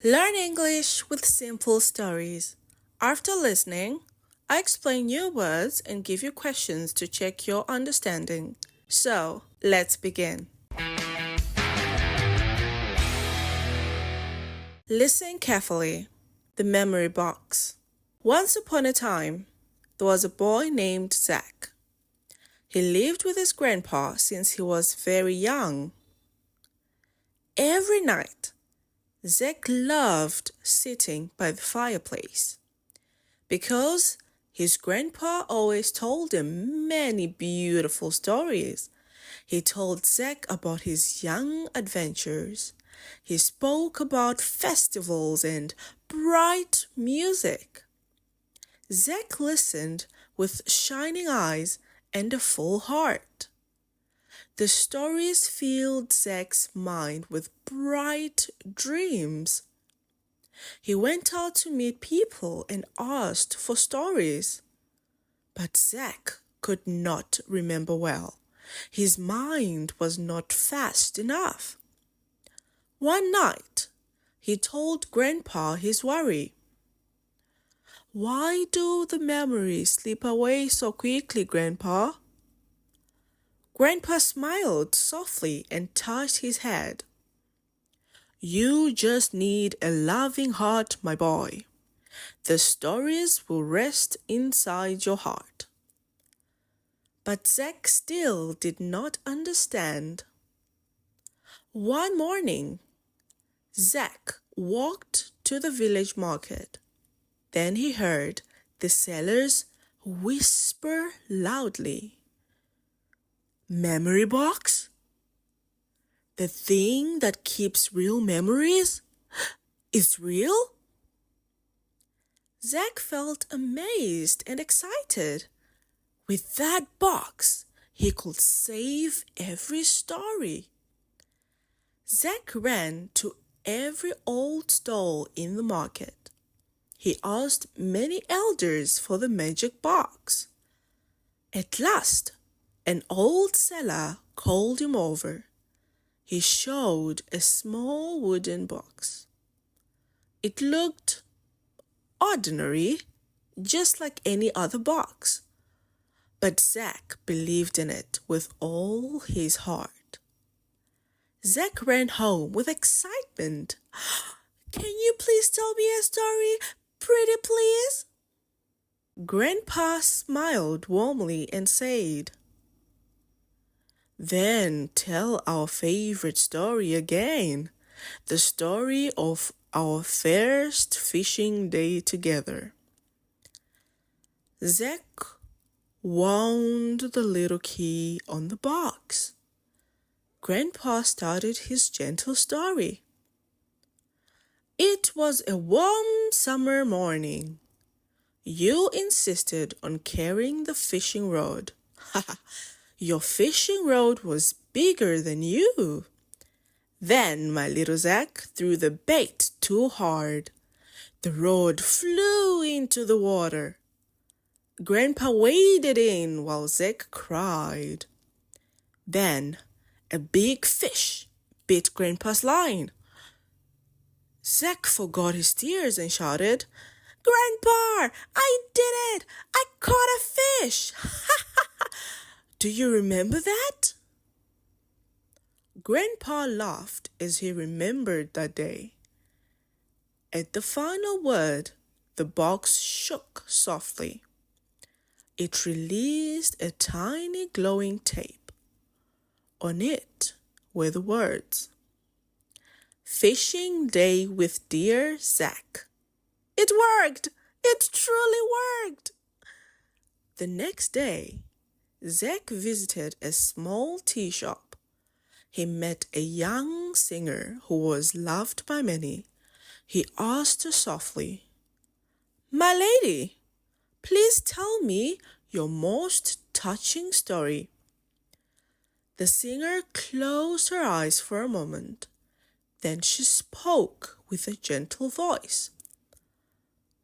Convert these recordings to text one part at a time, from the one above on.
Learn English with simple stories. After listening, I explain new words and give you questions to check your understanding. So, let's begin. Listen carefully. The memory box. Once upon a time, there was a boy named Zach. He lived with his grandpa since he was very young. Every night, Zach loved sitting by the fireplace because his grandpa always told him many beautiful stories. He told Zach about his young adventures. He spoke about festivals and bright music. Zach listened with shining eyes and a full heart. The stories filled Zach's mind with bright dreams. He went out to meet people and asked for stories. But Zach could not remember well. His mind was not fast enough. One night, he told Grandpa his worry. "Why do the memories slip away so quickly, Grandpa?" Grandpa smiled softly and touched his head. "You just need a loving heart, my boy. The stories will rest inside your heart." But Zach still did not understand. One morning, Zach walked to the village market. Then he heard the sellers whisper loudly, "Memory box? The thing that keeps real memories is real?" Zach felt amazed and excited. With that box, he could save every story. Zach ran to every old stall in the market. He asked many elders for the magic box. At last, an old seller called him over. He showed a small wooden box. It looked ordinary, just like any other box. But Zach believed in it with all his heart. Zach ran home with excitement. "Can you please tell me a story, pretty please?" Grandpa smiled warmly and said, "Then tell our favorite story again, the story of our first fishing day together." Zach wound the little key on the box. Grandpa started his gentle story. "It was a warm summer morning. You insisted on carrying the fishing rod. Your fishing rod was bigger than you. Then my little Zach threw the bait too hard. The rod flew into the water. Grandpa waded in while Zach cried. Then a big fish bit Grandpa's line. Zach forgot his tears and shouted, 'Grandpa, I did it! I caught a fish!' Do you remember that?" Grandpa laughed as he remembered that day. At the final word, the box shook softly. It released a tiny glowing tape. On it were the words, "Fishing Day with Dear Zach." It worked! It truly worked! The next day, Zach visited a small tea shop. He met a young singer who was loved by many. He asked her softly, "My lady, please tell me your most touching story." The singer closed her eyes for a moment. Then she spoke with a gentle voice.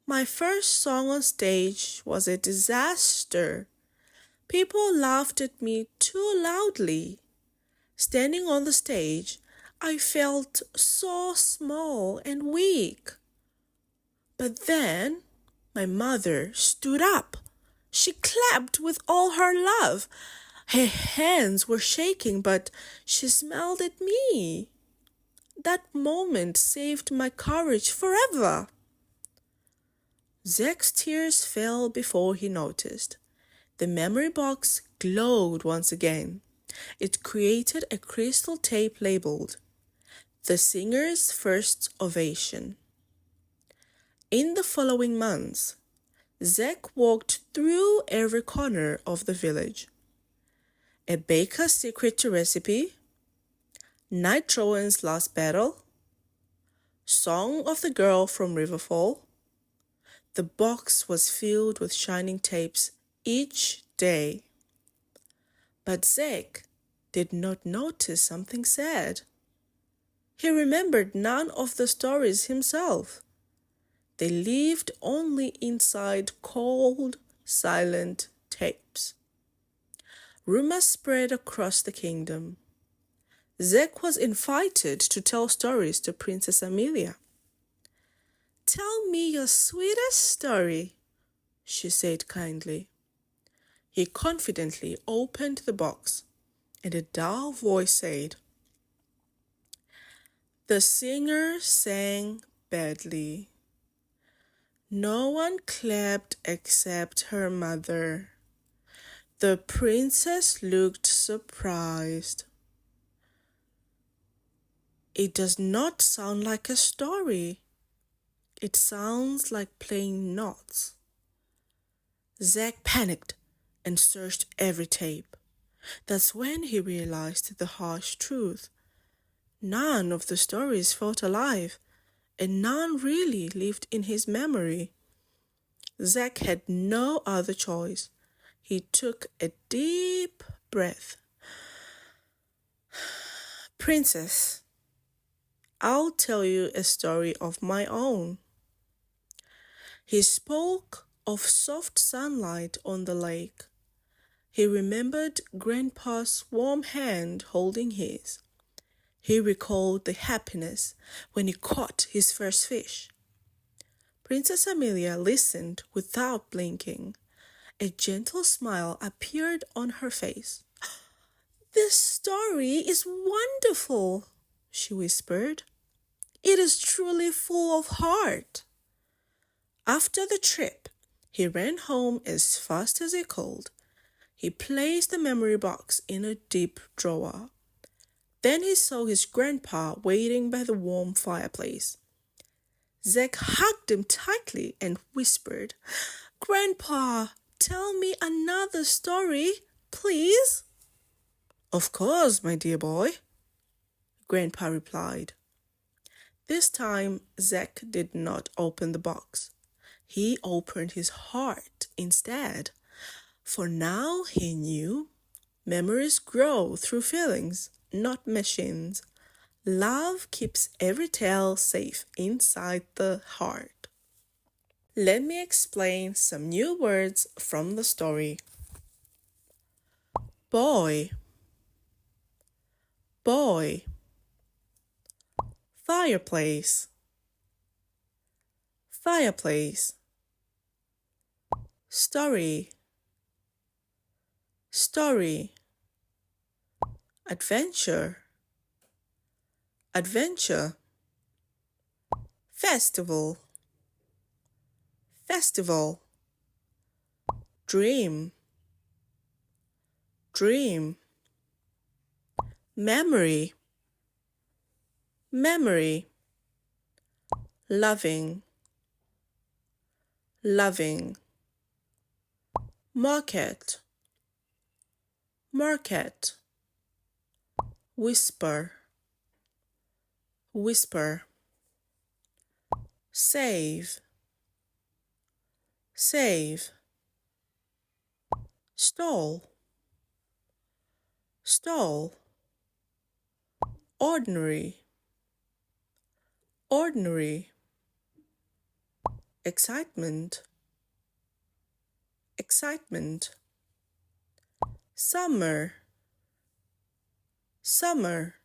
"My first song on stage was a disaster. People laughed at me too loudly. Standing on the stage, I felt so small and weak. But then my mother stood up. She clapped with all her love. Her hands were shaking, but she smiled at me. That moment saved my courage forever. Zach's tears fell before he noticed. The memory box glowed once again. It created a crystal tape labeled, "The Singer's First Ovation." In the following months, Zach walked through every corner of the village. A baker's secret to recipe, Knight Trowan's last battle, Song of the Girl from Riverfall. The box was filled with shining tapes each day. But Zach did not notice something sad. He remembered none of the stories himself. They lived only inside cold, silent tapes. Rumors spread across the kingdom. Zach was invited to tell stories to Princess Amelia. "Tell me your sweetest story," she said kindly. He confidently opened the box, and a dull voice said, "The singer sang badly. No one clapped except her mother. The princess looked surprised. It does not sound like a story. It sounds like playing notes." Zach panicked and searched every tape. That's when he realized the harsh truth. None of the stories felt alive, and none really lived in his memory. Zach had no other choice. He took a deep breath. "Princess, I'll tell you a story of my own." He spoke of soft sunlight on the lake. He remembered Grandpa's warm hand holding his. He recalled the happiness when he caught his first fish. Princess Amelia listened without blinking. A gentle smile appeared on her face. "This story is wonderful," she whispered. "It is truly full of heart." After the trip, he ran home as fast as he could. He placed the memory box in a deep drawer. Then he saw his grandpa waiting by the warm fireplace. Zach hugged him tightly and whispered, "Grandpa, tell me another story, please." "Of course, my dear boy," Grandpa replied. This time, Zach did not open the box. He opened his heart instead. For now he knew memories grow through feelings, not machines. Love keeps every tale safe inside the heart. Let me explain some new words from the story. Boy, boy. Fireplace, fireplace. Story, story. Adventure, adventure. Festival, festival. Dream, dream. Memory, memory. Loving, loving. Market, market. Whisper, whisper. Save, save. Stall, stall. Ordinary, ordinary. Excitement, excitement. Summer, summer.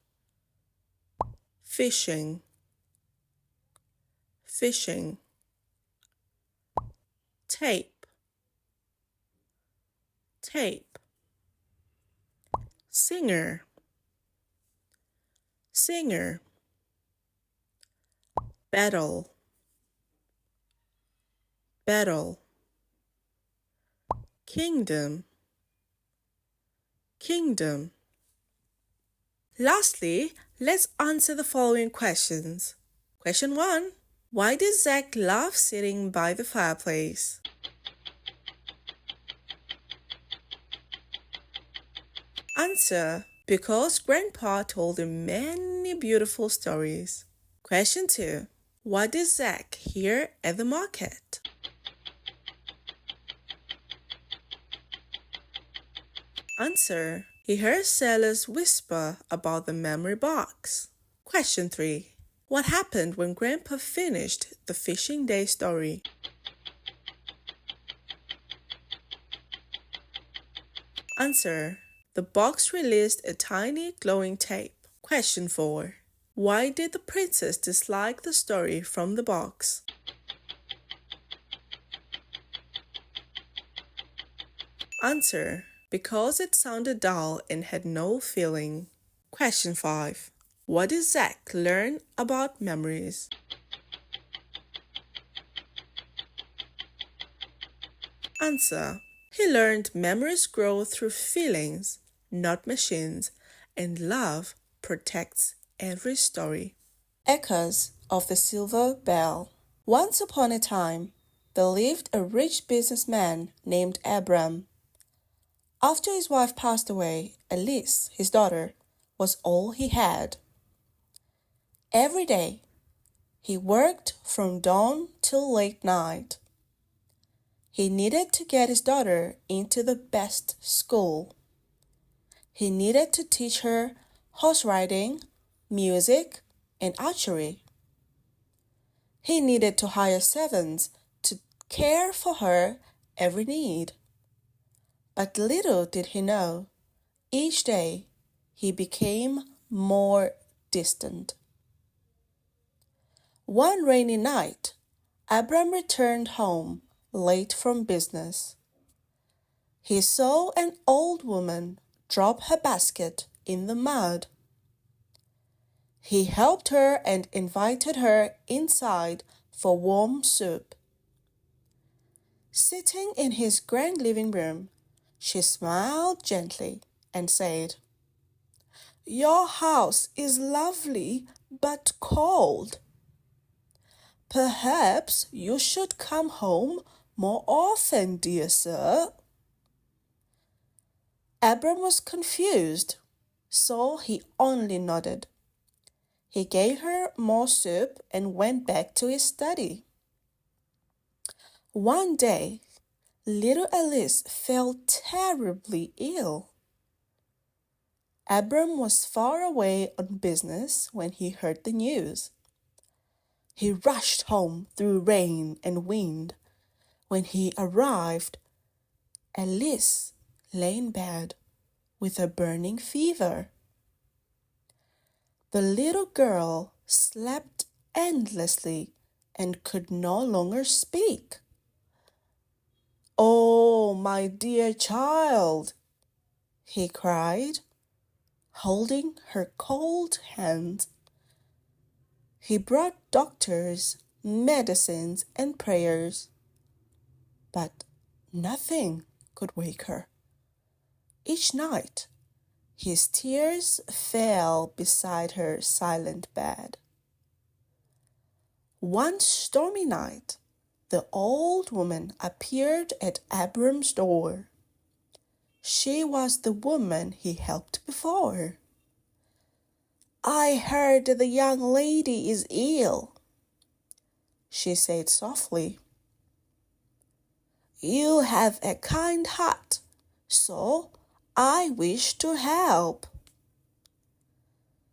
fishing, fishing. Tape, tape. Singer, singer. Battle, battle. Kingdom, kingdom. Lastly, let's answer the following questions. Question 1. Why does Zach love sitting by the fireplace? Answer: because Grandpa told him many beautiful stories. Question 2. What does Zach hear at the market? Answer: he heard sellers whisper about the memory box. Question 3. What happened when Grandpa finished the fishing day story? Answer: the box released a tiny glowing tape. Question 4. Why did the princess dislike the story from the box? Answer: because it sounded dull and had no feeling. Question 5. What did Zach learn about memories? Answer: he learned memories grow through feelings, not machines, and love protects every story. Echoes of the Silver Bell. Once upon a time, there lived a rich businessman named Abram. After his wife passed away, Alice, his daughter, was all he had. Every day, he worked from dawn till late night. He needed to get his daughter into the best school. He needed to teach her horse riding, music, and archery. He needed to hire servants to care for her every need. But little did he know, each day he became more distant. One rainy night, Abram returned home late from business. He saw an old woman drop her basket in the mud. He helped her and invited her inside for warm soup. Sitting in his grand living room, she smiled gently and said, "Your house is lovely but cold. Perhaps you should come home more often, dear sir." Abram was confused, so he only nodded. He gave her more soup and went back to his study. One day, little Alice fell terribly ill. Abram was far away on business when he heard the news. He rushed home through rain and wind. When he arrived, Alice lay in bed with a burning fever. The little girl slept endlessly and could no longer speak. "Oh, my dear child," he cried, holding her cold hand. He brought doctors, medicines, and prayers, but nothing could wake her. Each night, his tears fell beside her silent bed. One stormy night, the old woman appeared at Abram's door. She was the woman he helped before. "I heard the young lady is ill," she said softly. "You have a kind heart, so I wish to help."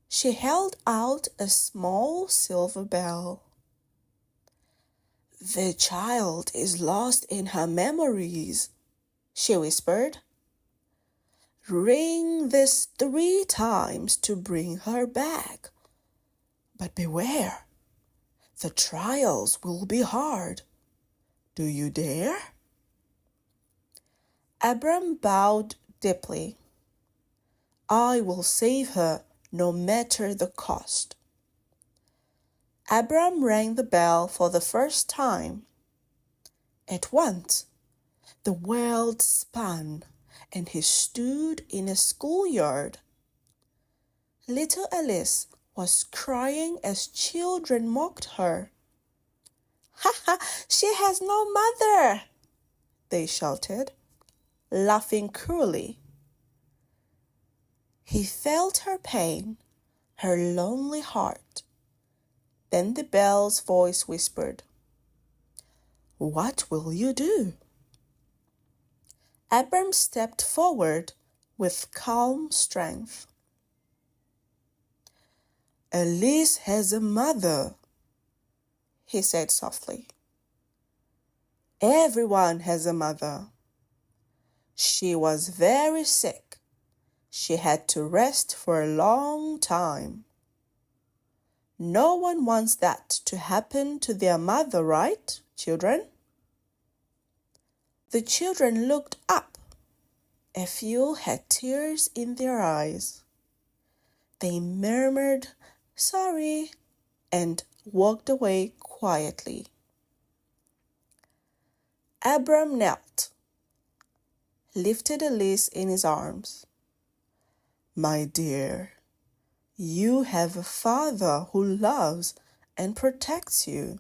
She held out a small silver bell. "The child is lost in her memories," she whispered. "Ring this 3 times to bring her back. But beware, the trials will be hard. Do you dare? Abram bowed deeply. I will save her no matter the cost. Abram rang the bell for the first time. At once, the world spun, and he stood in a schoolyard. Little Alice was crying as children mocked her. "Ha ha! She has no mother!" they shouted, laughing cruelly. He felt her pain, her lonely heart. Then the bell's voice whispered, "What will you do?" Abram stepped forward with calm strength. "Alice has a mother," he said softly. "Everyone has a mother. She was very sick. She had to rest for a long time. No one wants that to happen to their mother, right, children?" The children looked up. A few had tears in their eyes. They murmured, "Sorry," and walked away quietly. Abram knelt, lifted Alice in his arms. "My dear, you have a father who loves and protects you."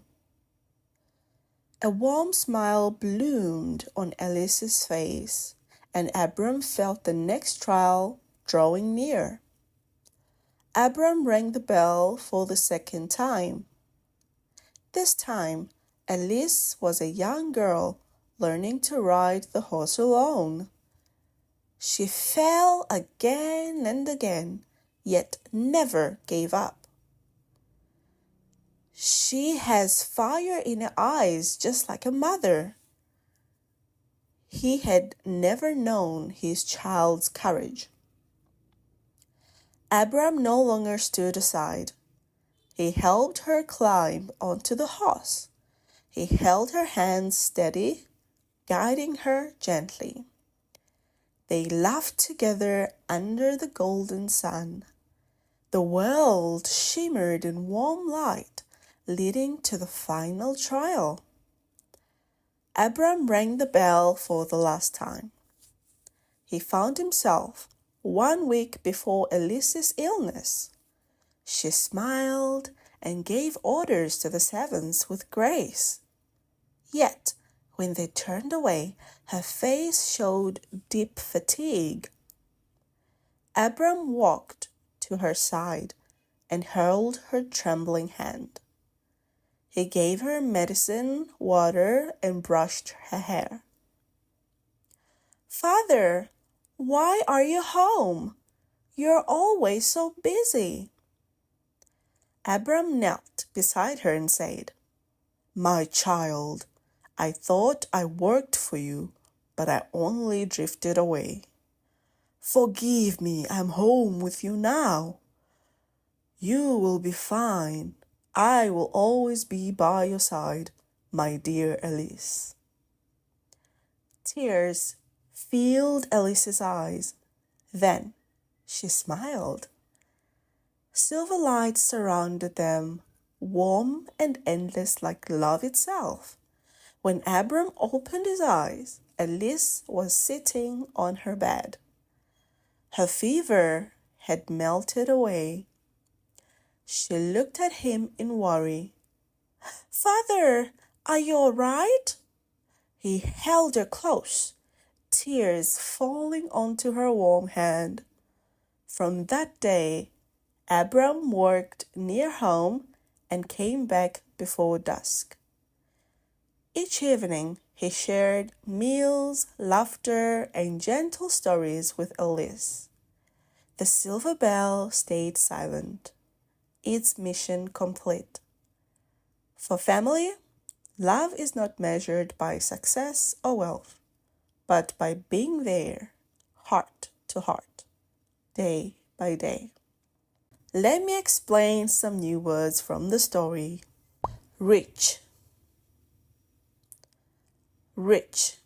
A warm smile bloomed on Alice's face, and Abram felt the next trial drawing near. Abram rang the bell for the second time. This time, Alice was a young girl learning to ride the horse alone. She fell again and again, yet never gave up. "She has fire in her eyes just like a mother." He had never known his child's courage. Abram no longer stood aside. He helped her climb onto the horse. He held her hands steady, guiding her gently. They laughed together under the golden sun. The world shimmered in warm light, leading to the final trial. Abram rang the bell for the last time. He found himself 1 week before Alice's illness. She smiled and gave orders to the servants with grace. Yet, when they turned away, her face showed deep fatigue. Abram walked to her side and held her trembling hand. He gave her medicine, water, and brushed her hair. "Father, why are you home? You're always so busy." Abram knelt beside her and said, "My child, I thought I worked for you, but I only drifted away. Forgive me, I'm home with you now. You will be fine. I will always be by your side, my dear Alice." Tears filled Alice's eyes. Then she smiled. Silver light surrounded them, warm and endless like love itself. When Abram opened his eyes, Alice was sitting on her bed. Her fever had melted away. She looked at him in worry. "Father, are you all right?" He held her close, tears falling onto her warm hand. From that day, Abram worked near home and came back before dusk. Each evening, he shared meals, laughter, and gentle stories with Alice. The silver bell stayed silent, its mission complete. For family, love is not measured by success or wealth, but by being there, heart to heart, day by day. Let me explain some new words from the story. Rich, rich.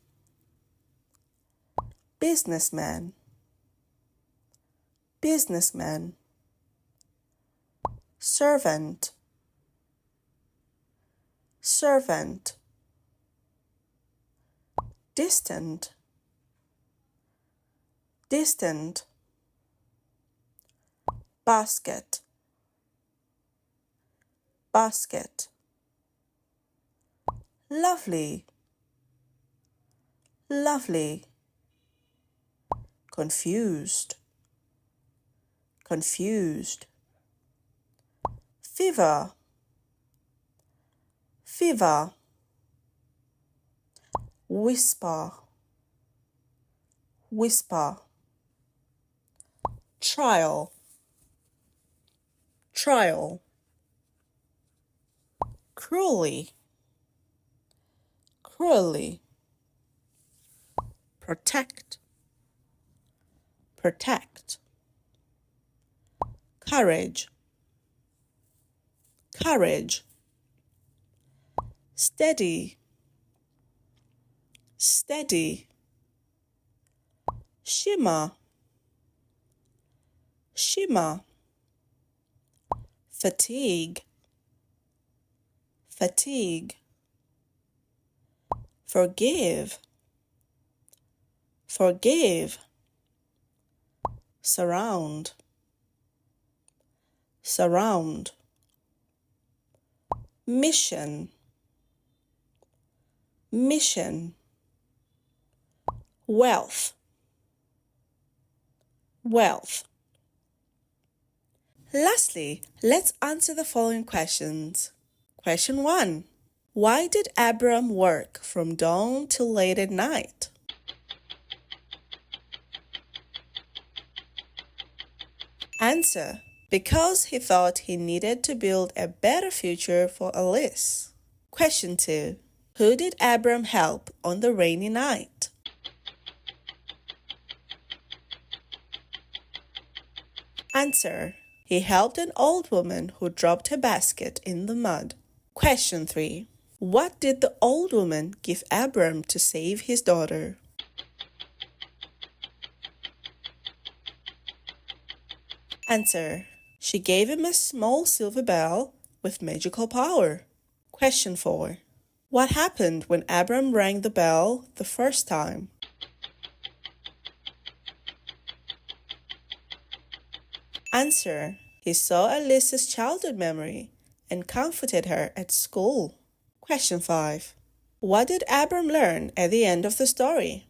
Businessman, businessman. Servant, servant. Distant, distant. Basket, basket. Lovely, lovely. Confused, confused. Fever, fever. Whisper, whisper. Trial, trial. Cruelly, cruelly. Protect, protect. Courage, courage. Steady, steady. Shimmer, shimmer. Fatigue, fatigue. Forgive, forgive. Surround, surround. Mission, mission. Wealth, wealth. Lastly, let's answer the following questions. Question 1. Why did Abram work from dawn till late at night? Answer. Because he thought he needed to build a better future for Alice. Question 2. Who did Abram help on the rainy night? Answer. He helped an old woman who dropped her basket in the mud. Question 3. What did the old woman give Abram to save his daughter? Answer. She gave him a small silver bell with magical power. Question 4. What happened when Abram rang the bell the first time? Answer. He saw Alice's childhood memory and comforted her at school. Question 5. What did Abram learn at the end of the story?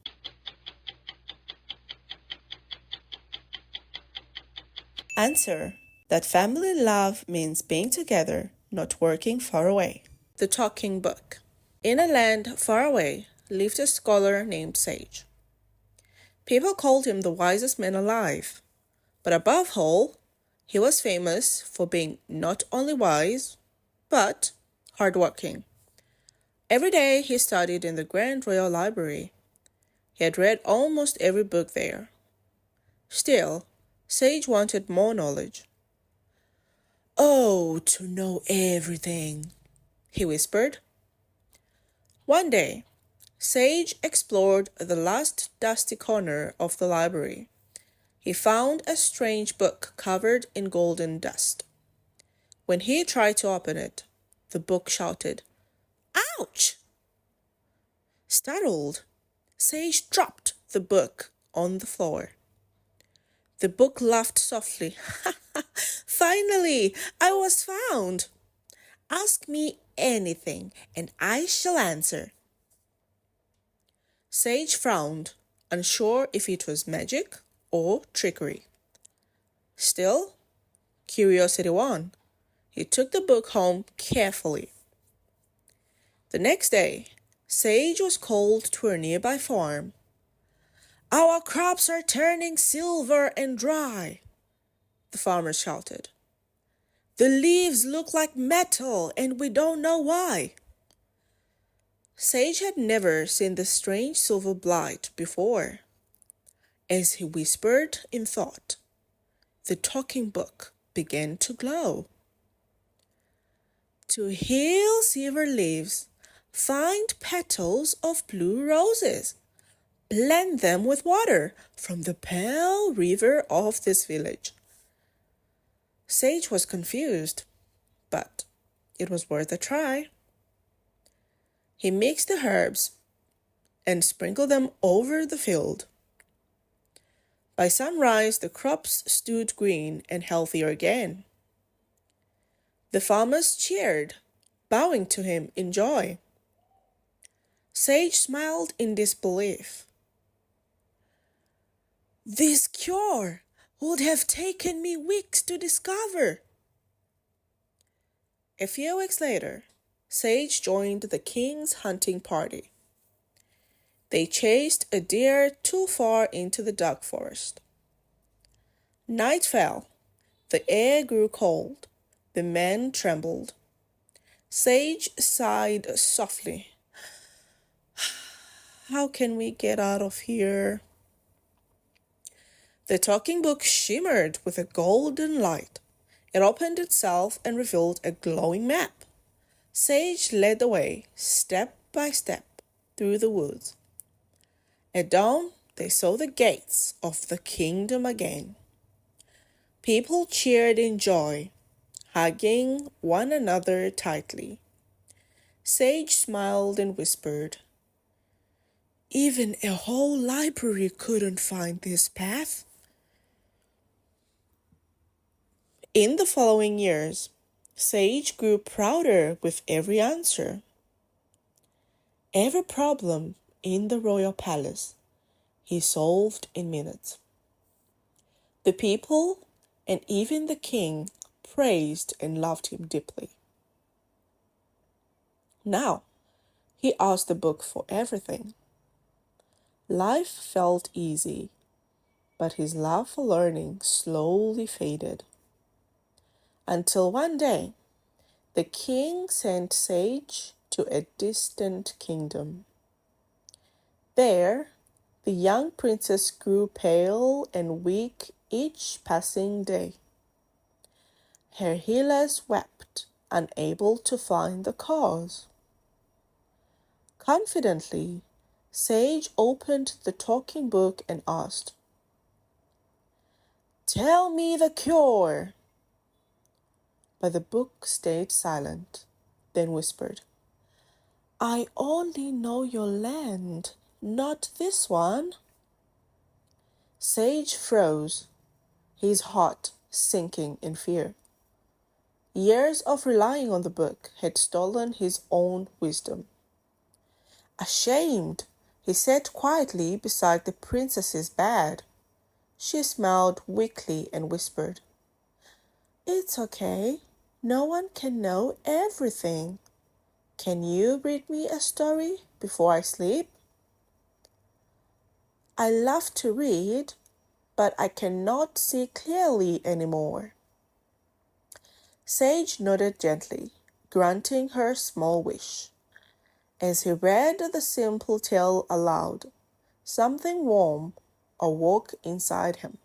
Answer. That family love means being together, not working far away. The Talking Book. In a land far away lived a scholar named Sage. People called him the wisest man alive, but above all, he was famous for being not only wise, but hardworking. Every day he studied in the Grand Royal Library. He had read almost every book there. Still, Sage wanted more knowledge. "Oh, to know everything," he whispered. One day, Sage explored the last dusty corner of the library. He found a strange book covered in golden dust. When he tried to open it, the book shouted, "Ouch!" Startled, Sage dropped the book on the floor. The book laughed softly. "Finally, I was found. Ask me anything, and I shall answer." Sage frowned, unsure if it was magic or trickery. Still, curiosity won. He took the book home carefully. The next day, Sage was called to a nearby farm. "Our crops are turning silver and dry," the farmer shouted. "The leaves look like metal and we don't know why." Sage had never seen the strange silver blight before. As he whispered in thought, the talking book began to glow. To heal silver leaves, find petals of blue roses. Blend them with water from the pale river of this village. Sage was confused, but it was worth a try. He mixed the herbs and sprinkled them over the field. By sunrise, the crops stood green and healthier again. The farmers cheered, bowing to him in joy. Sage smiled in disbelief. This cure would have taken me weeks to discover. A few weeks later, Sage joined the king's hunting party. They chased a deer too far into the dark forest. Night fell. The air grew cold. The men trembled. Sage sighed softly. How can we get out of here? The talking book shimmered with a golden light. It opened itself and revealed a glowing map. Sage led the way, step by step, through the woods. At dawn, they saw the gates of the kingdom again. People cheered in joy, hugging one another tightly. Sage smiled and whispered, Even a whole library couldn't find this path. In the following years, Sage grew prouder with every answer. Every problem in the royal palace he solved in minutes. The people and even the king praised and loved him deeply. Now, he asked the book for everything. Life felt easy, but his love for learning slowly faded. Until one day, the king sent Sage to a distant kingdom. There, the young princess grew pale and weak each passing day. Her healers wept, unable to find the cause. Confidently, Sage opened the talking book and asked, Tell me the cure. But the book stayed silent, then whispered, I only know your land, not this one. Sage froze, his heart sinking in fear. Years of relying on the book had stolen his own wisdom. Ashamed, he sat quietly beside the princess's bed. She smiled weakly and whispered, It's okay. No one can know everything. Can you read me a story before I sleep? I love to read, but I cannot see clearly anymore. Sage nodded gently, granting her small wish. As he read the simple tale aloud, something warm awoke inside him.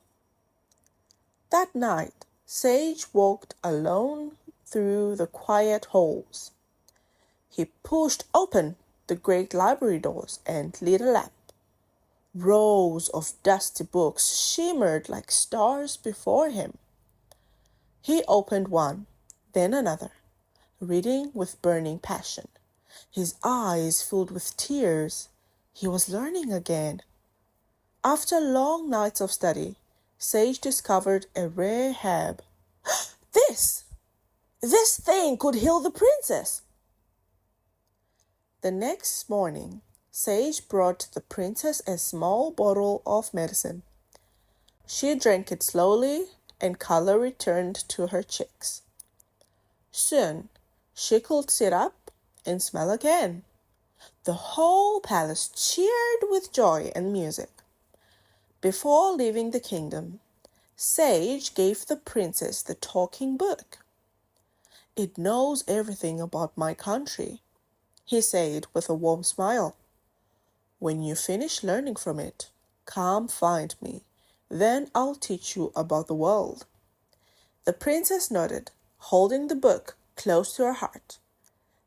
That night, Sage walked alone through the quiet halls. He pushed open the great library doors and lit a lamp. Rows of dusty books shimmered like stars before him. He opened one, then another, reading with burning passion. His eyes filled with tears. He was learning again. After long nights of study, Sage discovered a rare herb. This thing could heal the princess. The next morning, Sage brought the princess a small bottle of medicine. She drank it slowly, and color returned to her cheeks. Soon, she could sit up and smile again. The whole palace cheered with joy and music. Before leaving the kingdom, Sage gave the princess the talking book. It knows everything about my country, he said with a warm smile. When you finish learning from it, come find me. Then I'll teach you about the world. The princess nodded, holding the book close to her heart.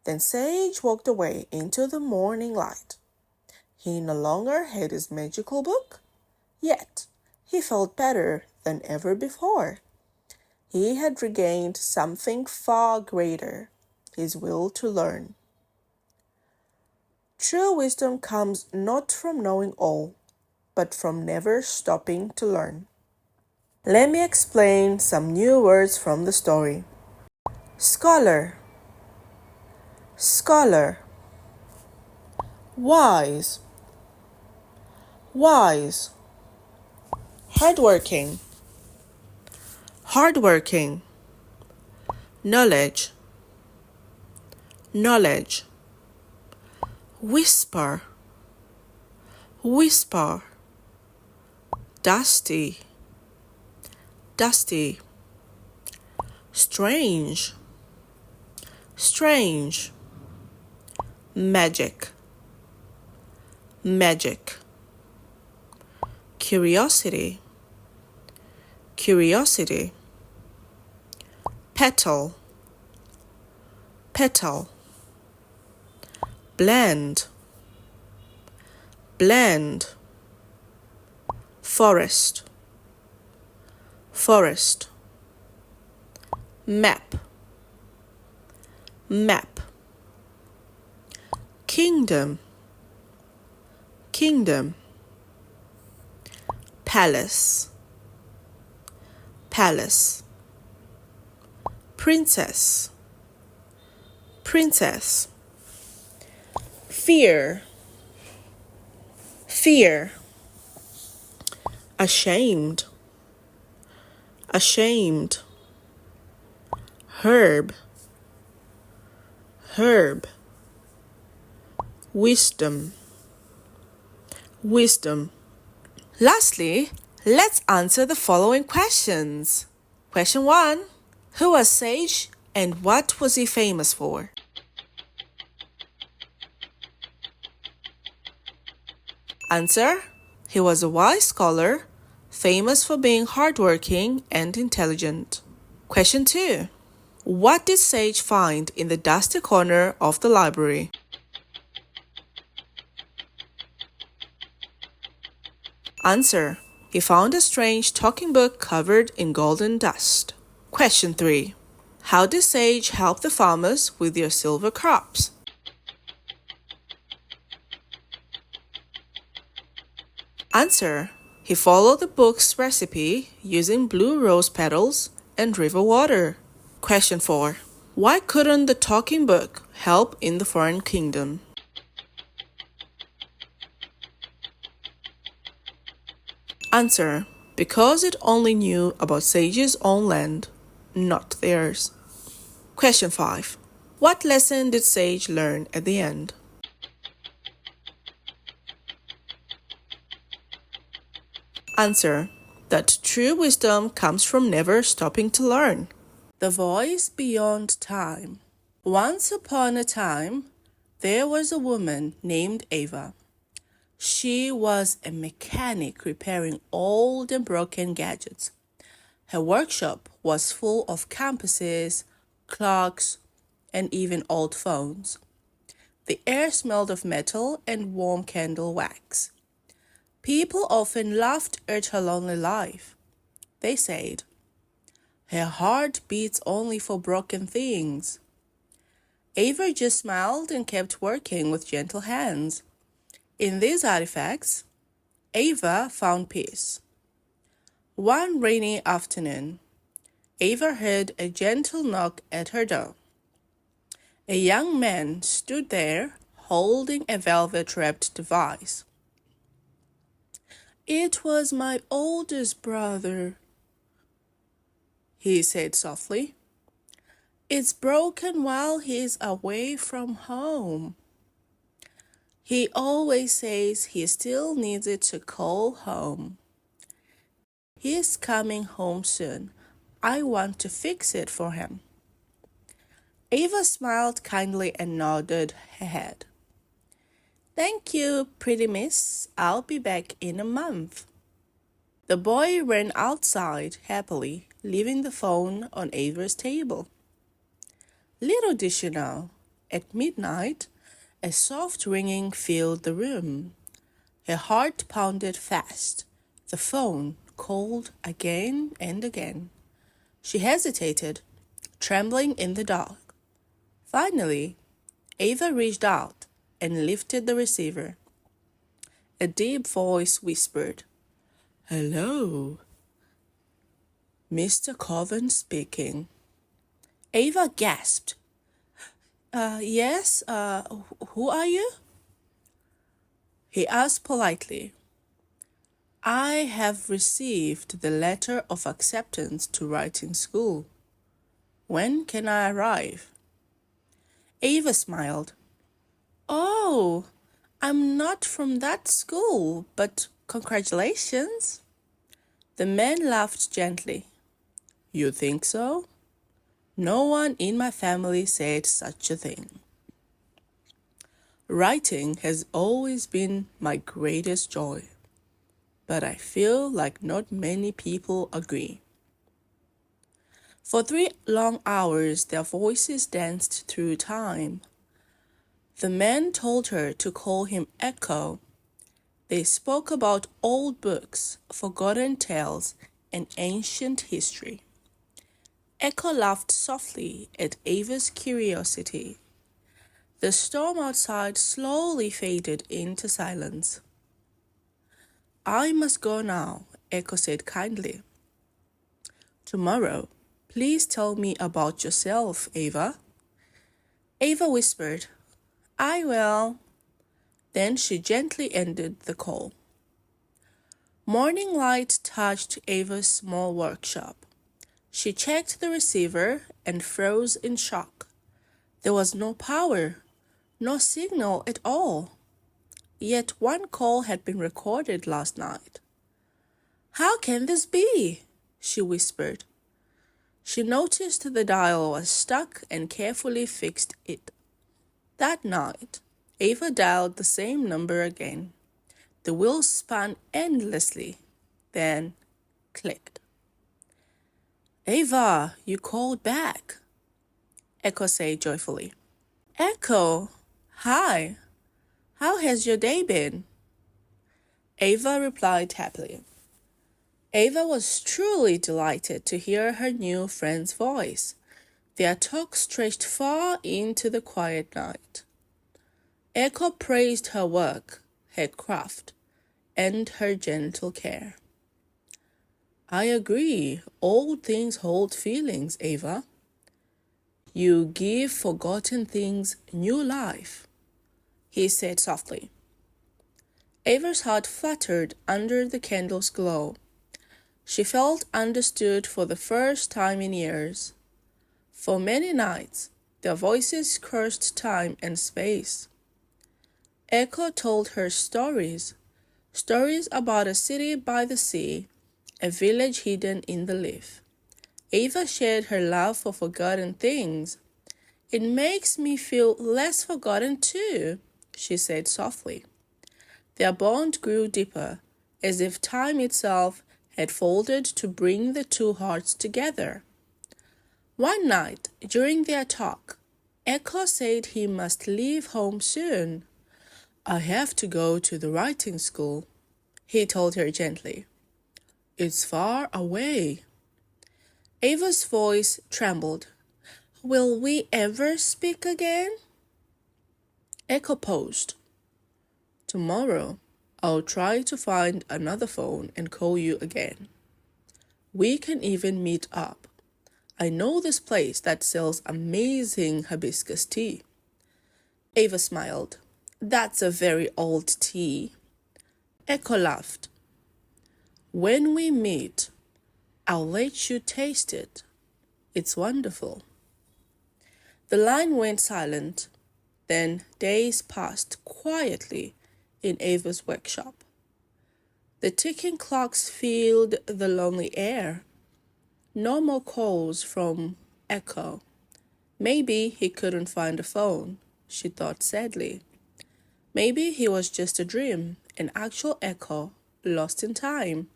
Then Sage walked away into the morning light. He no longer had his magical book, yet he felt better than ever before. He had regained something far greater, his will to learn. True wisdom comes not from knowing all, but from never stopping to learn. Let me explain some new words from the story. Scholar, scholar. Wise, wise. Hardworking, hardworking. Knowledge, knowledge. Whisper, whisper. Dusty, dusty. Strange, strange. Magic, magic. Curiosity, curiosity. Petal, petal. Blend, blend. Forest, forest. Map, map. Kingdom, kingdom. Palace, palace. Princess, princess. Fear, fear. Ashamed, ashamed. Herb, herb. Wisdom, wisdom. Lastly, let's answer the following questions. Question 1. Who was Sage and what was he famous for? Answer. He was a wise scholar, famous for being hardworking and intelligent. Question 2. What did Sage find in the dusty corner of the library? Answer. He found a strange talking book covered in golden dust. Question 3. How did Sage help the farmers with their silver crops? Answer. He followed the book's recipe using blue rose petals and river water. Question 4. Why couldn't the talking book help in the foreign kingdom? Answer. Because it only knew about Sage's own land, not theirs. Question 5. What lesson did Sage learn at the end? Answer. That true wisdom comes from never stopping to learn. The voice beyond time. Once upon a time, there was a woman named Ava. She was a mechanic repairing old and broken gadgets. Her workshop was full of compasses, clocks, and even old phones. The air smelled of metal and warm candle wax. People often laughed at her lonely life. They said, "Her heart beats only for broken things." Ava just smiled and kept working with gentle hands. In these artifacts, Ava found peace. One rainy afternoon, Ava heard a gentle knock at her door. A young man stood there holding a velvet-wrapped device. "It was my oldest brother," he said softly. "It's broken while he's away from home. He always says he still needs it to call home. He's coming home soon. I want to fix it for him." Ava smiled kindly and nodded her head. "Thank you, pretty miss. I'll be back in a month." The boy ran outside happily, leaving the phone on Ava's table. Little did she know, at midnight, a soft ringing filled the room. Her heart pounded fast. The phone called again and again. She hesitated, trembling in the dark. Finally, Ava reached out and lifted the receiver. A deep voice whispered, "Hello." "Mr. Coven speaking." Ava gasped. Yes, who are you?" He asked politely. "I have received the letter of acceptance to writing school. When can I arrive?" Ava smiled. "Oh, I'm not from that school, but congratulations." The man laughed gently. "You think so? No one in my family said such a thing. Writing has always been my greatest joy, but I feel like not many people agree." For 3 long hours their voices danced through time. The man told her to call him Echo. They spoke about old books, forgotten tales, and ancient history. Echo laughed softly at Ava's curiosity. The storm outside slowly faded into silence. "I must go now," Echo said kindly. "Tomorrow, please tell me about yourself, Ava." Ava whispered, "I will." Then she gently ended the call. Morning light touched Ava's small workshop. She checked the receiver and froze in shock. There was no power, no signal at all. Yet one call had been recorded last night. "How can this be?" she whispered. She noticed the dial was stuck and carefully fixed it. That night, Ava dialed the same number again. The wheels spun endlessly, then clicked. "Ava, you called back," Echo said joyfully. "Echo, hi. How has your day been?" Ava replied happily. Ava was truly delighted to hear her new friend's voice. Their talk stretched far into the quiet night. Echo praised her work, her craft, and her gentle care. "I agree, old things hold feelings, Ava. You give forgotten things new life," he said softly. Ava's heart fluttered under the candle's glow. She felt understood for the first time in years. For many nights, their voices crossed time and space. Echo told her stories about a city by the sea, a village hidden in the leaf. Ava shared her love for forgotten things. "It makes me feel less forgotten too," she said softly. Their bond grew deeper, as if time itself had folded to bring the two hearts together. One night, during their talk, Echo said he must leave home soon. "I have to go to the writing school," he told her gently. "It's far away." Ava's voice trembled. "Will we ever speak again?" Echo paused. "Tomorrow, I'll try to find another phone and call you again. We can even meet up. I know this place that sells amazing hibiscus tea." Ava smiled. "That's a very old tea." Echo laughed. "When we meet, I'll let you taste it. It's wonderful." The line went silent. Then days passed quietly in Ava's workshop. The ticking clocks filled the lonely air. No more calls from Echo. Maybe he couldn't find a phone, she thought sadly. Maybe he was just a dream, an actual Echo, lost in time.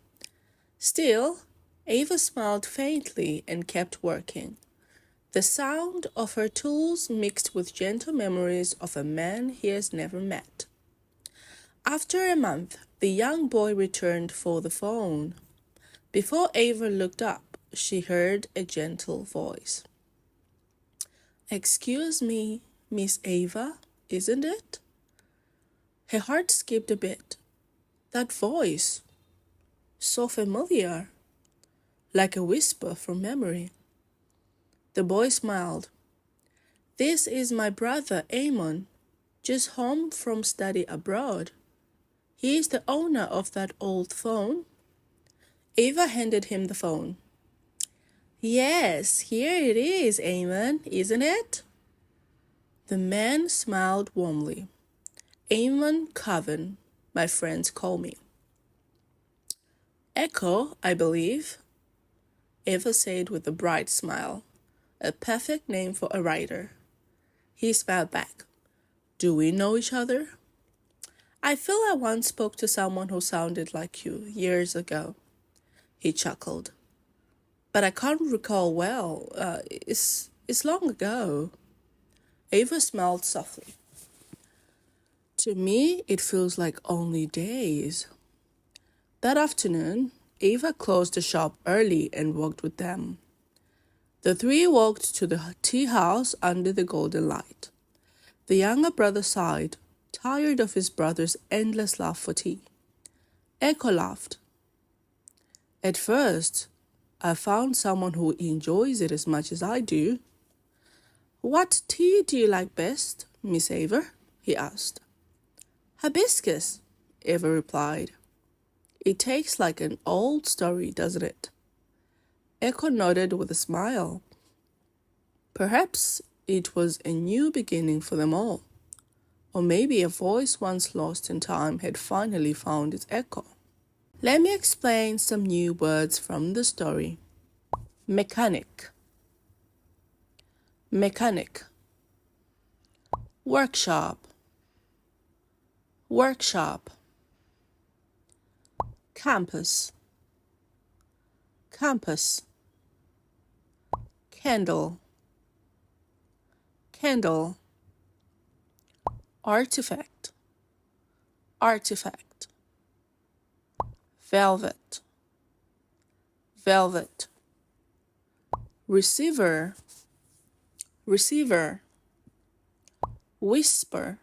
Still, Ava smiled faintly and kept working. The sound of her tools mixed with gentle memories of a man he has never met. After a month, the young boy returned for the phone. Before Ava looked up, she heard a gentle voice. "Excuse me, Miss Ava, isn't it?" Her heart skipped a bit. That voice, so familiar, like a whisper from memory. The boy smiled. "This is my brother Amon, just home from study abroad. He is the owner of that old phone." Ava handed him the phone. "Yes, here it is, Amon, isn't it?" The man smiled warmly. "Amon Coven, my friends call me." "Echo, I believe," Ava said with a bright smile. A perfect name for a writer. He smiled back. "Do we know each other?" "I feel I once spoke to someone who sounded like you years ago." He chuckled. "But I can't recall well. It's long ago." Ava smiled softly. "To me, it feels like only days." That afternoon, Ava closed the shop early and walked with them. The three walked to the tea house under the golden light. The younger brother sighed, tired of his brother's endless love for tea. Echo laughed. "At first, I found someone who enjoys it as much as I do." "What tea do you like best, Miss Ava?" he asked. "Hibiscus," Ava replied. "It tastes like an old story, doesn't it?" Echo nodded with a smile. Perhaps it was a new beginning for them all. Or maybe a voice once lost in time had finally found its echo. Let me explain some new words from the story. Mechanic. Mechanic. Workshop. Workshop. Campus. Campus. Candle. Candle. Artifact. Artifact. Velvet. Velvet. Receiver. Receiver. Whisper.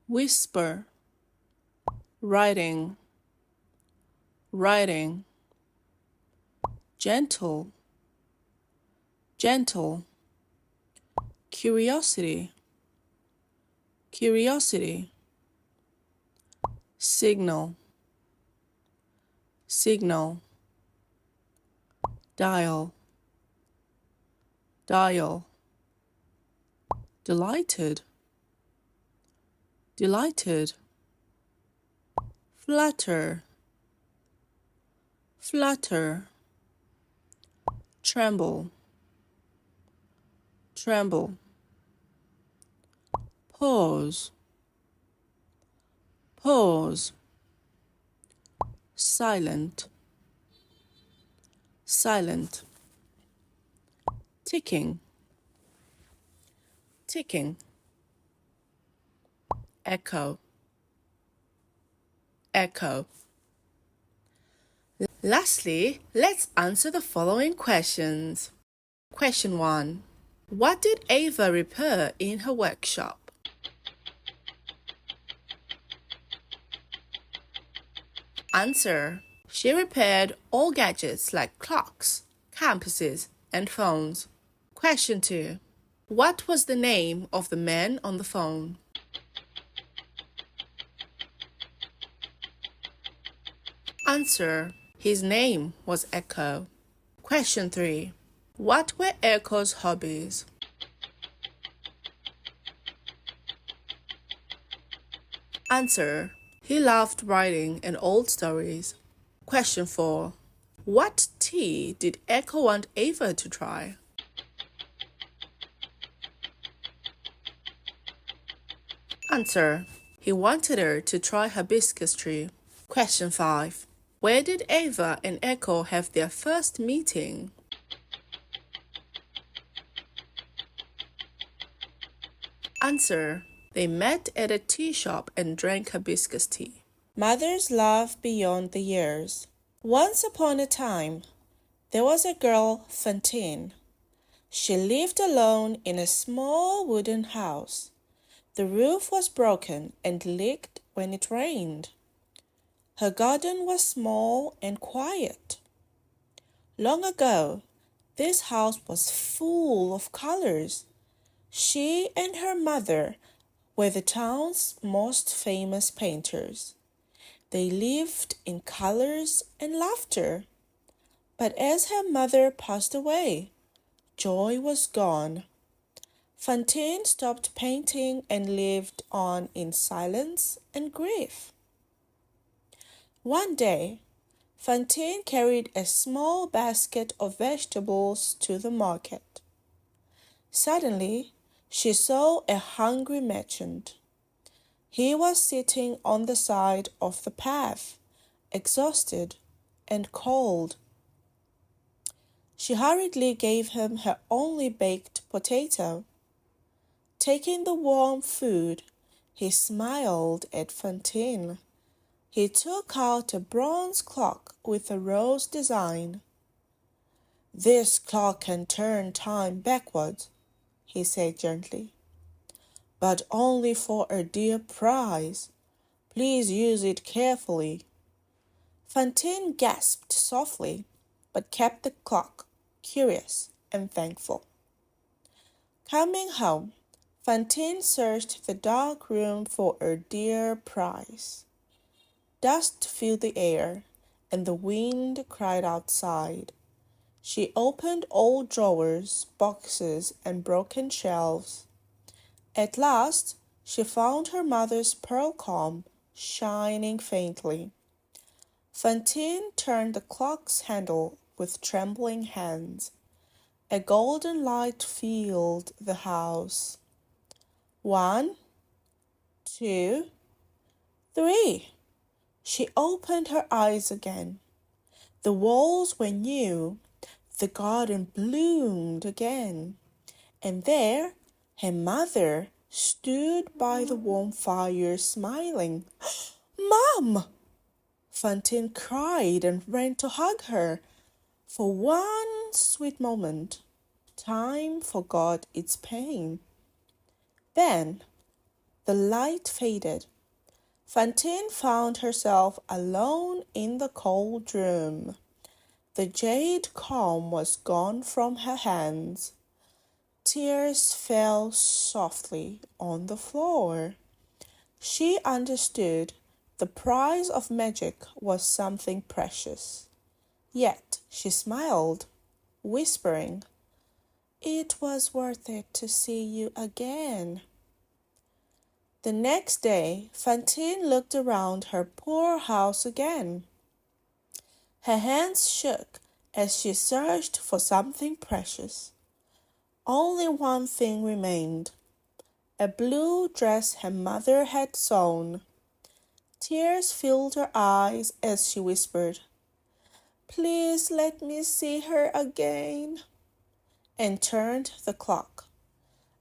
Whisper. Writing. Writing. Gentle. Gentle. Curiosity. Curiosity. Signal. Signal. Dial. Dial. Delighted. Delighted. Flutter. Flutter. Tremble. Tremble. Pause. Pause. Silent. Silent. Ticking. Ticking. Echo. Echo. Lastly, let's answer the following questions. Question 1. What did Ava repair in her workshop? Answer. She repaired all gadgets like clocks, compasses, and phones. Question 2. What was the name of the man on the phone? Answer. His name was Echo. Question 3. What were Echo's hobbies? Answer. He loved writing and old stories. Question 4. What tea did Echo want Ava to try? Answer. He wanted her to try hibiscus tree. Question 5. Where did Ava and Echo have their first meeting? Answer. They met at a tea shop and drank hibiscus tea. Mother's love beyond the years. Once upon a time, there was a girl, Fantine. She lived alone in a small wooden house. The roof was broken and leaked when it rained. Her garden was small and quiet. Long ago, this house was full of colors. She and her mother were the town's most famous painters. They lived in colors and laughter. But as her mother passed away, joy was gone. Fantine stopped painting and lived on in silence and grief. One day, Fantine carried a small basket of vegetables to the market. Suddenly, she saw a hungry merchant. He was sitting on the side of the path, exhausted and cold. She hurriedly gave him her only baked potato. Taking the warm food, he smiled at Fantine. He took out a bronze clock with a rose design. "This clock can turn time backward," he said gently. "But only for a dear prize. Please use it carefully." Fantine gasped softly, but kept the clock, curious and thankful. Coming home, Fantine searched the dark room for her dear prize. Dust filled the air, and the wind cried outside. She opened old drawers, boxes, and broken shelves. At last, she found her mother's pearl comb shining faintly. Fantine turned the clock's handle with trembling hands. A golden light filled the house. 1, 2, 3. She opened her eyes again. The walls were new, the garden bloomed again, and there her mother stood by the warm fire smiling. "Mom!" Fantine cried and ran to hug her. For one sweet moment, time forgot its pain. Then the light faded. Fantine found herself alone in the cold room. The jade comb was gone from her hands. Tears fell softly on the floor. She understood the price of magic was something precious. Yet she smiled, whispering, "It was worth it to see you again." The next day, Fantine looked around her poor house again. Her hands shook as she searched for something precious. Only one thing remained, a blue dress her mother had sewn. Tears filled her eyes as she whispered, "Please let me see her again," and turned the clock.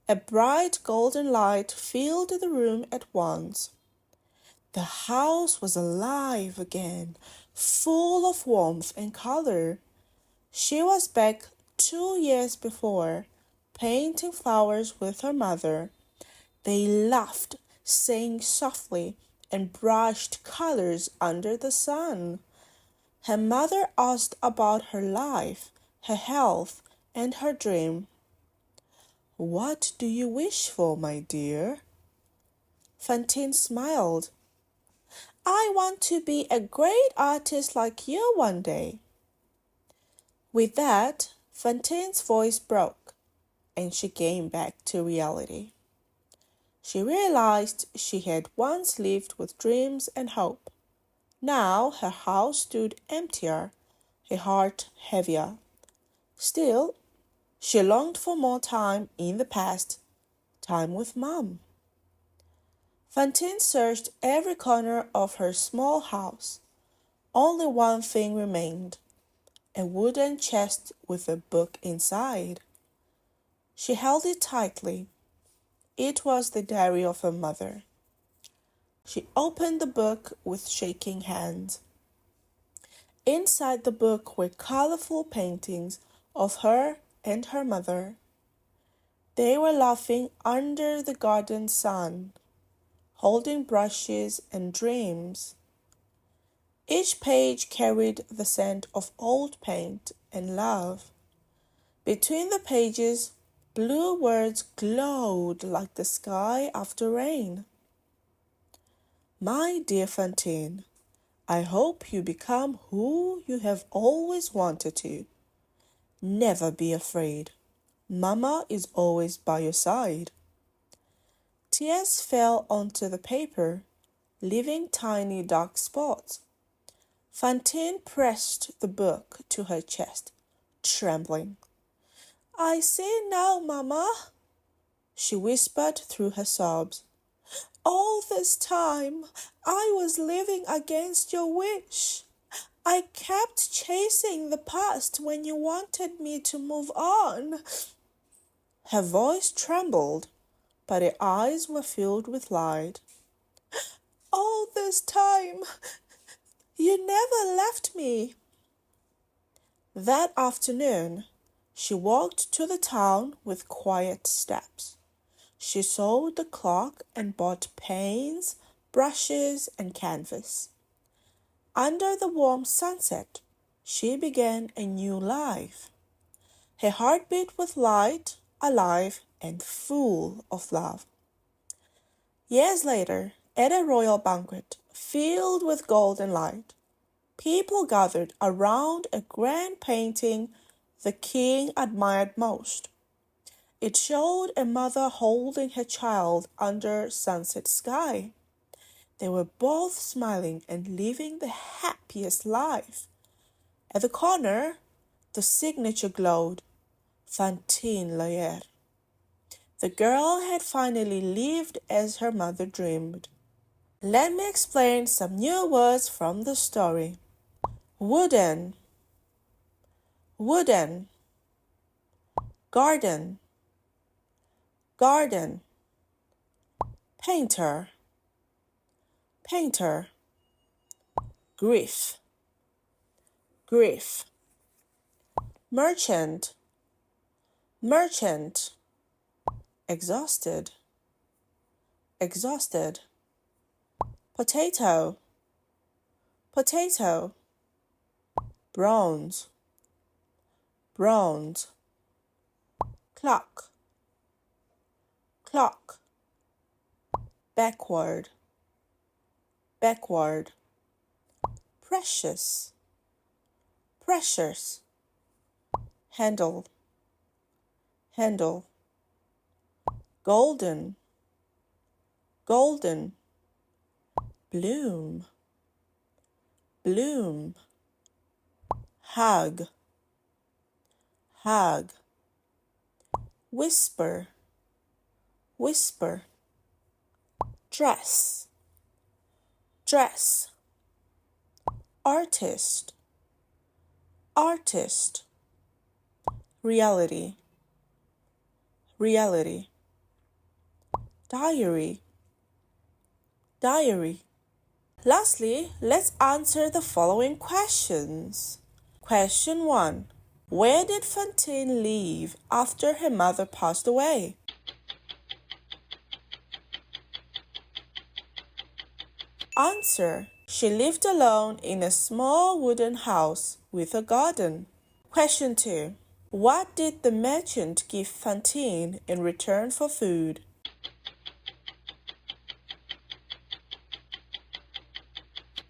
A bright golden light filled the room at once. The house was alive again, full of warmth and color. She was back 2 years before, painting flowers with her mother. They laughed, sang softly, and brushed colors under the sun. Her mother asked about her life, her health, and her dream. "What do you wish for, my dear?" Fantine smiled. "I want to be a great artist like you one day." With that, Fantine's voice broke, and she came back to reality. She realized she had once lived with dreams and hope. Now her house stood emptier, her heart heavier. Still, she longed for more time in the past, time with Mom. Fantine searched every corner of her small house. Only one thing remained, a wooden chest with a book inside. She held it tightly. It was the diary of her mother. She opened the book with shaking hands. Inside the book were colorful paintings of her and her mother. They were laughing under the garden sun, holding brushes and dreams. Each page carried the scent of old paint and love. Between the pages, blue words glowed like the sky after rain. My dear Fantine, I hope you become who you have always wanted to. Never be afraid. Mama is always by your side. Tears fell onto the paper, leaving tiny dark spots. Fantine pressed the book to her chest, trembling. I see now, Mama, she whispered through her sobs. All this time, I was living against your wish. I kept chasing the past when you wanted me to move on. Her voice trembled, but her eyes were filled with light. All this time, you never left me. That afternoon, she walked to the town with quiet steps. She sold the clock and bought paints, brushes, and canvas. Under the warm sunset, she began a new life. Her heart beat with light, alive, and full of love. Years later, at a royal banquet filled with golden light, people gathered around a grand painting the king admired most. It showed a mother holding her child under sunset sky. They were both smiling and living the happiest life. At the corner, the signature glowed, Fantine LUYÈN. The girl had finally lived as her mother dreamed. Let me explain some new words from the story. Wooden, wooden. Garden, garden. Painter, painter. Grief, grief. Merchant, merchant. Exhausted, exhausted. Potato, potato. Bronze, bronze. Clock, clock. Backward, backward. Precious, precious. Handle, handle. Golden, golden. Bloom, bloom. Hug, hug. Whisper, whisper. Dress, dress. Artist, artist. Reality, reality. Diary, diary. Lastly, let's answer the following questions. Question 1. Where did Fantine live after her mother passed away? Answer. She lived alone in a small wooden house with a garden. Question 2. What did the merchant give Fantine in return for food?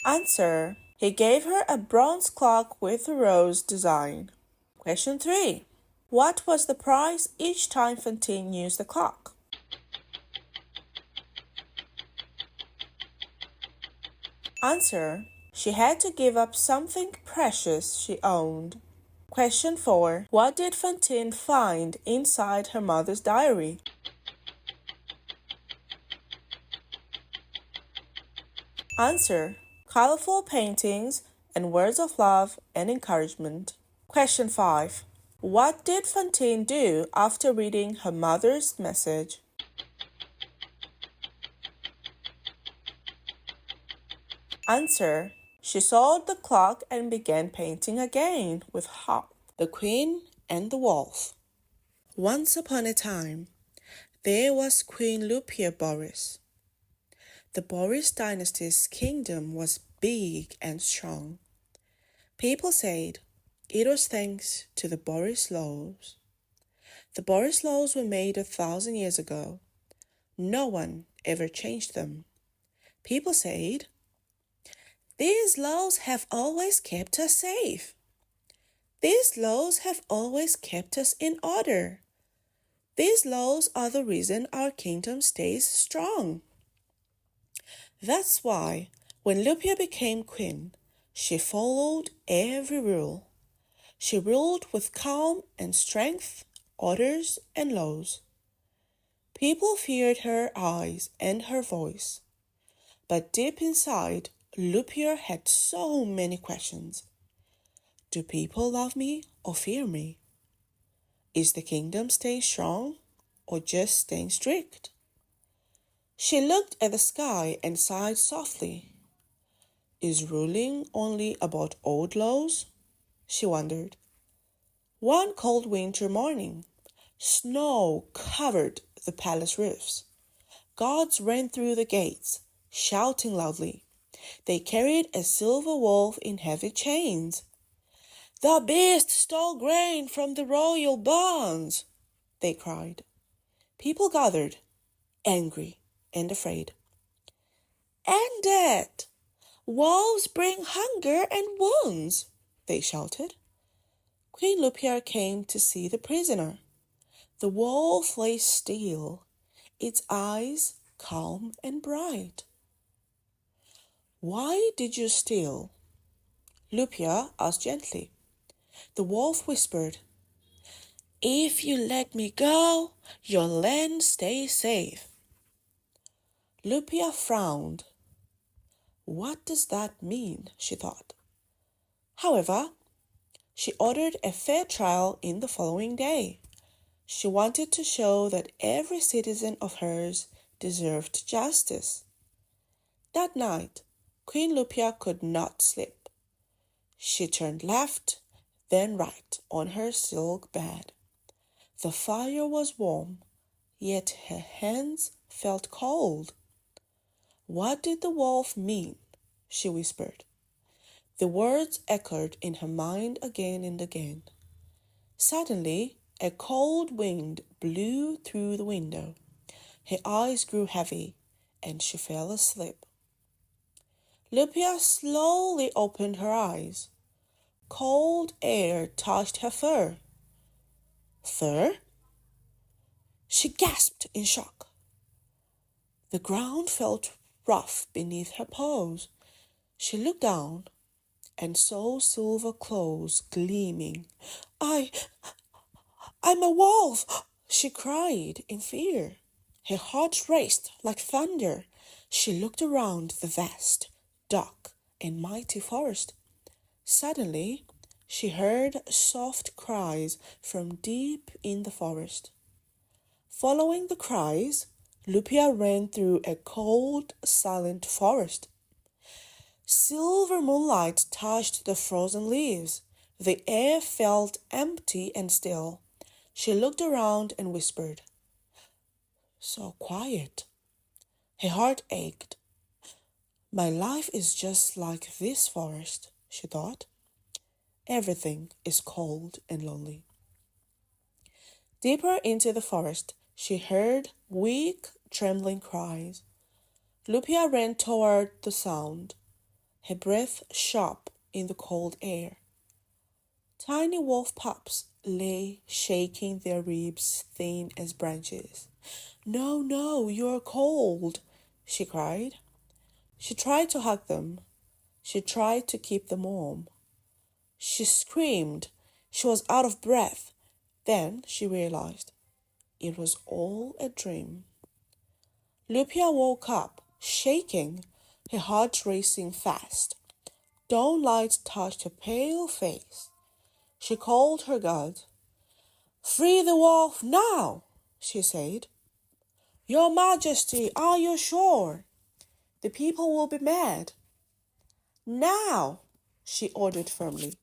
Answer. He gave her a bronze clock with a rose design. Question 3. What was the price each time Fantine used the clock? Answer. She had to give up something precious she owned. Question 4. What did Fantine find inside her mother's diary? Answer. Colorful paintings and words of love and encouragement. Question 5. What did Fantine do after reading her mother's message? Answer. She saw the clock and began painting again with heart. The Queen and the Wolf. Once upon a time, there was Queen Lupia Boris. The Boris dynasty's kingdom was big and strong. People said it was thanks to the Boris laws. The Boris laws were made 1,000 years ago. No one ever changed them. People said, "These laws have always kept us safe. These laws have always kept us in order. These laws are the reason our kingdom stays strong." That's why, when Lupia became queen, she followed every rule. She ruled with calm and strength, orders and laws. People feared her eyes and her voice. But deep inside, Lupia had so many questions. Do people love me or fear me? Is the kingdom staying strong or just staying strict? She looked at the sky and sighed softly. Is ruling only about old laws? She wondered. One cold winter morning, snow covered the palace roofs. Guards ran through the gates, shouting loudly. They carried a silver wolf in heavy chains. "The beast stole grain from the royal barns," they cried. People gathered, angry and afraid. "End it! Wolves bring hunger and wounds," they shouted. Queen Lupia came to see the prisoner. The wolf lay still, its eyes calm and bright. "Why did you steal?" Lupia asked gently. The wolf whispered, "If you let me go, your land stays safe." Lupia frowned. What does that mean? She thought. However, she ordered a fair trial in the following day. She wanted to show that every citizen of hers deserved justice. That night, Queen Lupia could not sleep. She turned left, then right on her silk bed. The fire was warm, yet her hands felt cold. What did the wolf mean? She whispered. The words echoed in her mind again and again. Suddenly, a cold wind blew through the window. Her eyes grew heavy, and she fell asleep. Lupia slowly opened her eyes. Cold air touched her fur. Fur? She gasped in shock. The ground felt rough beneath her paws. She looked down and saw silver claws gleaming. I'm a wolf!" she cried in fear. Her heart raced like thunder. She looked around the vast, dark, and mighty forest. Suddenly, she heard soft cries from deep in the forest. Following the cries, Lupia ran through a cold, silent forest. Silver moonlight touched the frozen leaves. The air felt empty and still. She looked around and whispered, "So quiet." Her heart ached. My life is just like this forest, she thought. Everything is cold and lonely. Deeper into the forest, she heard weak, trembling cries. Lupia ran toward the sound, her breath sharp in the cold air. Tiny wolf pups lay shaking their ribs thin as branches. No, no, you're cold, she cried. She tried to hug them. She tried to keep them warm. She screamed. She was out of breath. Then she realized it was all a dream. Lupia woke up, shaking, her heart racing fast. Dawnlight touched her pale face. She called her God. "Free the wolf now," she said. "Your Majesty, are you sure? The people will be mad." "Now," she ordered firmly.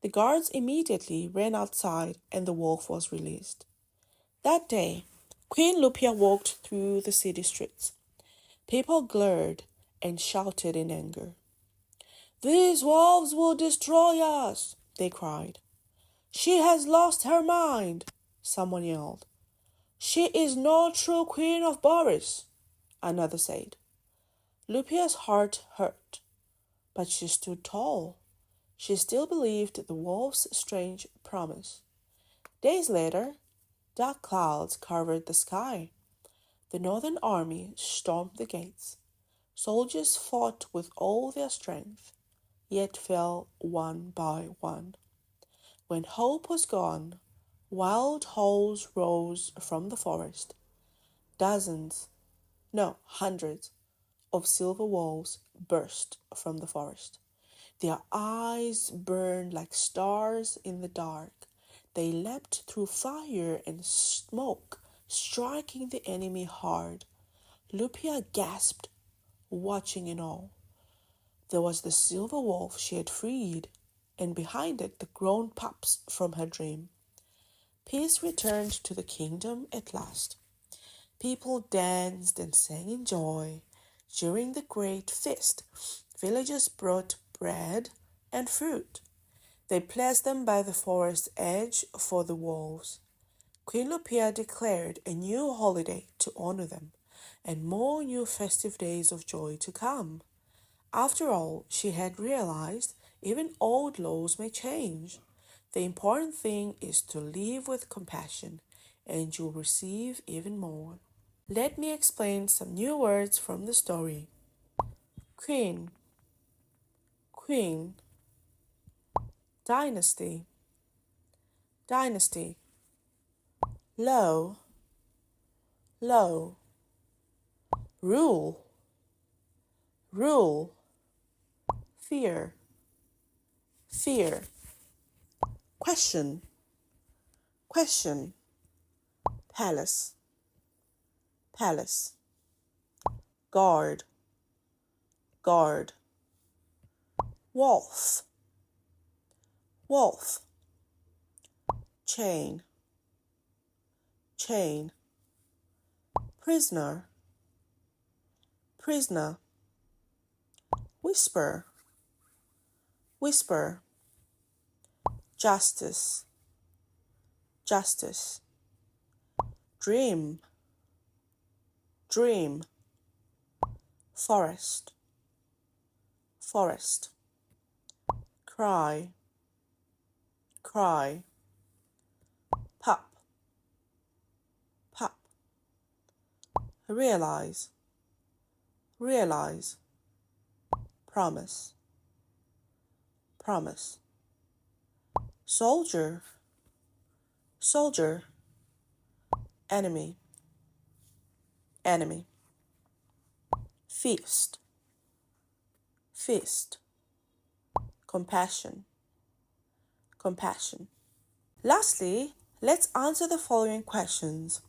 The guards immediately ran outside and the wolf was released. That day, Queen Lupia walked through the city streets. People glared and shouted in anger. "These wolves will destroy us," they cried. "She has lost her mind," someone yelled. "She is no true queen of Boris," another said. Lupia's heart hurt, but she stood tall. She still believed the wolf's strange promise. Days later, dark clouds covered the sky. The northern army stormed the gates. Soldiers fought with all their strength, yet fell one by one. When hope was gone, wild howls rose from the forest. Hundreds of silver wolves burst from the forest. Their eyes burned like stars in the dark. They leapt through fire and smoke, striking the enemy hard. Lupia gasped, watching in awe. There was the silver wolf she had freed, and behind it the grown pups from her dream. Peace returned to the kingdom at last. People danced and sang in joy. During the great feast, villagers brought bread and fruit. They placed them by the forest edge for the wolves. Queen Lupia declared a new holiday to honor them, and more new festive days of joy to come. After all, she had realized even old laws may change. The important thing is to live with compassion, and you'll receive even more. Let me explain some new words from the story. Queen, queen. Dynasty, dynasty. Low, low. Rule, rule. Fear, fear. Question, question. Palace, palace. Guard, guard. Wolf, wolf. Chain, chain. Prisoner, prisoner. Whisper, whisper. Justice, justice. Dream, dream. Forest, forest. Cry, cry. Pup, pup. Realize, realize. Promise, promise. Soldier, soldier. Enemy, enemy. Feast, feast. Compassion, compassion. Lastly, let's answer the following questions.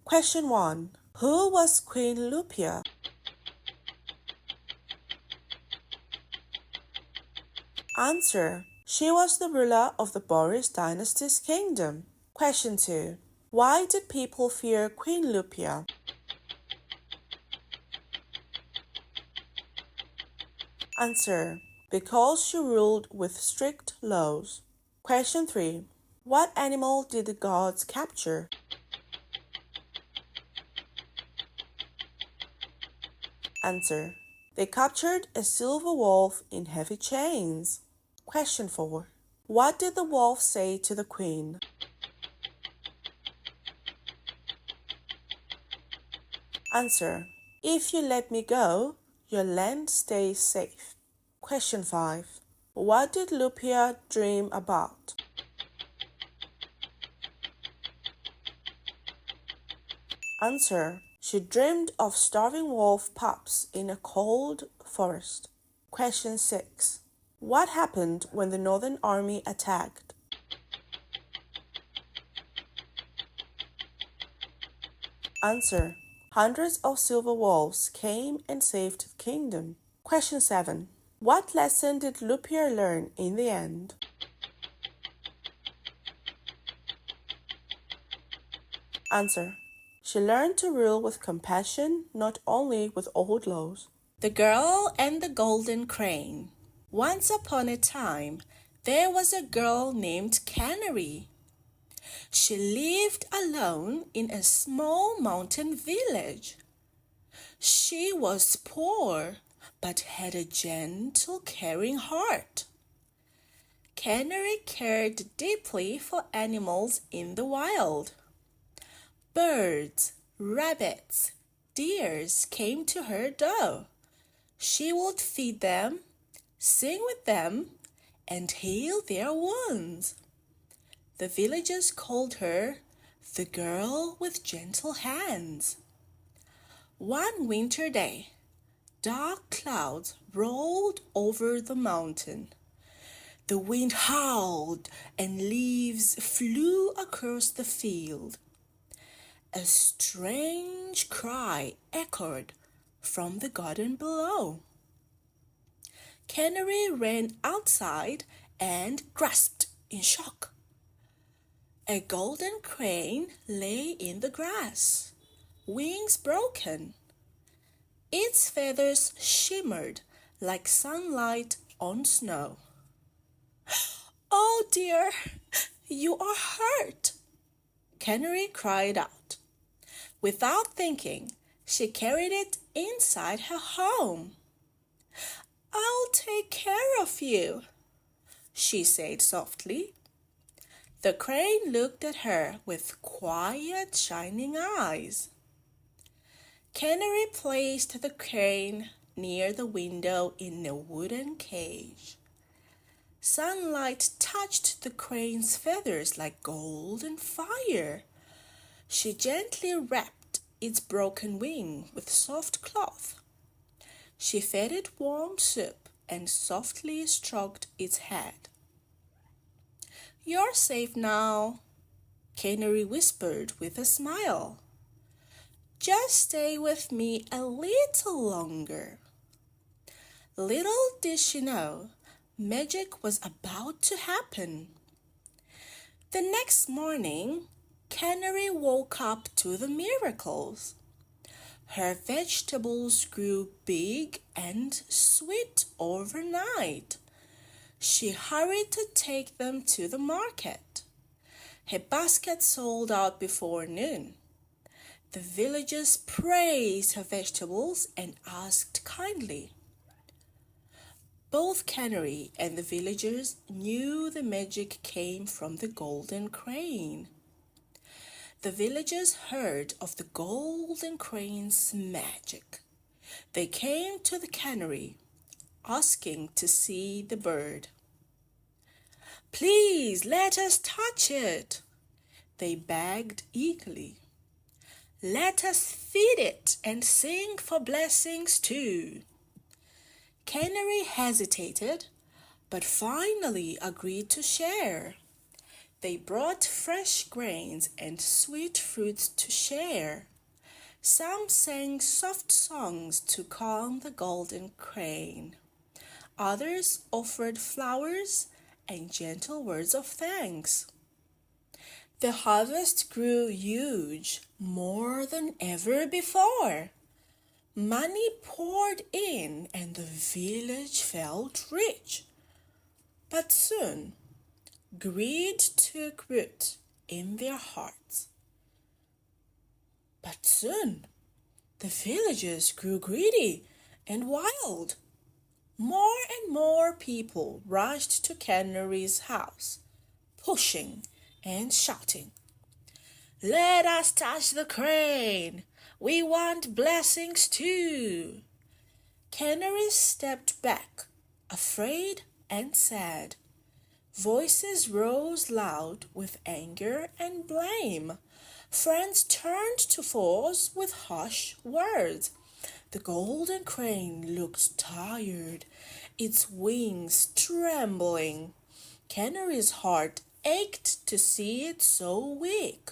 Question 1. Who was Queen Lupia? Answer. She was the ruler of the Boris dynasty's kingdom. Question 2. Why did people fear Queen Lupia? Answer. Because she ruled with strict laws. Question 3. What animal did the gods capture? Answer. They captured a silver wolf in heavy chains. Question 4. What did the wolf say to the queen? Answer. If you let me go, your land stays safe. Question 5. What did Lupia dream about? Answer. She dreamed of starving wolf pups in a cold forest. Question 6. What happened when the Northern Army attacked? Answer. Hundreds of silver wolves came and saved the kingdom. Question 7. What lesson did LUYển learn in the end? Answer. She learned to rule with compassion, not only with old laws. The Girl and the Golden Crane. Once upon a time, there was a girl named Canary. She lived alone in a small mountain village. She was poor, but had a gentle, caring heart. Canary cared deeply for animals in the wild. Birds, rabbits, deers came to her door. She would feed them, sing with them, and heal their wounds. The villagers called her the girl with gentle hands. One winter day, dark clouds rolled over the mountain. The wind howled and leaves flew across the field. A strange cry echoed from the garden below. Canary ran outside and grasped in shock. A golden crane lay in the grass, wings broken. Its feathers shimmered like sunlight on snow. "Oh dear, you are hurt!" Canary cried out. Without thinking, she carried it inside her home. "I'll take care of you," she said softly. The crane looked at her with quiet, shining eyes. Canary placed the crane near the window in a wooden cage. Sunlight touched the crane's feathers like golden fire. She gently wrapped its broken wing with soft cloth. She fed it warm soup and softly stroked its head. "You're safe now," Canary whispered with a smile. "Just stay with me a little longer." Little did she know, magic was about to happen. The next morning, Canary woke up to the miracles. Her vegetables grew big and sweet overnight. She hurried to take them to the market. Her basket sold out before noon. The villagers praised her vegetables and asked kindly. Both Canary and the villagers knew the magic came from the golden crane. The villagers heard of the golden crane's magic. They came to the canary, asking to see the bird. "Please let us touch it," they begged eagerly. "Let us feed it and sing for blessings too." Canary hesitated, but finally agreed to share. They brought fresh grains and sweet fruits to share. Some sang soft songs to calm the golden crane. Others offered flowers and gentle words of thanks. The harvest grew huge, more than ever before. Money poured in and the village felt rich. But soon, greed took root in their hearts. But soon, the villagers grew greedy and wild. More and more people rushed to Canary's house, pushing and shouting, "Let us touch the crane! We want blessings too!" Canary stepped back, afraid and sad. Voices rose loud with anger and blame. Friends turned to foes with harsh words. The golden crane looked tired, its wings trembling. Canary's heart ached to see it so weak.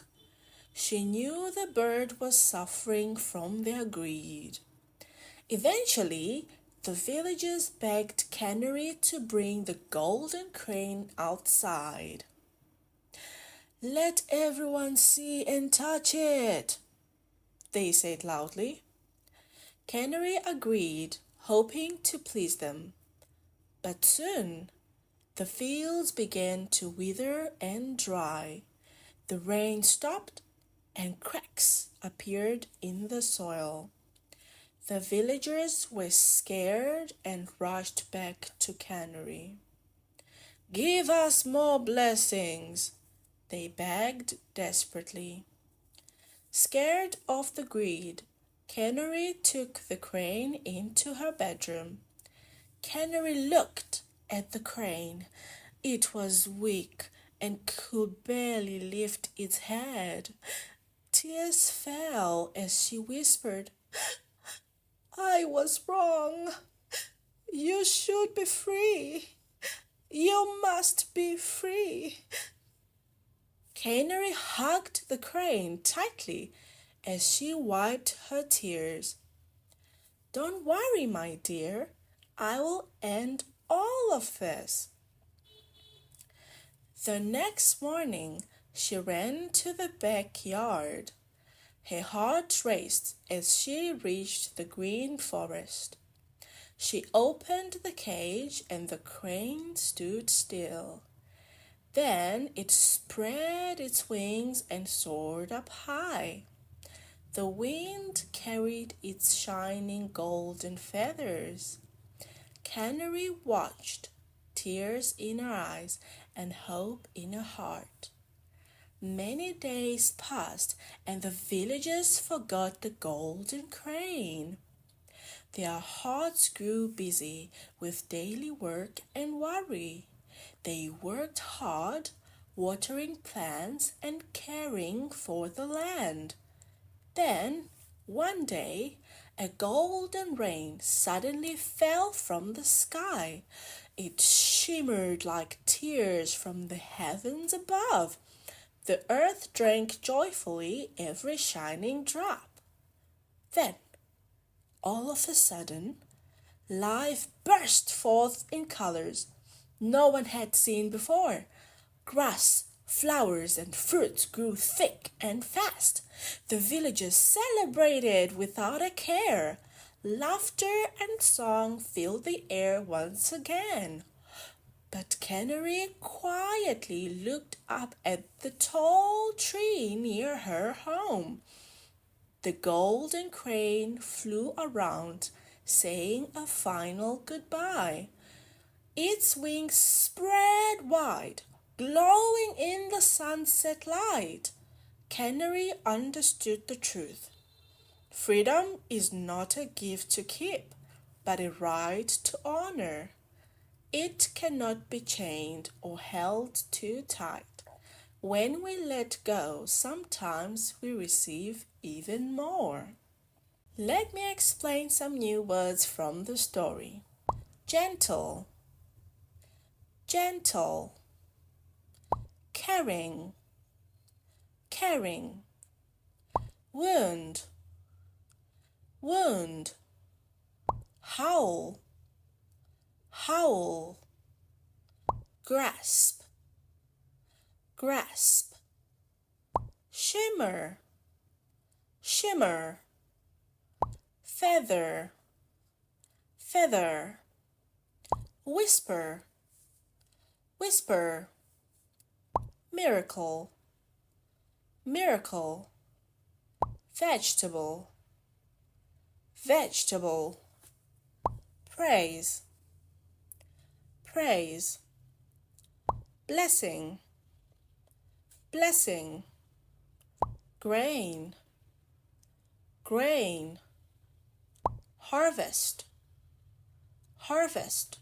She knew the bird was suffering from their greed. Eventually, the villagers begged Canary to bring the golden crane outside. "Let everyone see and touch it," they said loudly. Canary agreed, hoping to please them. But soon, the fields began to wither and dry. The rain stopped, and cracks appeared in the soil. The villagers were scared and rushed back to Canary. "Give us more blessings," they begged desperately. Scared of the greed, Canary took the crane into her bedroom. Canary looked at the crane. It was weak and could barely lift its head. Tears fell as she whispered, "I was wrong. You should be free. You must be free." Canary hugged the crane tightly as she wiped her tears. "Don't worry, my dear. I will end all of this." The next morning, she ran to the backyard. Her heart raced as she reached the green forest. She opened the cage and the crane stood still. Then it spread its wings and soared up high. The wind carried its shining golden feathers. Canary watched, tears in her eyes and hope in her heart. Many days passed, and the villagers forgot the golden crane. Their hearts grew busy with daily work and worry. They worked hard, watering plants and caring for the land. Then, one day, a golden rain suddenly fell from the sky. It shimmered like tears from the heavens above. The earth drank joyfully every shining drop. Then, all of a sudden, life burst forth in colors no one had seen before. Grass, flowers, and fruits grew thick and fast. The villagers celebrated without a care. Laughter and song filled the air once again. But Canary quietly looked up at the tall tree near her home. The golden crane flew around, saying a final goodbye. Its wings spread wide, glowing in the sunset light. Canary understood the truth. Freedom is not a gift to keep, but a right to honor. It cannot be chained or held too tight. When we let go, sometimes we receive even more. Let me explain some new words from the story. Gentle, gentle. Caring, caring. Wound, wound. Howl, howl. Grasp, grasp. Shimmer, shimmer. Feather, feather. Whisper, whisper. Miracle, miracle. Vegetable, vegetable. Praise, praise. Blessing, blessing. Grain, grain. Harvest, harvest.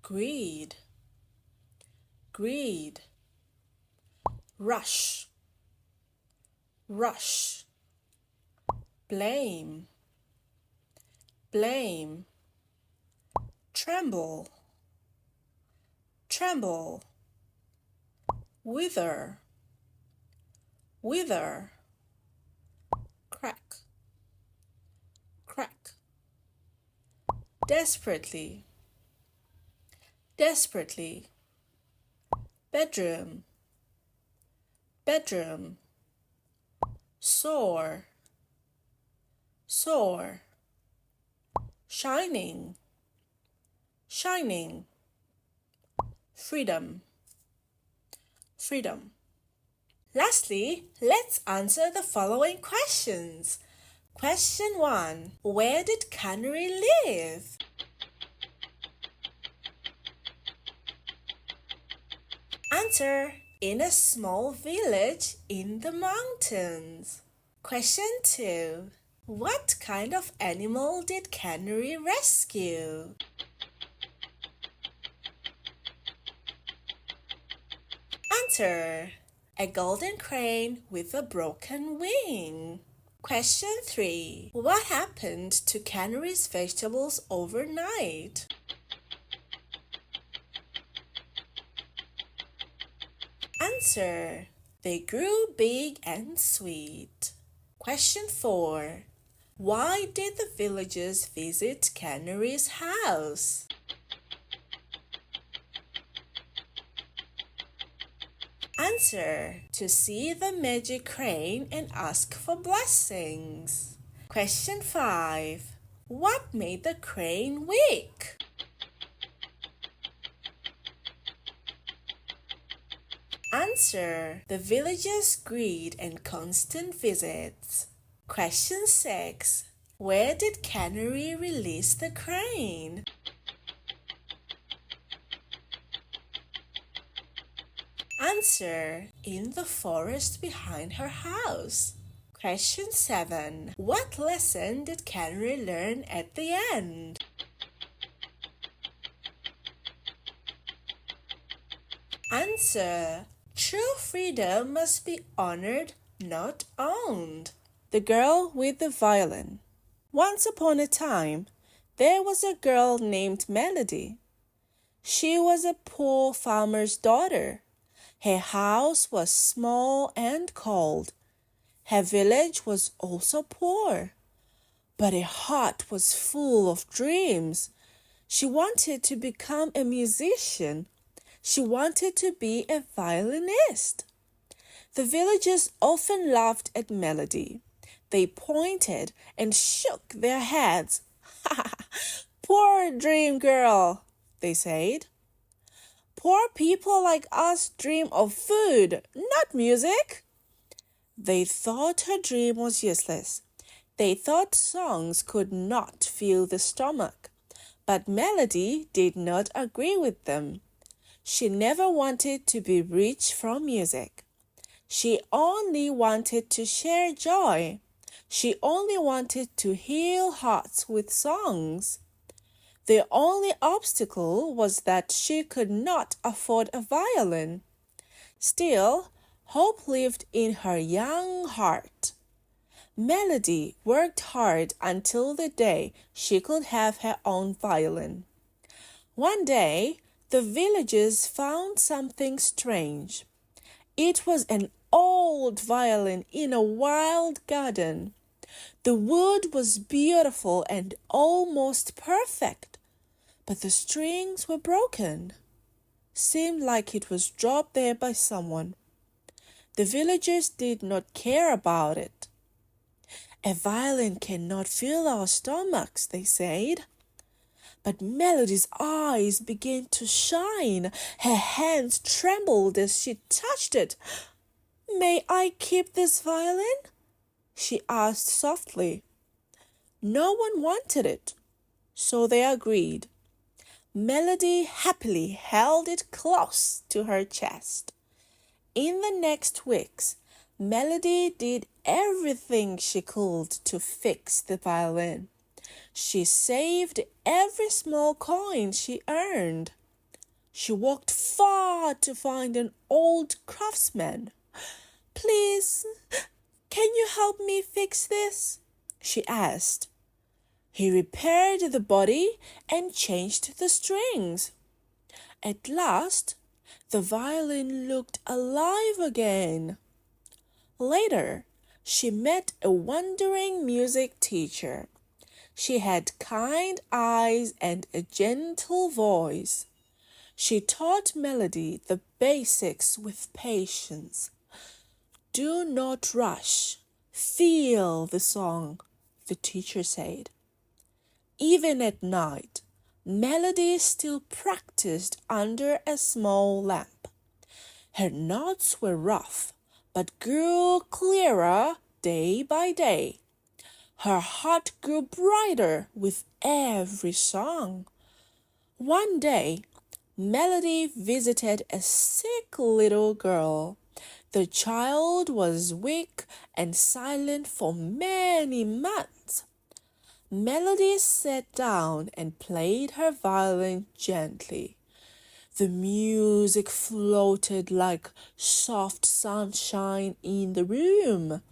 Greed, greed. Rush, rush. Blame, blame, tremble, tremble, wither, wither, crack, crack, desperately, desperately, bedroom, bedroom, sore, sore, shining, shining, freedom, freedom. Lastly, let's answer the following questions. Question 1. Where did Canary live? Answer. In a small village in the mountains. Question 2. What kind of animal did Canary rescue? Answer. A golden crane with a broken wing. Question 3. What happened to Canary's vegetables overnight? Answer. They grew big and sweet. Question 4. Why did the villagers visit Canary's house? Answer. To see the magic crane and ask for blessings. Question 5. What made the crane weak? Answer. The villagers' greed and constant visits. Question 6. Where did Canary release the crane? Answer. In the forest behind her house. Question 7. What lesson did Canary learn at the end? Answer. True freedom must be honored, not owned. The Girl with the Violin. Once upon a time, there was a girl named Melody. She was a poor farmer's daughter. Her house was small and cold. Her village was also poor. But her heart was full of dreams. She wanted to become a musician. She wanted to be a violinist. The villagers often laughed at Melody. They pointed and shook their heads. Poor dream girl, they said. Poor people like us dream of food, not music. They thought her dream was useless. They thought songs could not fill the stomach. But Melody did not agree with them. She never wanted to be rich from music. She only wanted to share joy. She only wanted to heal hearts with songs. The only obstacle was that she could not afford a violin. Still, hope lived in her young heart. Melody worked hard until the day she could have her own violin. One day, the villagers found something strange. It was an old violin in a wild garden. The wood was beautiful and almost perfect, but the strings were broken. Seemed like it was dropped there by someone. The villagers did not care about it. A violin cannot fill our stomachs, they said. But Melody's eyes began to shine. Her hands trembled as she touched it. May I keep this violin? She asked softly. No one wanted it, so they agreed. Melody happily held it close to her chest. In the next weeks, Melody did everything she could to fix the violin. She saved every small coin she earned. She walked far to find an old craftsman. Please, can you help me fix this? She asked. He repaired the body and changed the strings. At last, the violin looked alive again. Later, she met a wandering music teacher. She had kind eyes and a gentle voice. She taught Melody the basics with patience. Do not rush. Feel the song, the teacher said. Even at night, Melody still practiced under a small lamp. Her notes were rough, but grew clearer day by day. Her heart grew brighter with every song. One day, Melody visited a sick little girl. The child was weak and silent for many months. Melody sat down and played her violin gently. The music floated like soft sunshine in the room.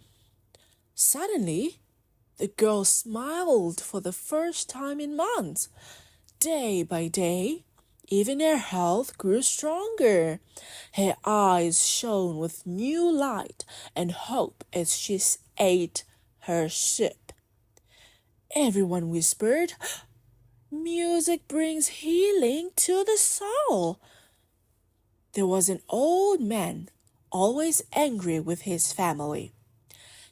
Suddenly, the girl smiled for the first time in months. Day by day, even her health grew stronger. Her eyes shone with new light and hope as she ate her soup. Everyone whispered, "Music brings healing to the soul." There was an old man, always angry with his family.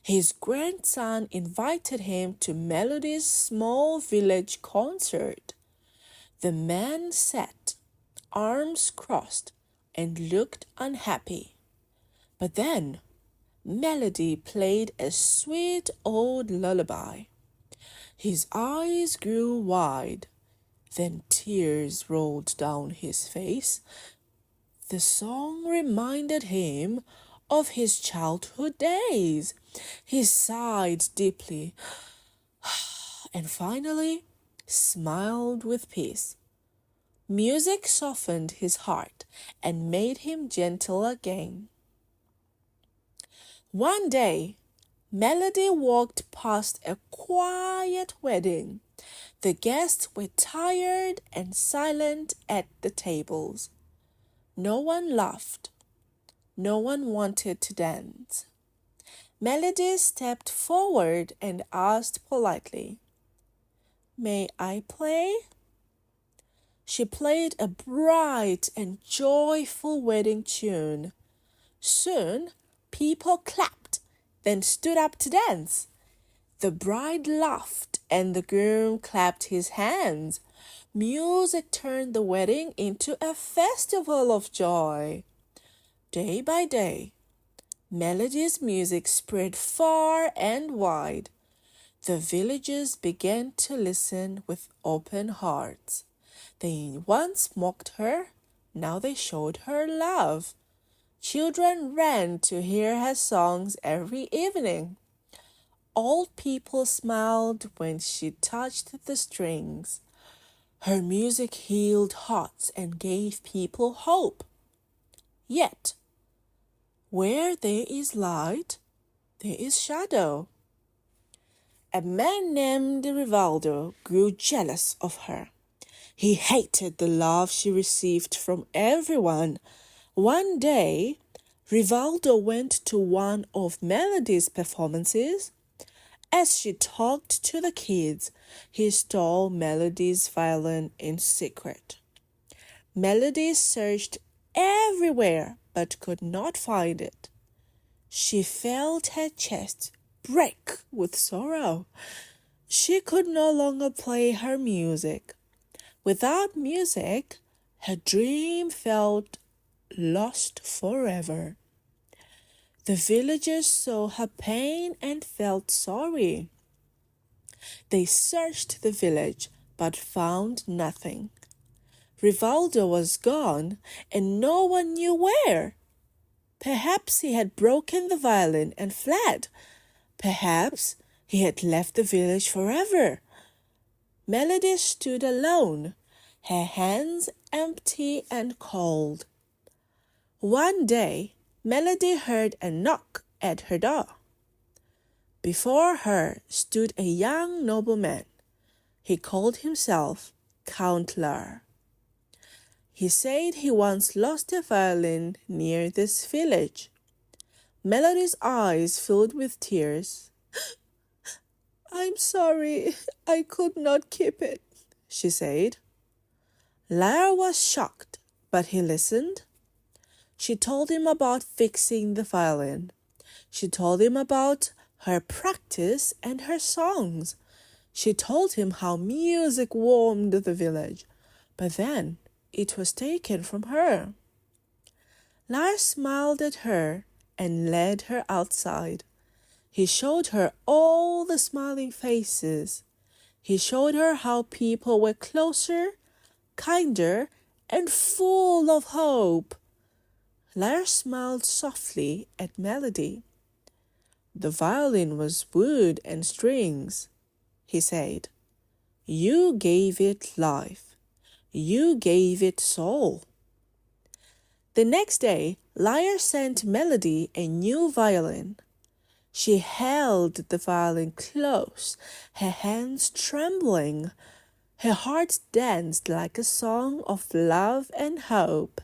His grandson invited him to Melody's small village concert. The man sat, arms crossed, and looked unhappy. But then, Melody played a sweet old lullaby. His eyes grew wide, then tears rolled down his face. The song reminded him of his childhood days. He sighed deeply and finally smiled with peace. Music softened his heart and made him gentle again. One day, Melody walked past a quiet wedding. The guests were tired and silent at the tables. No one laughed. No one wanted to dance. Melody stepped forward and asked politely, "May I play?" She played a bright and joyful wedding tune. Soon, people clapped, then stood up to dance. The bride laughed and the groom clapped his hands. Music turned the wedding into a festival of joy. Day by day, Melody's music spread far and wide. The villagers began to listen with open hearts. They once mocked her, now they showed her love. Children ran to hear her songs every evening. Old people smiled when she touched the strings. Her music healed hearts and gave people hope. Yet, where there is light, there is shadow. A man named Rivaldo grew jealous of her. He hated the love she received from everyone. One day, Rivaldo went to one of Melody's performances. As she talked to the kids, he stole Melody's violin in secret. Melody searched everywhere but could not find it. She felt her chest break with sorrow. She could no longer play her music. Without music, her dream felt lost forever. The villagers saw her pain and felt sorry. They searched the village but found nothing. Rivaldo was gone and no one knew where. Perhaps he had broken the violin and fled. Perhaps he had left the village forever. Melody stood alone, her hands empty and cold. One day, Melody heard a knock at her door. Before her stood a young nobleman. He called himself Count Lyre. He said he once lost a violin near this village. Melody's eyes filled with tears. "I'm sorry, I could not keep it," she said. Lyre was shocked, but he listened. She told him about fixing the violin. She told him about her practice and her songs. She told him how music warmed the village, but then it was taken from her. Lyre smiled at her and led her outside. He showed her all the smiling faces. He showed her how people were closer, kinder, and full of hope. Lyre smiled softly at Melody. "The violin was wood and strings," he said. "You gave it life. You gave it soul." The next day, Lyre sent Melody a new violin. She held the violin close, her hands trembling. Her heart danced like a song of love and hope.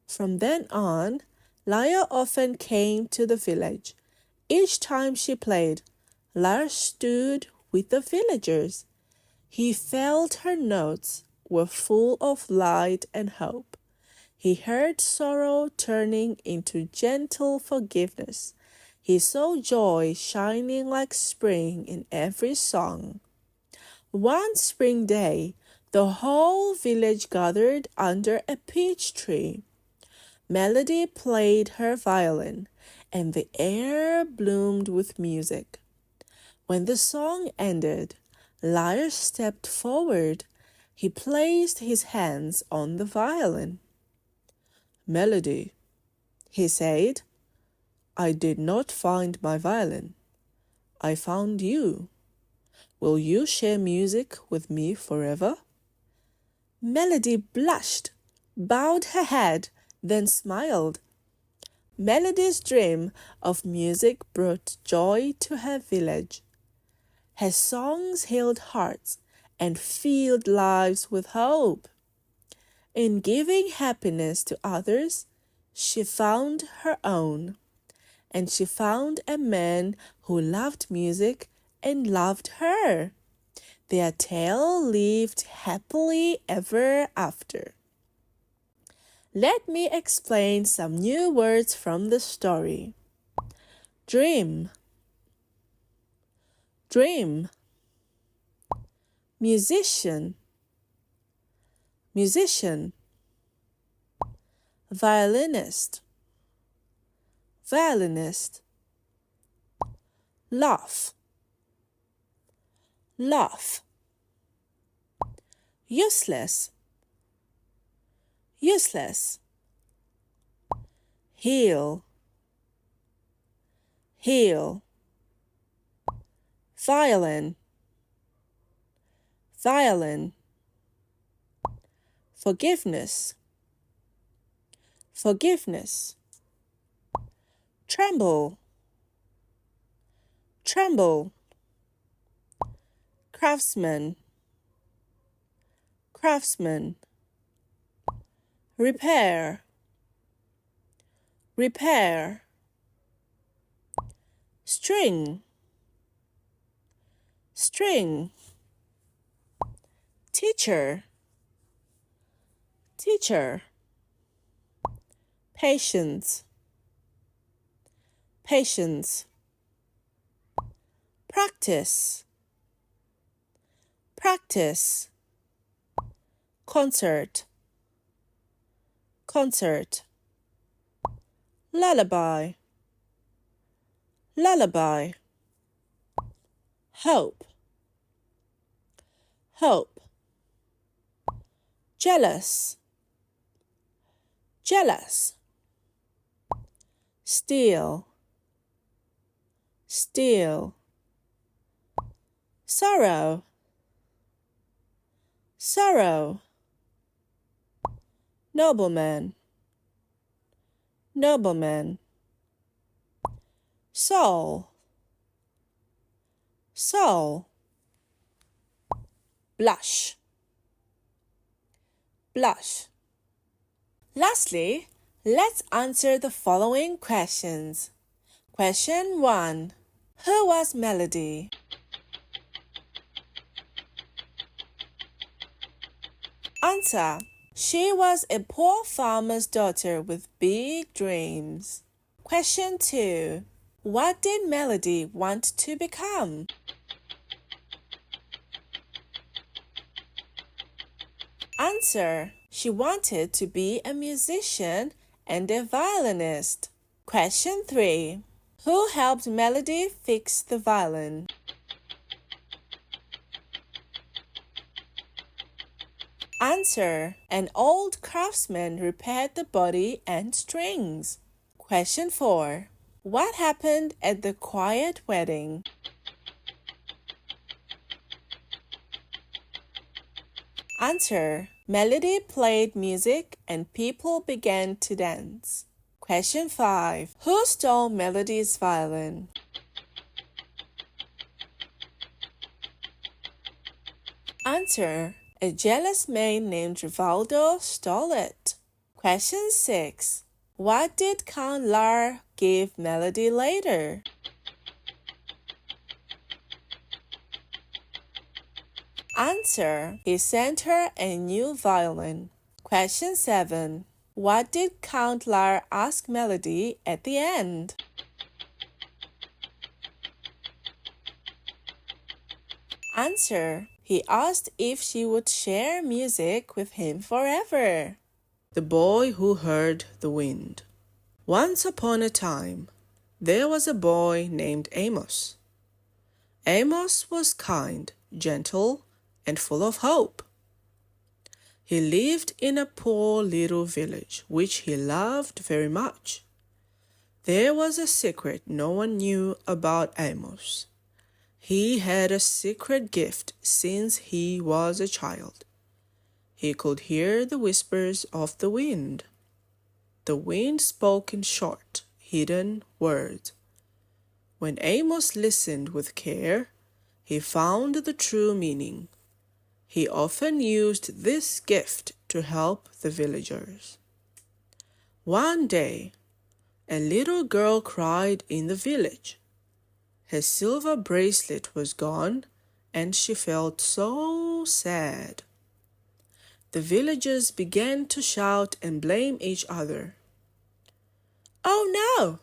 From then on, Lyre often came to the village. Each time she played, Lyre stood with the villagers. He felt her notes were full of light and hope. He heard sorrow turning into gentle forgiveness. He saw joy shining like spring in every song. One spring day, the whole village gathered under a peach tree. Melody played her violin, and the air bloomed with music. When the song ended, Lyre stepped forward. He placed his hands on the violin. "Melody," he said, "I did not find my violin. I found you. Will you share music with me forever?" Melody blushed, bowed her head, then smiled. Melody's dream of music brought joy to her village. Her songs healed hearts and filled lives with hope. In giving happiness to others, she found her own. And she found a man who loved music and loved her. Their tale lived happily ever after. Let me explain some new words from the story. Dream, dream. Musician, musician. Violinist, violinist. Laugh, laugh. Useless, useless. Heal, heal. Violin, violin. Forgiveness, forgiveness. Tremble, tremble. Craftsman, craftsman. Repair, repair. String, string. Teacher, teacher. Patience, patience. Practice, practice. Concert, concert. Lullaby, lullaby. Hope, hope. Jealous, jealous. Steal, steal. Sorrow, sorrow. Nobleman, nobleman. Soul, soul. blush, blush. Lastly, let's answer the following questions. Question 1. Who was Melody? Answer. She was a poor farmer's daughter with big dreams. Question 2. What did Melody want to become? Answer. She wanted to be a musician and a violinist. Question 3. Who helped Melody fix the violin? Answer. An old craftsman repaired the body and strings. Question 4. What happened at the quiet wedding? Answer. Melody played music and people began to dance. Question 5. Who stole Melody's violin? Answer. A jealous man named Rivaldo stole it. Question 6. What did Count Lar give Melody later? Answer. He sent her a new violin. Question 7. What did Count Lar ask Melody at the end? Answer. He asked if she would share music with him forever. The Boy Who Heard the Wind. Once upon a time, there was a boy named Amos. Amos was kind, gentle, and full of hope. He lived in a poor little village, which he loved very much. There was a secret no one knew about Amos. He had a secret gift since he was a child. He could hear the whispers of the wind. The wind spoke in short, hidden words. When Amos listened with care, he found the true meaning. He often used this gift to help the villagers. One day, a little girl cried in the village. Her silver bracelet was gone, and she felt so sad. The villagers began to shout and blame each other. "Oh no!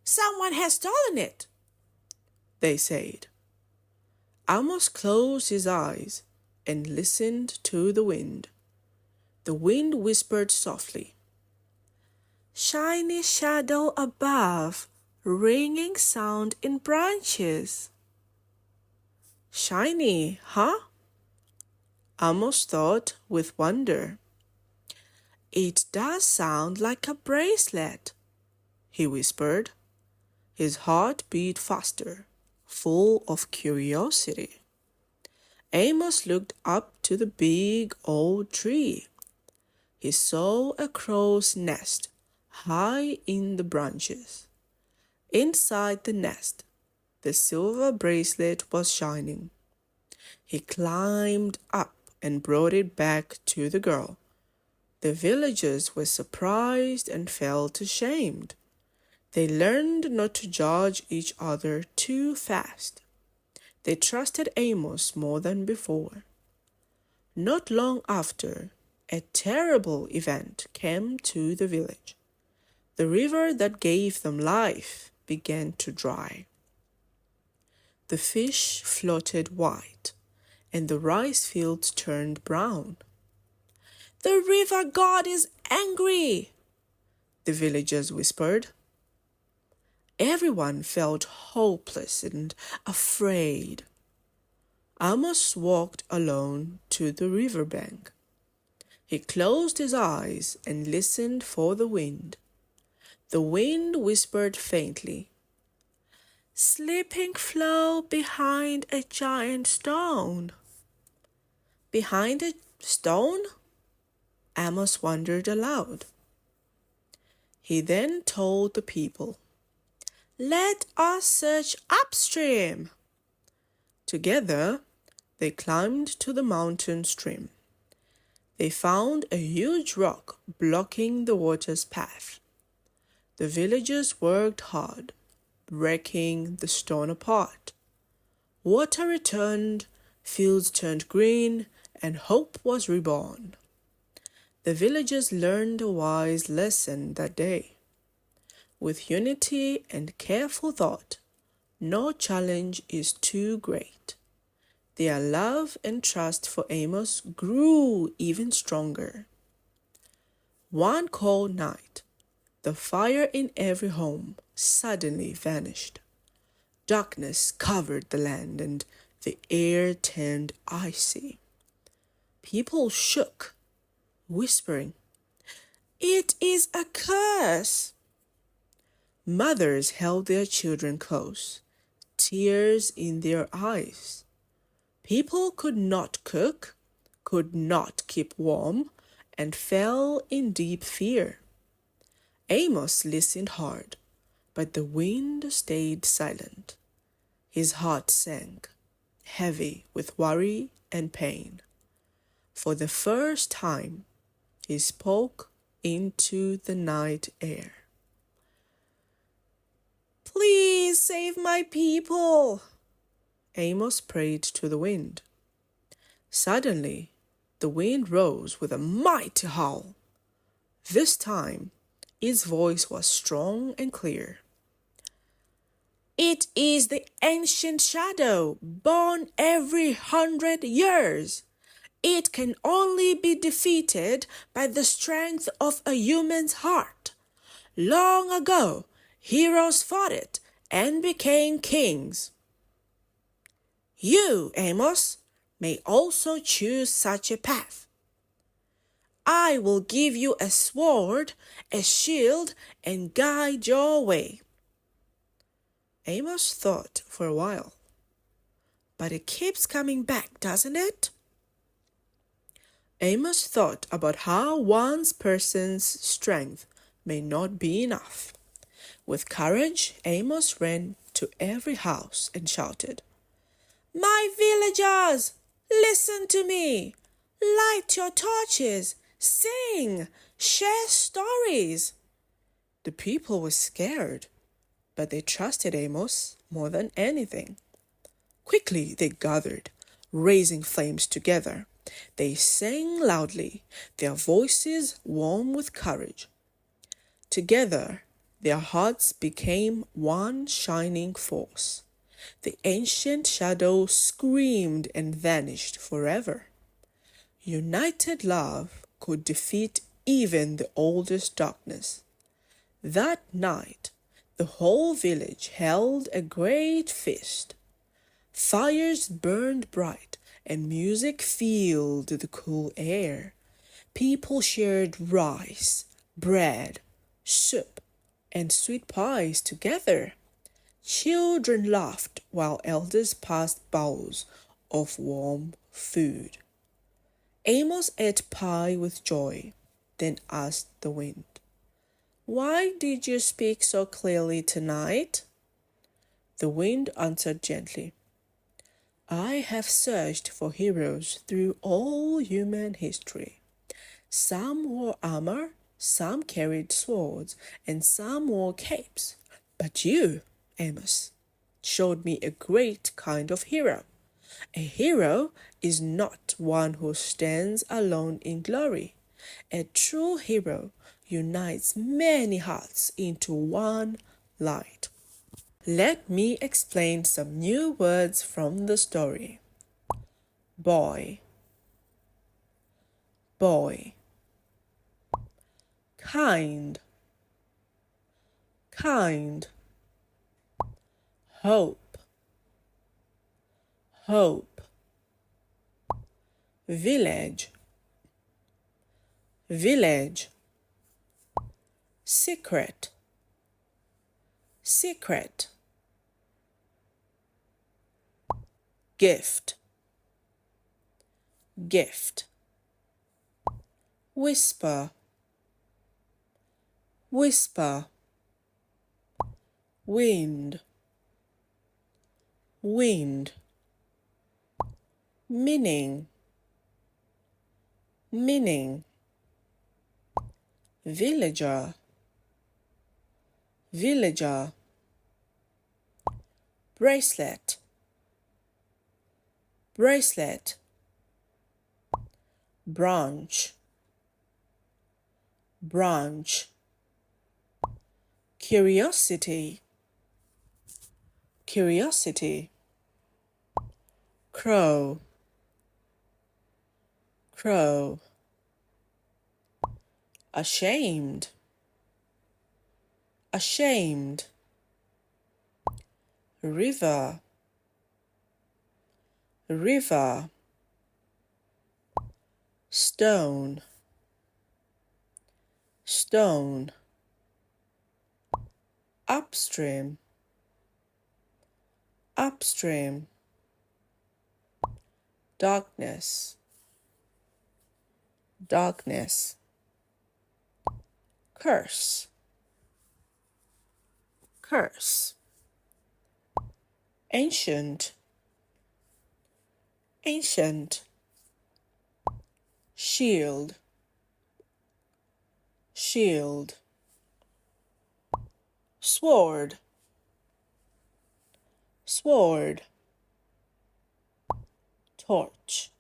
Someone has stolen it!" they said. Amos closed his eyes and listened to the wind. The wind whispered softly, "Shiny shadow above, ringing sound in branches." Shiny, huh? Amos thought with wonder. "It does sound like a bracelet," he whispered. His heart beat faster, full of curiosity. Amos looked up to the big old tree. He saw a crow's nest high in the branches. Inside the nest, the silver bracelet was shining. He climbed up and brought it back to the girl. The villagers were surprised and felt ashamed. They learned not to judge each other too fast. They trusted Amos more than before. Not long after, a terrible event came to the village. The river that gave them life began to dry. The fish floated white, and the rice fields turned brown. "The river god is angry," the villagers whispered. Everyone felt hopeless and afraid. Amos walked alone to the riverbank. He closed his eyes and listened for the wind. The wind whispered faintly, "Slipping flow behind a giant stone." Behind a stone? Amos wondered aloud. He then told the people, "Let us search upstream." Together, They climbed to the mountain stream. They found a huge rock blocking the water's path. The villagers worked hard, breaking the stone apart. Water returned, fields turned green, and hope was reborn. The villagers learned a wise lesson that day. With unity and careful thought, no challenge is too great. Their love and trust for Amos grew even stronger. One cold night, the fire in every home suddenly vanished. Darkness covered the land and the air turned icy. People shook, whispering, "It is a curse!" Mothers held their children close, tears in their eyes. People could not cook, could not keep warm, and fell in deep fear. Amos listened hard, but the wind stayed silent. His heart sank, heavy with worry and pain. For the first time, he spoke into the night air. "Please save my people," Amos prayed to the wind. Suddenly, the wind rose with a mighty howl. This time, its voice was strong and clear. "It is the ancient shadow, born every 100 years. It can only be defeated by the strength of a human's heart. Long ago, heroes fought it and became kings. You, Amos, may also choose such a path. I will give you a sword, a shield, and guide your way." Amos thought for a while. "But it keeps coming back, doesn't it?" Amos thought about how one person's strength may not be enough. With courage, Amos ran to every house and shouted, "My villagers, listen to me. Light your torches, sing, share stories." The people were scared, but they trusted Amos more than anything. Quickly they gathered, raising flames together. They sang loudly, their voices warm with courage. Together, their hearts became one shining force. The ancient shadow screamed and vanished forever. United love could defeat even the oldest darkness. That night, the whole village held a great feast. Fires burned bright and music filled the cool air. People shared rice, bread, soup, and sweet pies together. Children laughed while elders passed bowls of warm food. Amos ate pie with joy, then asked the wind, "Why did you speak so clearly tonight?" The wind answered gently, "I have searched for heroes through all human history. Some wore armor, some carried swords, and some wore capes. But you, Amos, showed me a great kind of hero. A hero is not one who stands alone in glory. A true hero unites many hearts into one light." Let me explain some new words from the story. Boy, boy. Kind, kind. Hope, hope. Village, village. Secret, secret. Gift, gift. Whisper, whisper. Wind, wind. meaning, meaning. Villager, villager. Bracelet, bracelet. Branch, branch. Curiosity, curiosity. Crow, crow. Ashamed, ashamed. River, river. Stone, stone. Upstream, upstream. Darkness, darkness. Curse, curse. Ancient, ancient. Shield, shield. Sword, sword. Torch,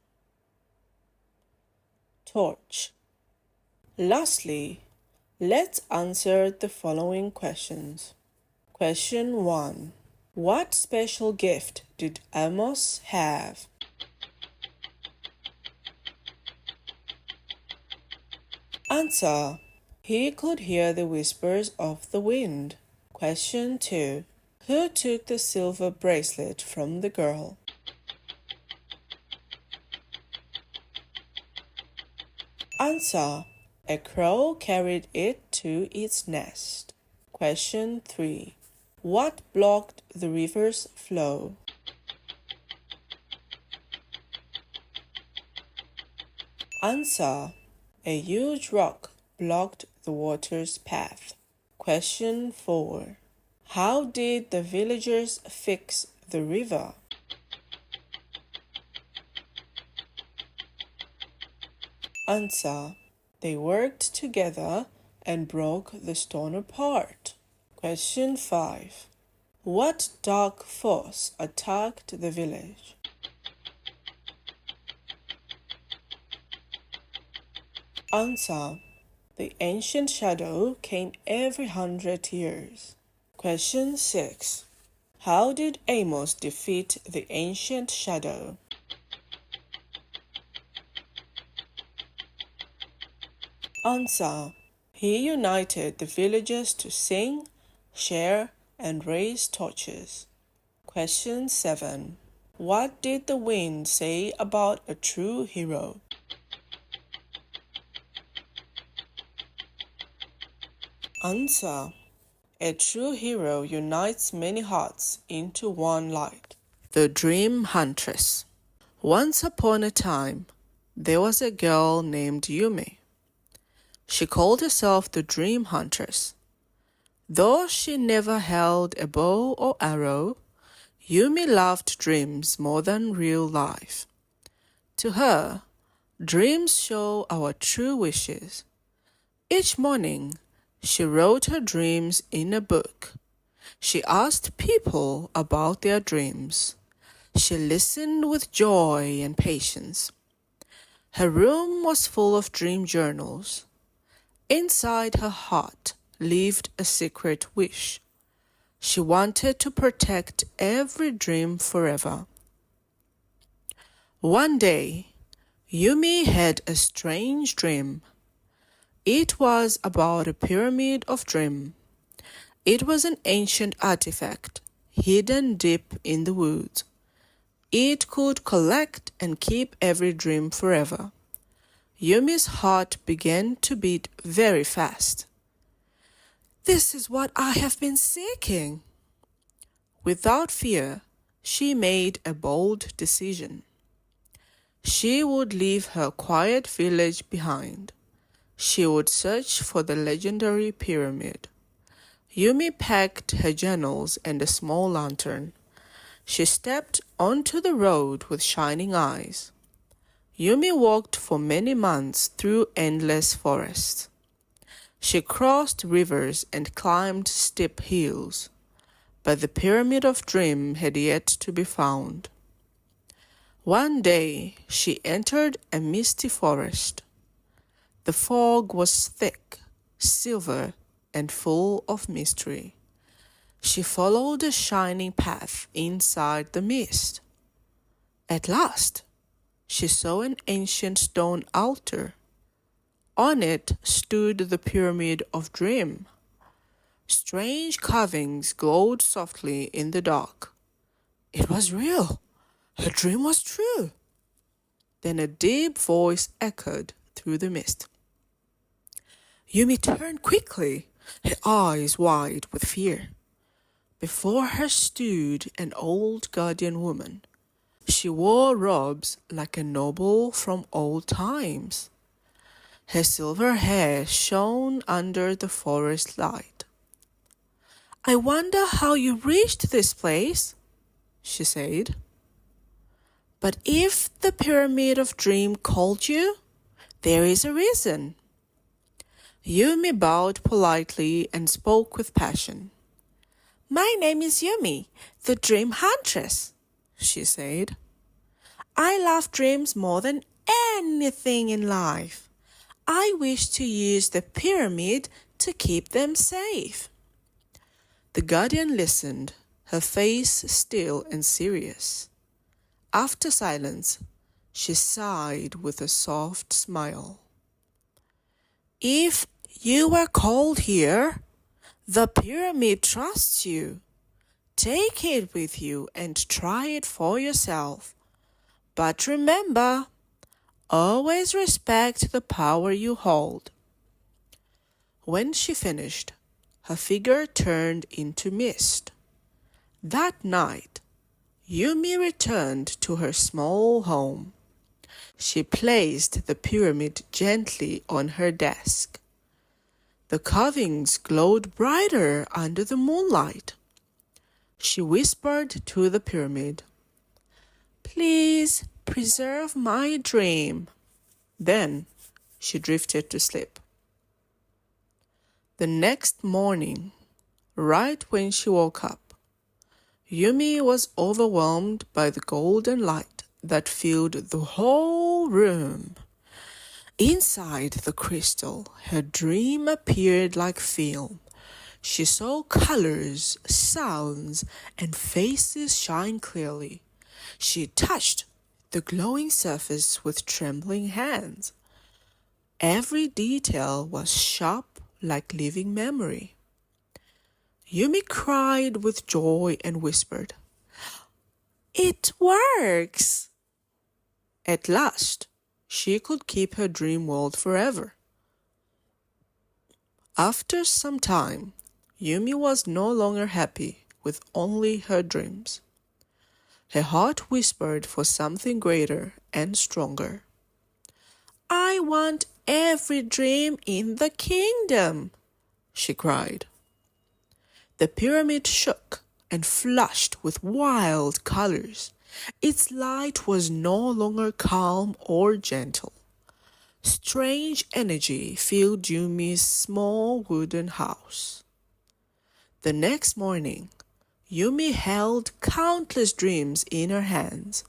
torch. Lastly, let's answer the following questions. Question 1. What special gift did Amos have? Answer. He could hear the whispers of the wind. Question 2. Who took the silver bracelet from the girl? Answer. A crow carried it to its nest. Question 3. What blocked the river's flow? Answer. A huge rock blocked the water's path. Question 4. How did the villagers fix the river? Answer. They worked together and broke the stone apart. Question 5. What dark force attacked the village? Answer. The ancient shadow came every 100 years. Question 6. How did Amos defeat the ancient shadow? Answer. He united the villagers to sing, share, and raise torches. Question 7. What did the wind say about a true hero? Answer. A true hero unites many hearts into one light. The Dream Huntress. Once upon a time, there was a girl named Yumi. She called herself the Dream Huntress. Though she never held a bow or arrow, Yumi loved dreams more than real life. To her, dreams show our true wishes. Each morning, she wrote her dreams in a book. She asked people about their dreams. She listened with joy and patience. Her room was full of dream journals. Inside her heart lived a secret wish. She wanted to protect every dream forever. One day, Yumi had a strange dream. It was about a pyramid of dream. It was an ancient artifact, hidden deep in the woods. It could collect and keep every dream forever. Yumi's heart began to beat very fast. This is what I have been seeking. Without fear, she made a bold decision. She would leave her quiet village behind. She would search for the legendary pyramid. Yumi packed her journals and a small lantern. She stepped onto the road with shining eyes. Yumi walked for many months through endless forests. She crossed rivers and climbed steep hills, but the Pyramid of Dream had yet to be found. One day she entered a misty forest. The fog was thick, silver, and full of mystery. She followed a shining path inside the mist. At last, she saw an ancient stone altar. On it stood the Pyramid of Dream. Strange carvings glowed softly in the dark. It was real. Her dream was true. Then a deep voice echoed through the mist. Yumi turned quickly, her eyes wide with fear. Before her stood an old guardian woman. She wore robes like a noble from old times. Her silver hair shone under the forest light. "I wonder how you reached this place," she said. "But if the Pyramid of Dream called you, there is a reason." Yumi bowed politely and spoke with passion. "My name is Yumi, the Dream Huntress," she said. "I love dreams more than anything in life. I wish to use the pyramid to keep them safe." The guardian listened, her face still and serious. After silence, she sighed with a soft smile. "If you were called here, the pyramid trusts you. Take it with you and try it for yourself. But remember, always respect the power you hold." When she finished, her figure turned into mist. That night, Yumi returned to her small home. She placed the pyramid gently on her desk. The carvings glowed brighter under the moonlight. She whispered to the pyramid, "Please preserve my dream." Then she drifted to sleep. The next morning, right when she woke up, Yumi was overwhelmed by the golden light that filled the whole room. Inside the crystal, her dream appeared like film. She saw colors, sounds, and faces shine clearly. She touched the glowing surface with trembling hands. Every detail was sharp like living memory. Yumi cried with joy and whispered, "It works!" At last, she could keep her dream world forever. After some time, Yumi was no longer happy with only her dreams. Her heart whispered for something greater and stronger. "I want every dream in the kingdom," she cried. The pyramid shook and flushed with wild colors. Its light was no longer calm or gentle. Strange energy filled Yumi's small wooden house. The next morning, Yumi held countless dreams in her hands.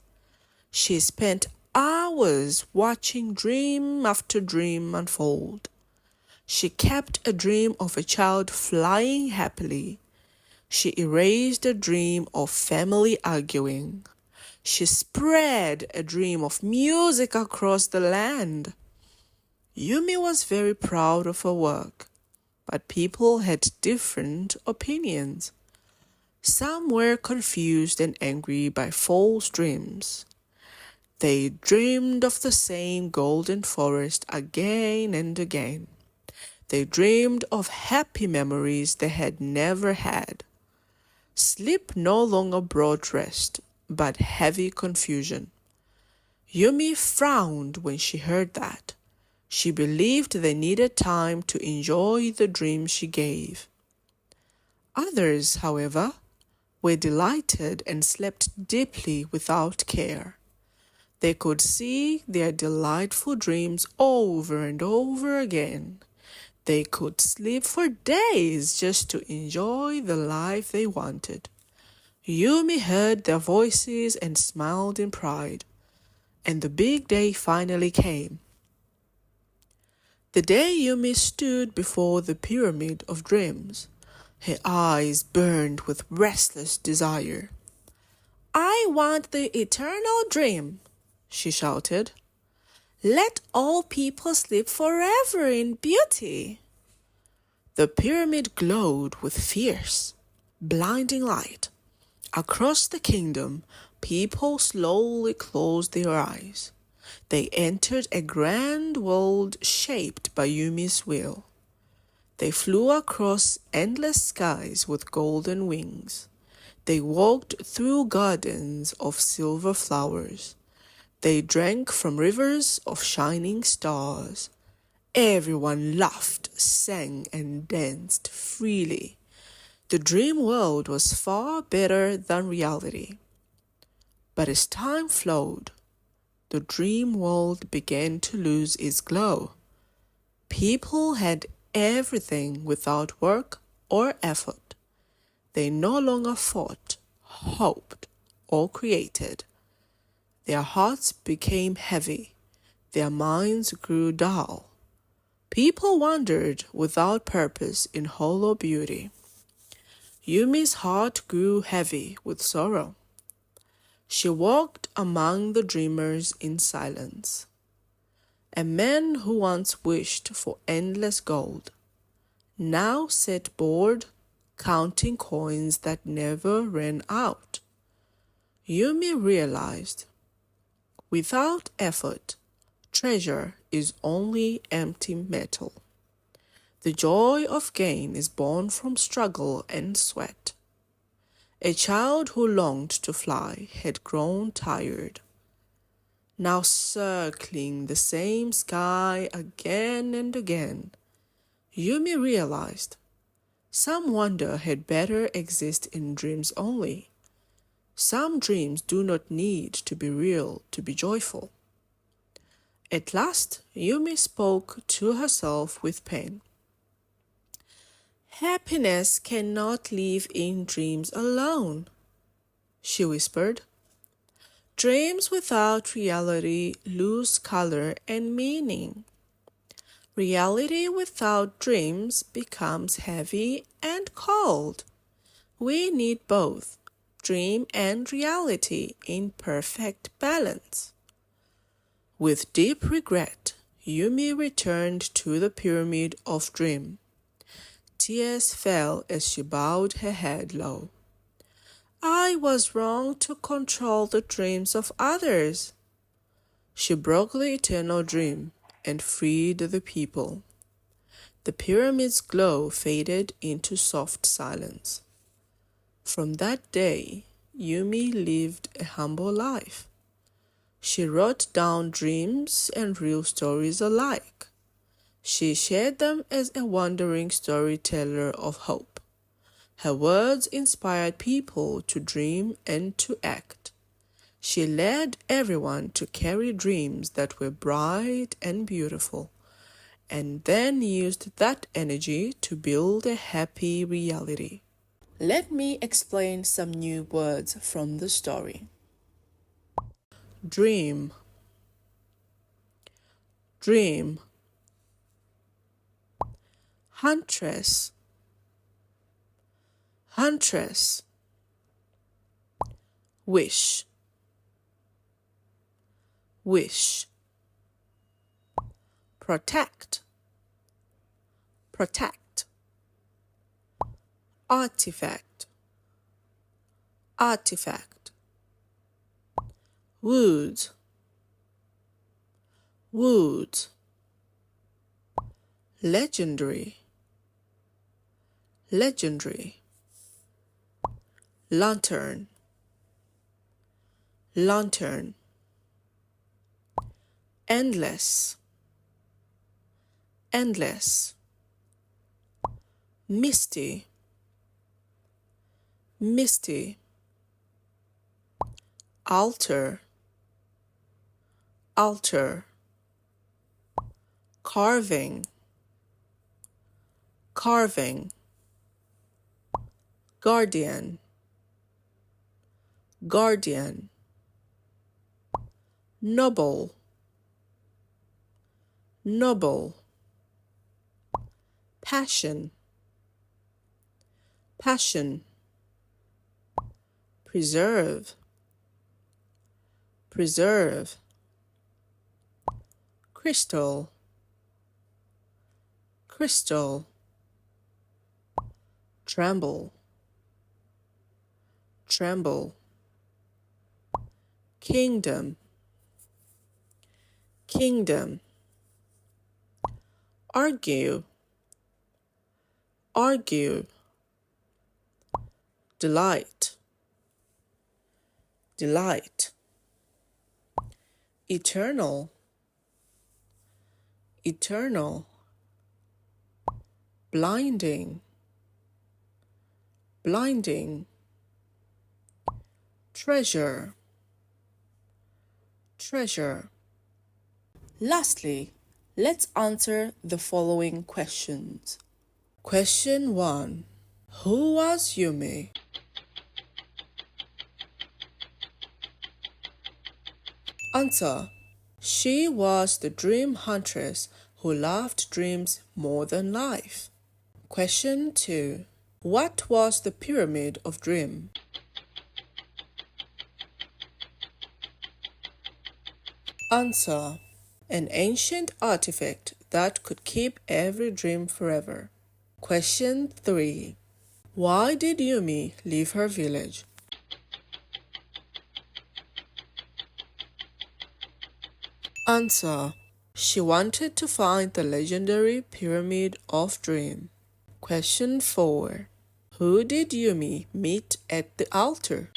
She spent hours watching dream after dream unfold. She kept a dream of a child flying happily. She erased a dream of family arguing. She spread a dream of music across the land. Yumi was very proud of her work, but people had different opinions. Some were confused and angry by false dreams. They dreamed of the same golden forest again and again. They dreamed of happy memories they had never had. Sleep no longer brought rest, but heavy confusion. Yumi frowned when she heard that. She believed they needed time to enjoy the dream she gave. Others, however, were delighted and slept deeply without care. They could see their delightful dreams over and over again. They could sleep for days just to enjoy the life they wanted. Yumi heard their voices and smiled in pride. And the big day finally came. The day Yumi stood before the pyramid of dreams, her eyes burned with restless desire. "I want the eternal dream," she shouted. "Let all people sleep forever in beauty." The pyramid glowed with fierce, blinding light. Across the kingdom, people slowly closed their eyes. They entered a grand world shaped by Yumi's will. They flew across endless skies with golden wings. They walked through gardens of silver flowers. They drank from rivers of shining stars. Everyone laughed, sang, and danced freely. The dream world was far better than reality. But as time flowed, the dream world began to lose its glow. People had everything without work or effort. They no longer fought, hoped, or created. Their hearts became heavy. Their minds grew dull. People wandered without purpose in hollow beauty. Yumi's heart grew heavy with sorrow. She walked among the dreamers in silence. A man who once wished for endless gold now sat bored, counting coins that never ran out. Yumi realized, without effort, treasure is only empty metal. The joy of gain is born from struggle and sweat. A child who longed to fly had grown tired. Now circling the same sky again and again, Yumi realized some wonder had better exist in dreams only. Some dreams do not need to be real to be joyful. At last, Yumi spoke to herself with pain. "Happiness cannot live in dreams alone," she whispered. "Dreams without reality lose color and meaning. Reality without dreams becomes heavy and cold. We need both, dream and reality, in perfect balance." With deep regret, Yumi returned to the pyramid of dream. Tears fell as she bowed her head low. "I was wrong to control the dreams of others." She broke the eternal dream and freed the people. The pyramid's glow faded into soft silence. From that day, Yumi lived a humble life. She wrote down dreams and real stories alike. She shared them as a wandering storyteller of hope. Her words inspired people to dream and to act. She led everyone to carry dreams that were bright and beautiful, and then used that energy to build a happy reality. Let me explain some new words from the story. Dream, dream. Huntress, huntress. Wish, wish. Protect, protect. Artifact, artifact. Wood, wood. Legendary, legendary. Lantern, lantern. Endless, endless. Misty, misty, altar, altar, carving, carving, guardian, guardian, noble, noble, passion, passion, preserve, preserve, crystal, crystal, tremble, tremble, kingdom, kingdom, argue, argue, delight, delight, eternal, eternal, blinding, blinding, treasure, treasure. Lastly, let's answer the following questions. Question 1. Who was Yumi? Answer. She was the dream huntress who loved dreams more than life. Question 2. What was the pyramid of dream? Answer. An ancient artifact that could keep every dream forever. Question 3. Why did Yumi leave her village? Answer. She wanted to find the legendary Pyramid of Dream. Question 4. Who did Yumi meet at the altar?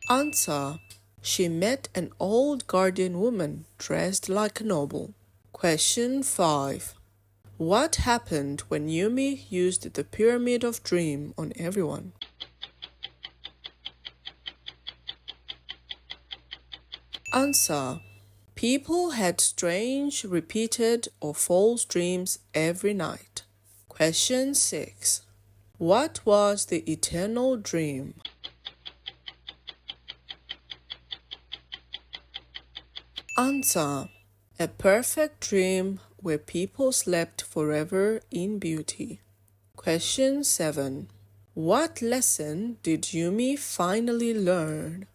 Answer. She met an old guardian woman dressed like a noble. Question 5. What happened when Yumi used the Pyramid of Dream on everyone? Answer. People had strange, repeated, or false dreams every night. Question 6. What was the eternal dream? Answer. A perfect dream where people slept forever in beauty. Question 7. What lesson did Yumi finally learn?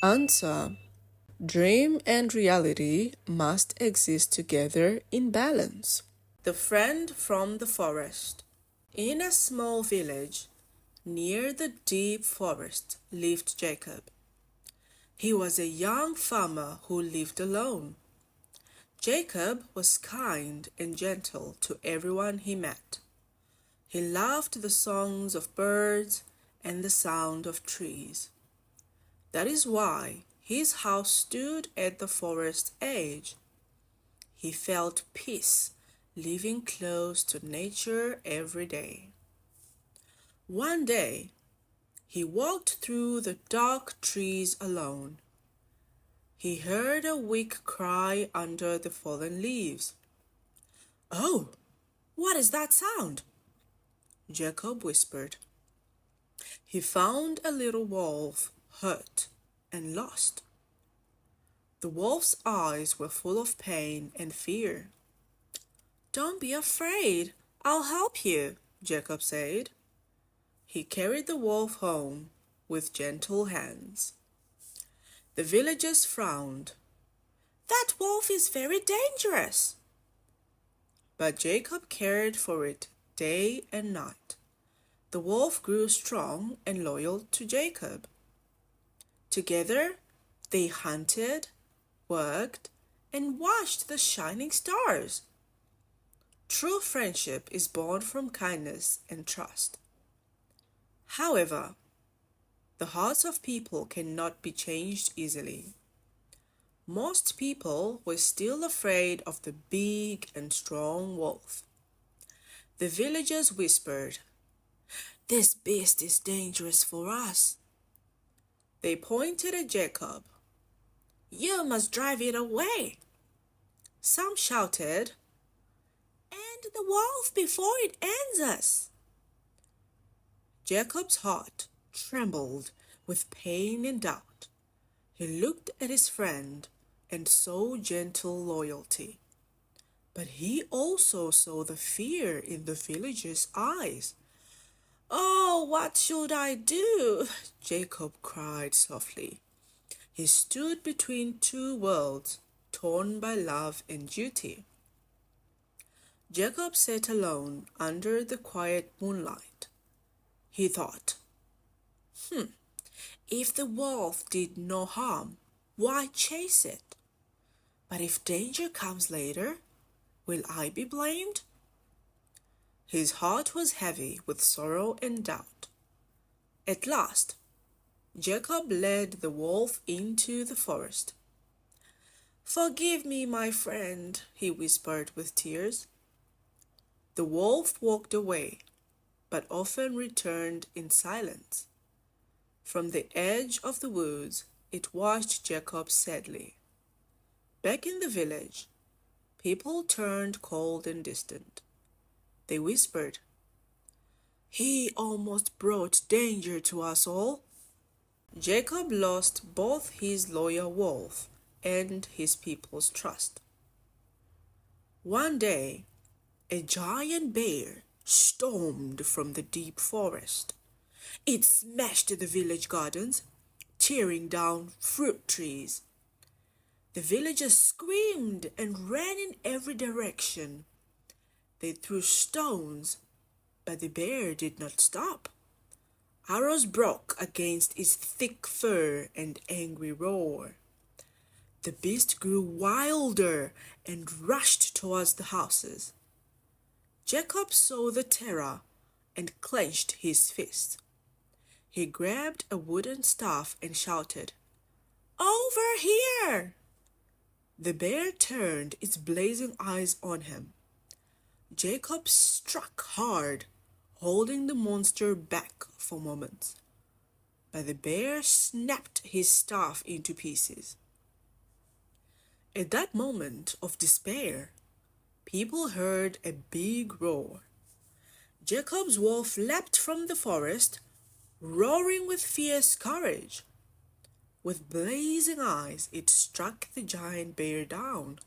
Answer. Dream and reality must exist together in balance. The friend from the forest. In a small village, near the deep forest, lived Jacob. He was a young farmer who lived alone. Jacob was kind and gentle to everyone he met. He loved the songs of birds and the sound of trees. That is why his house stood at the forest's edge. He felt peace living close to nature every day. One day, he walked through the dark trees alone. He heard a weak cry under the fallen leaves. "Oh, what is that sound?" Jacob whispered. He found a little wolf, hurt and lost. The wolf's eyes were full of pain and fear. "Don't be afraid, I'll help you," Jacob said. He carried the wolf home with gentle hands. The villagers frowned. "That wolf is very dangerous." But Jacob cared for it day and night. The wolf grew strong and loyal to Jacob. Together, they hunted, worked, and watched the shining stars. True friendship is born from kindness and trust. However, the hearts of people cannot be changed easily. Most people were still afraid of the big and strong wolf. The villagers whispered, "This beast is dangerous for us." They pointed at Jacob. "You must drive it away." Some shouted, "And the wolf before it ends us." Jacob's heart trembled with pain and doubt. He looked at his friend and saw gentle loyalty. But he also saw the fear in the villagers' eyes. "Oh, what should I do?" Jacob cried softly. He stood between two worlds, torn by love and duty. Jacob sat alone under the quiet moonlight. He thought, if the wolf did no harm, why chase it? But if danger comes later, will I be blamed? His heart was heavy with sorrow and doubt. At last, Jacob led the wolf into the forest. "Forgive me, my friend," he whispered with tears. The wolf walked away, but often returned in silence. From the edge of the woods, it watched Jacob sadly. Back in the village, people turned cold and distant. They whispered, "He almost brought danger to us all." Jacob lost both his loyal wolf and his people's trust. One day, a giant bear stormed from the deep forest. It smashed the village gardens, tearing down fruit trees. The villagers screamed and ran in every direction. They threw stones, but the bear did not stop. Arrows broke against its thick fur and angry roar. The beast grew wilder and rushed towards the houses. Jacob saw the terror and clenched his fist. He grabbed a wooden staff and shouted, "Over here!" The bear turned its blazing eyes on him. Jacob struck hard, holding the monster back for moments. But the bear snapped his staff into pieces. At that moment of despair, people heard a big roar. Jacob's wolf leapt from the forest, roaring with fierce courage. With blazing eyes, it struck the giant bear down.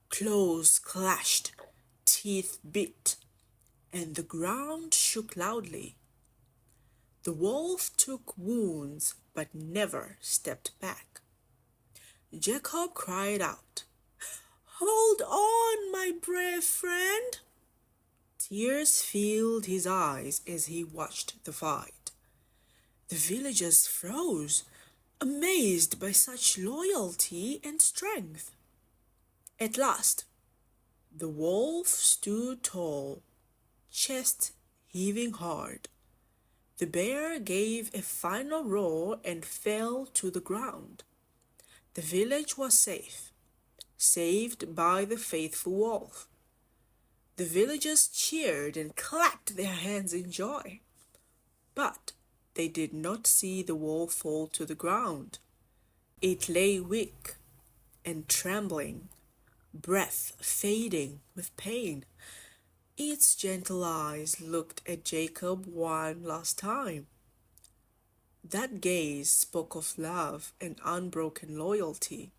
Claws clashed, teeth bit, and the ground shook loudly. The wolf took wounds but never stepped back. Jacob cried out, "Hold on, my brave friend!" Tears filled his eyes as he watched the fight. The villagers froze, amazed by such loyalty and strength. At last, the wolf stood tall, chest heaving hard. The bear gave a final roar and fell to the ground. The village was safe, saved by the faithful wolf. The villagers cheered and clapped their hands in joy. But they did not see the wolf fall to the ground. It lay weak and trembling, breath fading with pain. Its gentle eyes looked at Jacob one last time. That gaze spoke of love and unbroken loyalty.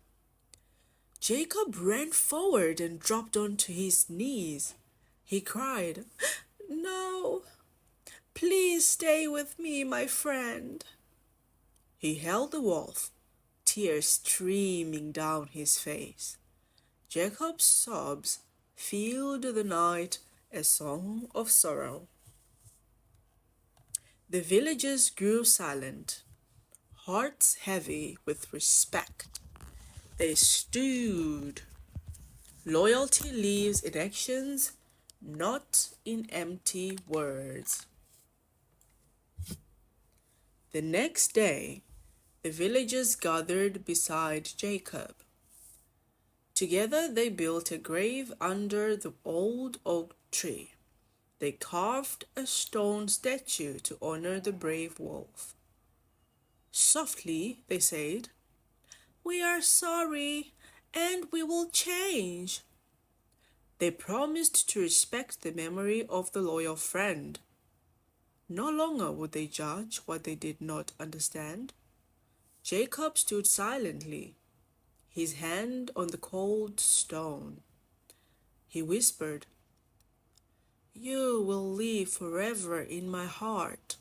Jacob ran forward and dropped onto his knees. He cried, "No, please stay with me, my friend." He held the wolf, tears streaming down his face. Jacob's sobs filled the night a song of sorrow. The villagers grew silent, hearts heavy with respect. They stood. Loyalty lives in actions, not in empty words. The next day, the villagers gathered beside Jacob. Together they built a grave under the old oak tree. They carved a stone statue to honor the brave wolf. Softly, they said, "We are sorry, and we will change." They promised to respect the memory of the loyal friend. No longer would they judge what they did not understand. Jacob stood silently, his hand on the cold stone. He whispered, "You will live forever in my heart."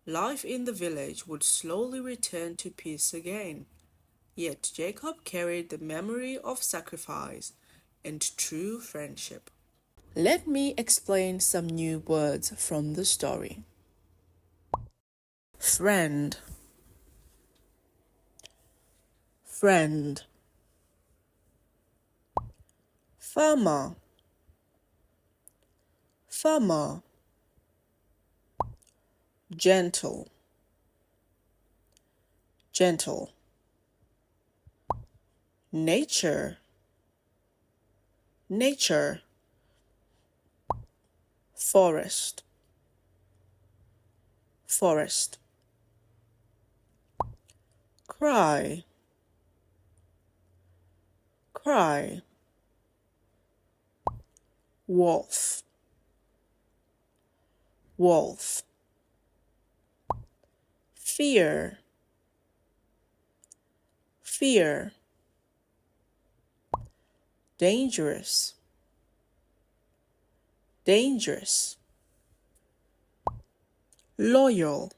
Life in the village would slowly return to peace again, yet Jacob carried the memory of sacrifice and true friendship. Let me explain some new words from the story. Friend, friend. Farmer, farmer. Gentle, gentle. Nature, nature. Forest, forest. Cry, cry. Wolf, wolf. Fear, fear. Dangerous, dangerous. Loyal,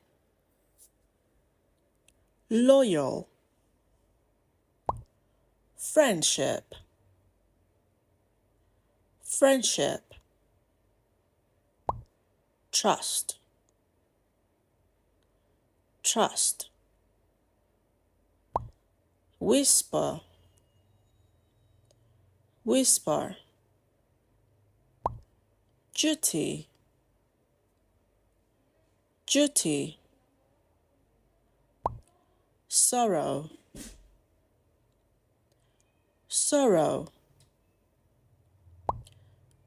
loyal. Friendship, friendship. Trust, trust. Whisper, whisper. Duty, duty. Sorrow, sorrow.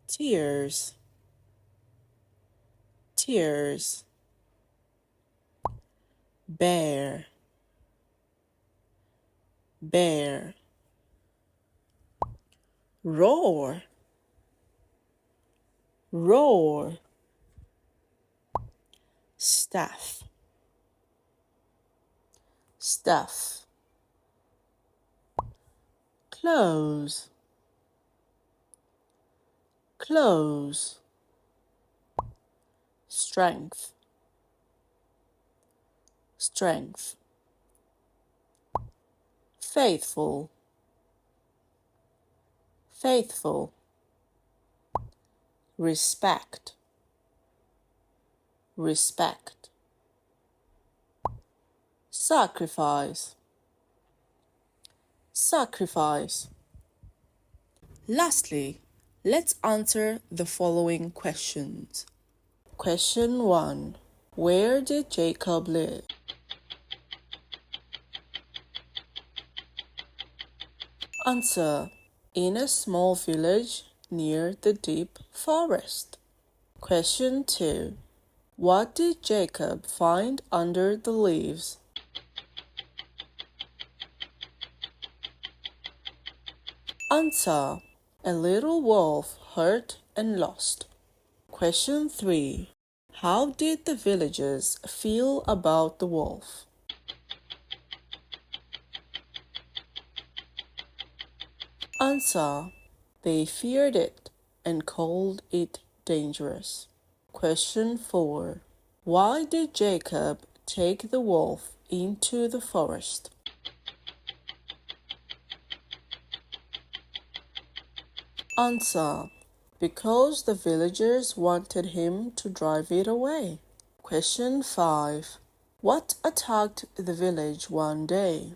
Tears, tears. Bear, bear. Roar, roar. Staff, staff. Close, close. Strength, strength. Faithful, faithful. Respect, respect. Sacrifice, sacrifice. Lastly, let's answer the following questions. Question 1. Where did Jacob live? Answer. In a small village near the deep forest. Question 2. What did Jacob find under the leaves? Answer. A little wolf hurt and lost. Question 3. How did the villagers feel about the wolf? Answer. They feared it and called it dangerous. Question 4. Why did Jacob take the wolf into the forest? Answer. Because the villagers wanted him to drive it away. Question 5. What attacked the village one day?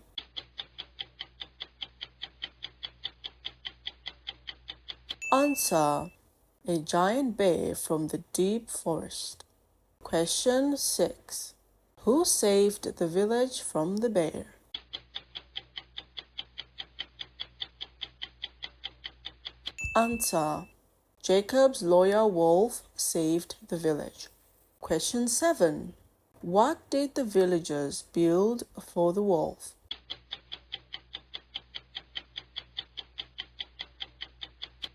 Answer. A giant bear from the deep forest. Question 6. Who saved the village from the bear? Answer. Jacob's loyal wolf saved the village. Question 7. What did the villagers build for the wolf?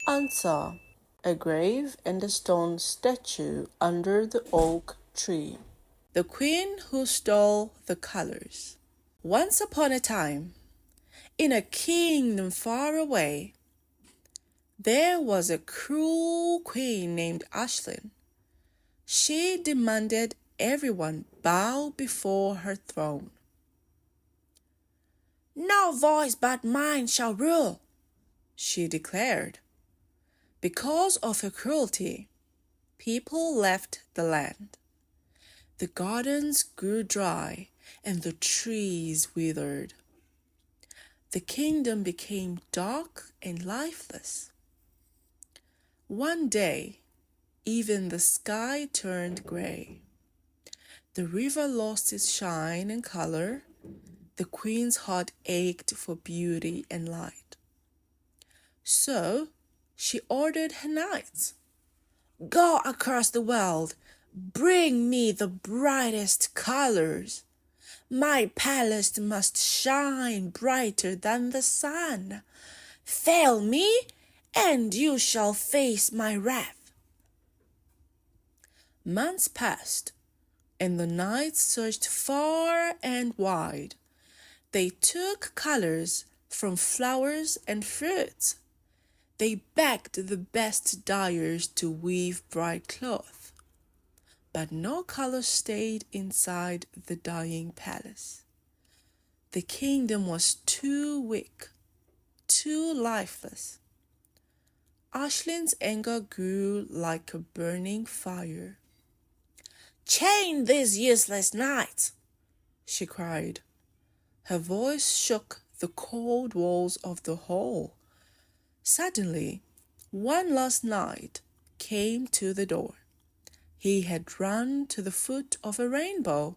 Answer. A grave and a stone statue under the oak tree. The queen who stole the colors. Once upon a time, in a kingdom far away, there was a cruel queen named Ashlyn. She demanded everyone bow before her throne. "No voice but mine shall rule," she declared. Because of her cruelty, people left the land. The gardens grew dry and the trees withered. The kingdom became dark and lifeless. One day, even the sky turned gray. The river lost its shine and color. The queen's heart ached for beauty and light. So, she ordered her knights, "Go across the world, bring me the brightest colors. My palace must shine brighter than the sun. Fail me, and you shall face my wrath." Months passed, and the knights searched far and wide. They took colors from flowers and fruits. They begged the best dyers to weave bright cloth, but no color stayed inside the dying palace. The kingdom was too weak, too lifeless. Ashlyn's anger grew like a burning fire. "Chain these useless knights," she cried. Her voice shook the cold walls of the hall. Suddenly, one last knight came to the door. He had run to the foot of a rainbow.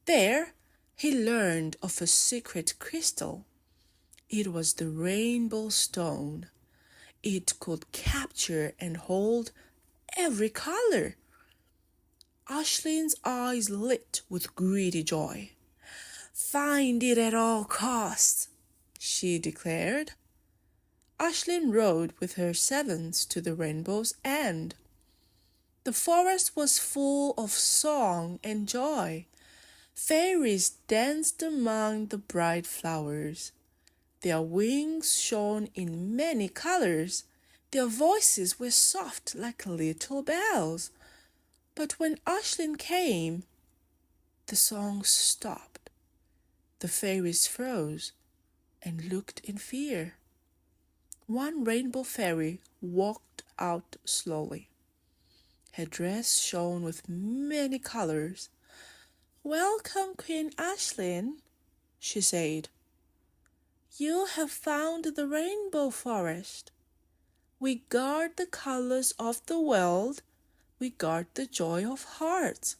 There, he learned of a secret crystal. It was the rainbow stone. It could capture and hold every color. Ashlyn's eyes lit with greedy joy. "Find it at all costs," she declared. Ashlyn rode with her servants to the rainbow's end. The forest was full of song and joy. Fairies danced among the bright flowers. Their wings shone in many colors. Their voices were soft like little bells. But when Ashlyn came, the songs stopped. The fairies froze and looked in fear. One rainbow fairy walked out slowly. Her dress shone with many colors. "Welcome, Queen Ashlyn," she said. "You have found the rainbow forest. We guard the colors of the world. We guard the joy of hearts."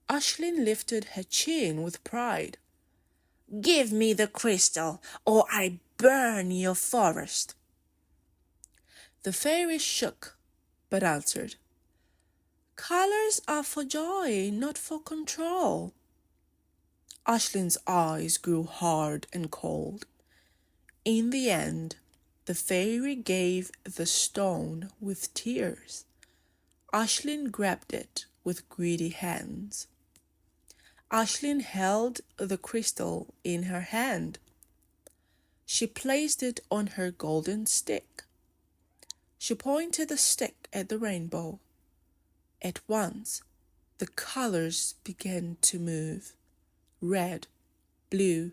Ashlyn lifted her chin with pride. "Give me the crystal, or I burn your forest." The fairy shook, but answered, "Colors are for joy, not for control." Ashlyn's eyes grew hard and cold. In the end, the fairy gave the stone with tears. Ashlyn grabbed it with greedy hands. Ashlyn held the crystal in her hand. She placed it on her golden stick. She pointed the stick at the rainbow. At once, the colors began to move. Red, blue,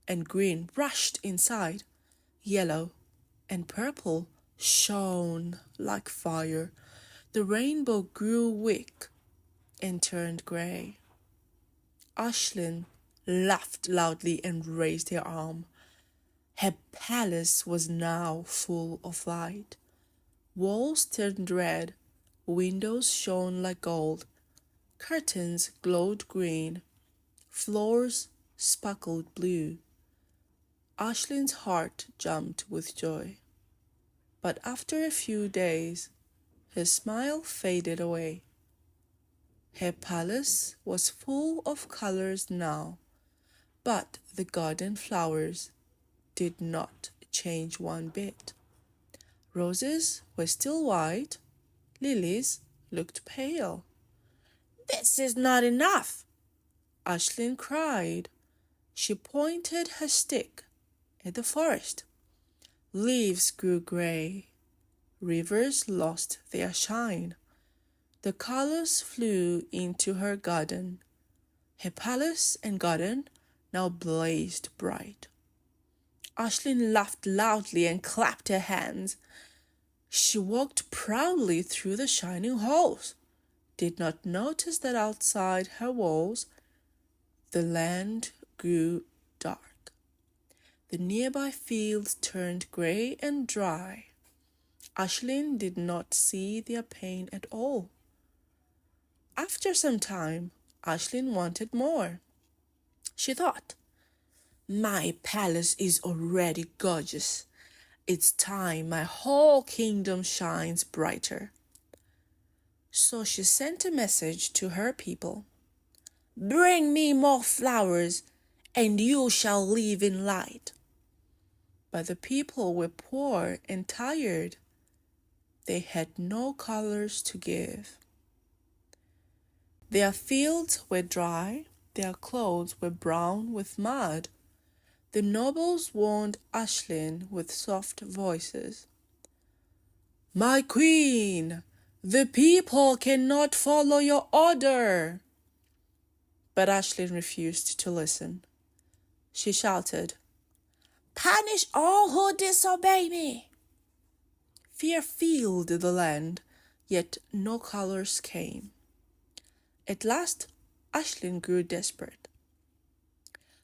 and green rushed inside. Yellow and purple shone like fire. The rainbow grew weak and turned gray. Ashlyn laughed loudly and raised her arm. Her palace was now full of light. Walls turned red, windows shone like gold, curtains glowed green, Floors sparkled blue. Aislinn's heart jumped with joy. But after a few days, her smile faded away. Her palace was full of colors now, but the garden flowers did not change one bit. Roses were still white, lilies looked pale. "This is not enough," Aislinn cried. She pointed her stick at the forest. Leaves grew gray. Rivers lost their shine. The colors flew into her garden. Her palace and garden now blazed bright. Aislinn laughed loudly and clapped her hands. She walked proudly through the shining halls, did not notice that outside her walls the land grew dark. The nearby fields turned gray and dry. Aislinn did not see their pain at all. After some time, Aislinn wanted more. She thought, "My palace is already gorgeous. It's time my whole kingdom shines brighter." So she sent a message to her people. "Bring me more flowers, and you shall live in light." But the people were poor and tired. They had no colors to give. Their fields were dry, their clothes were brown with mud. The nobles warned Aislinn with soft voices. "My queen, the people cannot follow your order." But Aislinn refused to listen. She shouted, "Punish all who disobey me." Fear filled the land, yet no colors came. At last, Aislinn grew desperate.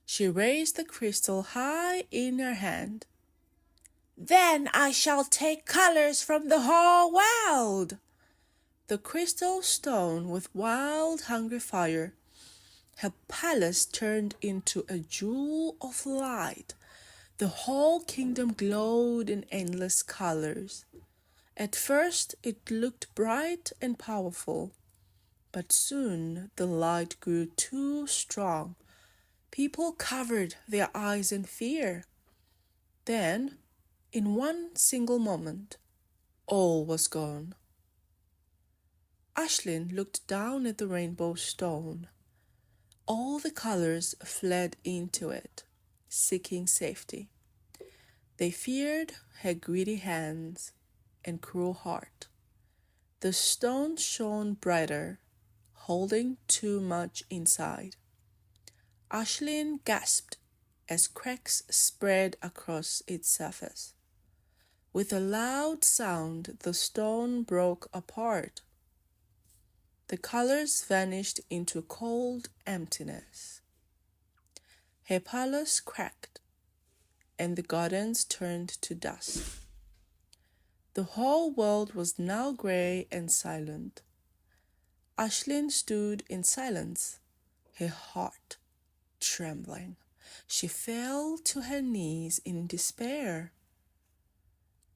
She raised the crystal high in her hand. "Then I shall take colors from the whole world." The crystal stone with wild, hungry fire, her palace turned into a jewel of light. The whole kingdom glowed in endless colors. At first it looked bright and powerful, but soon the light grew too strong. People covered their eyes in fear. Then, in one single moment, all was gone. Aislinn looked down at the rainbow stone. All the colors fled into it, seeking safety. They feared her greedy hands and cruel heart. The stone shone brighter, holding too much inside. Aislinn gasped as cracks spread across its surface. With a loud sound, the stone broke apart. The colors vanished into cold emptiness. Her palace cracked, and the gardens turned to dust. The whole world was now gray and silent. Aislinn stood in silence, her heart trembling. She fell to her knees in despair.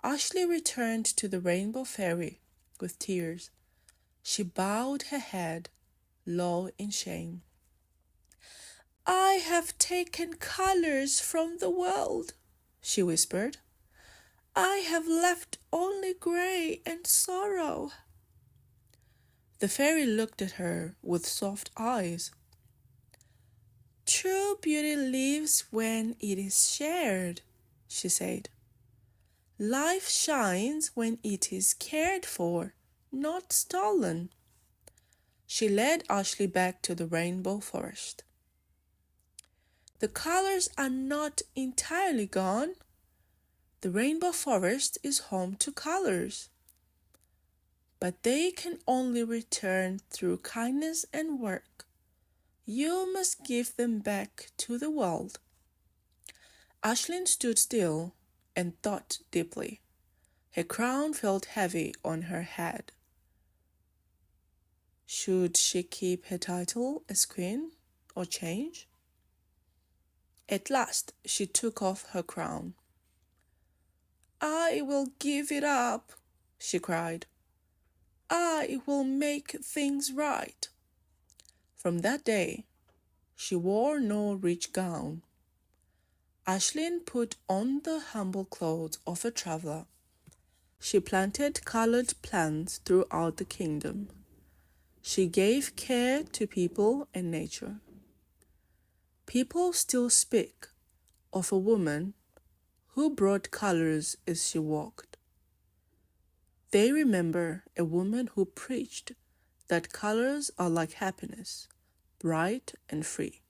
Aislinn returned to the Rainbow Fairy with tears. She bowed her head low in shame. "I have taken colors from the world," she whispered. "I have left only gray and sorrow." The fairy looked at her with soft eyes. "True beauty lives when it is shared," she said. "Life shines when it is cared for, not stolen." She led Aislinn back to the rainbow forest. "The colors are not entirely gone. The rainbow forest is home to colors, but they can only return through kindness and work. You must give them back to the world." Aislinn stood still and thought deeply. Her crown felt heavy on her head. Should she keep her title as queen or change? At last she took off her crown. "I will give it up," she cried. "I will make things right." From that day, she wore no rich gown. Aisling put on the humble clothes of a traveler. She planted colored plants throughout the kingdom. She gave care to people and nature. People still speak of a woman who brought colors as she walked. They remember a woman who preached that colors are like happiness, bright and free,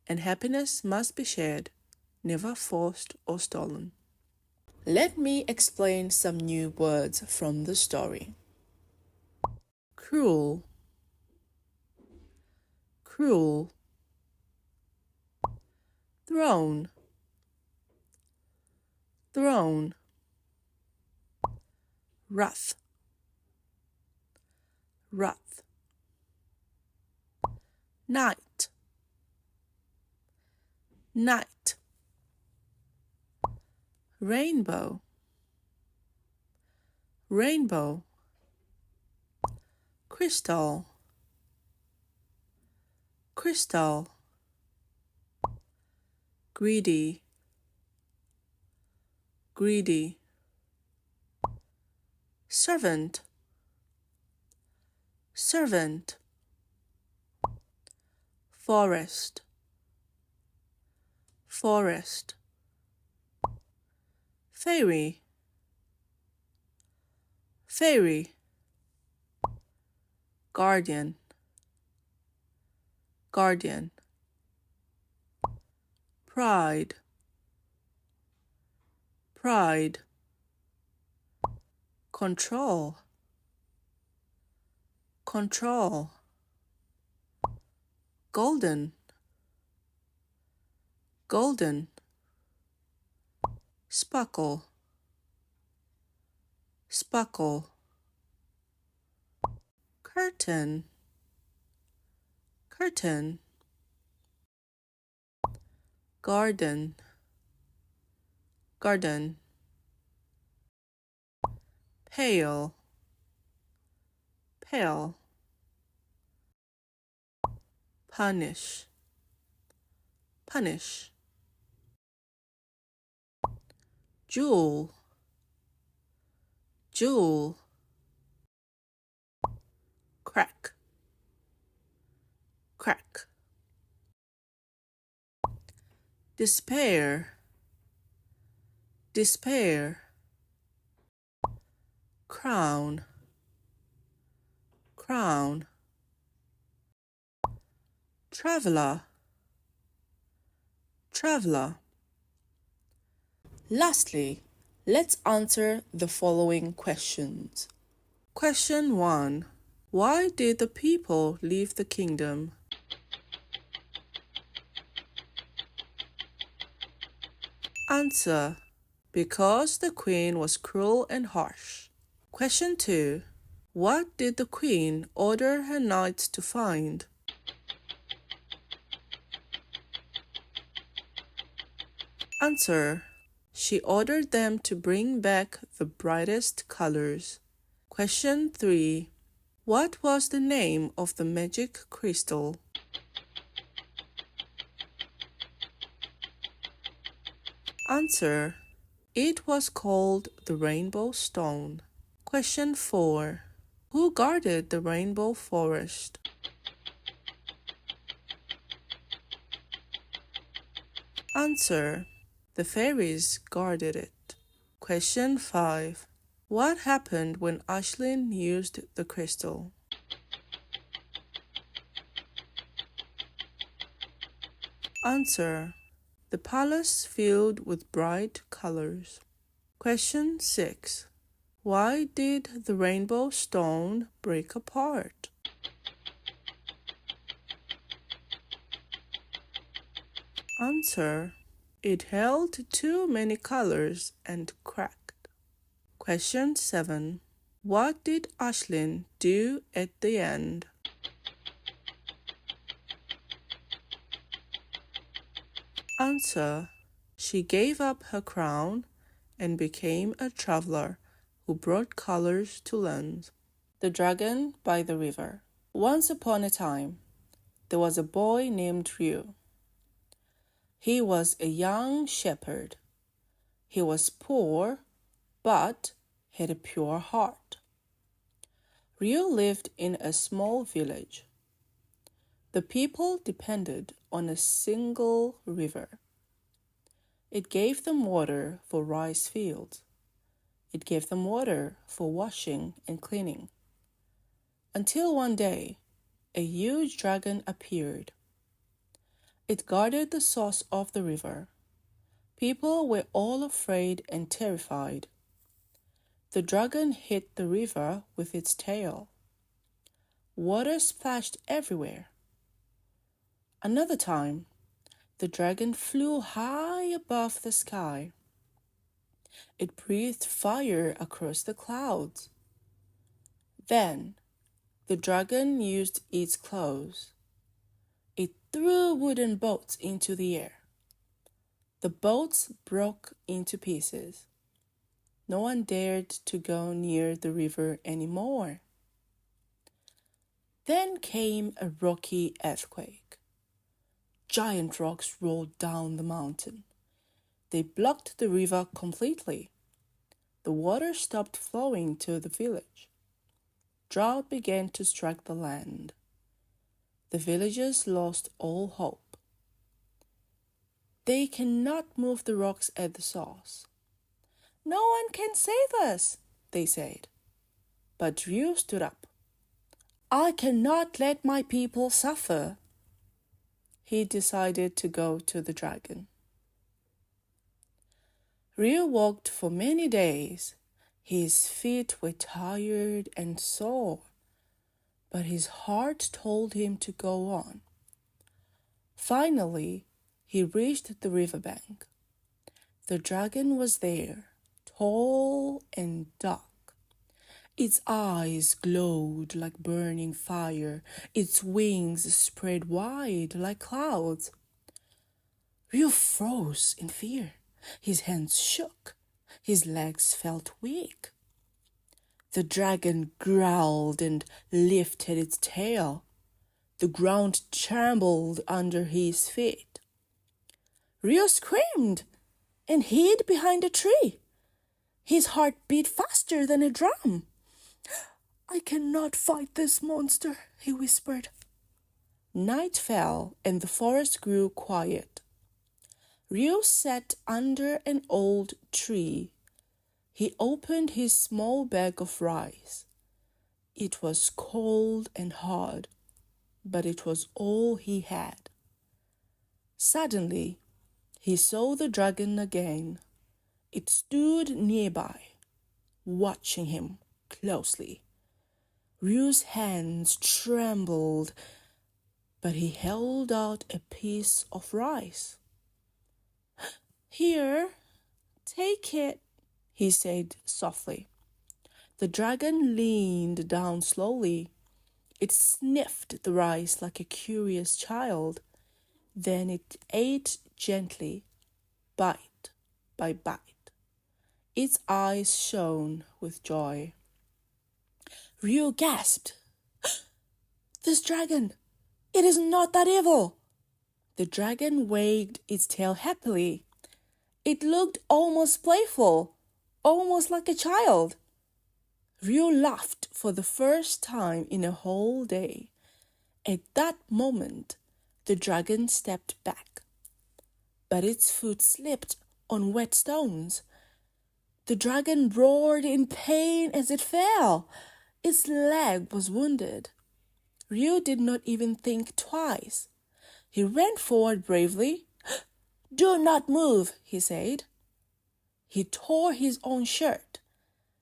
and happiness must be shared, never forced or stolen. Let me explain some new words from the story. Cruel, cruel. Throne, throne. Wrath, wrath. Night, night. Rainbow, rainbow. Crystal, crystal. Greedy, greedy. Servant, servant. Forest, forest. Fairy, fairy. Guardian, guardian. Pride, pride. Control, control. Golden, golden. Sparkle, sparkle. Curtain, curtain. Garden, garden. Pale, pale. Punish, punish. Jewel, jewel. Crack, crack. Despair, despair. Crown, crown. Traveler, traveler. Lastly, let's answer the following questions. Question 1. Why did the people leave the kingdom? Answer. Because the queen was cruel and harsh. Question 2. What did the queen order her knights to find? Answer. She ordered them to bring back the brightest colors. Question 3. What was the name of the magic crystal? Answer. It was called the Rainbow Stone. Question 4. Who guarded the rainbow forest? Answer. The fairies guarded it. Question 5. What happened when Aisling used the crystal? Answer. The palace filled with bright colors. Question 6. Why did the rainbow stone break apart? Answer. It held too many colors and cracked. Question 7. What did Aisling do at the end? answer, she gave up her crown and became a traveler who brought colors to lands. The Dragon by the River. Once upon a time, there was a boy named Ryu. He was a young shepherd. He was poor, but had a pure heart. Ryu lived in a small village. The people depended on a single river. It gave them water for rice fields. It gave them water for washing and cleaning. Until one day, a huge dragon appeared. It guarded the source of the river. People were all afraid and terrified. The dragon hit the river with its tail. Water splashed everywhere. Another time, the dragon flew high above the sky. It breathed fire across the clouds. Then, the dragon used its claws. It threw wooden boats into the air. The boats broke into pieces. No one dared to go near the river anymore. Then came a rocky earthquake. Giant rocks rolled down the mountain. They blocked the river completely. The water stopped flowing to the village. Drought began to strike the land. The villagers lost all hope. They cannot move the rocks at the source. No one can save us, they said. But Ryu stood up. I cannot let my people suffer. He decided to go to the dragon. Ryu walked for many days. His feet were tired and sore, but his heart told him to go on. Finally, he reached the riverbank. The dragon was there, tall and dark. Its eyes glowed like burning fire. Its wings spread wide like clouds. Ryu froze in fear. His hands shook. His legs felt weak. The dragon growled and lifted its tail. The ground trembled under his feet. Ryu screamed and hid behind a tree. His heart beat faster than a drum. I cannot fight this monster, he whispered. Night fell and the forest grew quiet. Ryu sat under an old tree. He opened his small bag of rice. It was cold and hard, but it was all he had. Suddenly, he saw the dragon again. It stood nearby, watching him closely. Ryu's hands trembled, but he held out a piece of rice. Here, take it, he said softly. The dragon leaned down slowly. It sniffed the rice like a curious child. Then it ate gently, bite by bite. Its eyes shone with joy. Ryu gasped. This dragon, it is not that evil. The dragon wagged its tail happily. It looked almost playful, almost like a child. Ryu laughed for the first time in a whole day. At that moment, the dragon stepped back, but its foot slipped on wet stones. The dragon roared in pain as it fell. Its leg was wounded. Ryu did not even think twice. He ran forward bravely. Do not move, he said. He tore his own shirt.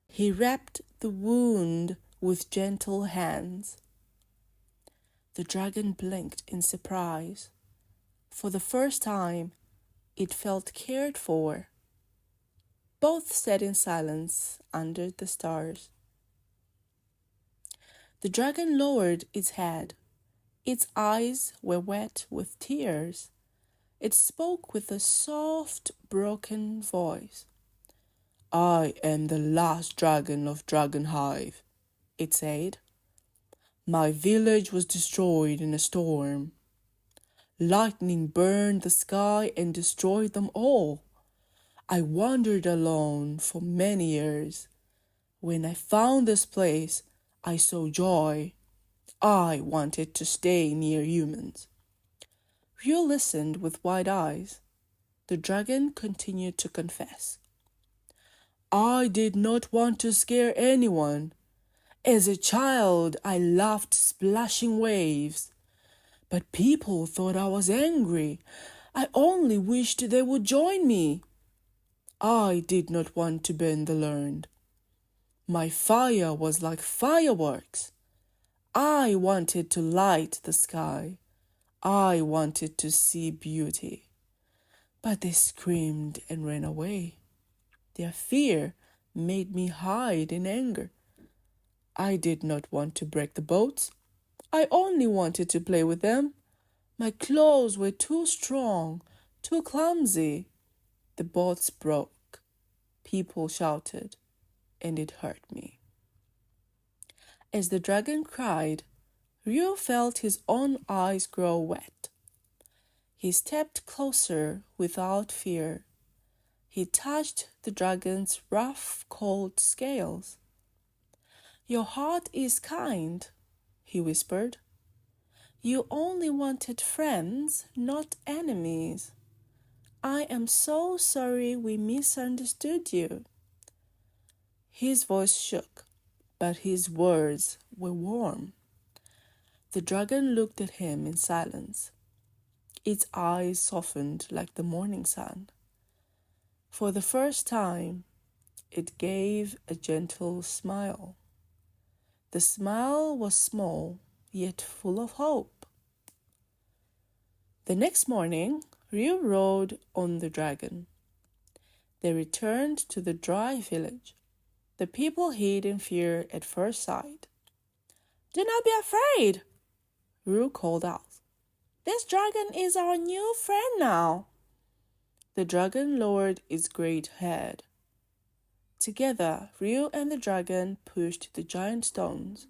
He wrapped the wound with gentle hands. The dragon blinked in surprise. For the first time, it felt cared for. Both sat in silence under the stars. The dragon lowered its head. Its eyes were wet with tears. It spoke with a soft, broken voice. "I am the last dragon of Dragon Hive," it said. "My village was destroyed in a storm. Lightning burned the sky and destroyed them all. I wandered alone for many years. When I found this place, I saw joy. I wanted to stay near humans." Ryu listened with wide eyes. The dragon continued to confess. "I did not want to scare anyone. As a child, I loved splashing waves. But people thought I was angry. I only wished they would join me. I did not want to burn the land. My fire was like fireworks. I wanted to light the sky. I wanted to see beauty. But they screamed and ran away. Their fear made me hide in anger. I did not want to break the boats. I only wanted to play with them. My claws were too strong, too clumsy. The boats broke. People shouted, and it hurt me." As the dragon cried, Ryu felt his own eyes grow wet. He stepped closer without fear. He touched the dragon's rough, cold scales. "Your heart is kind," he whispered. "You only wanted friends, not enemies. I am so sorry we misunderstood you." His voice shook, but his words were warm. The dragon looked at him in silence. Its eyes softened like the morning sun. For the first time, it gave a gentle smile. The smile was small, yet full of hope. The next morning, Ryu rode on the dragon. They returned to the dry village. The people hid in fear at first sight. "Do not be afraid," Ryu called out. "This dragon is our new friend now." The dragon lowered its great head. Together, Ryu and the dragon pushed the giant stones.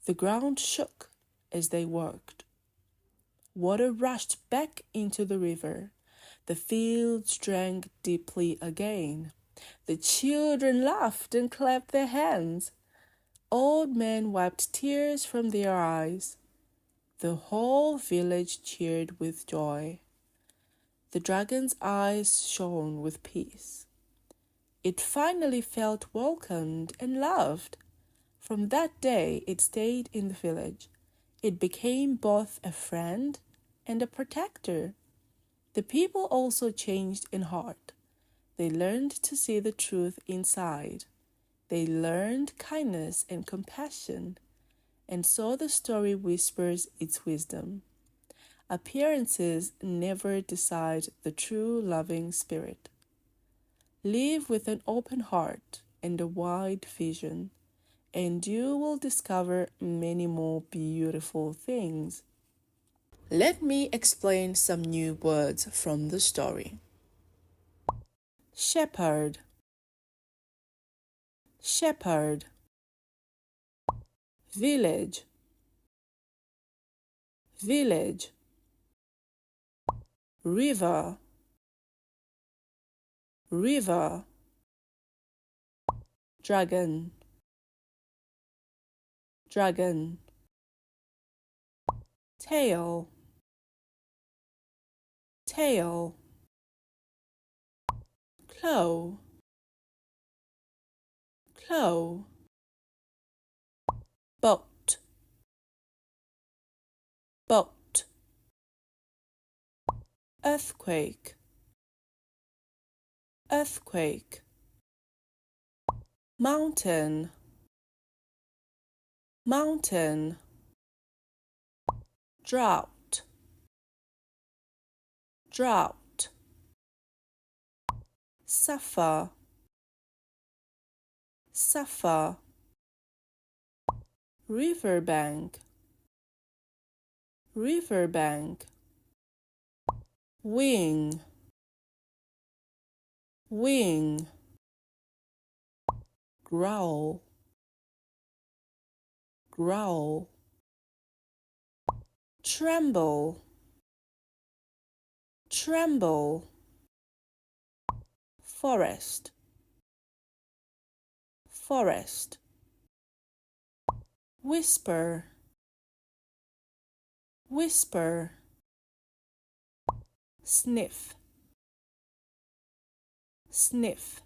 The ground shook as they worked. Water rushed back into the river. The fields drank deeply again. The children laughed and clapped their hands. Old men wiped tears from their eyes. The whole village cheered with joy. The dragon's eyes shone with peace. It finally felt welcomed and loved. From that day, it stayed in the village. It became both a friend and a protector. The people also changed in heart. They learned to see the truth inside. They learned kindness and compassion. And so the story whispers its wisdom. Appearances never decide the true loving spirit. Live with an open heart and a wide vision, and you will discover many more beautiful things. Let me explain some new words from the story. Shepherd, shepherd. Village, village. River, river. Dragon, dragon. Tail, tail. Claw, claw. Boat, boat. Earthquake, earthquake. Mountain, mountain. Drought, drought. Suffer, suffer. Riverbank, riverbank. wing, wing, growl, growl, tremble, tremble, forest, forest, whisper, whisper, sniff, sniff,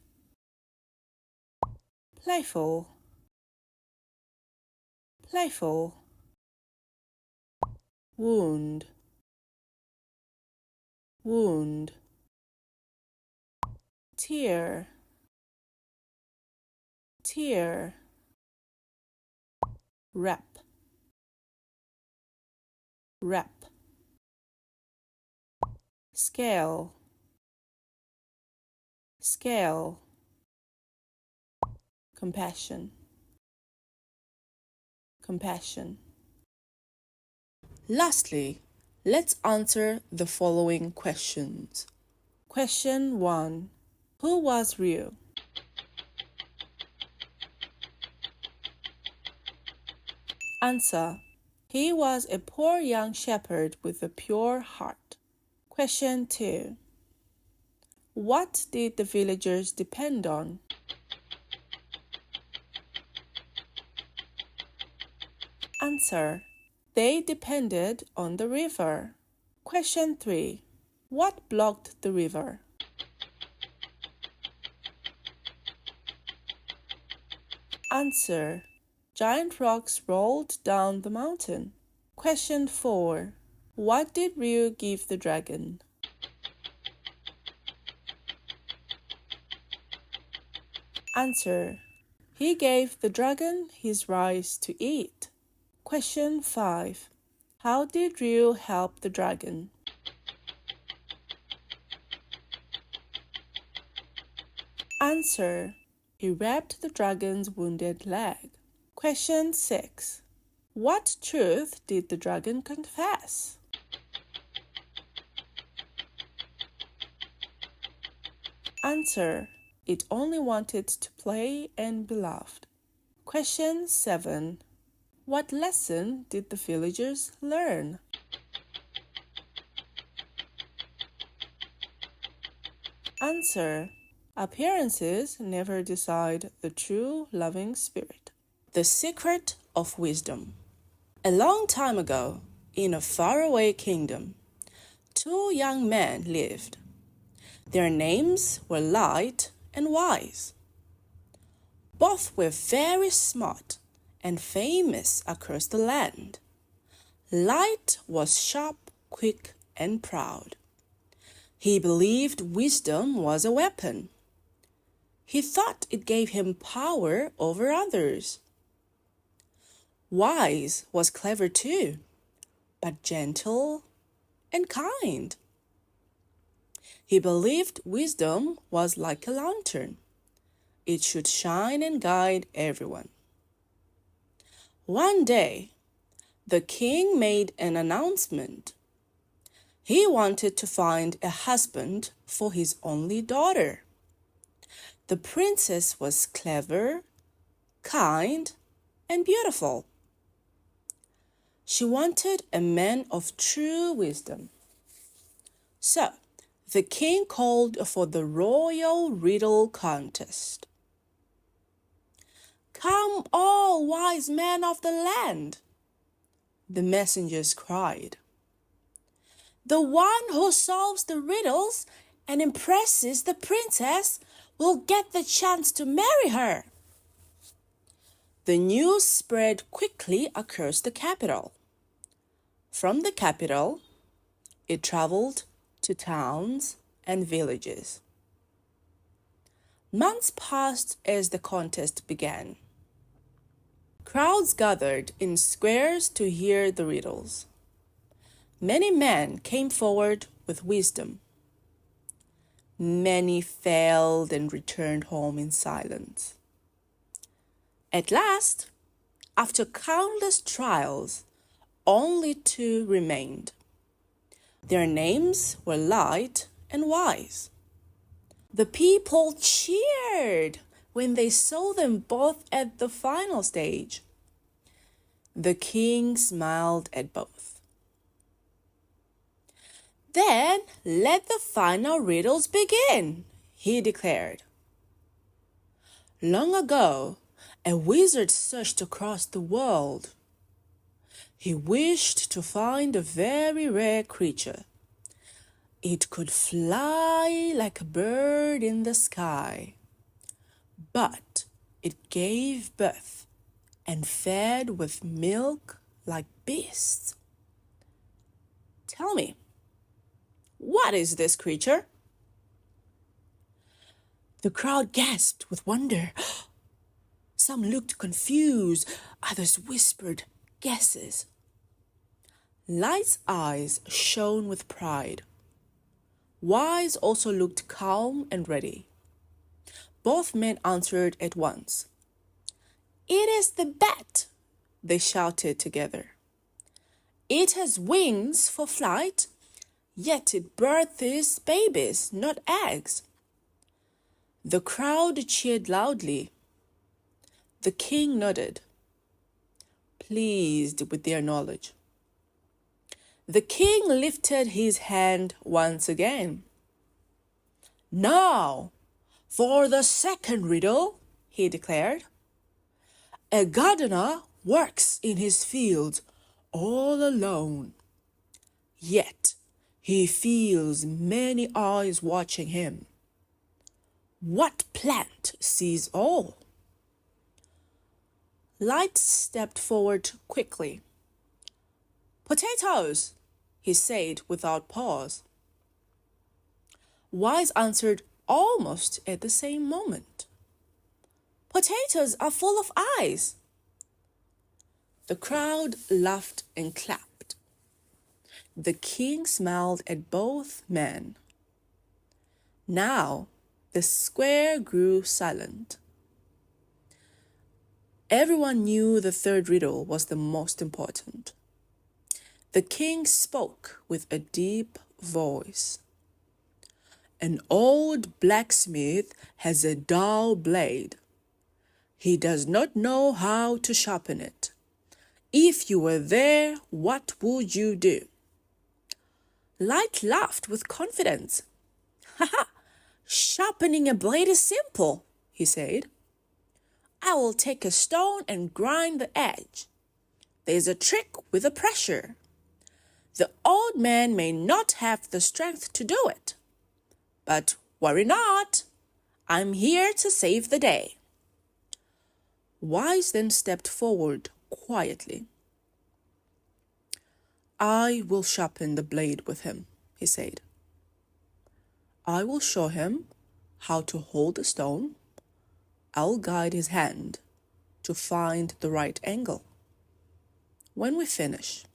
playful, playful, wound, wound, tear, tear, wrap, wrap, scale, scale, compassion, compassion. Lastly, let's answer the following questions. Question 1. Who was Ryu? Answer. He was a poor young shepherd with a pure heart. Question 2. What did the villagers depend on? Answer. They depended on the river. Question 3. What blocked the river? Answer. Giant rocks rolled down the mountain. Question 4. What did Ryu give the dragon? Answer. He gave the dragon his rice to eat. Question 5. How did Ryu help the dragon? Answer. He wrapped the dragon's wounded leg. Question 6. What truth did the dragon confess? Answer. It only wanted to play and be loved. Question 7. What lesson did the villagers learn? Answer. Appearances never decide the true loving spirit. The secret of wisdom. A long time ago, in a faraway kingdom, 2 young men lived. Their names were Light and Wise. Both were very smart and famous across the land. Light was sharp, quick, and proud. He believed wisdom was a weapon. He thought it gave him power over others. Wise was clever too, but gentle and kind. He believed wisdom was like a lantern. It should shine and guide everyone. One day, the king made an announcement. He wanted to find a husband for his only daughter. The princess was clever, kind, and beautiful. She wanted a man of true wisdom. So, the king called for the royal riddle contest. "Come, all wise men of the land," the messengers cried. "The one who solves the riddles and impresses the princess will get the chance to marry her." The news spread quickly across the capital. From the capital, it traveled to towns and villages. Months passed as the contest began. Crowds gathered in squares to hear the riddles. Many men came forward with wisdom. Many failed and returned home in silence. At last, after countless trials, only 2 remained. Their names were Light and Wise. The people cheered when they saw them both at the final stage. The king smiled at both. Then let the final riddles begin, he declared. Long ago, a wizard searched across the world. He wished to find a very rare creature. It could fly like a bird in the sky, but it gave birth and fed with milk like beasts. Tell me, what is this creature? The crowd gasped with wonder. Some looked confused, others whispered guesses. Light's eyes shone with pride. Wise also looked calm and ready. Both men answered at once. It is the bat, they shouted together. It has wings for flight, yet it births babies, not eggs. The crowd cheered loudly. The king nodded, pleased with their knowledge. The king lifted his hand once again. Now, for the second riddle, he declared. A gardener works in his fields all alone. Yet he feels many eyes watching him. What plant sees all? Light stepped forward quickly. Potatoes, he said without pause. Wise answered almost at the same moment. Potatoes are full of eyes. The crowd laughed and clapped. The king smiled at both men. Now the square grew silent. Everyone knew the third riddle was the most important. The king spoke with a deep voice. An old blacksmith has a dull blade. He does not know how to sharpen it. If you were there, what would you do? Light laughed with confidence. Ha ha! Sharpening a blade is simple, he said. I will take a stone and grind the edge. There's a trick with the pressure. The old man may not have the strength to do it. But worry not. I'm here to save the day. Wise then stepped forward quietly. I will sharpen the blade with him, he said. I will show him how to hold the stone. I'll guide his hand to find the right angle. When we finish,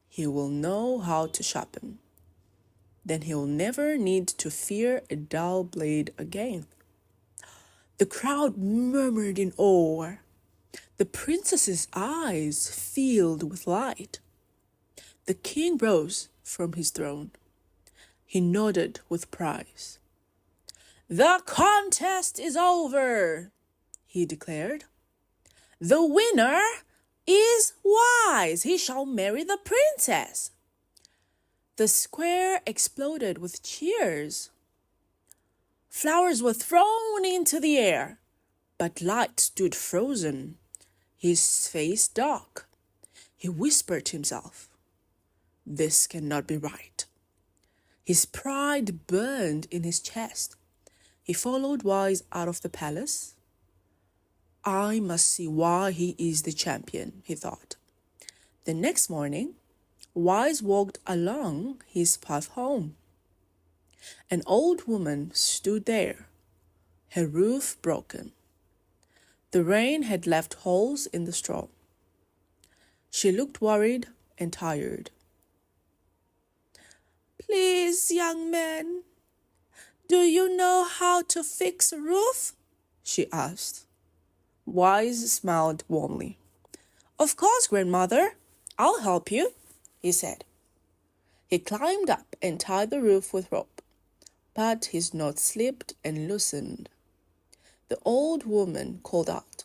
he will know how to sharpen. Then he'll never need to fear a dull blade again. The crowd murmured in awe. The princess's eyes filled with light. The king rose from his throne. He nodded with pride. The contest is over, he declared. The winner is Wise. He shall marry the princess. The square exploded with cheers. Flowers were thrown into the air, but Light stood frozen, his face dark. He whispered to himself, this cannot be right. His pride burned in his chest. He followed Wise out of the palace. I must see why he is the champion, he thought. The next morning, Wise walked along his path home. An old woman stood there, her roof broken. The rain had left holes in the straw. She looked worried and tired. Please, young man, do you know how to fix a roof? She asked. Wise smiled warmly. Of course, grandmother, I'll help you, he said. He climbed up and tied the roof with rope, but his knot slipped and loosened. The old woman called out,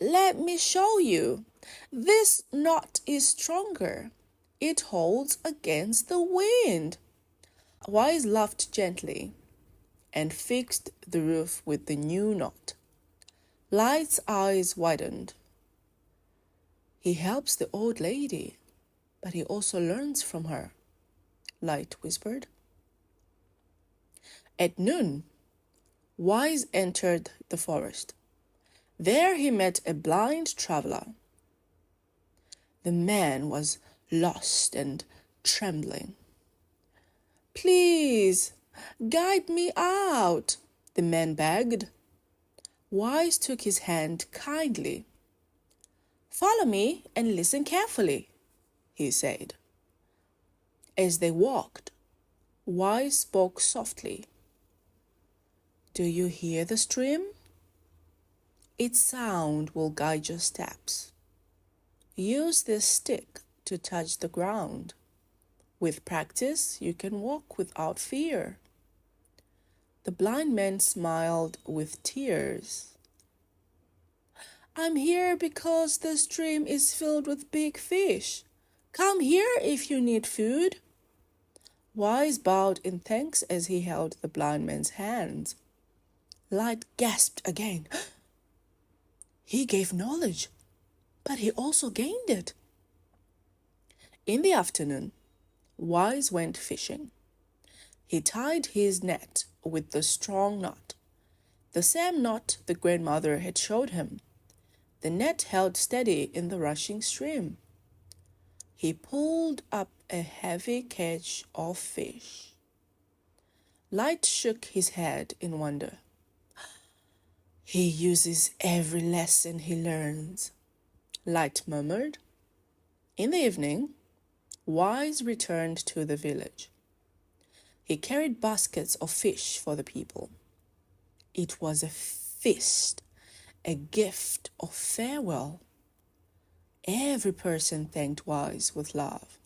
"Let me show you. This knot is stronger. It holds against the wind." Wise laughed gently and fixed the roof with the new knot. Light's eyes widened. "He helps the old lady, but he also learns from her," Light whispered. At noon, Wise entered the forest. There he met a blind traveler. The man was lost and trembling. "Please, guide me out," the man begged. Wise took his hand kindly. "Follow me and listen carefully," he said. As they walked, Wise spoke softly. "Do you hear the stream? Its sound will guide your steps. Use this stick to touch the ground. With practice, you can walk without fear." The blind man smiled with tears. "I'm here because the stream is filled with big fish. Come here if you need food." Wise bowed in thanks as he held the blind man's hands. Light gasped again. He gave knowledge, but he also gained it. In the afternoon, Wise went fishing. He tied his net with the strong knot, the same knot the grandmother had showed him. The net held steady in the rushing stream. He pulled up a heavy catch of fish. Light shook his head in wonder. "He uses every lesson he learns," Light murmured. In the evening, Wise returned to the village. He carried baskets of fish for the people. It was a feast, a gift of farewell. Every person thanked Wise with love.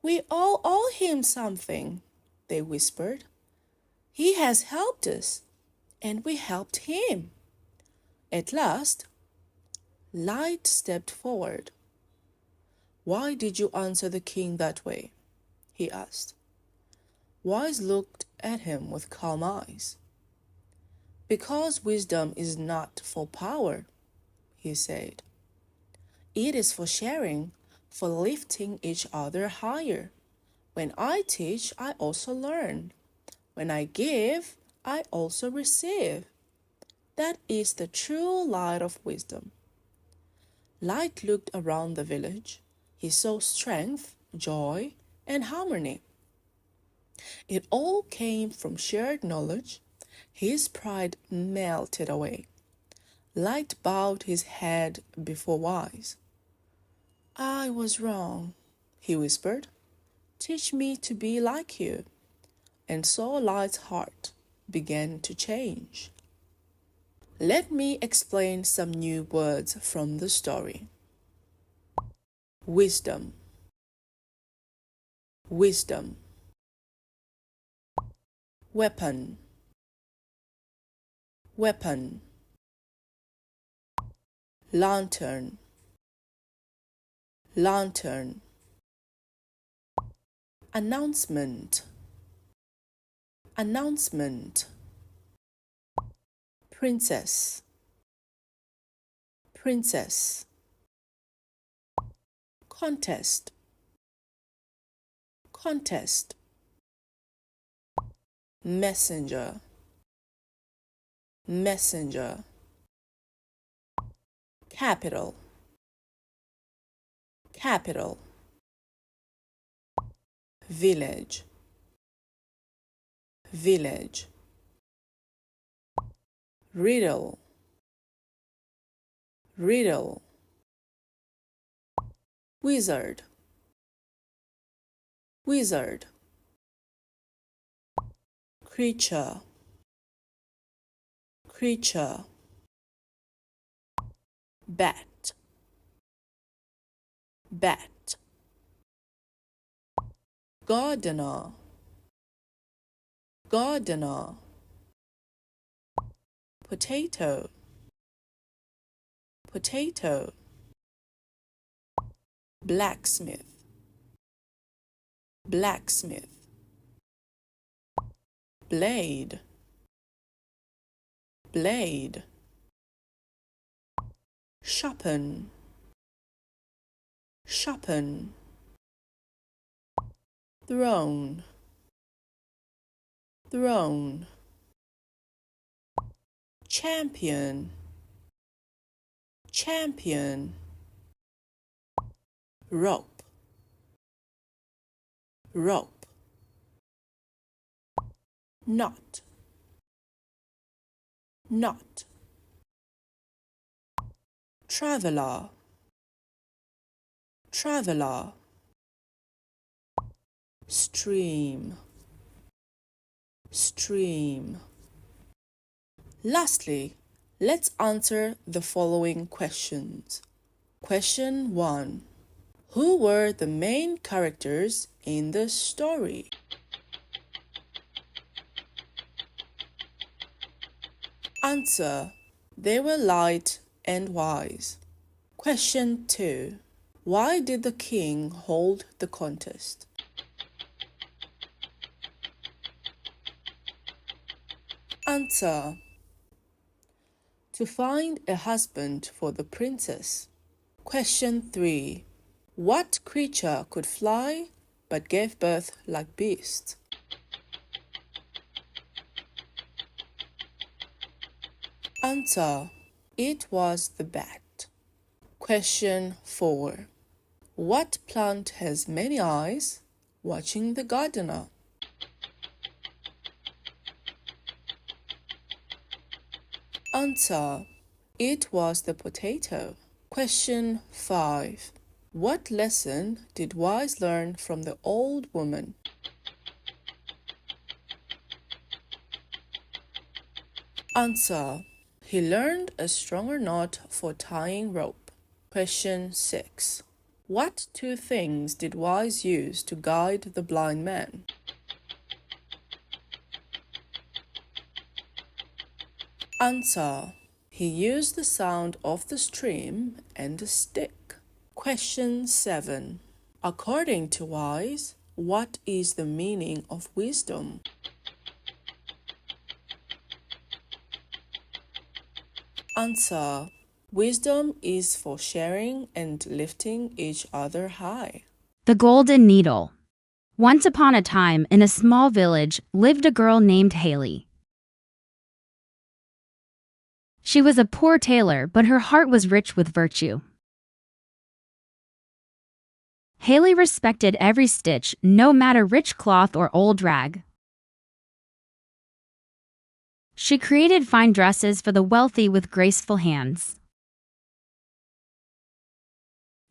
"We all owe him something," they whispered. "He has helped us, and we helped him." At last, Light stepped forward. "Why did you answer the king that way?" he asked. Wise looked at him with calm eyes. "Because wisdom is not for power," he said. "It is for sharing, for lifting each other higher. When I teach, I also learn. When I give, I also receive. That is the true light of wisdom." Light looked around the village. He saw strength, joy, and harmony. It all came from shared knowledge. His pride melted away. Light bowed his head before Wise. "I was wrong," he whispered. "Teach me to be like you." And so Light's heart began to change. Let me explain some new words from the story. Wisdom. Wisdom. Weapon. Weapon. Lantern. Lantern. Announcement. Announcement. Princess. Princess. Contest. Contest. Messenger. Messenger. Capital. Capital. Village. Village. Riddle. Riddle. Wizard. Wizard. Creature. Creature. Bat. Bat. gardener, gardener. Potato, potato. Blacksmith, blacksmith. Blade, blade. Sharpen, sharpen. Throne, throne. Champion, champion. Rope, rope. Knot, knot. Traveler, traveler. Stream, stream. Lastly, let's answer the following questions. Question 1. Who were the main characters in the story? Answer. They were light and wise. Question 2. Why did the king hold the contest? Answer. To find a husband for the princess. Question 3. What creature could fly but gave birth like beasts? Answer. It was the bat. Question 4. What plant has many eyes watching the gardener? Answer. It was the potato. Question 5. What lesson did Wise learn from the old woman? Answer. He learned a stronger knot for tying rope. Question 6. What two things did Wise use to guide the blind man? Answer. He used the sound of the stream and a stick. Question 7. According to Wise, what is the meaning of wisdom? Answer. Wisdom is for sharing and lifting each other high. The Golden Needle. Once upon a time, in a small village, lived a girl named Haley. She was a poor tailor, but her heart was rich with virtue. Haley respected every stitch, no matter rich cloth or old rag. She created fine dresses for the wealthy with graceful hands.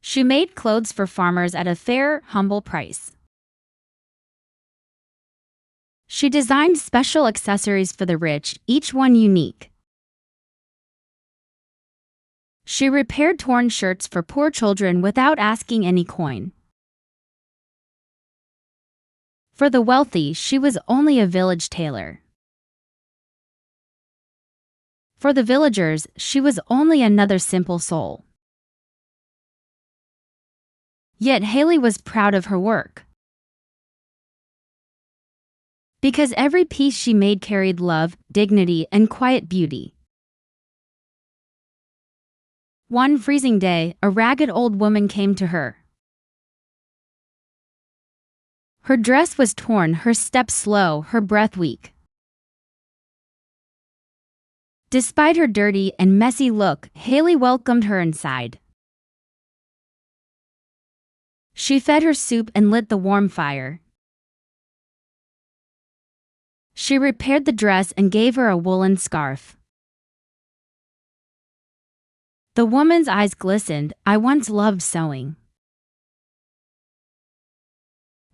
She made clothes for farmers at a fair, humble price. She designed special accessories for the rich, each one unique. She repaired torn shirts for poor children without asking any coin. For the wealthy, she was only a village tailor. For the villagers, she was only another simple soul. Yet Haley was proud of her work. Because every piece she made carried love, dignity, and quiet beauty. One freezing day, a ragged old woman came to her. Her dress was torn, her step slow, her breath weak. Despite her dirty and messy look, Haley welcomed her inside. She fed her soup and lit the warm fire. She repaired the dress and gave her a woolen scarf. The woman's eyes glistened. I once loved sewing.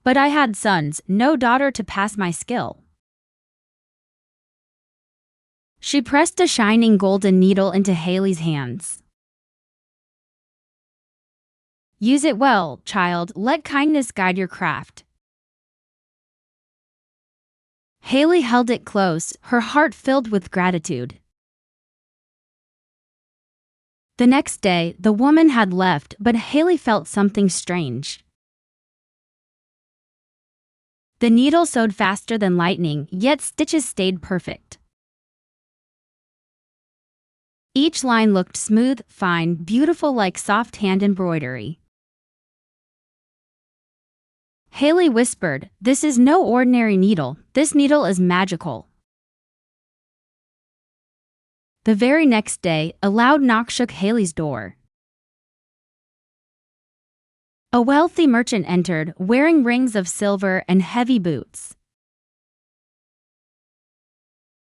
But I had sons, no daughter to pass my skill. She pressed a shining golden needle into Haley's hands. Use it well, child. Let kindness guide your craft. Haley held it close, her heart filled with gratitude. The next day, the woman had left, but Haley felt something strange. The needle sewed faster than lightning, yet stitches stayed perfect. Each line looked smooth, fine, beautiful like soft hand embroidery. Haley whispered, "This is no ordinary needle, this needle is magical." The very next day, a loud knock shook Haley's door. A wealthy merchant entered, wearing rings of silver and heavy boots.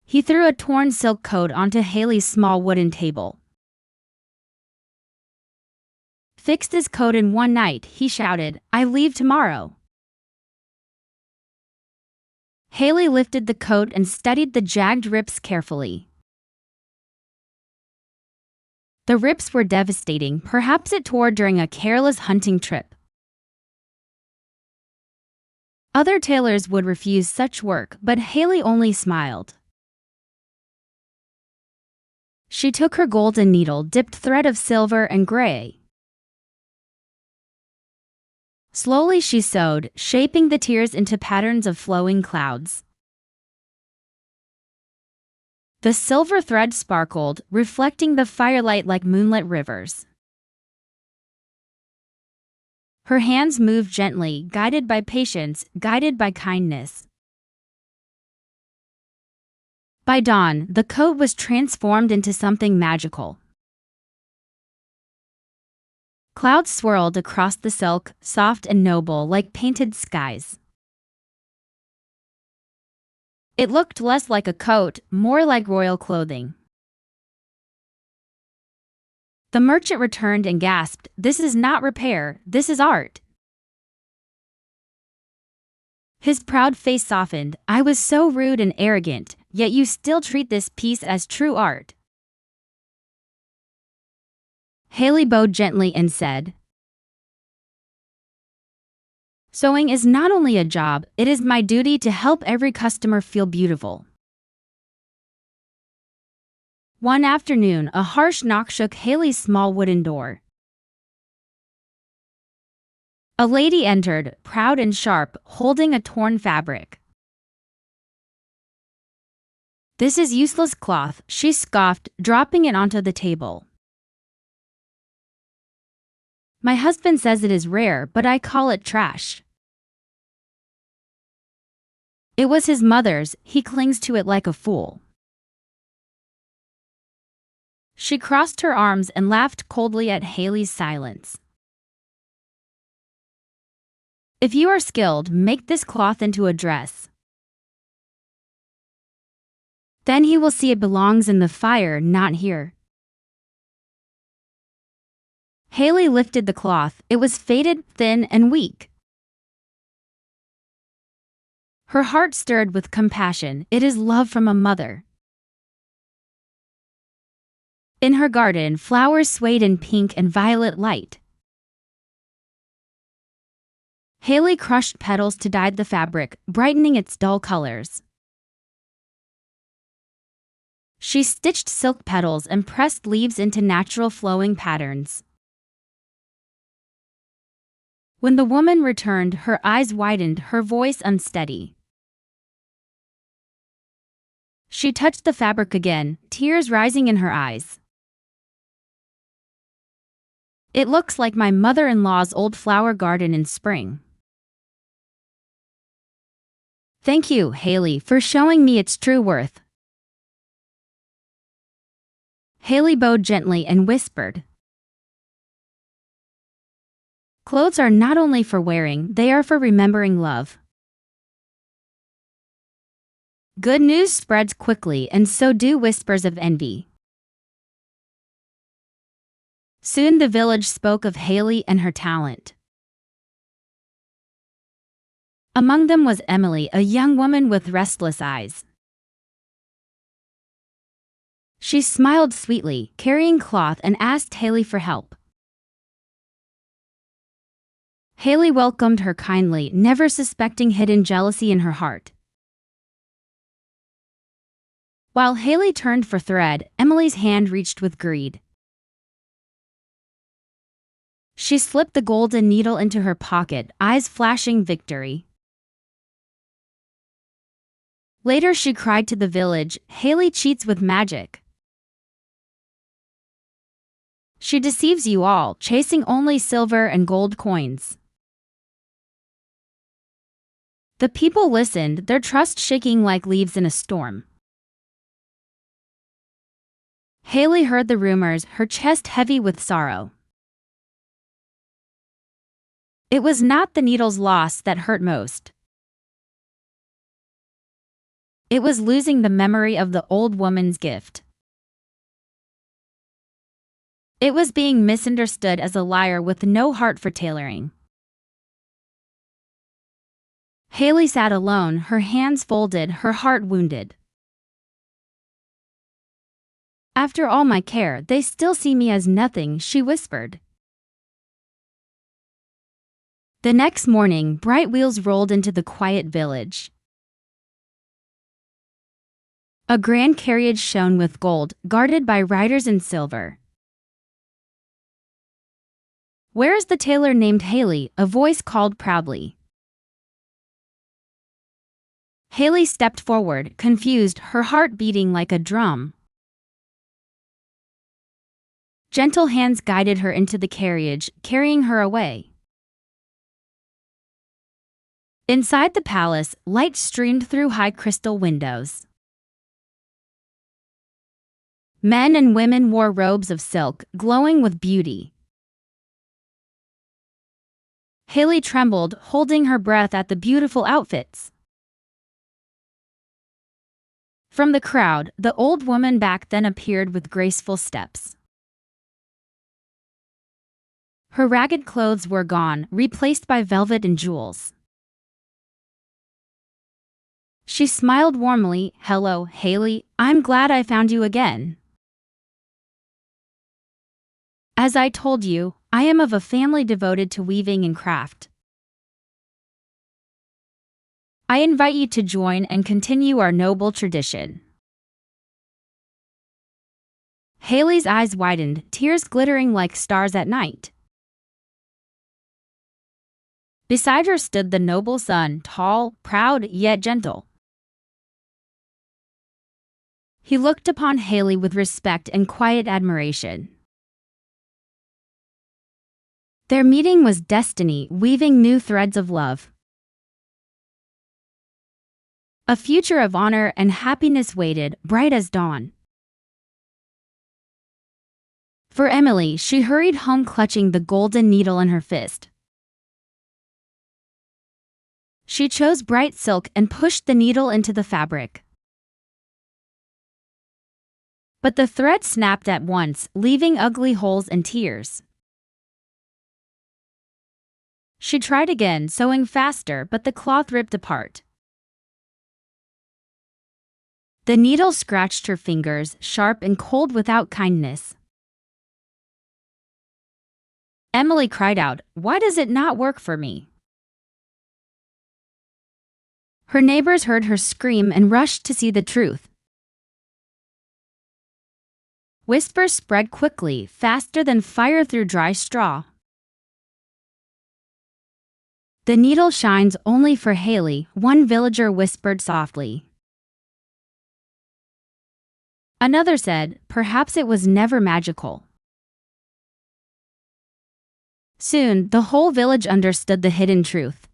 He threw a torn silk coat onto Haley's small wooden table. "Fixed his coat in one night," he shouted. "I leave tomorrow." Haley lifted the coat and studied the jagged rips carefully. The rips were devastating, perhaps it tore during a careless hunting trip. Other tailors would refuse such work, but Haley only smiled. She took her golden needle-dipped thread of silver and gray. Slowly she sewed, shaping the tears into patterns of flowing clouds. The silver thread sparkled, reflecting the firelight like moonlit rivers. Her hands moved gently, guided by patience, guided by kindness. By dawn, the coat was transformed into something magical. Clouds swirled across the silk, soft and noble like painted skies. It looked less like a coat, more like royal clothing. The merchant returned and gasped, "This is not repair, this is art." His proud face softened. "I was so rude and arrogant, yet you still treat this piece as true art." Haley bowed gently and said, "Sewing is not only a job, it is my duty to help every customer feel beautiful." One afternoon, a harsh knock shook Haley's small wooden door. A lady entered, proud and sharp, holding a torn fabric. "This is useless cloth," she scoffed, dropping it onto the table. "My husband says it is rare, but I call it trash." "It was his mother's, he clings to it like a fool." She crossed her arms and laughed coldly at Haley's silence. "If you are skilled, make this cloth into a dress. Then he will see it belongs in the fire, not here." Haley lifted the cloth. It was faded, thin, and weak. Her heart stirred with compassion. It is love from a mother. In her garden, flowers swayed in pink and violet light. Haley crushed petals to dye the fabric, brightening its dull colors. She stitched silk petals and pressed leaves into natural flowing patterns. When the woman returned, her eyes widened, her voice unsteady. She touched the fabric again, tears rising in her eyes. "It looks like my mother-in-law's old flower garden in spring." "Thank you, Haley, for showing me its true worth." Haley bowed gently and whispered, "Clothes are not only for wearing, they are for remembering love." Good news spreads quickly, and so do whispers of envy. Soon the village spoke of Haley and her talent. Among them was Emily, a young woman with restless eyes. She smiled sweetly, carrying cloth, and asked Haley for help. Haley welcomed her kindly, never suspecting hidden jealousy in her heart. While Haley turned for thread, Emily's hand reached with greed. She slipped the golden needle into her pocket, eyes flashing victory. Later she cried to the village, "Haley cheats with magic. She deceives you all, chasing only silver and gold coins." The people listened, their trust shaking like leaves in a storm. Haley heard the rumors, her chest heavy with sorrow. It was not the needle's loss that hurt most. It was losing the memory of the old woman's gift. It was being misunderstood as a liar with no heart for tailoring. Haley sat alone, her hands folded, her heart wounded. "After all my care, they still see me as nothing," she whispered. The next morning, bright wheels rolled into the quiet village. A grand carriage shone with gold, guarded by riders in silver. "Where is the tailor named Haley?" a voice called proudly. Haley stepped forward, confused, her heart beating like a drum. Gentle hands guided her into the carriage, carrying her away. Inside the palace, light streamed through high crystal windows. Men and women wore robes of silk, glowing with beauty. Haley trembled, holding her breath at the beautiful outfits. From the crowd, the old woman back then appeared with graceful steps. Her ragged clothes were gone, replaced by velvet and jewels. She smiled warmly. "Hello, Haley. I'm glad I found you again. As I told you, I am of a family devoted to weaving and craft. I invite you to join and continue our noble tradition." Haley's eyes widened, tears glittering like stars at night. Beside her stood the noble son, tall, proud, yet gentle. He looked upon Haley with respect and quiet admiration. Their meeting was destiny, weaving new threads of love. A future of honor and happiness waited, bright as dawn. For Emily, she hurried home clutching the golden needle in her fist. She chose bright silk and pushed the needle into the fabric. But the thread snapped at once, leaving ugly holes and tears. She tried again, sewing faster, but the cloth ripped apart. The needle scratched her fingers, sharp and cold without kindness. Emily cried out, "Why does it not work for me?" Her neighbors heard her scream and rushed to see the truth. Whispers spread quickly, faster than fire through dry straw. "The needle shines only for Haley," one villager whispered softly. Another said, "Perhaps it was never magical." Soon, the whole village understood the hidden truth.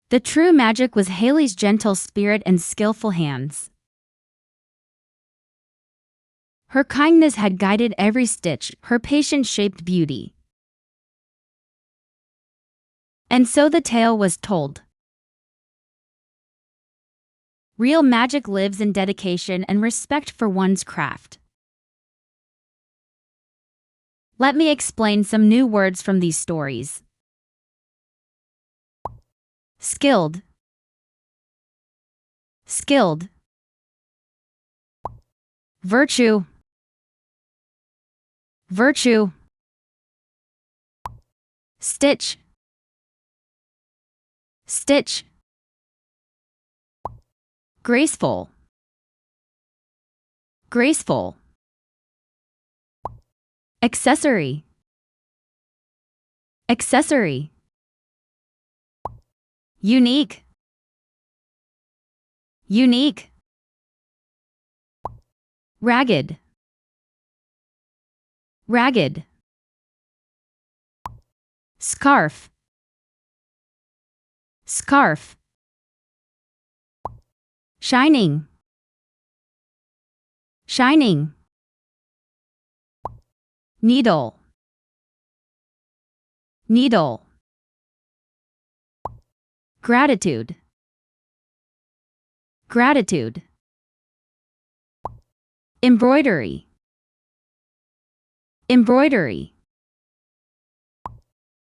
The true magic was Haley's gentle spirit and skillful hands. Her kindness had guided every stitch, her patience shaped beauty. And so the tale was told. Real magic lives in dedication and respect for one's craft. Let me explain some new words from these stories. Skilled. Skilled. Virtue. Virtue. Stitch. Stitch. graceful, graceful. Accessory, accessory. Unique, unique. Ragged, ragged. Scarf, scarf. Shining, shining. Needle, needle. Gratitude, gratitude. Embroidery, embroidery.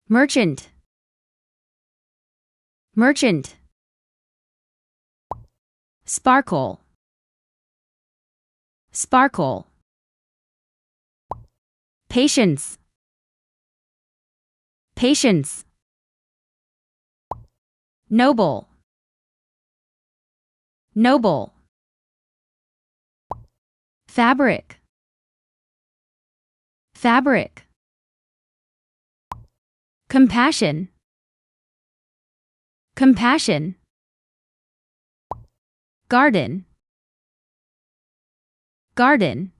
Merchant, merchant. Sparkle, sparkle. Patience, patience. Noble, noble. Fabric, fabric. Compassion, compassion. Garden, garden.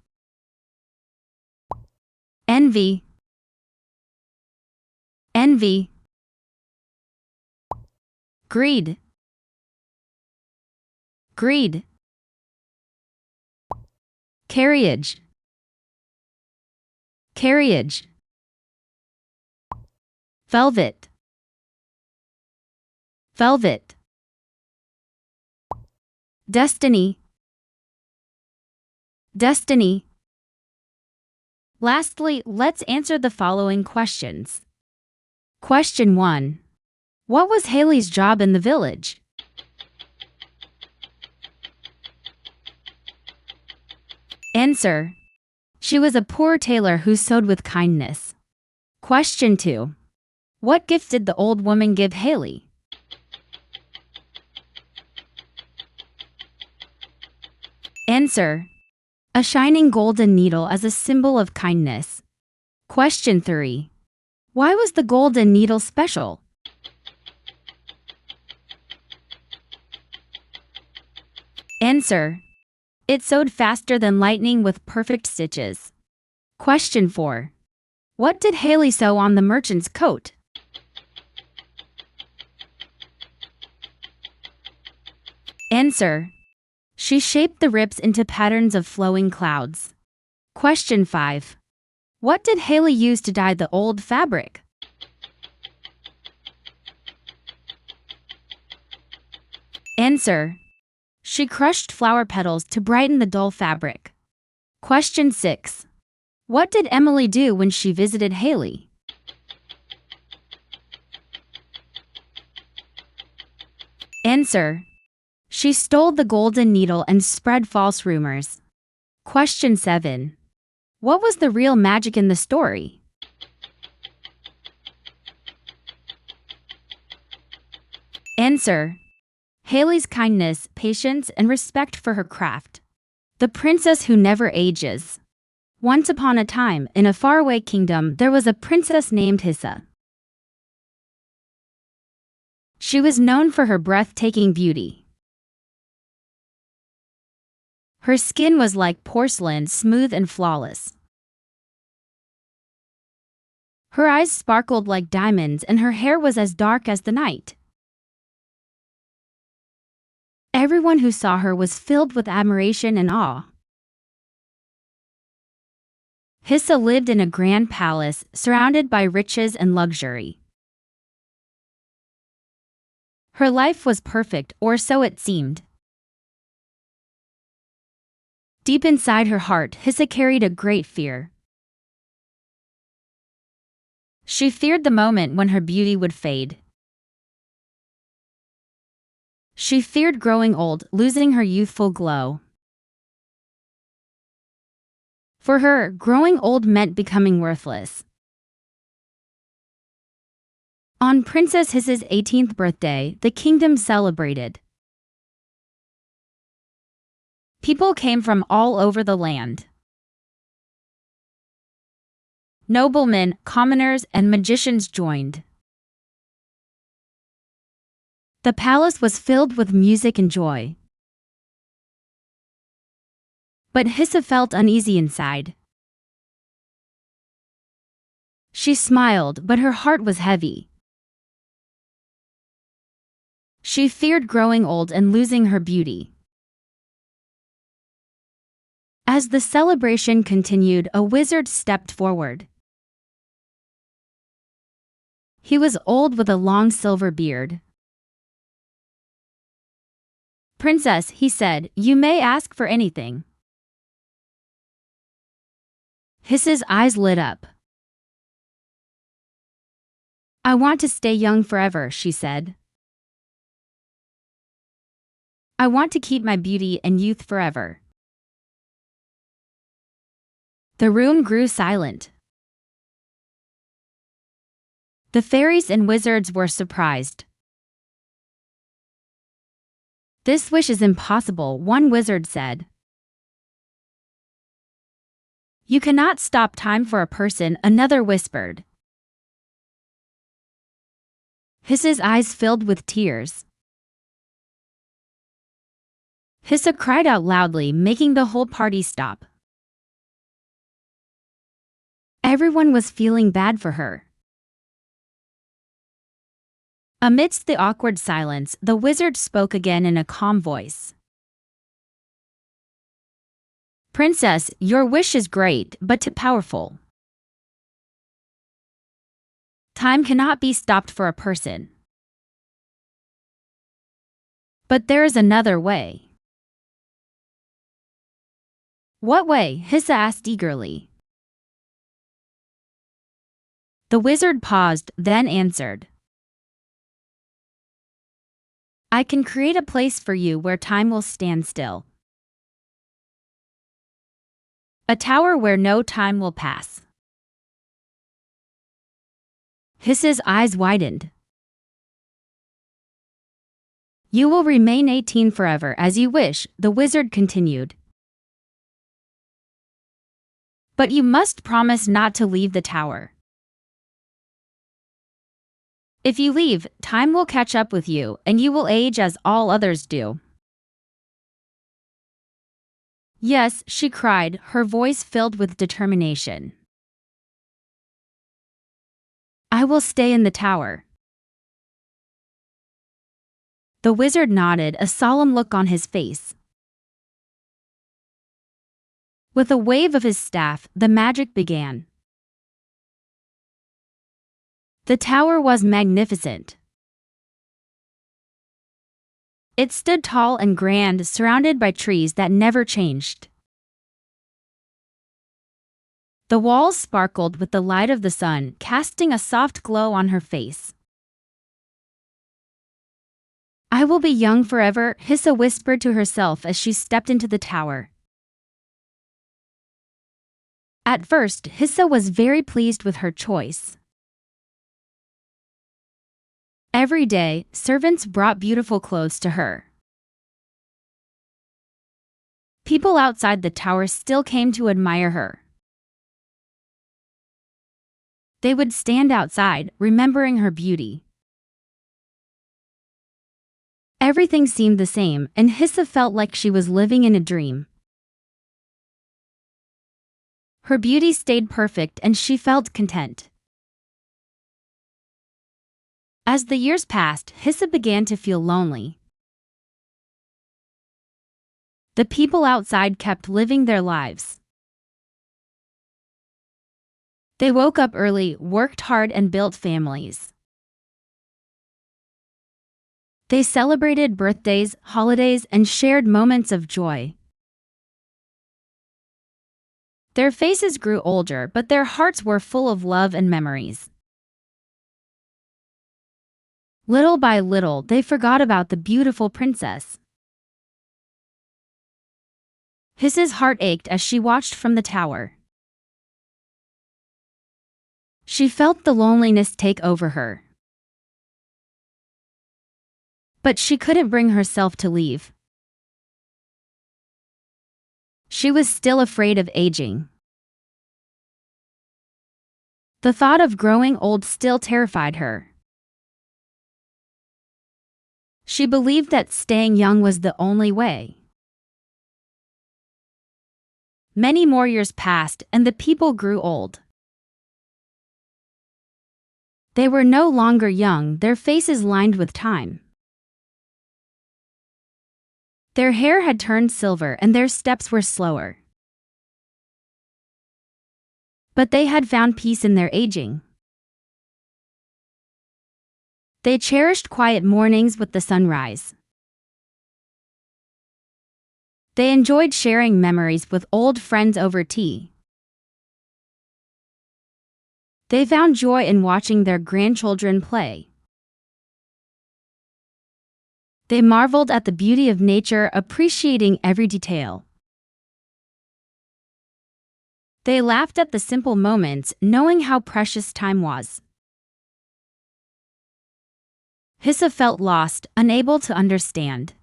Envy, envy. Greed, greed. Carriage, carriage. Velvet, velvet. Destiny, destiny. Lastly, let's answer the following questions. Question 1. What was Haley's job in the village? Answer. She was a poor tailor who sewed with kindness. Question 2. What gift did the old woman give Haley? Answer. A shining golden needle as a symbol of kindness. Question 3. Why was the golden needle special? Answer. It sewed faster than lightning with perfect stitches. Question 4. What did Haley sew on the merchant's coat? Answer. She shaped the rips into patterns of flowing clouds. Question 5. What did Haley use to dye the old fabric? Answer. She crushed flower petals to brighten the dull fabric. Question 6. What did Emily do when she visited Haley? Answer. She stole the golden needle and spread false rumors. Question 7. What was the real magic in the story? Answer. Haley's kindness, patience, and respect for her craft. The princess who never ages. Once upon a time, in a faraway kingdom, there was a princess named Hissa. She was known for her breathtaking beauty. Her skin was like porcelain, smooth and flawless. Her eyes sparkled like diamonds and her hair was as dark as the night. Everyone who saw her was filled with admiration and awe. Hissa lived in a grand palace, surrounded by riches and luxury. Her life was perfect, or so it seemed. Deep inside her heart, Hissa carried a great fear. She feared the moment when her beauty would fade. She feared growing old, losing her youthful glow. For her, growing old meant becoming worthless. On Princess Hissa's 18th birthday, the kingdom celebrated. People came from all over the land. Noblemen, commoners, and magicians joined. The palace was filled with music and joy. But Hissa felt uneasy inside. She smiled, but her heart was heavy. She feared growing old and losing her beauty. As the celebration continued, a wizard stepped forward. He was old with a long silver beard. "Princess," he said, "you may ask for anything." Hissa's eyes lit up. "I want to stay young forever," she said. "I want to keep my beauty and youth forever." The room grew silent. The fairies and wizards were surprised. "This wish is impossible," one wizard said. "You cannot stop time for a person," another whispered. Hissa's eyes filled with tears. Hissa cried out loudly, making the whole party stop. Everyone was feeling bad for her. Amidst the awkward silence, the wizard spoke again in a calm voice. "Princess, your wish is great, but too powerful. Time cannot be stopped for a person. But there is another way." "What way?" Hissa asked eagerly. The wizard paused, then answered. "I can create a place for you where time will stand still. A tower where no time will pass." Hissa's eyes widened. "You will remain 18 forever as you wish," the wizard continued. "But you must promise not to leave the tower. If you leave, time will catch up with you, and you will age as all others do." "Yes," she cried, her voice filled with determination. "I will stay in the tower." The wizard nodded, a solemn look on his face. With a wave of his staff, the magic began. The tower was magnificent. It stood tall and grand, surrounded by trees that never changed. The walls sparkled with the light of the sun, casting a soft glow on her face. "I will be young forever," Hissa whispered to herself as she stepped into the tower. At first, Hissa was very pleased with her choice. Every day, servants brought beautiful clothes to her. People outside the tower still came to admire her. They would stand outside, remembering her beauty. Everything seemed the same, and Hissa felt like she was living in a dream. Her beauty stayed perfect, and she felt content. As the years passed, Hissa began to feel lonely. The people outside kept living their lives. They woke up early, worked hard, and built families. They celebrated birthdays, holidays, and shared moments of joy. Their faces grew older, but their hearts were full of love and memories. Little by little, they forgot about the beautiful princess. Hissa's heart ached as she watched from the tower. She felt the loneliness take over her. But she couldn't bring herself to leave. she was still afraid of aging. The thought of growing old still terrified her. She believed that staying young was the only way. Many more years passed, and the people grew old. They were no longer young, their faces lined with time. Their hair had turned silver and their steps were slower. But they had found peace in their aging. They cherished quiet mornings with the sunrise. They enjoyed sharing memories with old friends over tea. They found joy in watching their grandchildren play. They marveled at the beauty of nature, appreciating every detail. They laughed at the simple moments, knowing how precious time was. Hissa felt lost, unable to understand.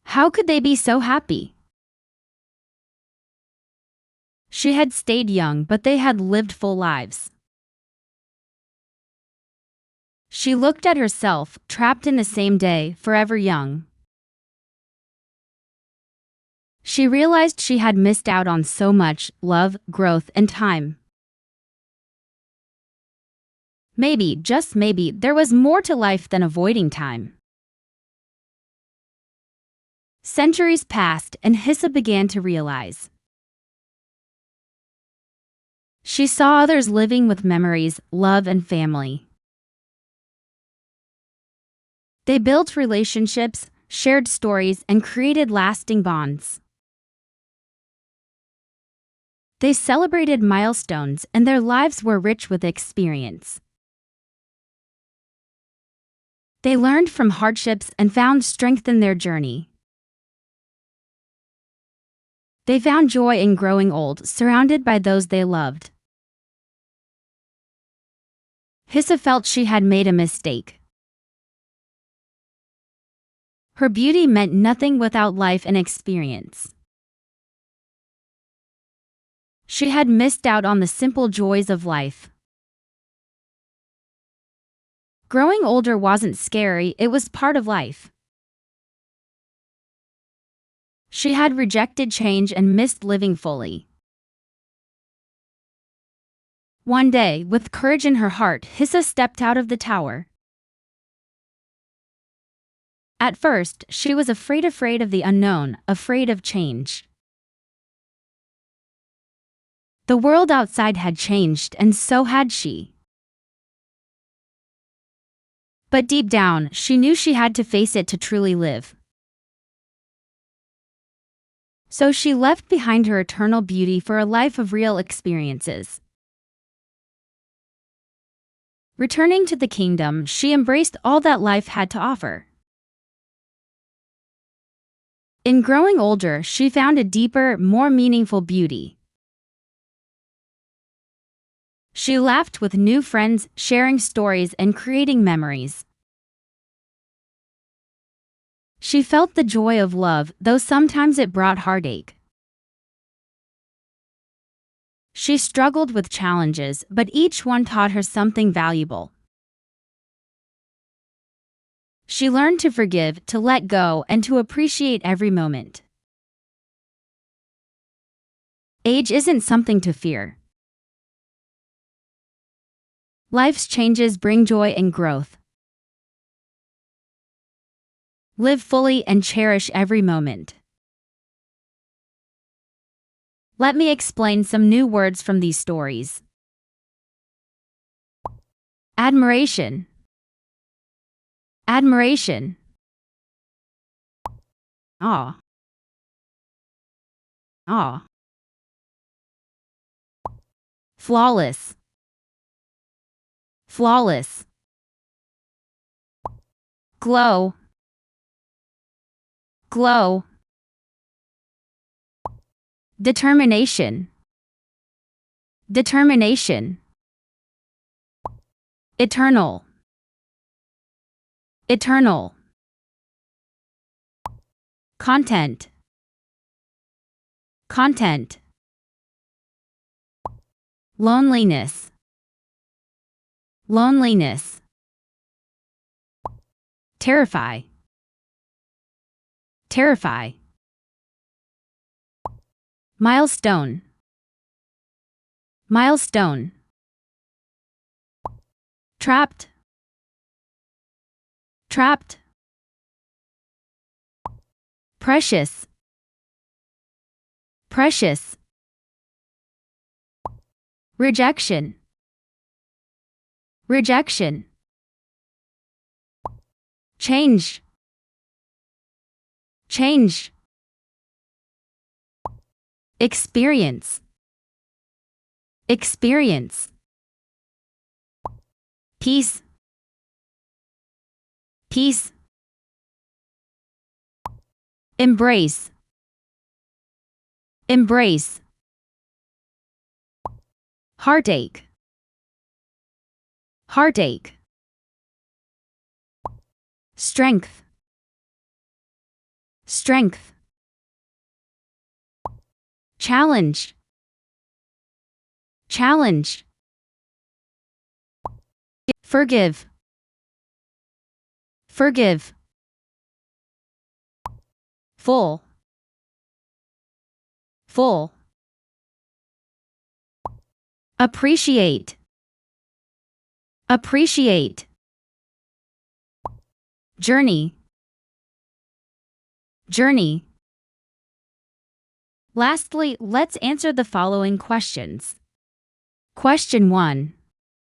How could they be so happy? She had stayed young, but they had lived full lives. She looked at herself, trapped in the same day, forever young. She realized she had missed out on so much love, growth, and time. Maybe, just maybe, there was more to life than avoiding time. Centuries passed, and Hissa began to realize. She saw others living with memories, love, and family. They built relationships, shared stories, and created lasting bonds. They celebrated milestones, and their lives were rich with experience. They learned from hardships and found strength in their journey. They found joy in growing old, surrounded by those they loved. Hissa felt she had made a mistake. Her beauty meant nothing without life and experience. She had missed out on the simple joys of life. Growing older wasn't scary, it was part of life. She had rejected change and missed living fully. One day, with courage in her heart, Hissa stepped out of the tower. At first, she was afraid of the unknown, afraid of change. The world outside had changed, and so had she. But deep down, she knew she had to face it to truly live. So she left behind her eternal beauty for a life of real experiences. Returning to the kingdom, she embraced all that life had to offer. In growing older, she found a deeper, more meaningful beauty. She laughed with new friends, sharing stories and creating memories. She felt the joy of love, though sometimes it brought heartache. She struggled with challenges, but each one taught her something valuable. She learned to forgive, to let go, and to appreciate every moment. Age isn't something to fear. Life's changes bring joy and growth. Live fully and cherish every moment. Let me explain some new words from these stories. Admiration. Admiration. Awe. Awe. Flawless. Flawless. Glow. Glow. Determination. Determination. Eternal. Eternal. Content. Content. Loneliness. Loneliness. Terrify. Terrify. Milestone. Milestone. Trapped. Trapped. Precious. Precious. Rejection. Rejection. Change. Change. Experience. Experience. Peace. Peace. Embrace. Embrace. Heartache. Heartache. Strength. Strength. Challenge. Challenge. Forgive. Forgive. Full. Full. Appreciate. Appreciate. Journey. Journey. Lastly, let's answer the following questions. Question 1.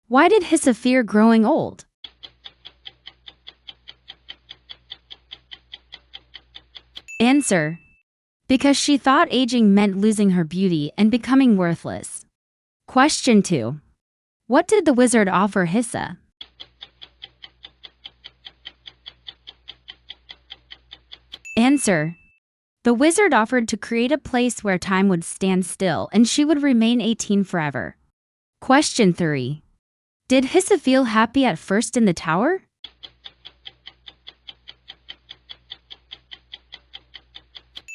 Why did Hissa fear growing old? Answer. Because she thought aging meant losing her beauty and becoming worthless. Question 2. What did the wizard offer Hissa? Answer. The wizard offered to create a place where time would stand still and she would remain 18 forever. Question 3. Did Hissa feel happy at first in the tower?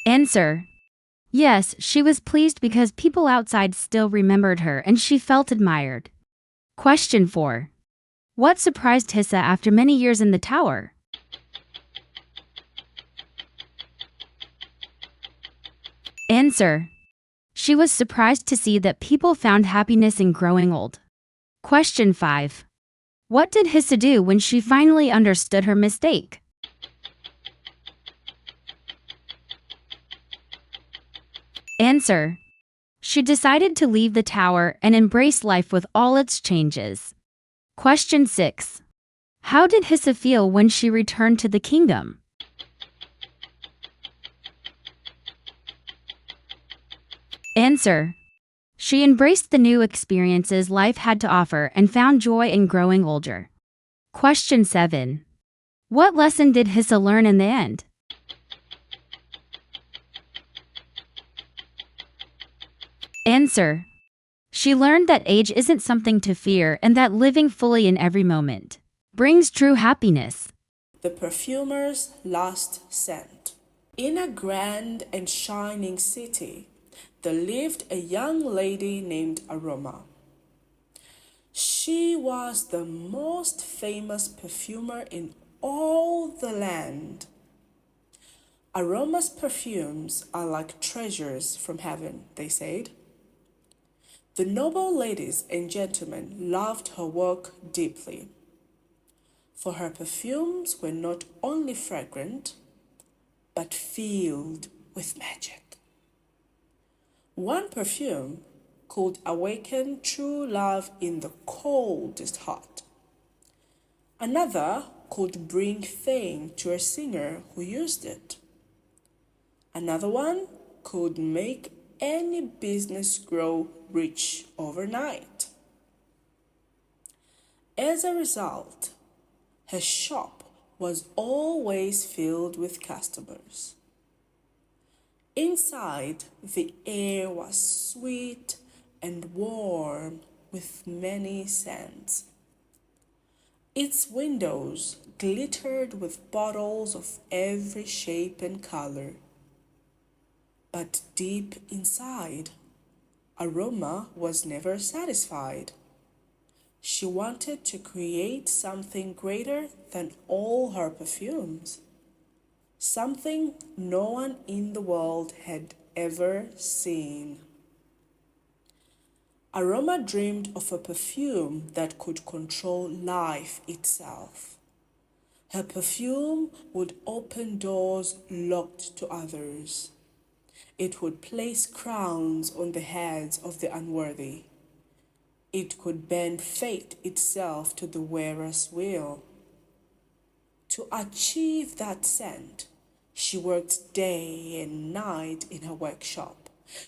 Answer. Yes, she was pleased because people outside still remembered her and she felt admired. Question 4. What surprised Hissa after many years in the tower? Answer. She was surprised to see that people found happiness in growing old. Question 5. What did Hissa do when she finally understood her mistake? Answer. She decided to leave the tower and embrace life with all its changes. Question 6. How did Hissa feel when she returned to the kingdom? Answer. She embraced the new experiences life had to offer and found joy in growing older. Question 7. What lesson did Hissa learn in the end? Answer. She learned that age isn't something to fear and that living fully in every moment brings true happiness. The perfumer's last scent. In a grand and shining city, there lived a young lady named Aroma. She was the most famous perfumer in all the land. Aroma's perfumes are like treasures from heaven, they said. The noble ladies and gentlemen loved her work deeply, for her perfumes were not only fragrant, but filled with magic. One perfume could awaken true love in the coldest heart. Another could bring fame to a singer who used it. Another one could make any business grow rich overnight. As a result, her shop was always filled with customers. Inside, the air was sweet and warm with many scents. Its windows glittered with bottles of every shape and color. But deep inside, Aroma was never satisfied. She wanted to create something greater than all her perfumes, something no one in the world had ever seen. Aroma dreamed of a perfume that could control life itself. Her perfume would open doors locked to others. It would place crowns on the heads of the unworthy. It could bend fate itself to the wearer's will. To achieve that scent, she worked day and night in her workshop.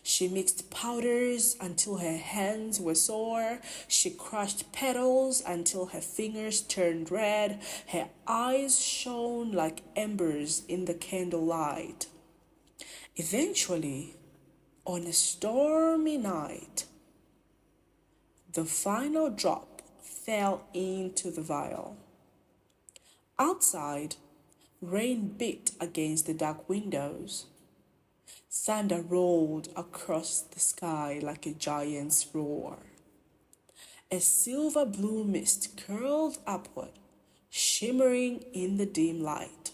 She mixed powders until her hands were sore. She crushed petals until her fingers turned red. Her eyes shone like embers in the candlelight. Eventually, on a stormy night, the final drop fell into the vial. Outside, rain beat against the dark windows. Thunder rolled across the sky like a giant's roar. A silver blue mist curled upward, shimmering in the dim light.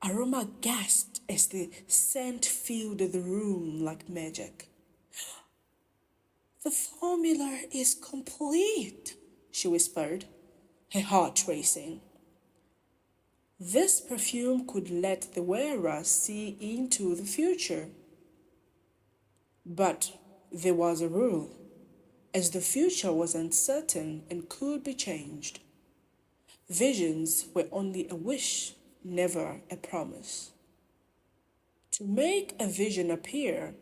Aroma gasped as the scent filled the room like magic. "The formula is complete," she whispered, her heart racing. This perfume could let the wearer see into the future. But there was a rule, as the future was uncertain and could be changed. Visions were only a wish, never a promise. To make a vision appear,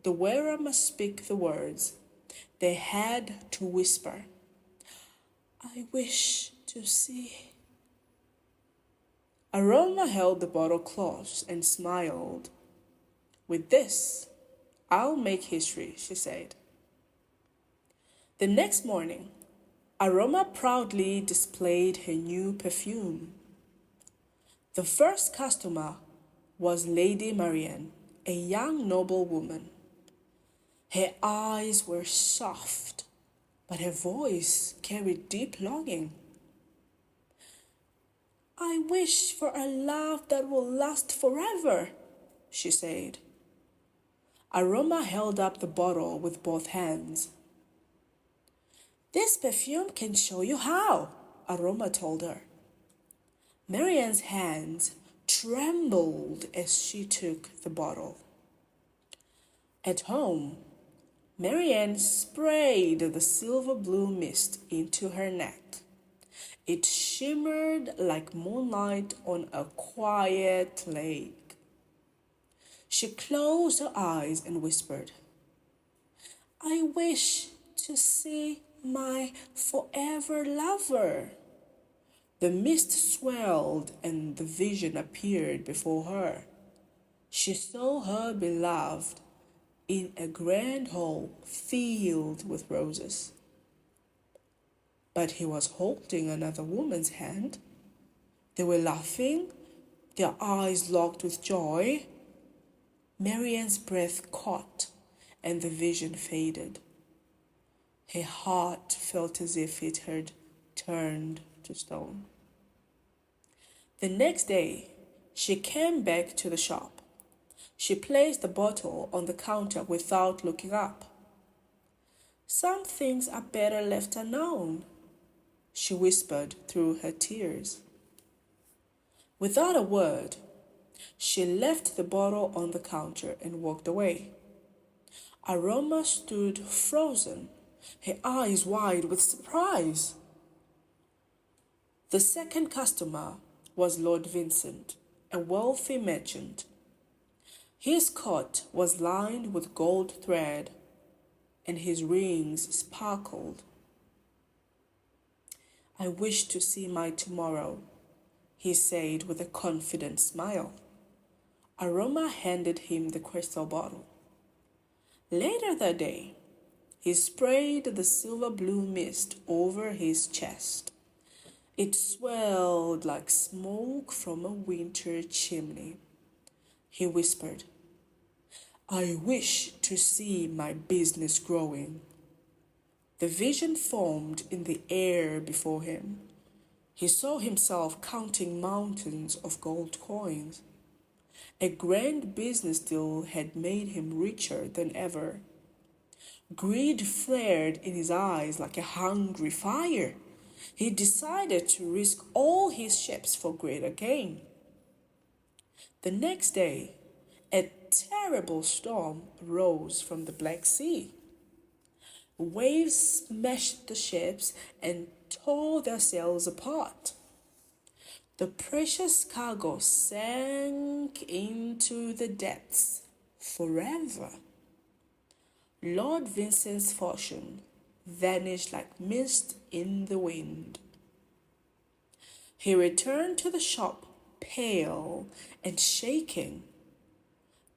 the wearer must speak the words. They had to whisper, "I wish to see." Aroma held the bottle close and smiled. "With this, I'll make history," she said. The next morning, Aroma proudly displayed her new perfume. The first customer was Lady Marianne, a young noblewoman. Her eyes were soft, but her voice carried deep longing. "I wish for a love that will last forever," she said. Aroma held up the bottle with both hands. "This perfume can show you how," Aroma told her. Marianne's hands trembled as she took the bottle. At home, Marianne sprayed the silver blue mist into her neck. It shimmered like moonlight on a quiet lake. She closed her eyes and whispered, "I wish to see my forever lover." The mist swelled and the vision appeared before her. She saw her beloved in a grand hall filled with roses. But he was holding another woman's hand. They were laughing, their eyes locked with joy. Marianne's breath caught and the vision faded. Her heart felt as if it had turned to stone. The next day, she came back to the shop. She placed the bottle on the counter without looking up. "Some things are better left unknown," she whispered through her tears. Without a word, she left the bottle on the counter and walked away. Aroma stood frozen, her eyes wide with surprise. The second customer was Lord Vincent, a wealthy merchant. His coat was lined with gold thread, and his rings sparkled. "I wish to see my tomorrow," he said with a confident smile. Aroma handed him the crystal bottle. Later that day, he sprayed the silver blue mist over his chest. It swelled like smoke from a winter chimney. He whispered, I wish to see my business growing. The vision formed in the air before him. He saw himself counting mountains of gold coins. A grand business deal had made him richer than ever. Greed flared in his eyes like a hungry fire. He decided to risk all his ships for greater gain. The next day, a terrible storm rose from the Black Sea. Waves smashed the ships and tore their sails apart. The precious cargo sank into the depths forever. Lord Vincent's fortune vanished like mist in the wind. He returned to the shop, pale and shaking.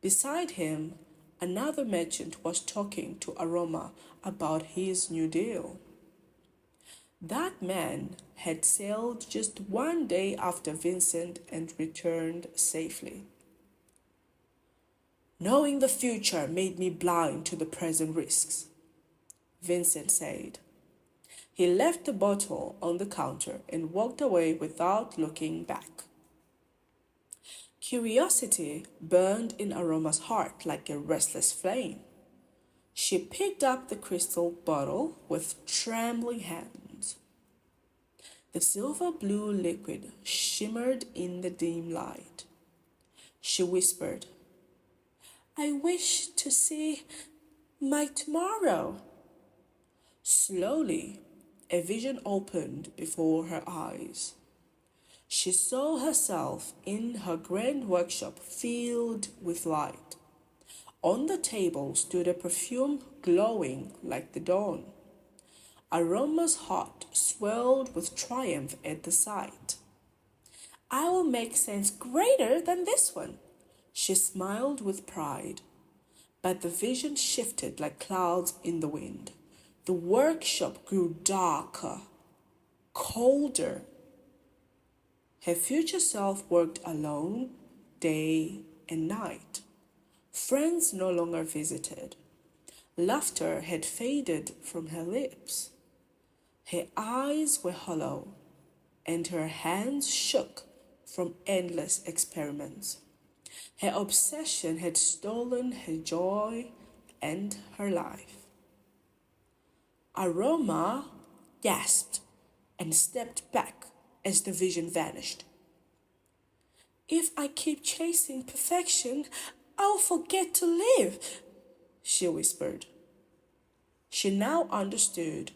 Beside him, another merchant was talking to Aroma about his new deal. That man had sailed just one day after Vincent and returned safely. Knowing the future made me blind to the present risks, Vincent said. He left the bottle on the counter and walked away without looking back. Curiosity burned in Aroma's heart like a restless flame. She picked up the crystal bottle with trembling hands. The silver blue liquid shimmered in the dim light. She whispered, I wish to see my tomorrow. Slowly, a vision opened before her eyes. She saw herself in her grand workshop filled with light. On the table stood a perfume glowing like the dawn. Aroma's heart swelled with triumph at the sight. I will make scents greater than this one, she smiled with pride. But the vision shifted like clouds in the wind. The workshop grew darker, colder. Her future self worked alone, day and night. Friends no longer visited. Laughter had faded from her lips. Her eyes were hollow, and her hands shook from endless experiments. Her obsession had stolen her joy and her life. Aroma gasped and stepped back as the vision vanished. If I keep chasing perfection, I'll forget to live, she whispered. She now understood.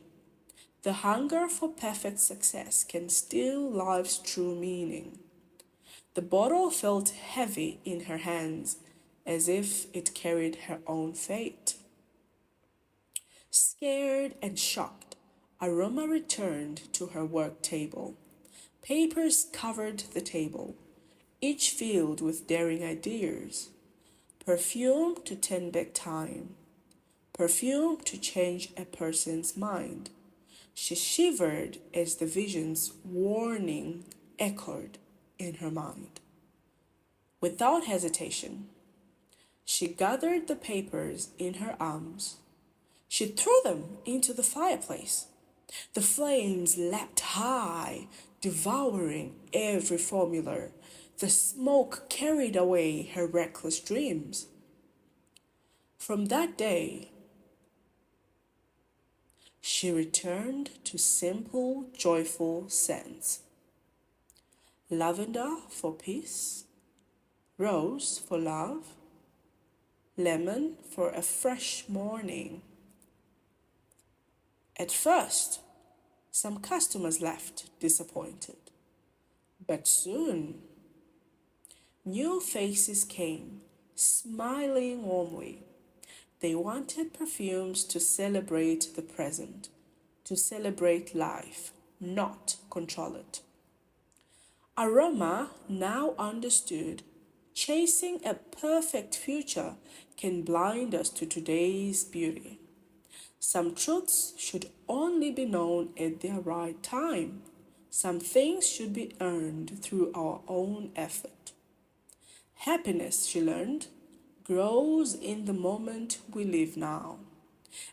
The hunger for perfect success can steal life's true meaning. The bottle felt heavy in her hands, as if it carried her own fate. Scared and shocked, Aroma returned to her work table. Papers covered the table, each filled with daring ideas. Perfume to turn back time. Perfume to change a person's mind. She shivered as the vision's warning echoed in her mind. Without hesitation, she gathered the papers in her arms. She threw them into the fireplace. The flames leapt high, devouring every formula. The smoke carried away her reckless dreams. From that day, she returned to simple, joyful scents. Lavender for peace, rose for love, lemon for a fresh morning. At first, some customers left disappointed, but soon, new faces came, smiling warmly. They wanted perfumes to celebrate the present, to celebrate life, not control it. Aroma now understood chasing a perfect future can blind us to today's beauty. Some truths should only be known at their right time. Some things should be earned through our own effort. Happiness, she learned, grows in the moment we live now,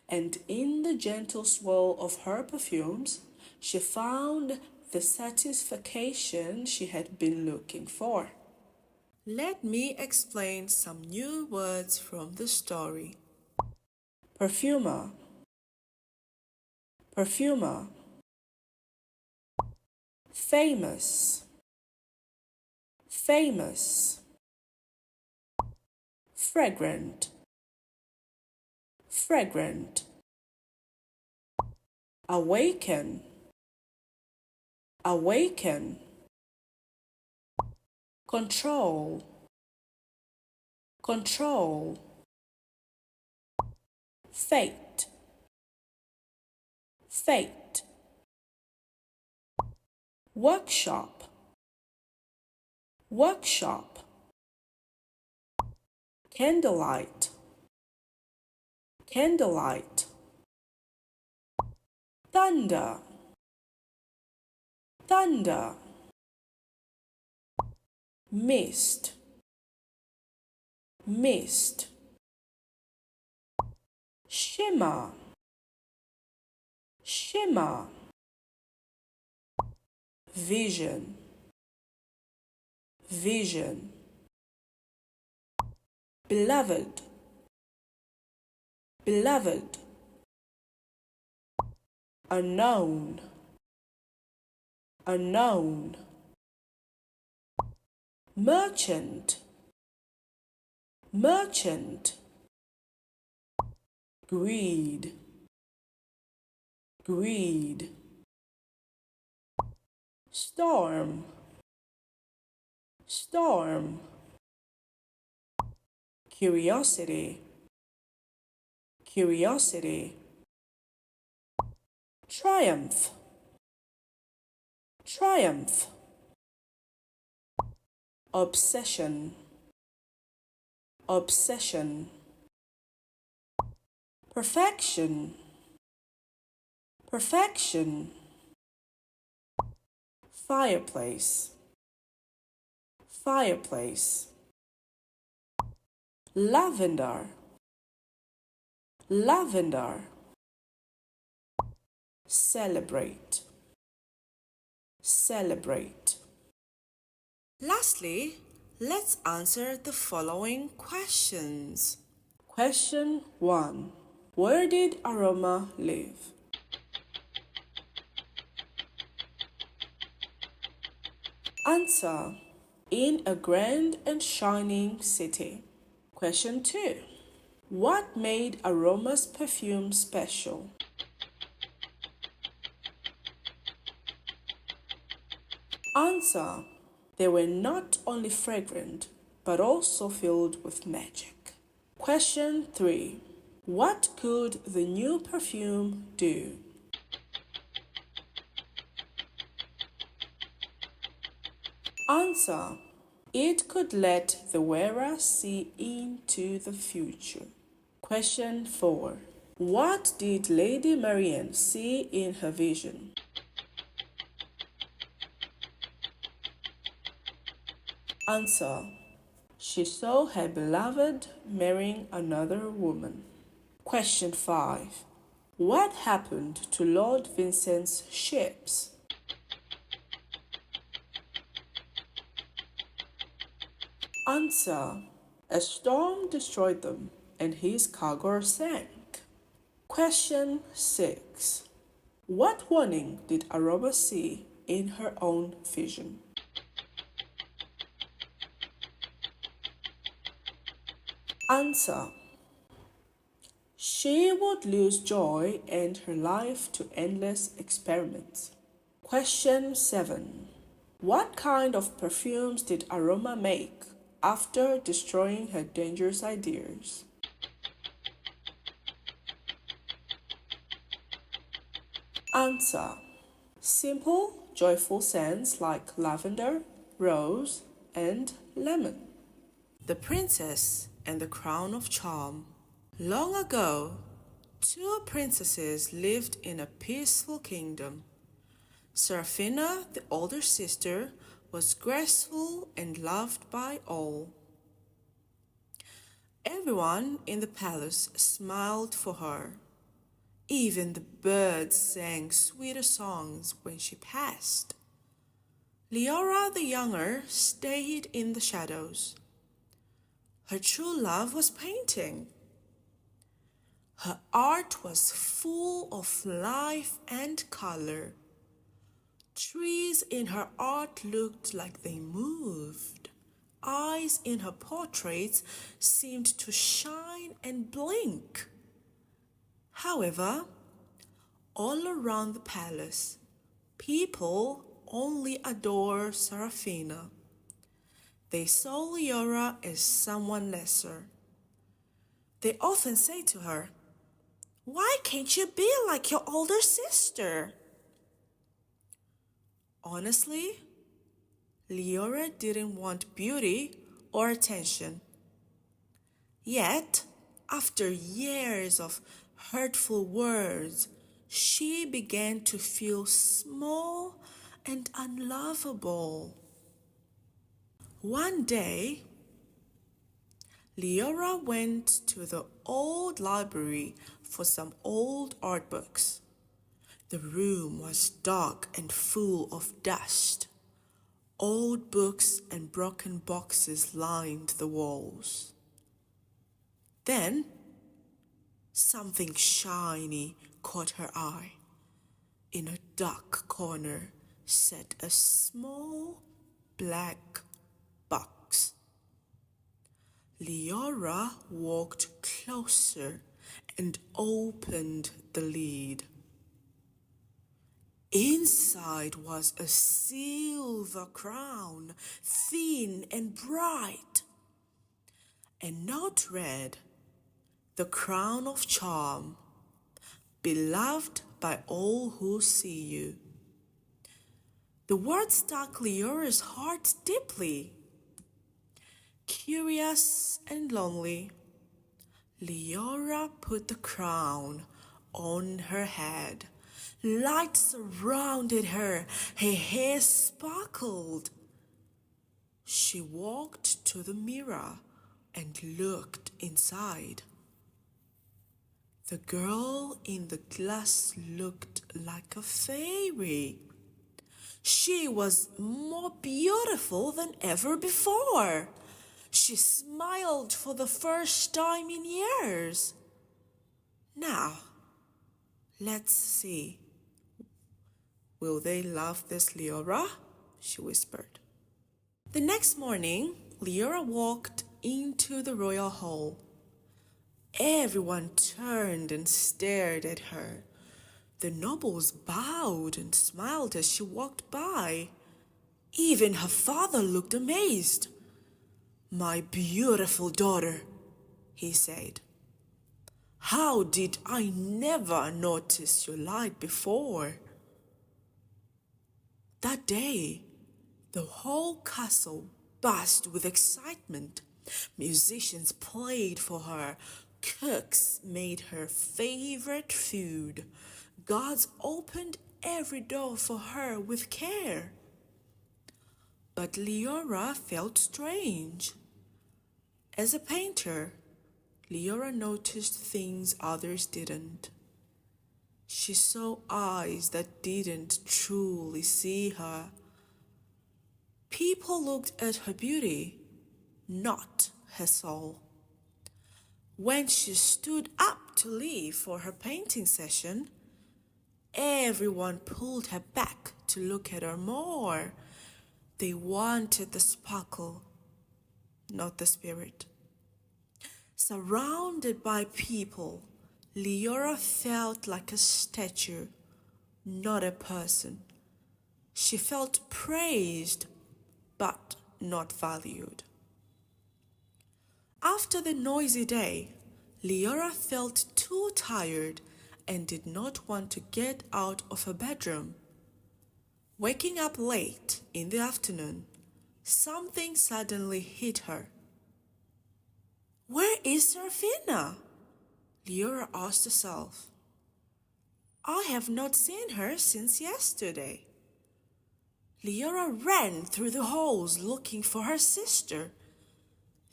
and in the gentle swirl of her perfumes, she found the satisfaction she had been looking for. Let me explain some new words from the story. Perfumer, perfumer. Famous, famous. Fragrant, fragrant. Awaken, awaken. Control, control. Fate, fate. Workshop, workshop. Candlelight, candlelight. Thunder, thunder. Mist, mist. Shimmer, shimmer. Vision, vision. Beloved, beloved. Unknown, unknown. Merchant, merchant. Greed, greed. Storm, storm. Curiosity, curiosity. Triumph, triumph. Obsession, obsession. Perfection, perfection. Fireplace, fireplace. Lavender, lavender. Celebrate, celebrate. Lastly, let's answer the following questions. Question 1. Where did Aroma live? Answer. In a grand and shining city. Question 2. What made Aroma's perfume special? Answer. They were not only fragrant, but also filled with magic. Question 3. What could the new perfume do? Answer. It could let the wearer see into the future. Question 4. What did Lady Marianne see in her vision? Answer. She saw her beloved marrying another woman. Question 5. What happened to Lord Vincent's ships? Answer. A storm destroyed them and his cargo sank. Question 6. What warning did Aroma see in her own vision? Answer. She would lose joy and her life to endless experiments. Question 7. What kind of perfumes did Aroma make after destroying her dangerous ideas? Answer. Simple, joyful scents like lavender, rose, and lemon. The Princess and the Crown of Charm. Long ago, two princesses lived in a peaceful kingdom. Seraphina, the older sister, was graceful and loved by all. Everyone in the palace smiled for her. Even the birds sang sweeter songs when she passed. Leora the younger stayed in the shadows. Her true love was painting. Her art was full of life and color. Trees in her art looked like they moved. Eyes in her portraits seemed to shine and blink. However, all around the palace, people only adore Serafina. They saw Leora as someone lesser. They often say to her, "Why can't you be like your older sister?" Honestly, Leora didn't want beauty or attention. Yet, after years of hurtful words, she began to feel small and unlovable. One day, Leora went to the old library for some old art books. The room was dark and full of dust. Old books and broken boxes lined the walls. Then, something shiny caught her eye. In a dark corner sat a small black box. Leora walked closer and opened the lid. Inside was a silver crown, thin and bright. A note read, "The crown of charm, beloved by all who see you." The words struck Leora's heart deeply. Curious and lonely, Leora put the crown on her head. Light surrounded her. Her hair sparkled. She walked to the mirror and looked inside. The girl in the glass looked like a fairy. She was more beautiful than ever before. She smiled for the first time in years. "Now, let's see. Will they love this Leora?" she whispered. The next morning, Leora walked into the royal hall. Everyone turned and stared at her. The nobles bowed and smiled as she walked by. Even her father looked amazed. "My beautiful daughter," he said. "How did I never notice your light before?" That day, the whole castle buzzed with excitement. Musicians played for her. Cooks made her favorite food. Guards opened every door for her with care. But Leora felt strange. As a painter, Leora noticed things others didn't. She saw eyes that didn't truly see her. People looked at her beauty, not her soul. When she stood up to leave for her painting session, everyone pulled her back to look at her more. They wanted the sparkle, not the spirit. Surrounded by people, Leora felt like a statue, not a person. She felt praised, but not valued. After the noisy day, Leora felt too tired and did not want to get out of her bedroom. Waking up late in the afternoon, something suddenly hit her. "Where is Serafina?" Leora asked herself. "I have not seen her since yesterday." Leora ran through the halls looking for her sister.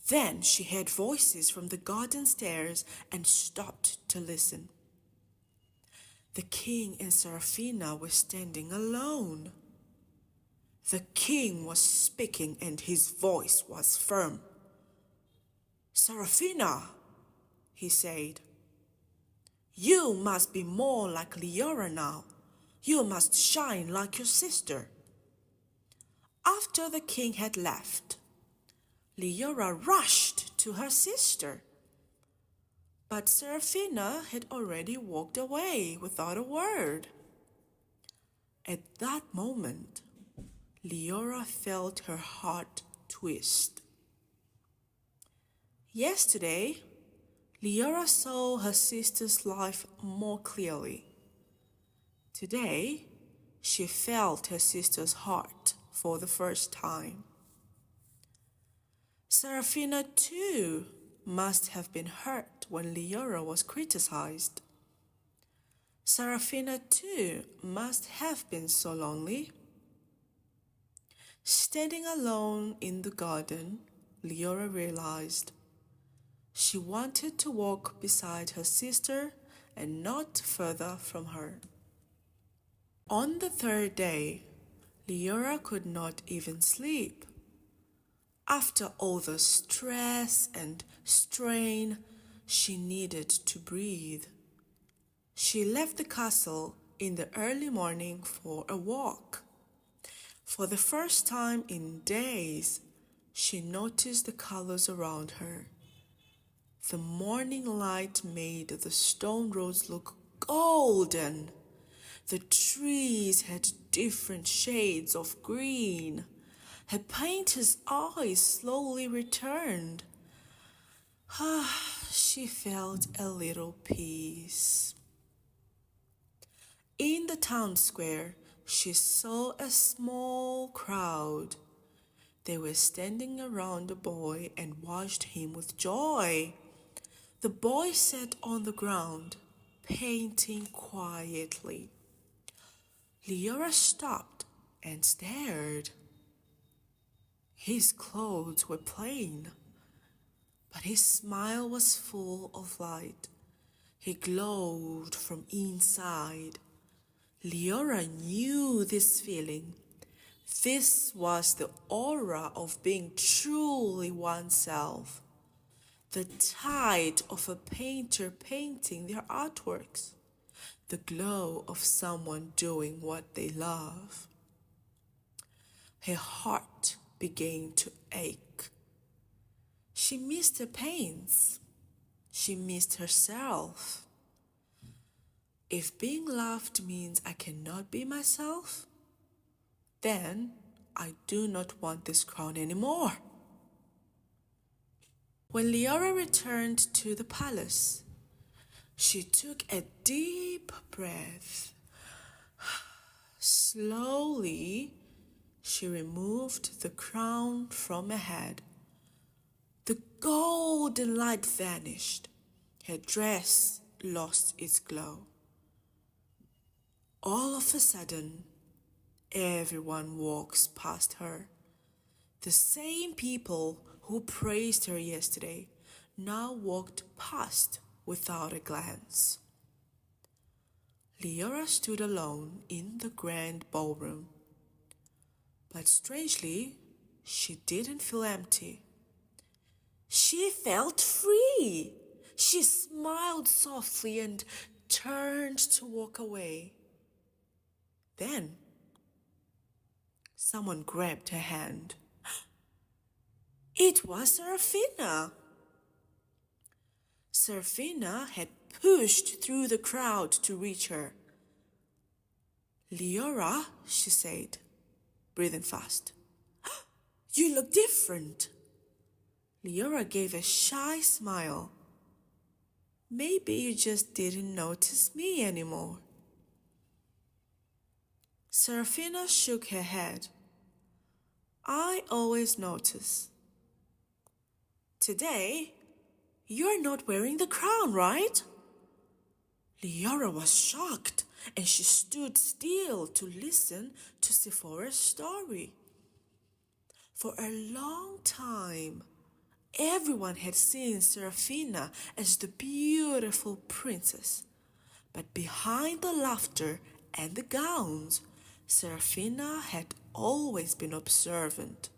Then she heard voices from the garden stairs and stopped to listen. The king and Seraphina were standing alone. The king was speaking and his voice was firm. "Seraphina," he said, "you must be more like Leora now. You must shine like your sister." After the king had left, Leora rushed to her sister. But Seraphina had already walked away without a word. At that moment, Leora felt her heart twist. Yesterday, Leora saw her sister's life more clearly. Today, she felt her sister's heart for the first time. Seraphina too must have been hurt when Leora was criticized. Seraphina too must have been so lonely. Standing alone in the garden, Leora realized she wanted to walk beside her sister and not further from her. On the third day, Leora could not even sleep. After all the stress and strain, she needed to breathe. She left the castle in the early morning for a walk. For the first time in days, she noticed the colors around her. The morning light made the stone roads look golden. The trees had different shades of green. Her painter's eyes slowly returned. She felt a little peace. In the town square, she saw a small crowd. They were standing around the boy and watched him with joy. The boy sat on the ground, painting quietly. Leora stopped and stared. His clothes were plain, but his smile was full of light. He glowed from inside. Leora knew this feeling. This was the aura of being truly oneself, the tide of a painter painting their artworks, the glow of someone doing what they love. Her heart began to ache. She missed her pains. She missed herself. If being loved means I cannot be myself, then I do not want this crown anymore. When Leora returned to the palace, she took a deep breath. Slowly, she removed the crown from her head. The golden light vanished. Her dress lost its glow. All of a sudden, everyone walks past her. The same people who praised her yesterday now walked past without a glance. Leora stood alone in the grand ballroom. But strangely, she didn't feel empty. She felt free. She smiled softly and turned to walk away. Then, someone grabbed her hand. It was Seraphina. Seraphina had pushed through the crowd to reach her. "Leora," she said, breathing fast. "You look different." Leora gave a shy smile. "Maybe you just didn't notice me anymore." Seraphina shook her head. "I always notice. Today, you're not wearing the crown, right?" Leora was shocked, and she stood still to listen to Sephora's story. For a long time, Everyone had seen Seraphina as the beautiful princess, but behind the laughter and the gowns, Seraphina had always been observant.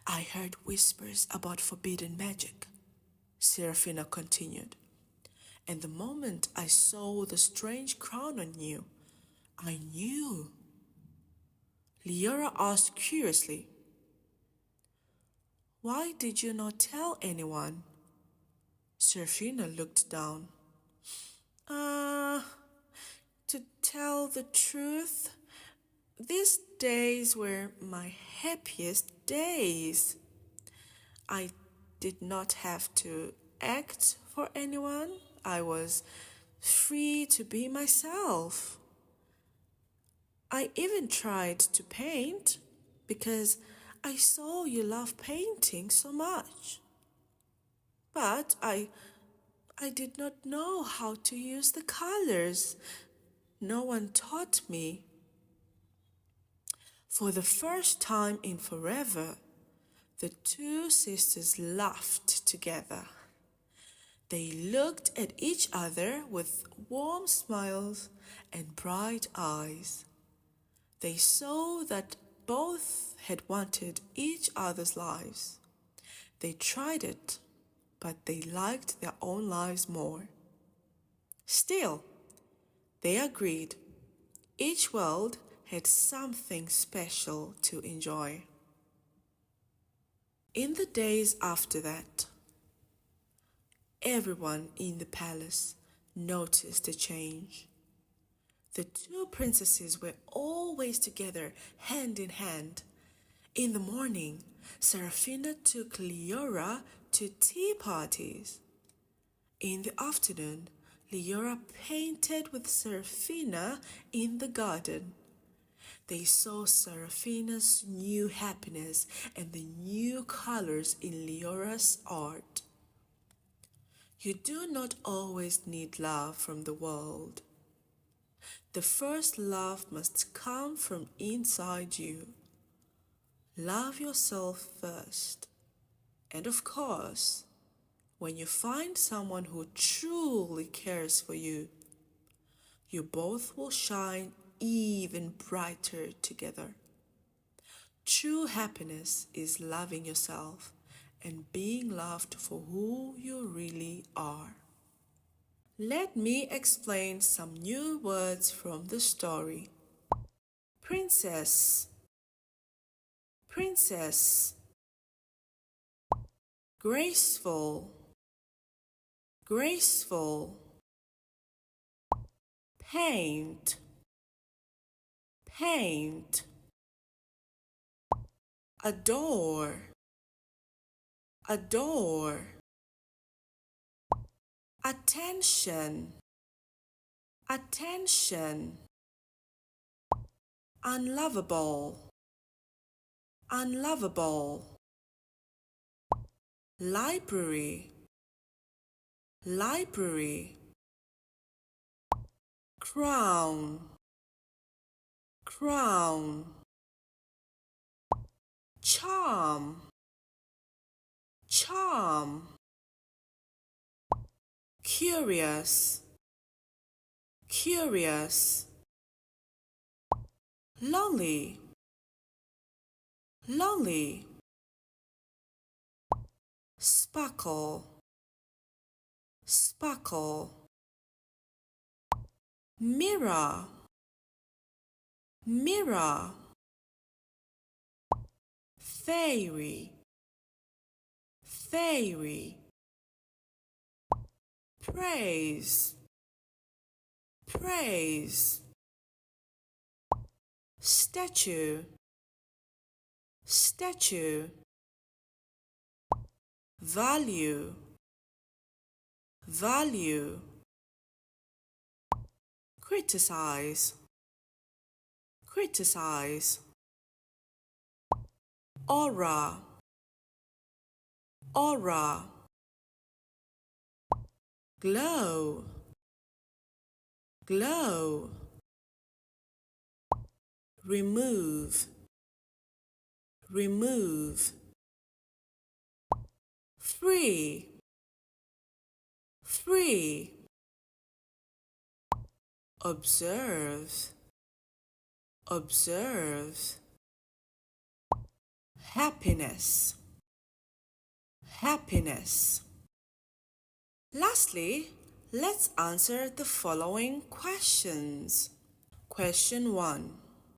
I heard whispers about forbidden magic, Seraphina continued, and the moment I saw the strange crown on you, I knew. Leora asked curiously, "Why did you not tell anyone?" Seraphina looked down. To tell the truth, these days were my happiest days. I did not have to act for anyone. I was free to be myself. I even tried to paint because I saw you love painting so much. But I did not know how to use the colors. No one taught me. For the first time in forever, the two sisters laughed together. They looked at each other with warm smiles and bright eyes. They saw that both had wanted each other's lives. They tried it, but they liked their own lives more. Still, they agreed each world had something special to enjoy. In the days after that, everyone in the palace noticed a change. The two princesses were always together, hand in hand. In the morning, Seraphina took Leora to tea parties. In the afternoon, Leora painted with Seraphina in the garden. They saw Seraphina's new happiness and the new colors in Leora's art. You do not always need love from the world. The first love must come from inside you. Love yourself first. And of course, when you find someone who truly cares for you, you both will shine even brighter together. True happiness is loving yourself and being loved for who you really are. Let me explain some new words from the story. Princess, princess. Graceful, graceful. Paint, paint. Adore, adore. Attention, attention. Unlovable, unlovable. Library, library. Crown, crown. Charm, charm. Curious, curious. Lonely, lonely. Sparkle, sparkle. Mirror, mirror. Fairy, fairy. Praise, praise. Statue, statue. Value, value. Criticize, criticize. Aura, aura. Glow, glow. Remove, remove. free, free. Observe, observe. Happiness, happiness. Lastly, let's answer the following questions. Question 1.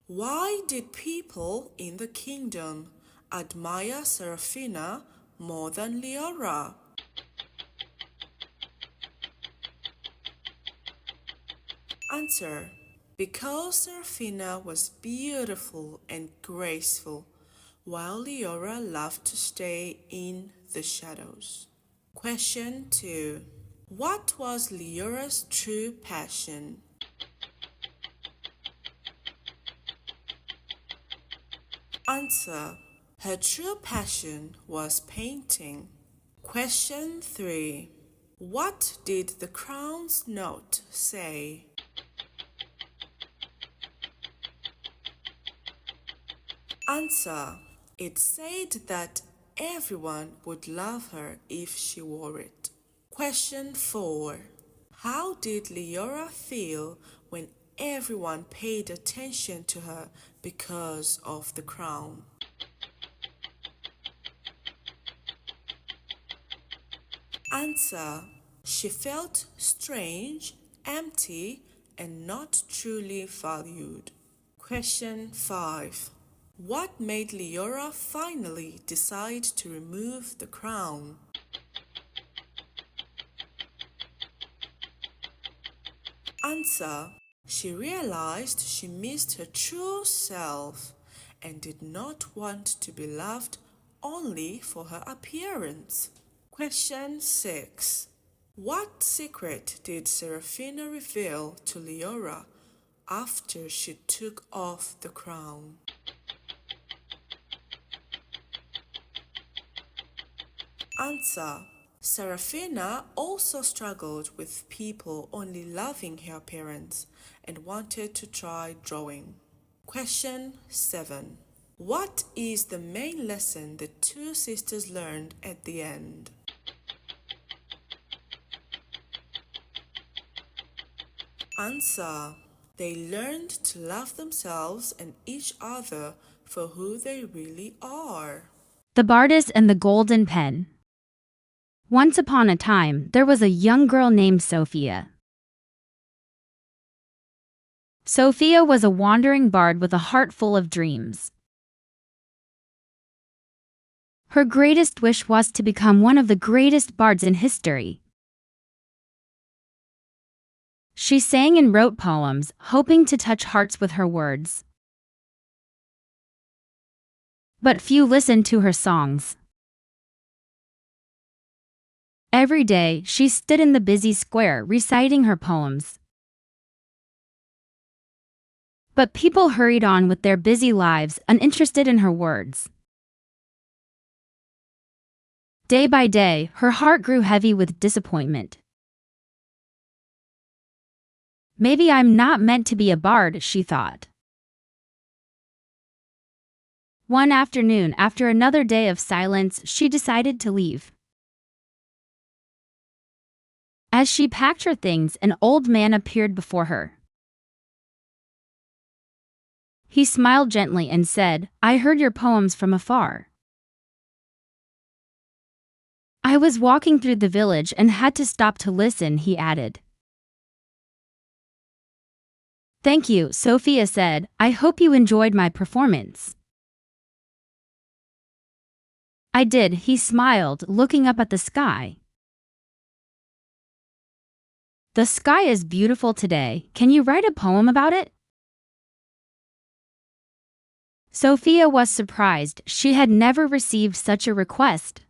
Why did people in the kingdom admire Seraphina more than Leora? Answer. Because Seraphina was beautiful and graceful, while Leora loved to stay in the shadows. Question 2. What was Leora's true passion? Answer. Her true passion was painting. Question 3. What did the crown's note say? Answer. It said that everyone would love her if she wore it. Question 4. How did Leora feel when everyone paid attention to her because of the crown? Answer. She felt strange, empty, and not truly valued. Question 5. What made Leora finally decide to remove the crown? Answer. She realized she missed her true self and did not want to be loved only for her appearance. Question 6. What secret did Seraphina reveal to Leora after she took off the crown? Answer. Seraphina also struggled with people only loving her appearance and wanted to try drawing. Question 7. What is the main lesson the two sisters learned at the end? Answer. They learned to love themselves and each other for who they really are. The Bardess and the Golden Pen. Once upon a time, there was a young girl named Sophia. Sophia was a wandering bard with a heart full of dreams. Her greatest wish was to become one of the greatest bards in history. She sang and wrote poems, hoping to touch hearts with her words. But few listened to her songs. Every day, she stood in the busy square reciting her poems. But people hurried on with their busy lives, uninterested in her words. Day by day, her heart grew heavy with disappointment. Maybe I'm not meant to be a bard, she thought. One afternoon, after another day of silence, she decided to leave. As she packed her things, an old man appeared before her. He smiled gently and said, "I heard your poems from afar. I was walking through the village and had to stop to listen," he added. "Thank you," Sophia said. "I hope you enjoyed my performance." "I did," he smiled, looking up at the sky. "The sky is beautiful today. Can you write a poem about it?" Sophia was surprised. She had never received such a request.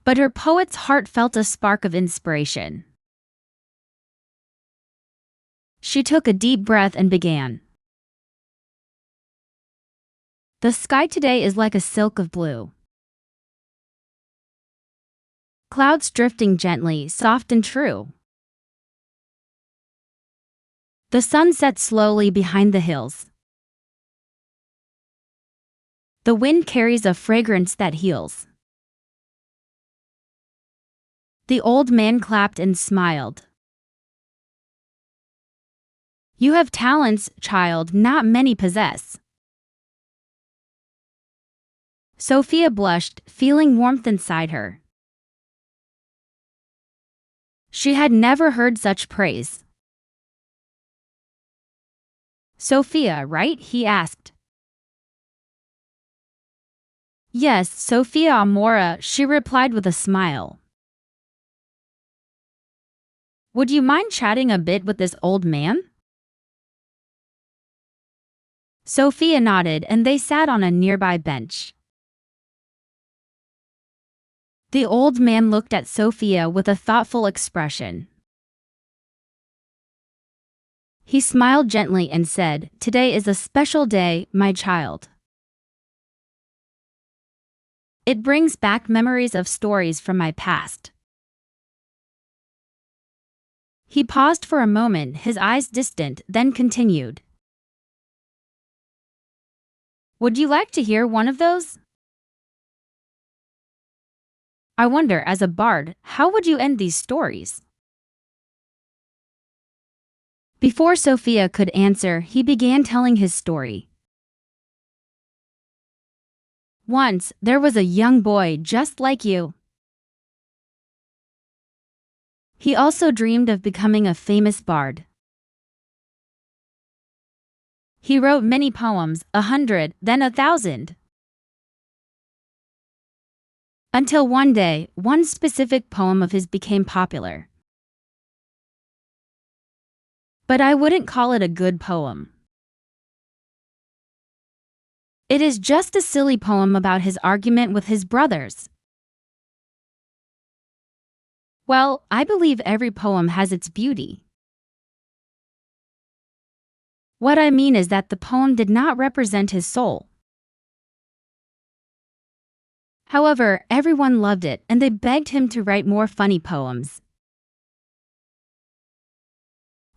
But her poet's heart felt a spark of inspiration. She took a deep breath and began. "The sky today is like a silk of blue. Clouds drifting gently, soft and true. The sun sets slowly behind the hills. The wind carries a fragrance that heals. The old man clapped and smiled. You have talents, child, not many possess. Sophia blushed, feeling warmth inside her. She had never heard such praise. Sophia, right? He asked. Yes, Sophia Amora, she replied with a smile. Would you mind chatting a bit with this old man? Sophia nodded and they sat on a nearby bench. The old man looked at Sophia with a thoughtful expression. He smiled gently and said, "Today is a special day, my child. It brings back memories of stories from my past." He paused for a moment, his eyes distant, then continued. Would you like to hear one of those? I wonder, as a bard, how would you end these stories? Before Sophia could answer, he began telling his story. Once, there was a young boy just like you. He also dreamed of becoming a famous bard. He wrote many poems, 100, then 1,000. Until one day, one specific poem of his became popular. But I wouldn't call it a good poem. It is just a silly poem about his argument with his brothers. Well, I believe every poem has its beauty. What I mean is that the poem did not represent his soul. However, everyone loved it and they begged him to write more funny poems.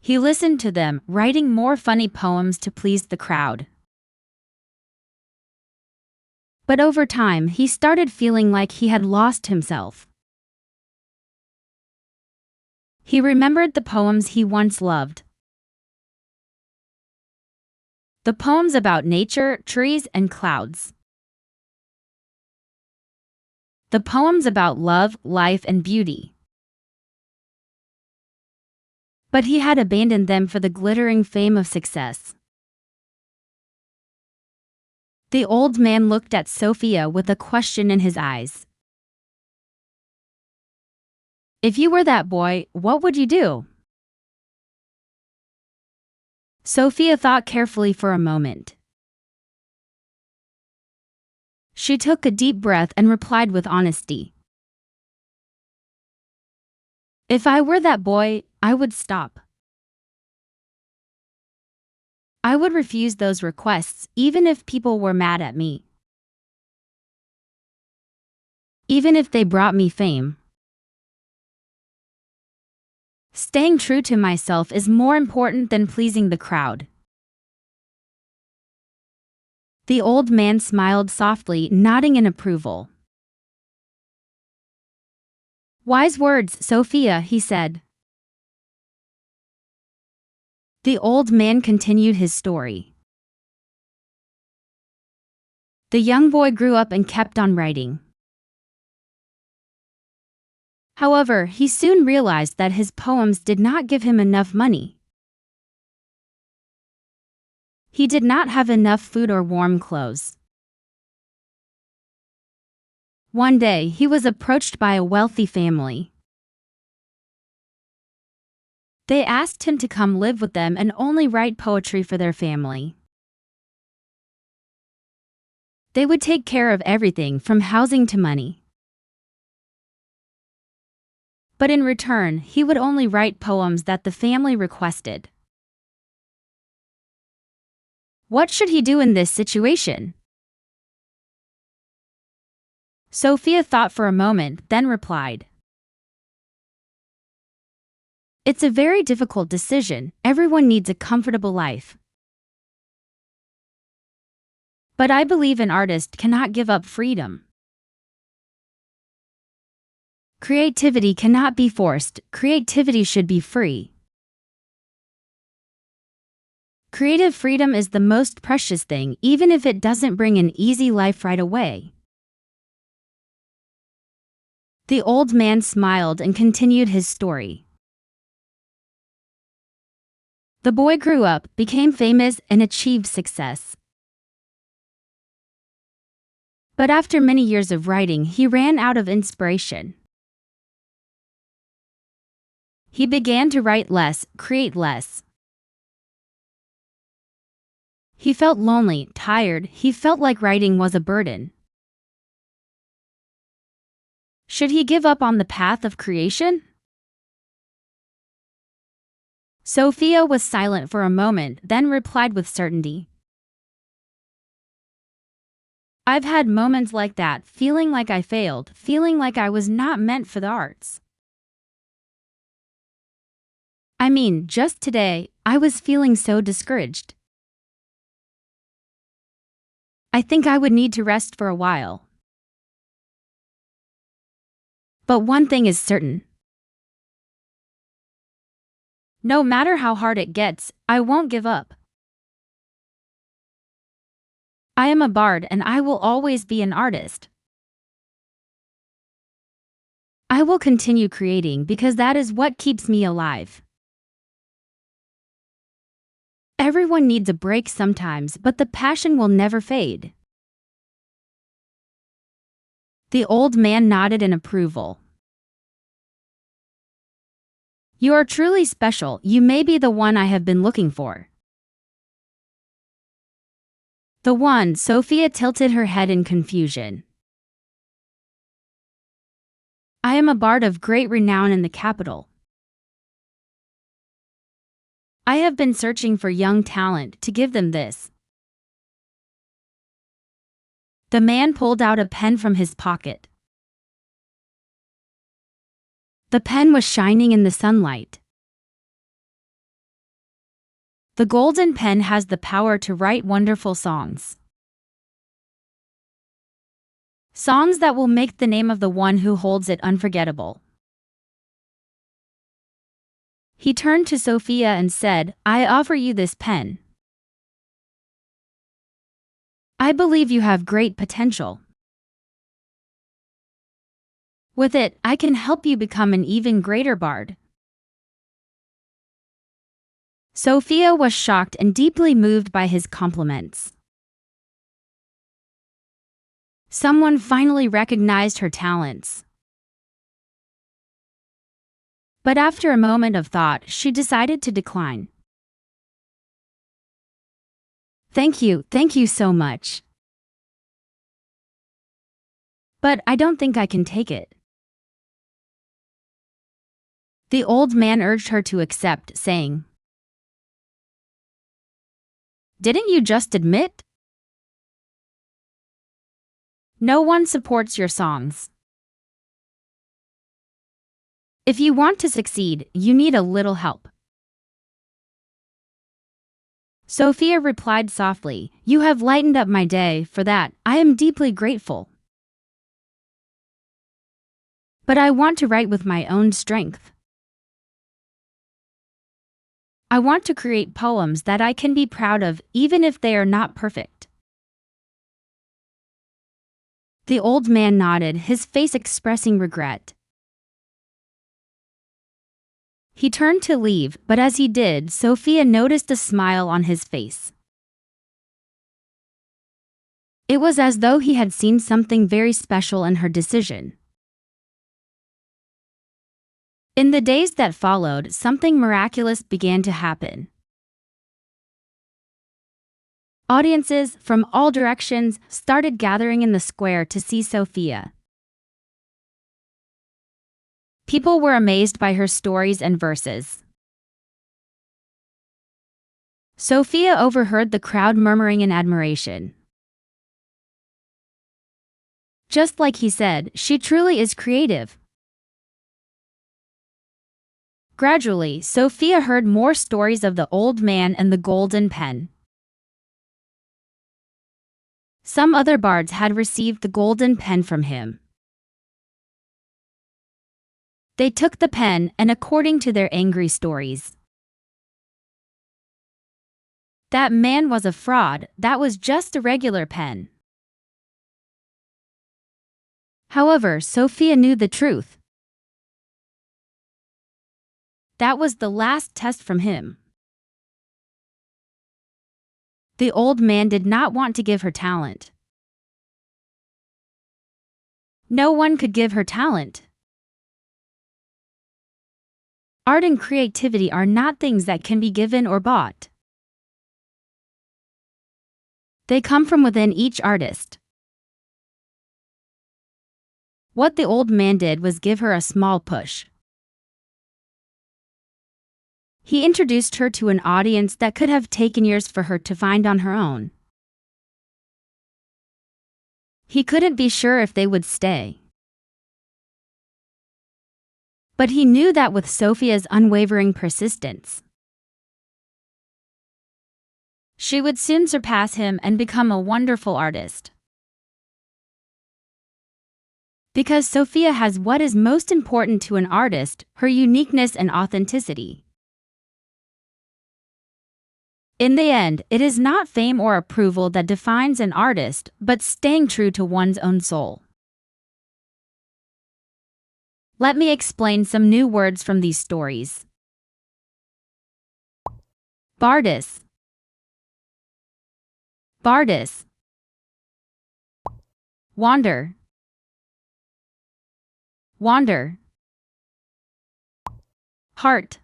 He listened to them, writing more funny poems to please the crowd. But over time, he started feeling like he had lost himself. He remembered the poems he once loved. The poems about nature, trees, and clouds. The poems about love, life, and beauty. But he had abandoned them for the glittering fame of success. The old man looked at Sophia with a question in his eyes. If you were that boy, what would you do? Sophia thought carefully for a moment. She took a deep breath and replied with honesty. If I were that boy, I would stop. I would refuse those requests, even if people were mad at me. Even if they brought me fame. Staying true to myself is more important than pleasing the crowd. The old man smiled softly, nodding in approval. Wise words, Sophia, he said. The old man continued his story. The young boy grew up and kept on writing. However, he soon realized that his poems did not give him enough money. He did not have enough food or warm clothes. One day, he was approached by a wealthy family. They asked him to come live with them and only write poetry for their family. They would take care of everything from housing to money. But in return, he would only write poems that the family requested. What should he do in this situation? Sophia thought for a moment, then replied. It's a very difficult decision. Everyone needs a comfortable life. But I believe an artist cannot give up freedom. Creativity cannot be forced, creativity should be free. Creative freedom is the most precious thing, even if it doesn't bring an easy life right away. The old man smiled and continued his story. The boy grew up, became famous, and achieved success. But after many years of writing, he ran out of inspiration. He began to write less, create less. He felt lonely, tired, he felt like writing was a burden. Should he give up on the path of creation? Sophia was silent for a moment, then replied with certainty. I've had moments like that, feeling like I failed, feeling like I was not meant for the arts. I mean, just today, I was feeling so discouraged. I think I would need to rest for a while. But one thing is certain. No matter how hard it gets, I won't give up. I am a bard and I will always be an artist. I will continue creating because that is what keeps me alive. Everyone needs a break sometimes, but the passion will never fade. The old man nodded in approval. You are truly special. You may be the one I have been looking for. The one. Sophia tilted her head in confusion. I am a bard of great renown in the capital. I have been searching for young talent to give them this. The man pulled out a pen from his pocket. The pen was shining in the sunlight. The golden pen has the power to write wonderful songs. Songs that will make the name of the one who holds it unforgettable. He turned to Sophia and said, I offer you this pen. I believe you have great potential. With it, I can help you become an even greater bard. Sophia was shocked and deeply moved by his compliments. Someone finally recognized her talents. But after a moment of thought, she decided to decline. Thank you so much. But I don't think I can take it. The old man urged her to accept, saying, Didn't you just admit? No one supports your songs. If you want to succeed, you need a little help. Sophia replied softly, You have lightened up my day. For that, I am deeply grateful. But I want to write with my own strength. I want to create poems that I can be proud of, even if they are not perfect. The old man nodded, his face expressing regret. He turned to leave, but as he did, Sophia noticed a smile on his face. It was as though he had seen something very special in her decision. In the days that followed, something miraculous began to happen. Audiences from all directions started gathering in the square to see Sophia. People were amazed by her stories and verses. Sophia overheard the crowd murmuring in admiration. Just like he said, she truly is creative. Gradually, Sophia heard more stories of the old man and the golden pen. Some other bards had received the golden pen from him. They took the pen, and according to their angry stories, that man was a fraud, that was just a regular pen. However, Sophia knew the truth. That was the last test from him. The old man did not want to give her talent. No one could give her talent. Art and creativity are not things that can be given or bought. They come from within each artist. What the old man did was give her a small push. He introduced her to an audience that could have taken years for her to find on her own. He couldn't be sure if they would stay. But he knew that with Sophia's unwavering persistence, she would soon surpass him and become a wonderful artist. Because Sophia has what is most important to an artist, her uniqueness and authenticity. In the end, it is not fame or approval that defines an artist, but staying true to one's own soul. Let me explain some new words from these stories. Bardess. Bardess. Wander. Wander. Heart.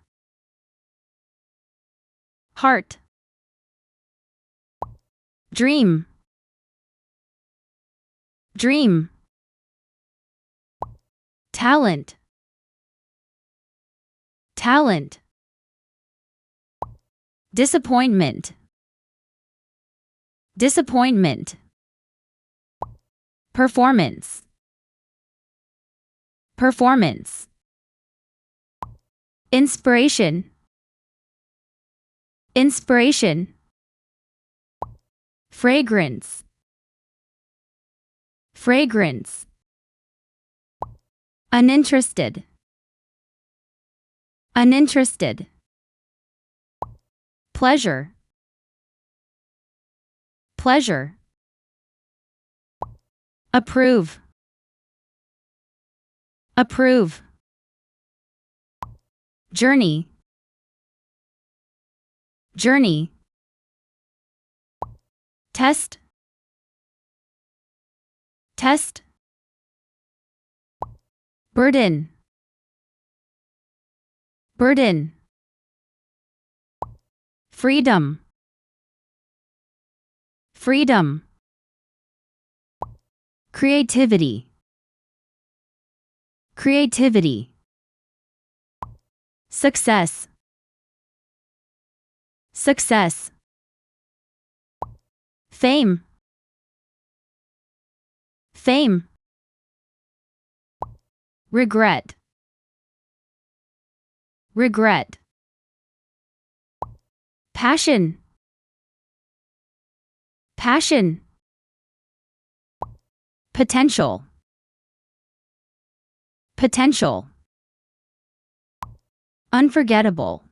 Heart. Dream. Dream. Talent. Talent. Disappointment. Disappointment. Performance. Performance. Inspiration. Inspiration. Fragrance. Fragrance. Uninterested. Uninterested. Pleasure. Pleasure. Approve. Approve. Journey. Journey. Test. Test. Burden. Burden. Freedom. Freedom. Creativity. Creativity. Success. Success. Fame. Fame. Regret. Regret. Passion. Passion. Potential. Potential. Unforgettable.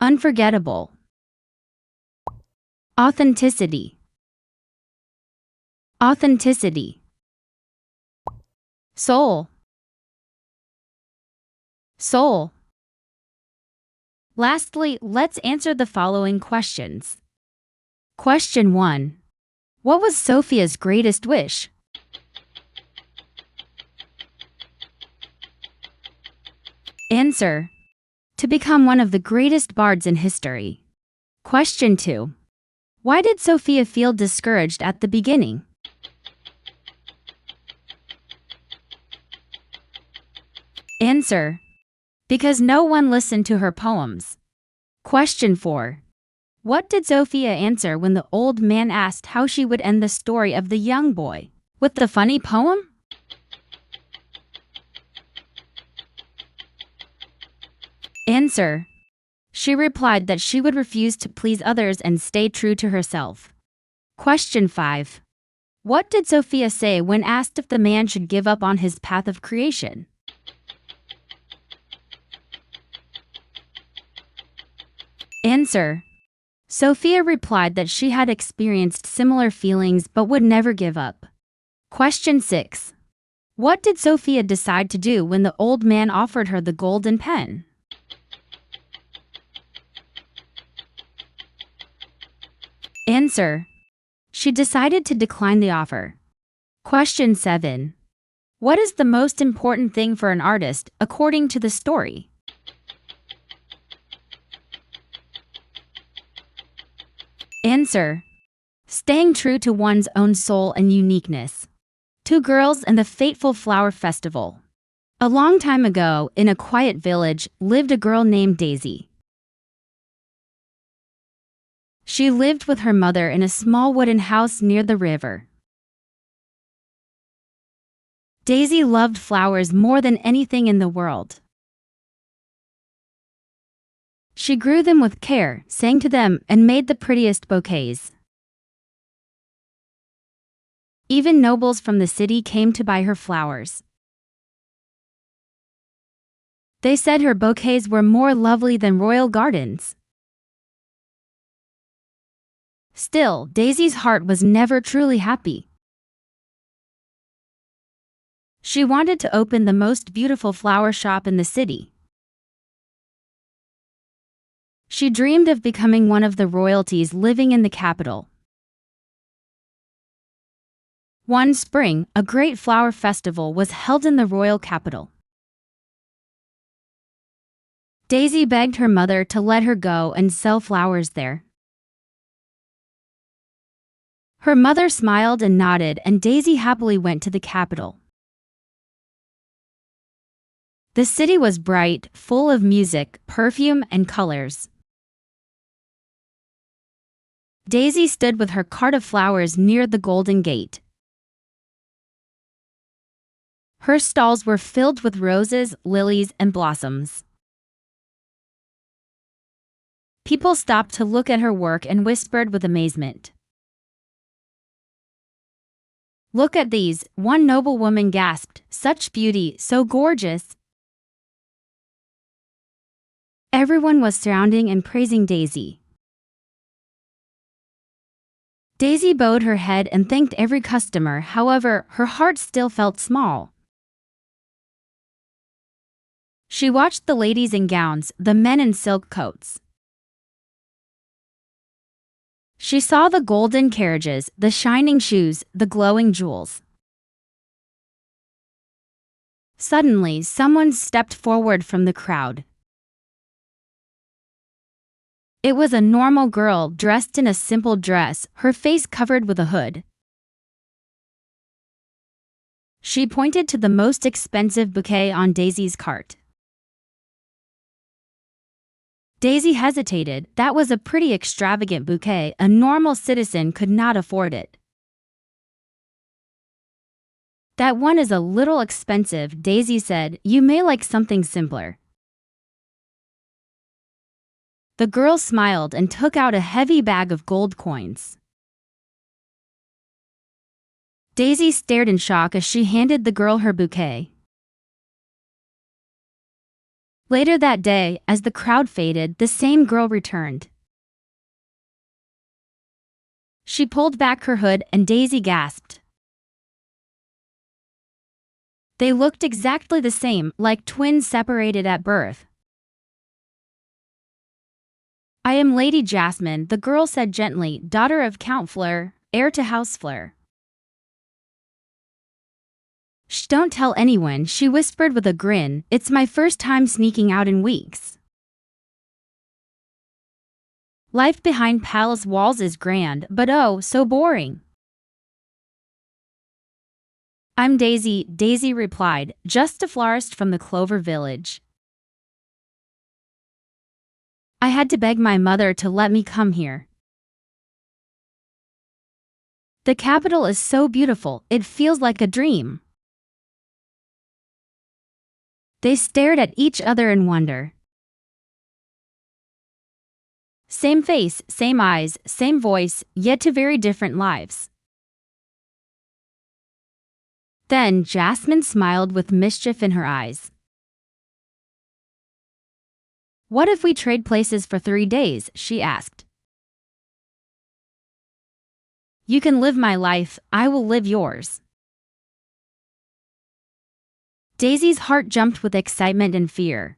Unforgettable. Authenticity. Authenticity. Soul. Soul. Lastly, let's answer the following questions. Question 1. What was Sophia's greatest wish? Answer. To become one of the greatest bards in history. Question 2. Why did Sophia feel discouraged at the beginning? Answer. Because no one listened to her poems. Question 4. What did Sophia answer when the old man asked how she would end the story of the young boy? With the funny poem? Answer. She replied that she would refuse to please others and stay true to herself. Question 5. What did Sophia say when asked if the man should give up on his path of creation? Answer. Sophia replied that she had experienced similar feelings but would never give up. Question 6. What did Sophia decide to do when the old man offered her the golden pen? Answer. She decided to decline the offer. Question 7. What is the most important thing for an artist, according to the story? Answer. Staying true to one's own soul and uniqueness. Two girls and the fateful flower festival. A long time ago, in a quiet village, lived a girl named Daisy. She lived with her mother in a small wooden house near the river. Daisy loved flowers more than anything in the world. She grew them with care, sang to them, and made the prettiest bouquets. Even nobles from the city came to buy her flowers. They said her bouquets were more lovely than royal gardens. Still, Daisy's heart was never truly happy. She wanted to open the most beautiful flower shop in the city. She dreamed of becoming one of the royalties living in the capital. One spring, a great flower festival was held in the royal capital. Daisy begged her mother to let her go and sell flowers there. Her mother smiled and nodded, and Daisy happily went to the capital. The city was bright, full of music, perfume, and colors. Daisy stood with her cart of flowers near the Golden Gate. Her stalls were filled with roses, lilies, and blossoms. People stopped to look at her work and whispered with amazement. "Look at these," one noble woman gasped. "Such beauty, so gorgeous." Everyone was surrounding and praising Daisy. Daisy bowed her head and thanked every customer. However, her heart still felt small. She watched the ladies in gowns, the men in silk coats. She saw the golden carriages, the shining shoes, the glowing jewels. Suddenly, someone stepped forward from the crowd. It was a normal girl dressed in a simple dress, her face covered with a hood. She pointed to the most expensive bouquet on Daisy's cart. Daisy hesitated. That was a pretty extravagant bouquet. A normal citizen could not afford it. "That one is a little expensive," Daisy said. "You may like something simpler." The girl smiled and took out a heavy bag of gold coins. Daisy stared in shock as she handed the girl her bouquet. Later that day, as the crowd faded, the same girl returned. She pulled back her hood and Daisy gasped. They looked exactly the same, like twins separated at birth. "I am Lady Jasmine," the girl said gently, "daughter of Count Fleur, heir to House Fleur." "Shh, don't tell anyone," she whispered with a grin. "It's my first time sneaking out in weeks." Life behind palace walls is grand, but oh, so boring. "I'm Daisy," Daisy replied, "just a florist from the Clover Village. I had to beg my mother to let me come here. The capital is so beautiful, it feels like a dream." They stared at each other in wonder. Same face, same eyes, same voice, yet two very different lives. Then Jasmine smiled with mischief in her eyes. What if we trade places for 3 days? She asked. You can live my life, I will live yours. Daisy's heart jumped with excitement and fear.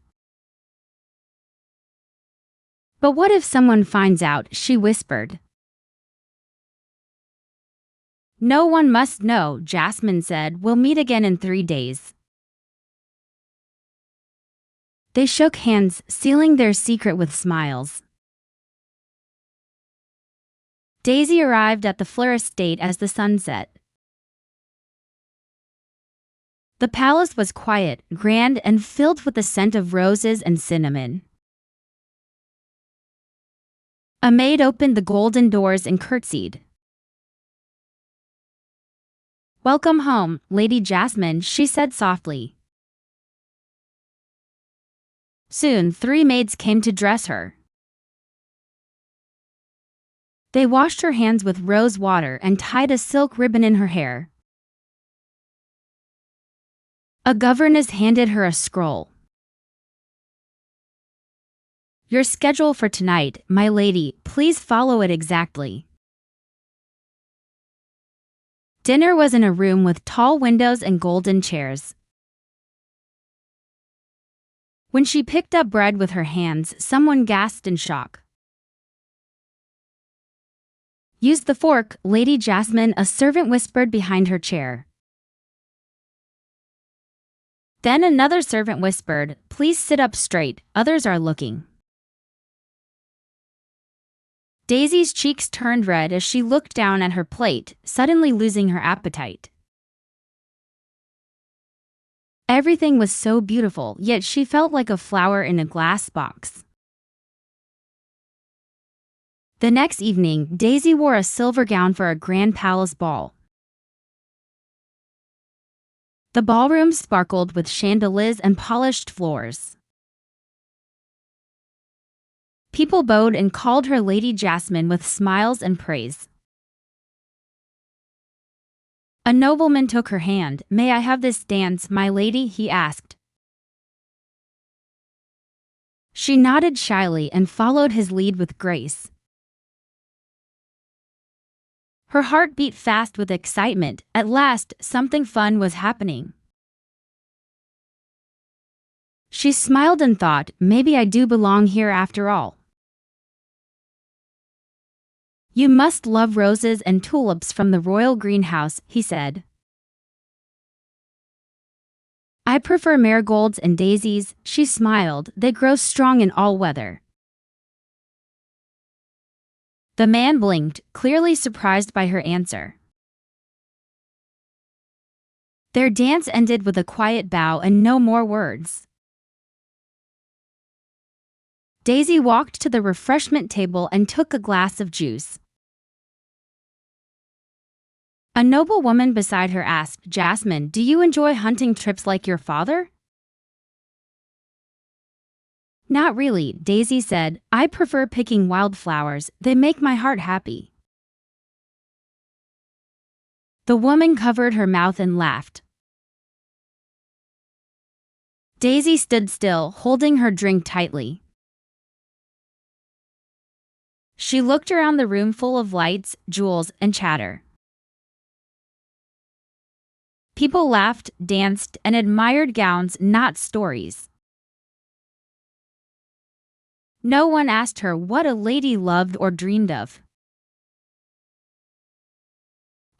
But what if someone finds out? She whispered. No one must know, Jasmine said. We'll meet again in 3 days. They shook hands, sealing their secret with smiles. Daisy arrived at the Fleur estate as the sun set. The palace was quiet, grand, and filled with the scent of roses and cinnamon. A maid opened the golden doors and curtsied. Welcome home, Lady Jasmine, she said softly. Soon 3 maids came to dress her. They washed her hands with rose water and tied a silk ribbon in her hair. A governess handed her a scroll. Your schedule for tonight, my lady, please follow it exactly. Dinner was in a room with tall windows and golden chairs. When she picked up bread with her hands, someone gasped in shock. Use the fork, Lady Jasmine, a servant whispered behind her chair. Then another servant whispered, please sit up straight, others are looking. Daisy's cheeks turned red as she looked down at her plate, suddenly losing her appetite. Everything was so beautiful, yet she felt like a flower in a glass box. The next evening, Daisy wore a silver gown for a grand palace ball. The ballroom sparkled with chandeliers and polished floors. People bowed and called her Lady Jasmine with smiles and praise. A nobleman took her hand. May I have this dance, my lady? He asked. She nodded shyly and followed his lead with grace. Her heart beat fast with excitement. At last, something fun was happening. She smiled and thought, maybe I do belong here after all. You must love roses and tulips from the royal greenhouse, he said. I prefer marigolds and daisies, she smiled. They grow strong in all weather. The man blinked, clearly surprised by her answer. Their dance ended with a quiet bow and no more words. Daisy walked to the refreshment table and took a glass of juice. A noble woman beside her asked, Jasmine, do you enjoy hunting trips like your father? Not really, Daisy said. I prefer picking wildflowers. They make my heart happy. The woman covered her mouth and laughed. Daisy stood still, holding her drink tightly. She looked around the room full of lights, jewels, and chatter. People laughed, danced, and admired gowns, not stories. No one asked her what a lady loved or dreamed of.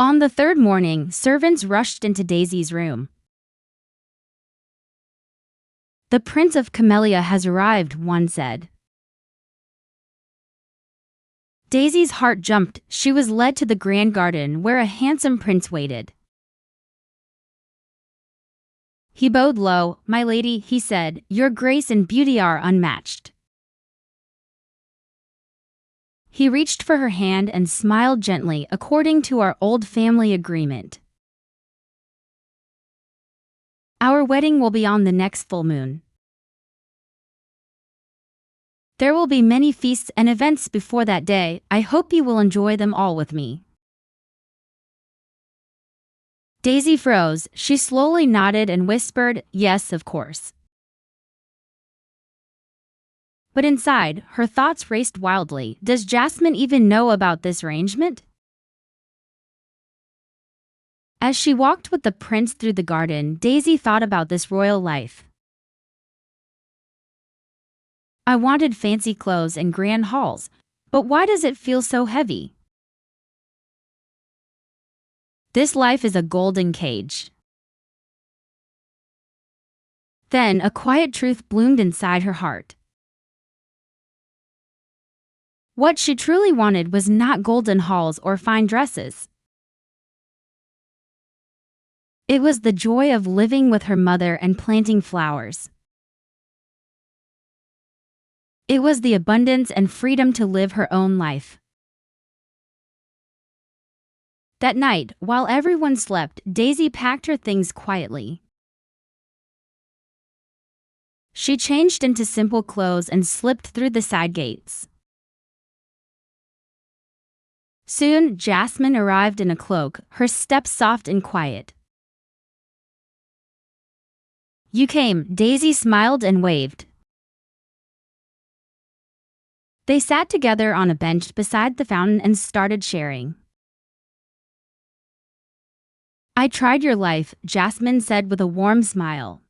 On the 3rd morning, servants rushed into Daisy's room. The Prince of Camellia has arrived, one said. Daisy's heart jumped. She was led to the grand garden where a handsome prince waited. He bowed low. My lady, he said, your grace and beauty are unmatched. He reached for her hand and smiled gently, according to our old family agreement. Our wedding will be on the next full moon. There will be many feasts and events before that day. I hope you will enjoy them all with me. Daisy froze. She slowly nodded and whispered, "Yes, of course." But inside, her thoughts raced wildly. Does Jasmine even know about this arrangement? As she walked with the prince through the garden, Daisy thought about this royal life. I wanted fancy clothes and grand halls, but why does it feel so heavy? This life is a golden cage. Then a quiet truth bloomed inside her heart. What she truly wanted was not golden halls or fine dresses. It was the joy of living with her mother and planting flowers. It was the abundance and freedom to live her own life. That night, while everyone slept, Daisy packed her things quietly. She changed into simple clothes and slipped through the side gates. Soon, Jasmine arrived in a cloak, her steps soft and quiet. "You came," Daisy smiled and waved. They sat together on a bench beside the fountain and started sharing. "I tried your life," Jasmine said with a warm smile.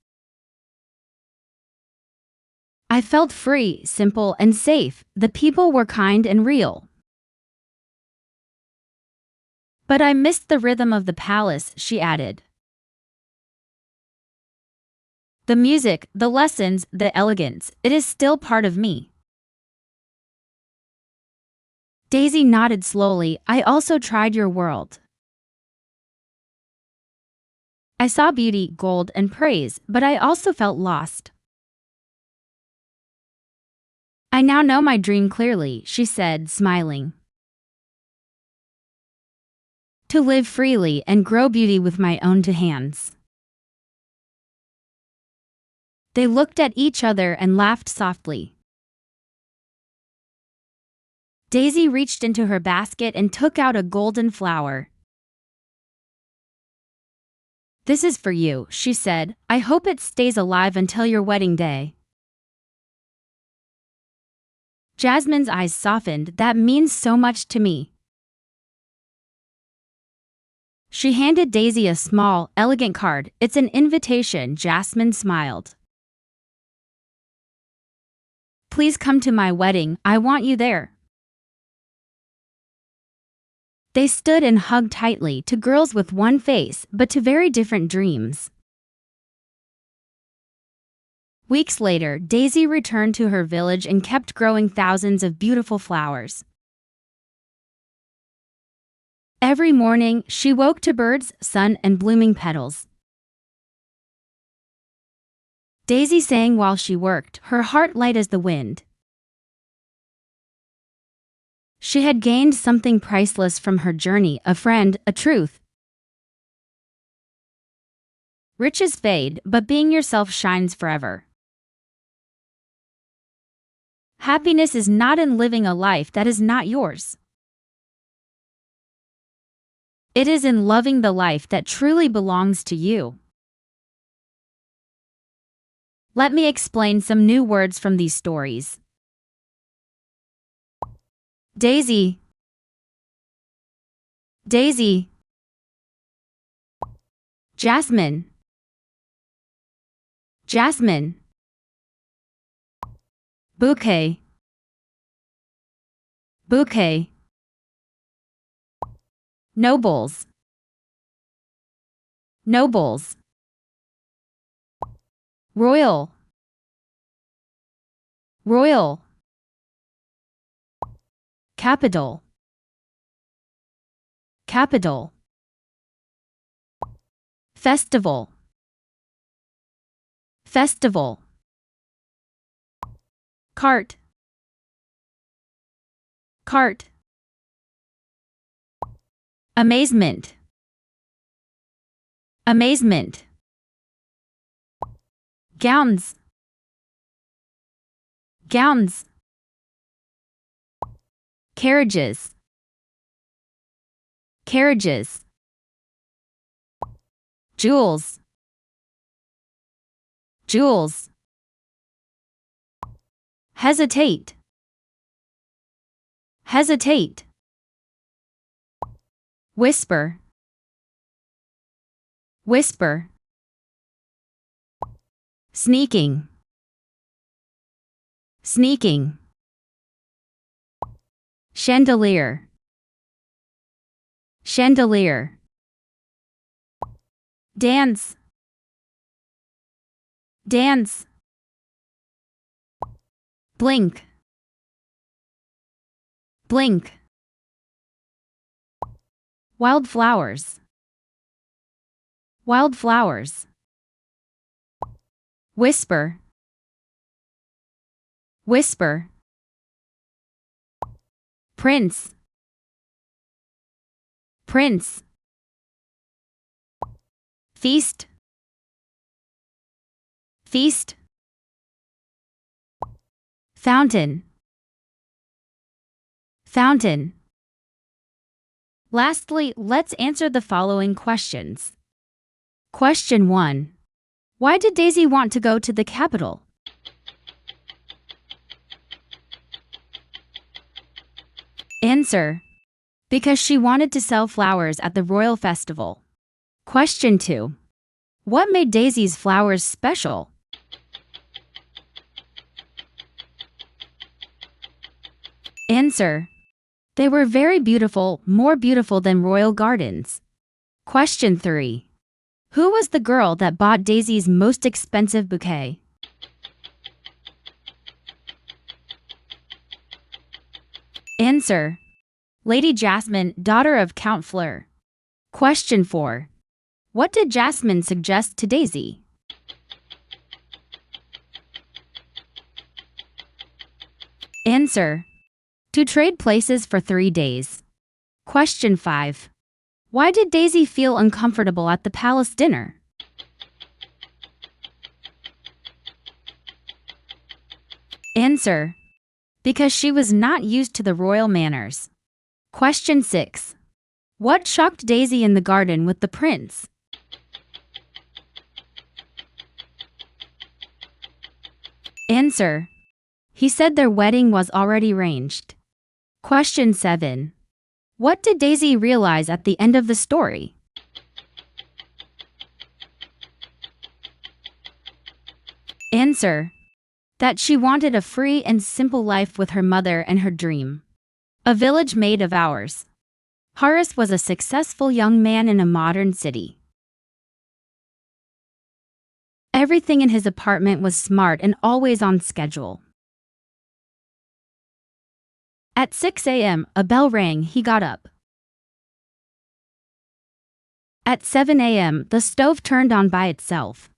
"I felt free, simple, and safe. The people were kind and real. But I missed the rhythm of the palace," she added. "The music, the lessons, the elegance, it is still part of me." Daisy nodded slowly. "I also tried your world. I saw beauty, gold, and praise, but I also felt lost. I now know my dream clearly," she said, smiling. "To live freely and grow beauty with my own two hands." They looked at each other and laughed softly. Daisy reached into her basket and took out a golden flower. "This is for you," she said. "I hope it stays alive until your wedding day." Jasmine's eyes softened. "That means so much to me." She handed Daisy a small, elegant card. "It's an invitation," Jasmine smiled. "Please come to my wedding. I want you there." They stood and hugged tightly, two girls with one face, but two very different dreams. Weeks later, Daisy returned to her village and kept growing thousands of beautiful flowers. Every morning, she woke to birds, sun, and blooming petals. Daisy sang while she worked, her heart light as the wind. She had gained something priceless from her journey, a friend, a truth. Riches fade, but being yourself shines forever. Happiness is not in living a life that is not yours. It is in loving the life that truly belongs to you. Let me explain some new words from these stories. Daisy. Daisy. Jasmine. Jasmine. Bouquet. Bouquet. Nobles. Nobles. Royal. Royal. Capital. Capital. Festival. Festival. Cart. Cart. Amazement. Amazement. Gowns. Gowns. carriages, carriages. Jewels, jewels. Hesitate, hesitate. Whisper, whisper. Sneaking, sneaking. Chandelier, chandelier. Dance, dance. Blink, blink. Wildflowers, wildflowers. Whisper, whisper. Prince, prince. Feast, feast. Fountain, fountain. Lastly, let's answer the following questions. Question 1. Why did Daisy want to go to the capital? Answer: because she wanted to sell flowers at the royal festival. Question 2. What made Daisy's flowers special? Answer: they were very beautiful, more beautiful than royal gardens. Question 3. Who was the girl that bought Daisy's most expensive bouquet? Answer: Lady Jasmine, daughter of Count Fleur. Question 4. What did Jasmine suggest to Daisy? Answer: to trade places for 3 days. Question 5. Why did Daisy feel uncomfortable at the palace dinner? Answer: because she was not used to the royal manners. Question 6. What shocked Daisy in the garden with the prince? Answer: he said their wedding was already arranged. Question 7. What did Daisy realize at the end of the story? Answer: that she wanted a free and simple life with her mother and her dream. A village made of ours. Horace was a successful young man in a modern city. Everything in his apartment was smart and always on schedule. At 6 a.m., a bell rang. He got up. At 7 a.m., the stove turned on by itself.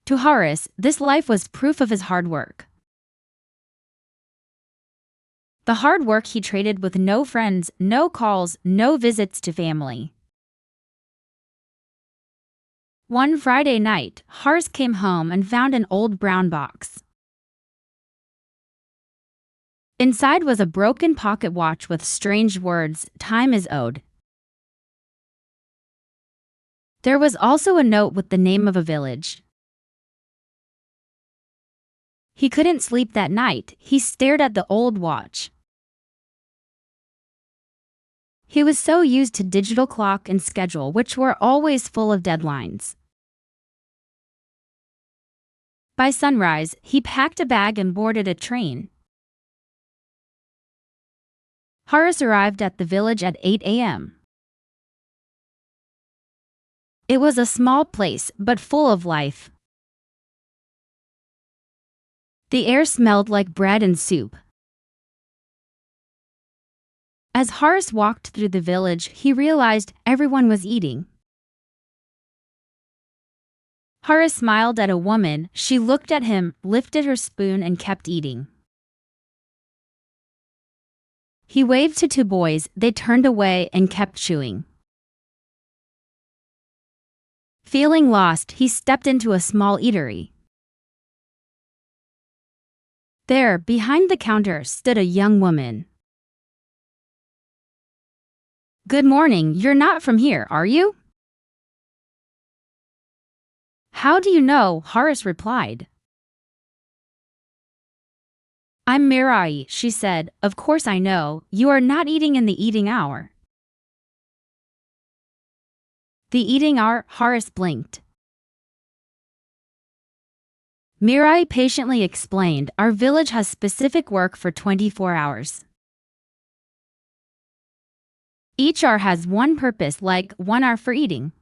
To Horace, this life was proof of his hard work. The hard work he traded with no friends, no calls, no visits to family. One Friday night, Horace came home and found an old brown box. Inside was a broken pocket watch with strange words, "Time is owed." There was also a note with the name of a village. He couldn't sleep that night. He stared at the old watch. He was so used to digital clock and schedule, which were always full of deadlines. By sunrise, he packed a bag and boarded a train. Horace arrived at the village at 8 a.m. It was a small place, but full of life. The air smelled like bread and soup. As Horace walked through the village, he realized everyone was eating. Horace smiled at a woman. She looked at him, lifted her spoon, and kept eating. He waved to 2 boys. They turned away and kept chewing. Feeling lost, he stepped into a small eatery. There, behind the counter, stood a young woman. "Good morning, you're not from here, are you?" "How do you know?" Horace replied. "I'm Mirai," she said. "Of course I know. You are not eating in the eating hour." "The eating hour?" Horace blinked. Mirai patiently explained, "Our village has specific work for 24 hours. Each hour has one purpose, like 1 hour for eating,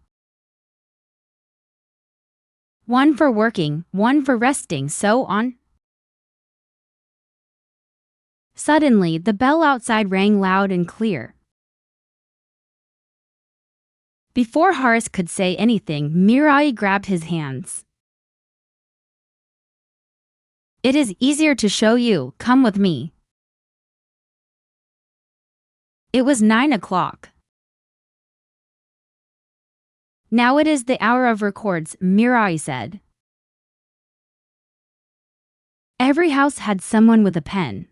1 for working, 1 for resting, so on." Suddenly, the bell outside rang loud and clear. Before Horace could say anything, Mirai grabbed his hands. "It is easier to show you. Come with me." It was 9 o'clock. "Now it is the hour of records," Mirai said. Every house had someone with a pen.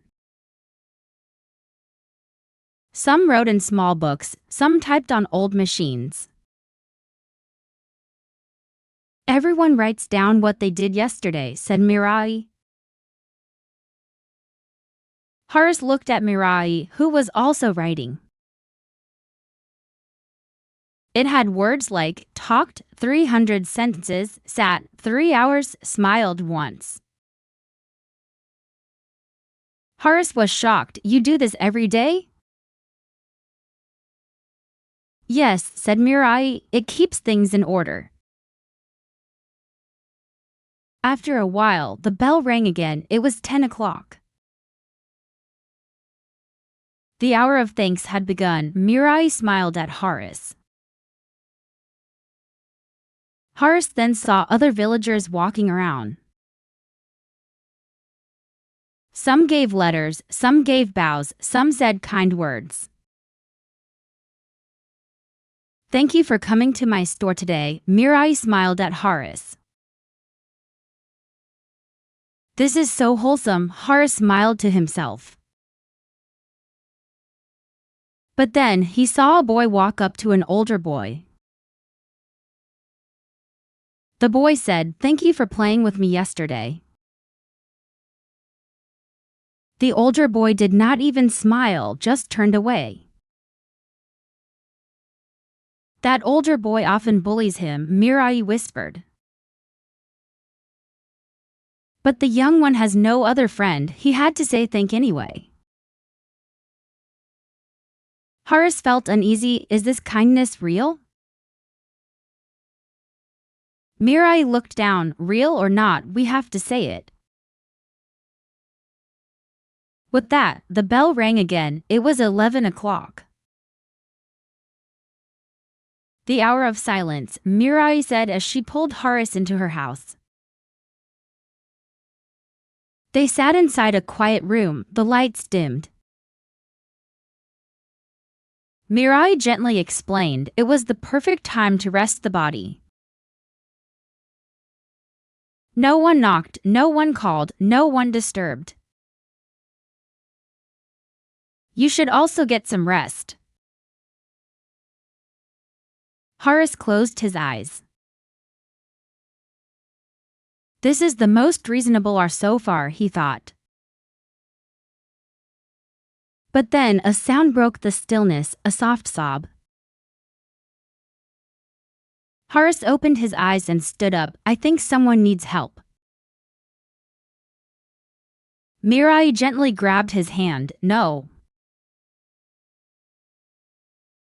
Some wrote in small books, some typed on old machines. "Everyone writes down what they did yesterday," said Mirai. Horace looked at Mirai, who was also writing. It had words like talked 300 sentences, sat 3 hours, smiled once. Horace was shocked. "You do this every day?" "Yes," said Mirai. "It keeps things in order." After a while, the bell rang again. It was 10 o'clock. The hour of thanks had begun. Mirai smiled at Horace. Horace then saw other villagers walking around. Some gave letters, some gave bows, some said kind words. "Thank you for coming to my store today," Mirai smiled at Horace. "This is so wholesome," Horace smiled to himself. But then he saw a boy walk up to an older boy. The boy said, "Thank you for playing with me yesterday." The older boy did not even smile, just turned away. "That older boy often bullies him," Mirai whispered. "But the young one has no other friend," he had to say thank anyway. Horace felt uneasy. Is this kindness real? Mirai looked down. "Real or not, we have to say it." With that, the bell rang again. It was 11 o'clock. "The hour of silence," Mirai said as she pulled Horace into her house. They sat inside a quiet room, the lights dimmed. Mirai gently explained, "It was the perfect time to rest the body. No one knocked, no one called, no one disturbed. You should also get some rest." Horace closed his eyes. This is the most reasonable hour so far, he thought. But then a sound broke the stillness, a soft sob. Horace opened his eyes and stood up. "I think someone needs help." Mirai gently grabbed his hand. "No.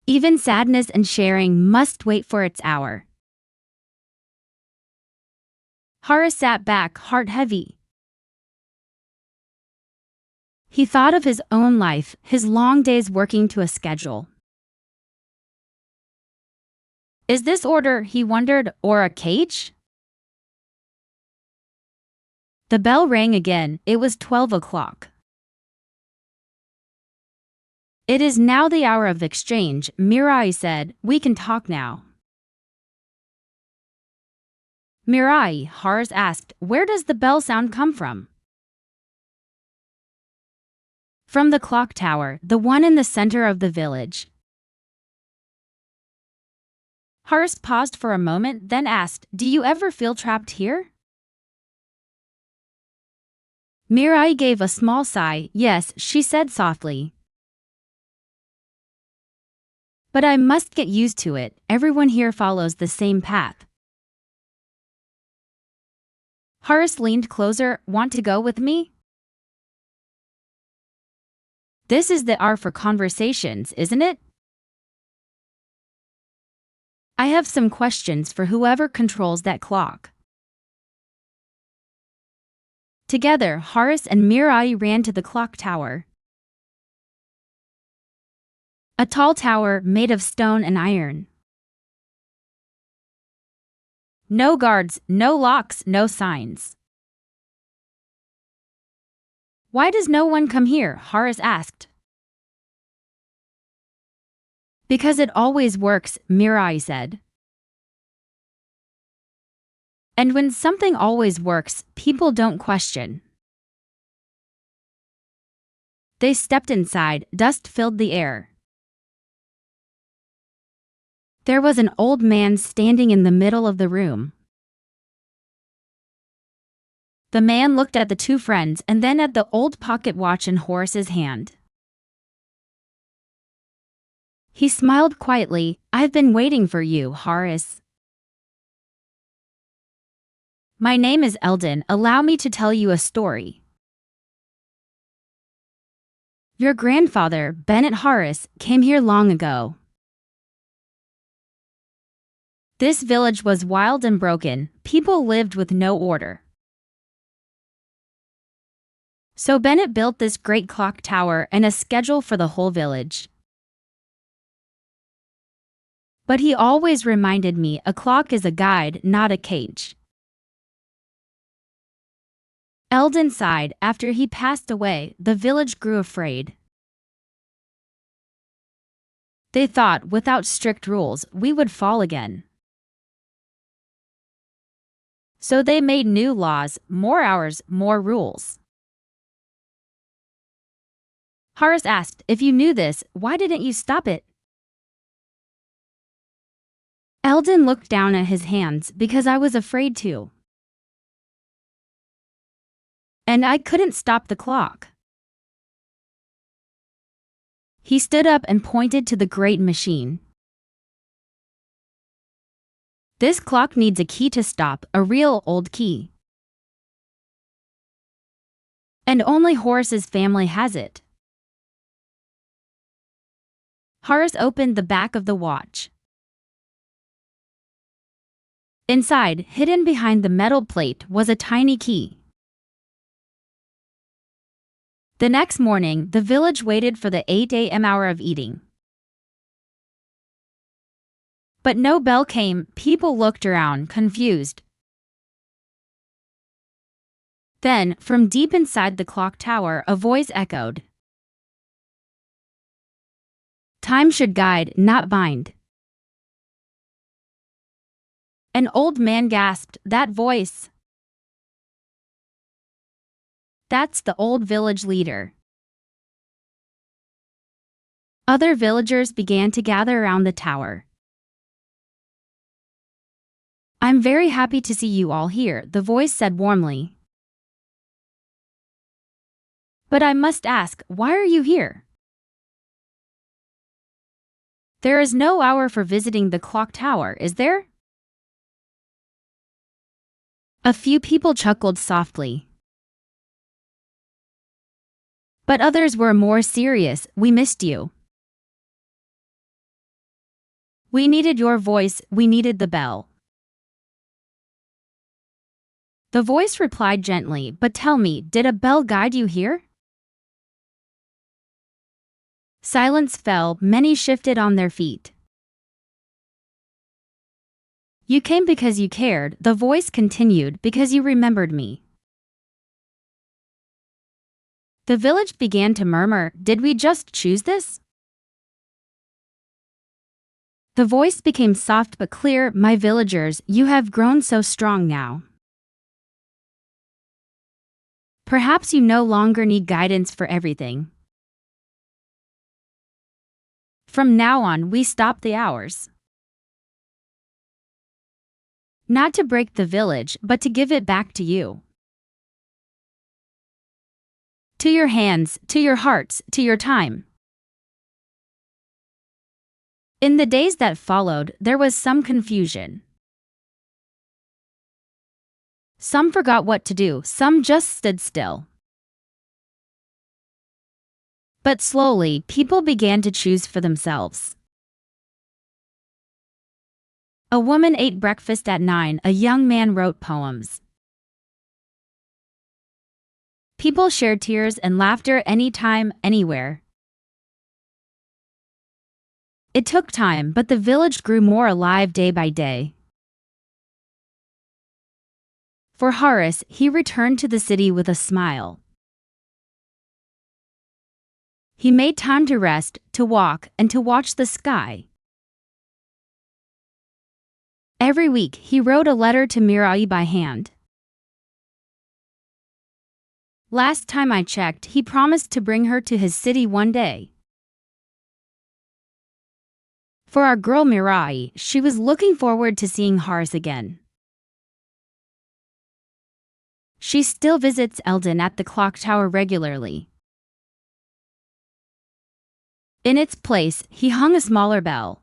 Even sadness and sharing must wait for its hour." Horace sat back, heart heavy. He thought of his own life, his long days working to a schedule. Is this order, he wondered, or a cage? The bell rang again. It was 12 o'clock. "It is now the hour of exchange," Mirai said. "We can talk now." "Mirai," Horace asked, "where does the bell sound come from?" From the clock tower, the one in the center of the village. Horace paused for a moment, then asked, "Do you ever feel trapped here?" Mirai gave a small sigh. "Yes," she said softly. "But I must get used to it. Everyone here follows the same path." Horace leaned closer. "Want to go with me?" This is the hour for conversations, isn't it? I have some questions for whoever controls that clock. Together, Horace and Mirai ran to the clock tower. A tall tower made of stone and iron. No guards, no locks, no signs. "Why does no one come here?" Horace asked. "Because it always works," Mirai said. And when something always works, people don't question. They stepped inside. Dust filled the air. There was an old man standing in the middle of the room. The man looked at the two friends and then at the old pocket watch in Horace's hand. He smiled quietly. "I've been waiting for you, Horace. My name is Eldon. Allow me to tell you a story. Your grandfather, Bennett Horace, came here long ago. This village was wild and broken. People lived with no order. So Bennett built this great clock tower and a schedule for the whole village. But he always reminded me a clock is a guide, not a cage." Eldon sighed. After he passed away, the village grew afraid. They thought, without strict rules, we would fall again. So they made new laws, more hours, more rules. Horace asked, "If you knew this, why didn't you stop it?" Eldon looked down at his hands. "Because I was afraid to. And I couldn't stop the clock." He stood up and pointed to the great machine. "This clock needs a key to stop, a real old key. And only Horace's family has it." Horace opened the back of the watch. Inside, hidden behind the metal plate, was a tiny key. The next morning, the village waited for the 8 a.m. hour of eating. But no bell came. People looked around, confused. Then, from deep inside the clock tower, a voice echoed. "Time should guide, not bind." An old man gasped, "That voice! That's the old village leader." Other villagers began to gather around the tower. "I'm very happy to see you all here," the voice said warmly. "But I must ask, why are you here? There is no hour for visiting the clock tower, is there?" A few people chuckled softly. But others were more serious. "We missed you. We needed your voice, we needed the bell." The voice replied gently, "But tell me, did a bell guide you here?" Silence fell. Many shifted on their feet. "You came because you cared," the voice continued, "because you remembered me." The village began to murmur, "Did we just choose this?" The voice became soft but clear, "My villagers, you have grown so strong now. Perhaps you no longer need guidance for everything. From now on, we stop the hours. Not to break the village, but to give it back to you. To your hands, to your hearts, to your time. In the days that followed, there was some confusion. Some forgot what to do, some just stood still. But slowly, people began to choose for themselves. A woman ate breakfast at 9, a young man wrote poems. People shared tears and laughter anytime, anywhere. It took time, but the village grew more alive day by day. For Horace, he returned to the city with a smile. He made time to rest, to walk, and to watch the sky. Every week, he wrote a letter to Mirai by hand. Last time I checked, he promised to bring her to his city one day. For our girl Mirai, she was looking forward to seeing Horace again. She still visits Eldon at the clock tower regularly. In its place, he hung a smaller bell.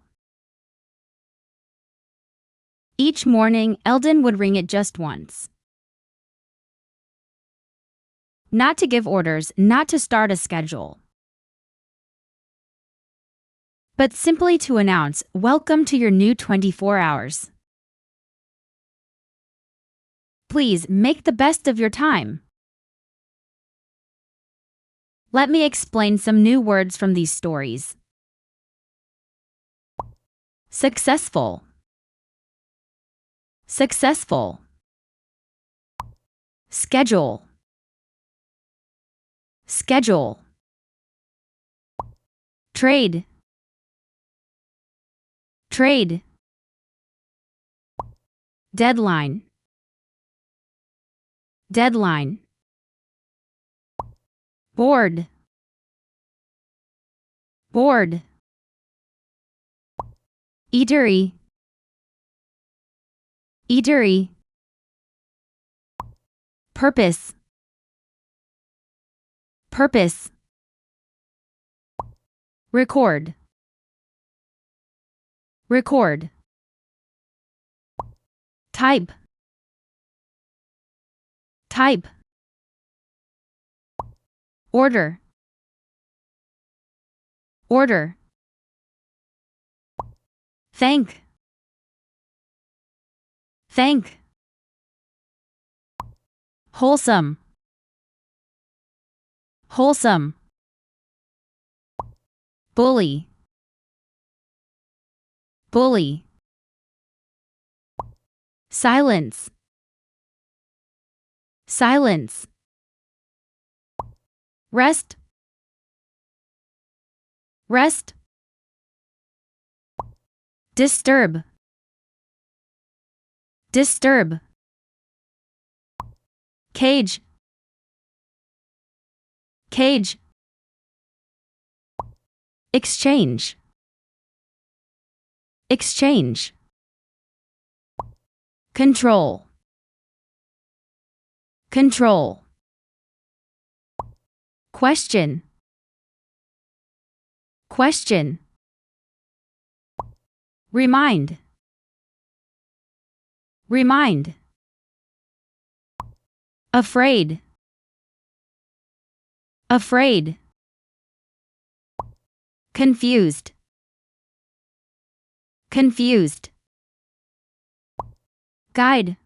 Each morning, Eldon would ring it just once. Not to give orders, not to start a schedule, but simply to announce, "Welcome to your new 24 hours. Please make the best of your time." Let me explain some new words from these stories. Successful. Successful. Schedule. Schedule. Trade. Trade. Deadline. Deadline. Board. Board. Eatery. Eatery. Purpose. Purpose. Record. Record. Type. Type. Order. Order. Thank. Thank. Wholesome. Wholesome. Bully. Bully. Silence. Silence. Rest. Rest. Disturb. Disturb. Cage. Cage. Exchange. Exchange. Control. Control. Question. Question. Remind. Remind. Afraid. Afraid. Confused. Confused. Guide.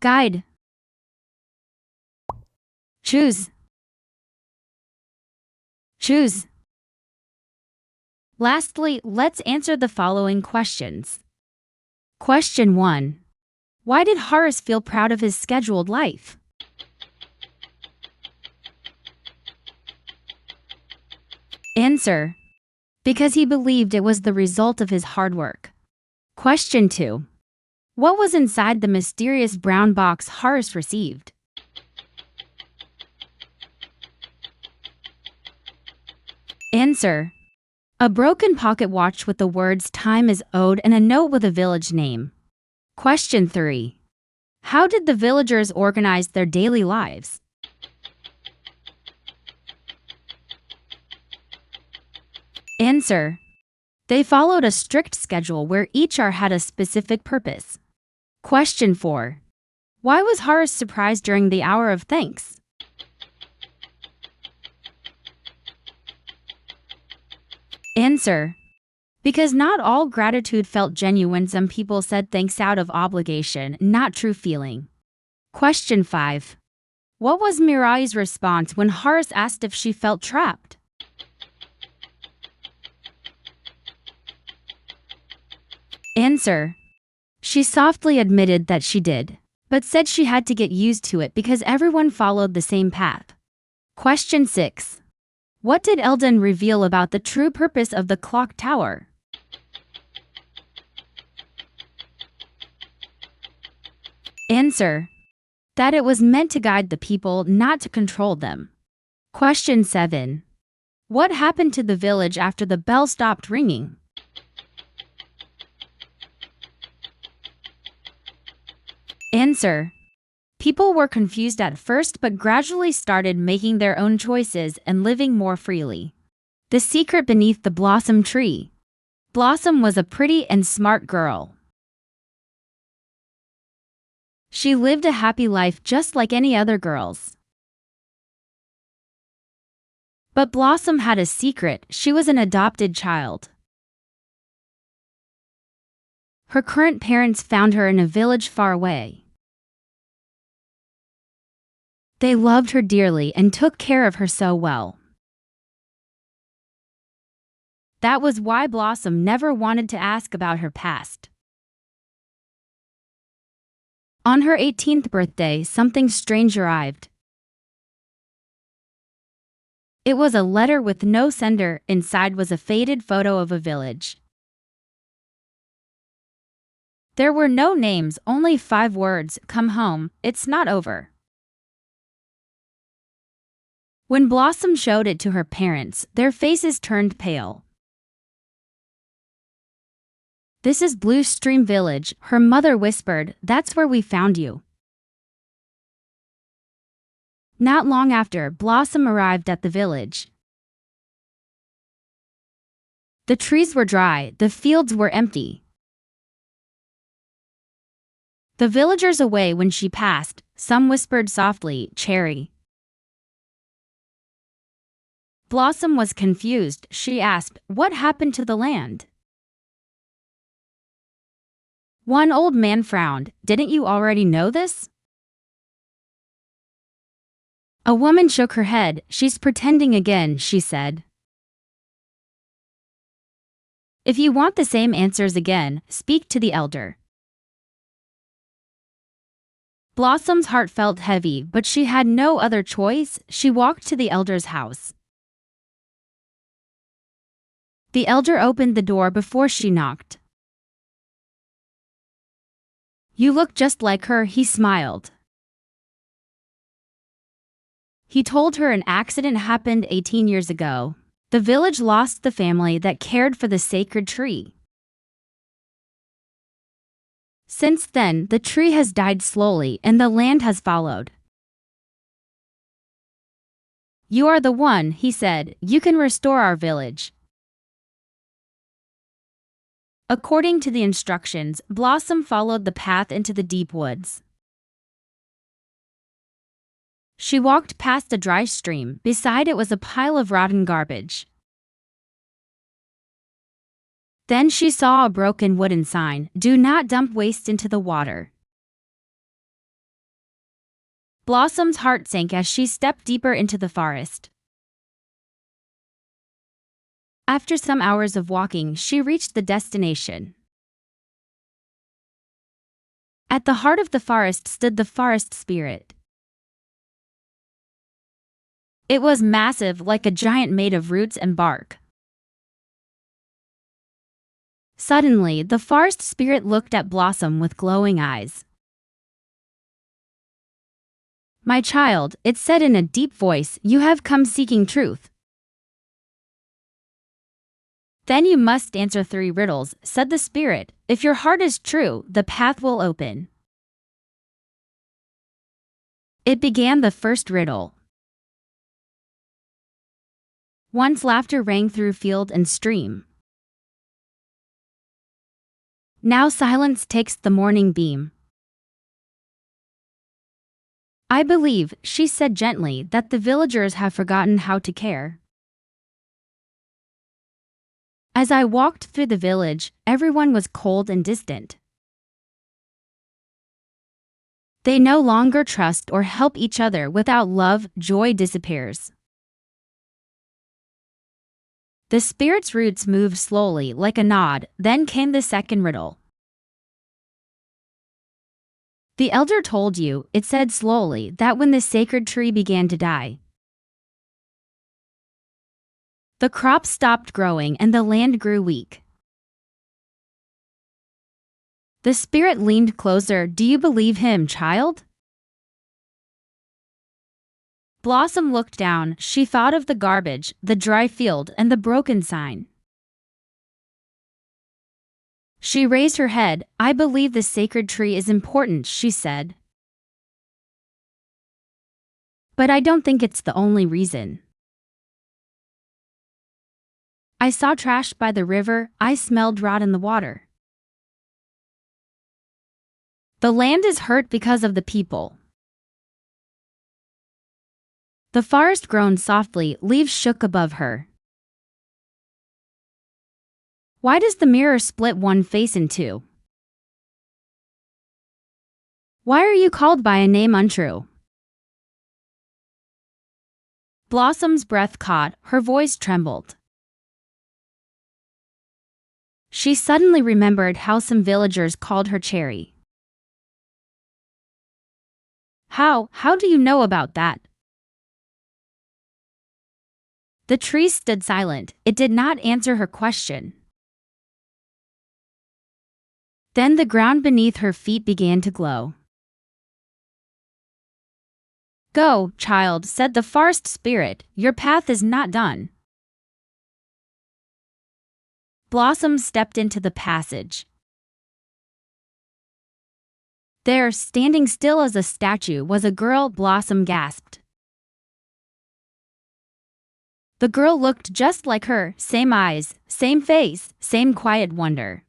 Guide. Choose. Choose. Lastly, let's answer the following questions. Question 1. Why did Horace feel proud of his scheduled life? Answer. Because he believed it was the result of his hard work. Question 2. What was inside the mysterious brown box Horace received? Answer. A broken pocket watch with the words "time is owed" and a note with a village name. Question 3. How did the villagers organize their daily lives? Answer. They followed a strict schedule where each hour had a specific purpose. Question 4. Why was Horace surprised during the hour of thanks? Answer. Because not all gratitude felt genuine. Some people said thanks out of obligation, not true feeling. Question 5. What was Mirai's response when Horace asked if she felt trapped? Answer. She softly admitted that she did, but said she had to get used to it because everyone followed the same path. Question 6. What did Eldon reveal about the true purpose of the clock tower? Answer. That it was meant to guide the people, not to control them. Question 7. What happened to the village after the bell stopped ringing? Answer. People were confused at first but gradually started making their own choices and living more freely. The secret beneath the blossom tree. Blossom was a pretty and smart girl. She lived a happy life just like any other girls. But Blossom had a secret. She was an adopted child. Her current parents found her in a village far away. They loved her dearly and took care of her so well. That was why Blossom never wanted to ask about her past. On her 18th birthday, something strange arrived. It was a letter with no sender. Inside was a faded photo of a village. There were no names, only 5 words: "Come home, it's not over." When Blossom showed it to her parents, their faces turned pale. "This is Blue Stream Village," her mother whispered. "That's where we found you." Not long after, Blossom arrived at the village. The trees were dry, the fields were empty. The villagers away when she passed, some whispered softly, "Cherry." Blossom was confused. She asked, "What happened to the land?" One old man frowned. "Didn't you already know this?" A woman shook her head. "She's pretending again," she said. "If you want the same answers again, speak to the elder." Blossom's heart felt heavy, but she had no other choice. She walked to the elder's house. The elder opened the door before she knocked. "You look just like her," he smiled. He told her an accident happened 18 years ago. The village lost the family that cared for the sacred tree. Since then, the tree has died slowly and the land has followed. "You are the one," he said. "You can restore our village." According to the instructions, Blossom followed the path into the deep woods. She walked past a dry stream. Beside it was a pile of rotten garbage. Then she saw a broken wooden sign: "Do not dump waste into the water." Blossom's heart sank as she stepped deeper into the forest. After some hours of walking, she reached the destination. At the heart of the forest stood the forest spirit. It was massive, like a giant made of roots and bark. Suddenly, the forest spirit looked at Blossom with glowing eyes. "My child," it said in a deep voice, "you have come seeking truth. Then you must answer 3 riddles, said the spirit. If your heart is true, the path will open. It began the first riddle. Once laughter rang through field and stream. Now silence takes the morning beam. I believe, she said gently, that the villagers have forgotten how to care. As I walked through the village, everyone was cold and distant. They no longer trust or help each other. Without love, joy disappears. The spirit's roots moved slowly, like a nod. Then came the second riddle. The elder told you, it said slowly, that when the sacred tree began to die, the crops stopped growing and the land grew weak. The spirit leaned closer. Do you believe him, child? Blossom looked down. She thought of the garbage, the dry field, and the broken sign. She raised her head. I believe the sacred tree is important, she said. But I don't think it's the only reason. I saw trash by the river. I smelled rot in the water. The land is hurt because of the people. The forest groaned softly. Leaves shook above her. Why does the mirror split one face in two? Why are you called by a name untrue? Blossom's breath caught. Her voice trembled. She suddenly remembered how some villagers called her Cherry. How do you know about that? The tree stood silent. It did not answer her question. Then the ground beneath her feet began to glow. Go, child, said the forest spirit. Your path is not done. Blossom stepped into the passage. There, standing still as a statue, was a girl. Blossom gasped. The girl looked just like her, same eyes, same face, same quiet wonder.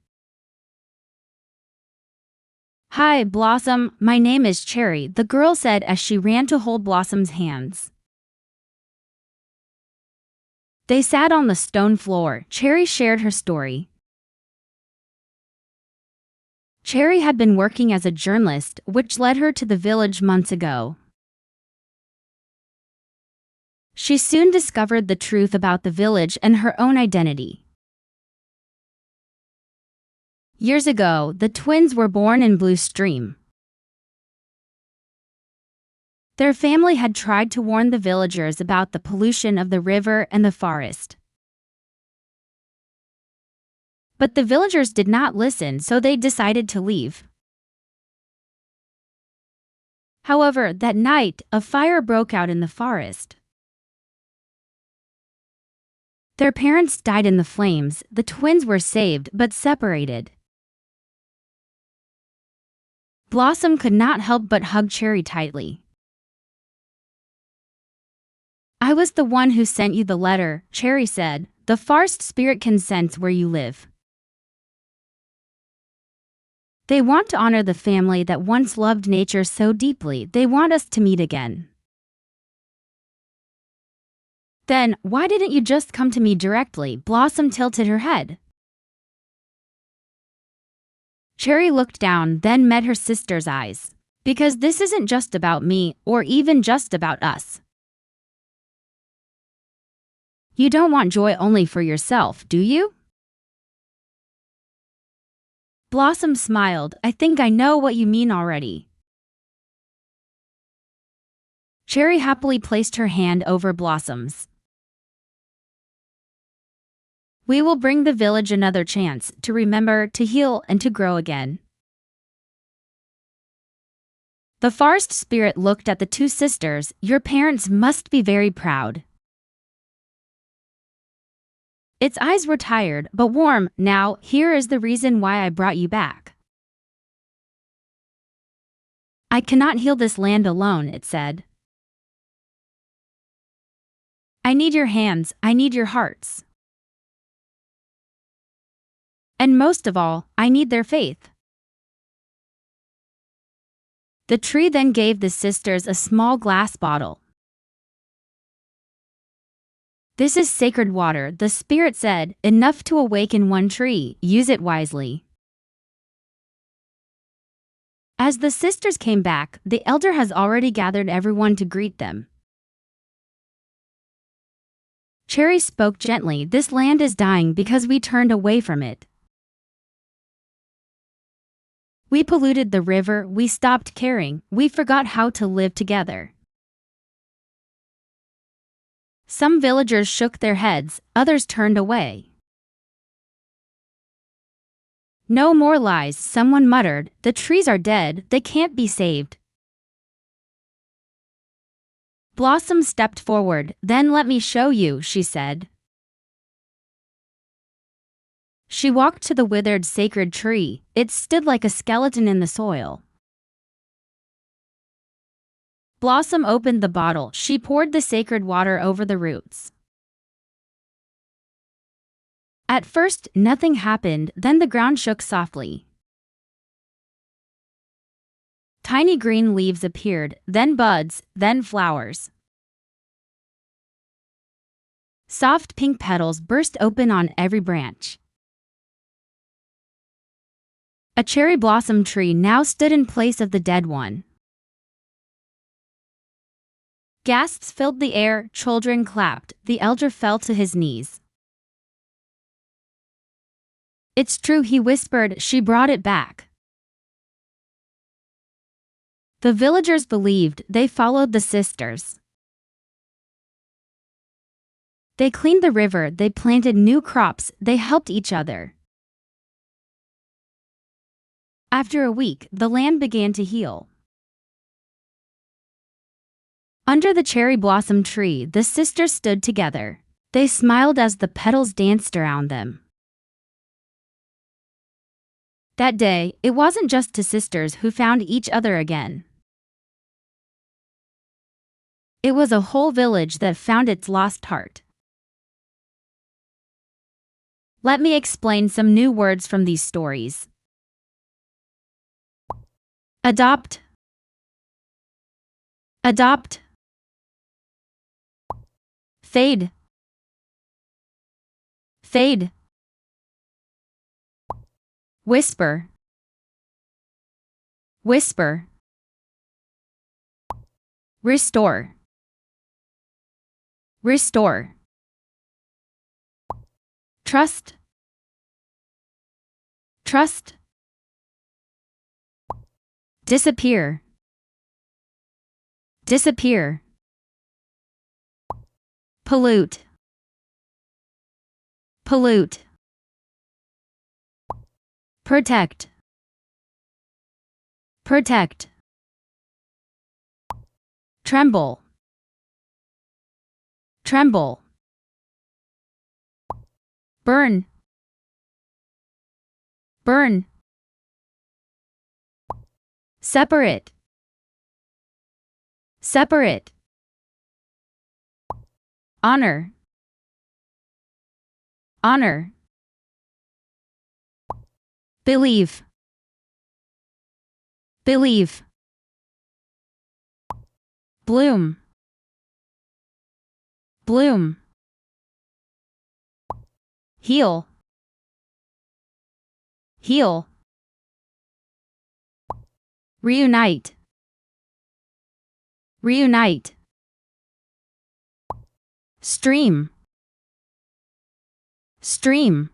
Hi, Blossom, my name is Cherry, the girl said as she ran to hold Blossom's hands. They sat on the stone floor. Cherry shared her story. Cherry had been working as a journalist, which led her to the village months ago. She soon discovered the truth about the village and her own identity. Years ago, the twins were born in Blue Stream. Their family had tried to warn the villagers about the pollution of the river and the forest. But the villagers did not listen, so they decided to leave. However, that night, a fire broke out in the forest. Their parents died in the flames. The twins were saved, but separated. Blossom could not help but hug Cherry tightly. I was the one who sent you the letter, Cherry said. The forest spirit can sense where you live. They want to honor the family that once loved nature so deeply. They want us to meet again. Then, why didn't you just come to me directly? Blossom tilted her head. Cherry looked down, then met her sister's eyes. Because this isn't just about me, or even just about us. You don't want joy only for yourself, do you? Blossom smiled. I think I know what you mean already. Cherry happily placed her hand over Blossom's. We will bring the village another chance to remember, to heal, and to grow again. The forest spirit looked at the two sisters. Your parents must be very proud. Its eyes were tired but warm. Now, here is the reason why I brought you back. I cannot heal this land alone, it said. I need your hands, I need your hearts. And most of all, I need their faith. The tree then gave the sisters a small glass bottle. This is sacred water, the spirit said, enough to awaken one tree. Use it wisely. As the sisters came back, the elder has already gathered everyone to greet them. Cherry spoke gently. This land is dying because we turned away from it. We polluted the river, we stopped caring, we forgot how to live together. Some villagers shook their heads, others turned away. No more lies, someone muttered. The trees are dead, they can't be saved. Blossom stepped forward. Then let me show you, she said. She walked to the withered sacred tree. It stood like a skeleton in the soil. Blossom opened the bottle. She poured the sacred water over the roots. At first, nothing happened, then the ground shook softly. Tiny green leaves appeared, then buds, then flowers. Soft pink petals burst open on every branch. A cherry blossom tree now stood in place of the dead one. Gasps filled the air, children clapped, the elder fell to his knees. It's true, he whispered, she brought it back. The villagers believed, they followed the sisters. They cleaned the river, they planted new crops, they helped each other. After a week, the land began to heal. Under the cherry blossom tree, the sisters stood together. They smiled as the petals danced around them. That day, it wasn't just two sisters who found each other again. It was a whole village that found its lost heart. Let me explain some new words from these stories. Adopt. Adopt. Fade. Fade. Whisper. Whisper. Restore. Restore. Trust. Trust. Disappear. Disappear. Pollute. Pollute. Protect. Protect. Tremble. Tremble. Burn. Burn. Separate. Separate. Honor. Honor. Believe. Believe. Bloom. Bloom. Heal. Heal. Reunite. Reunite. Stream. Stream.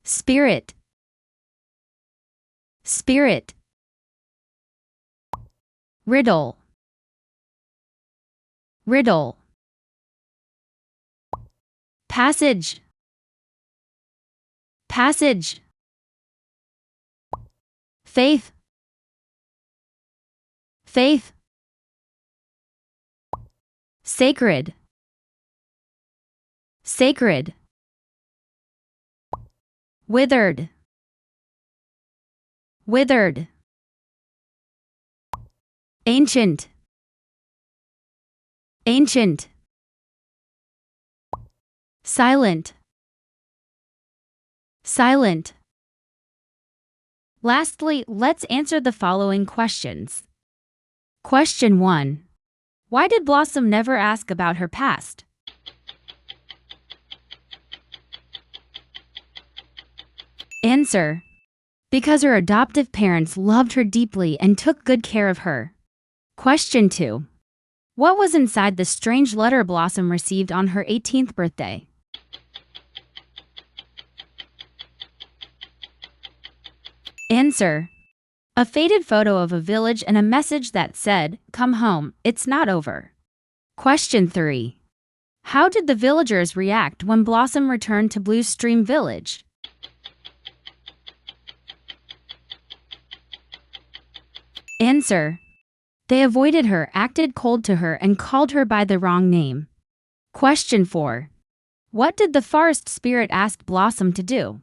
Spirit. Spirit. Riddle. Riddle. Passage. Passage. Faith. Faith. Sacred. Sacred. Withered. Withered. Ancient. Ancient. Silent. Silent. Lastly, let's answer the following questions. Question 1. Why did Blossom never ask about her past? Answer. Because her adoptive parents loved her deeply and took good care of her. Question 2. What was inside the strange letter Blossom received on her 18th birthday? Answer. A faded photo of a village and a message that said, "Come home, it's not over." Question 3. How did the villagers react when Blossom returned to Blue Stream Village? Answer. They avoided her, acted cold to her, and called her by the wrong name. Question 4. What did the forest spirit ask Blossom to do?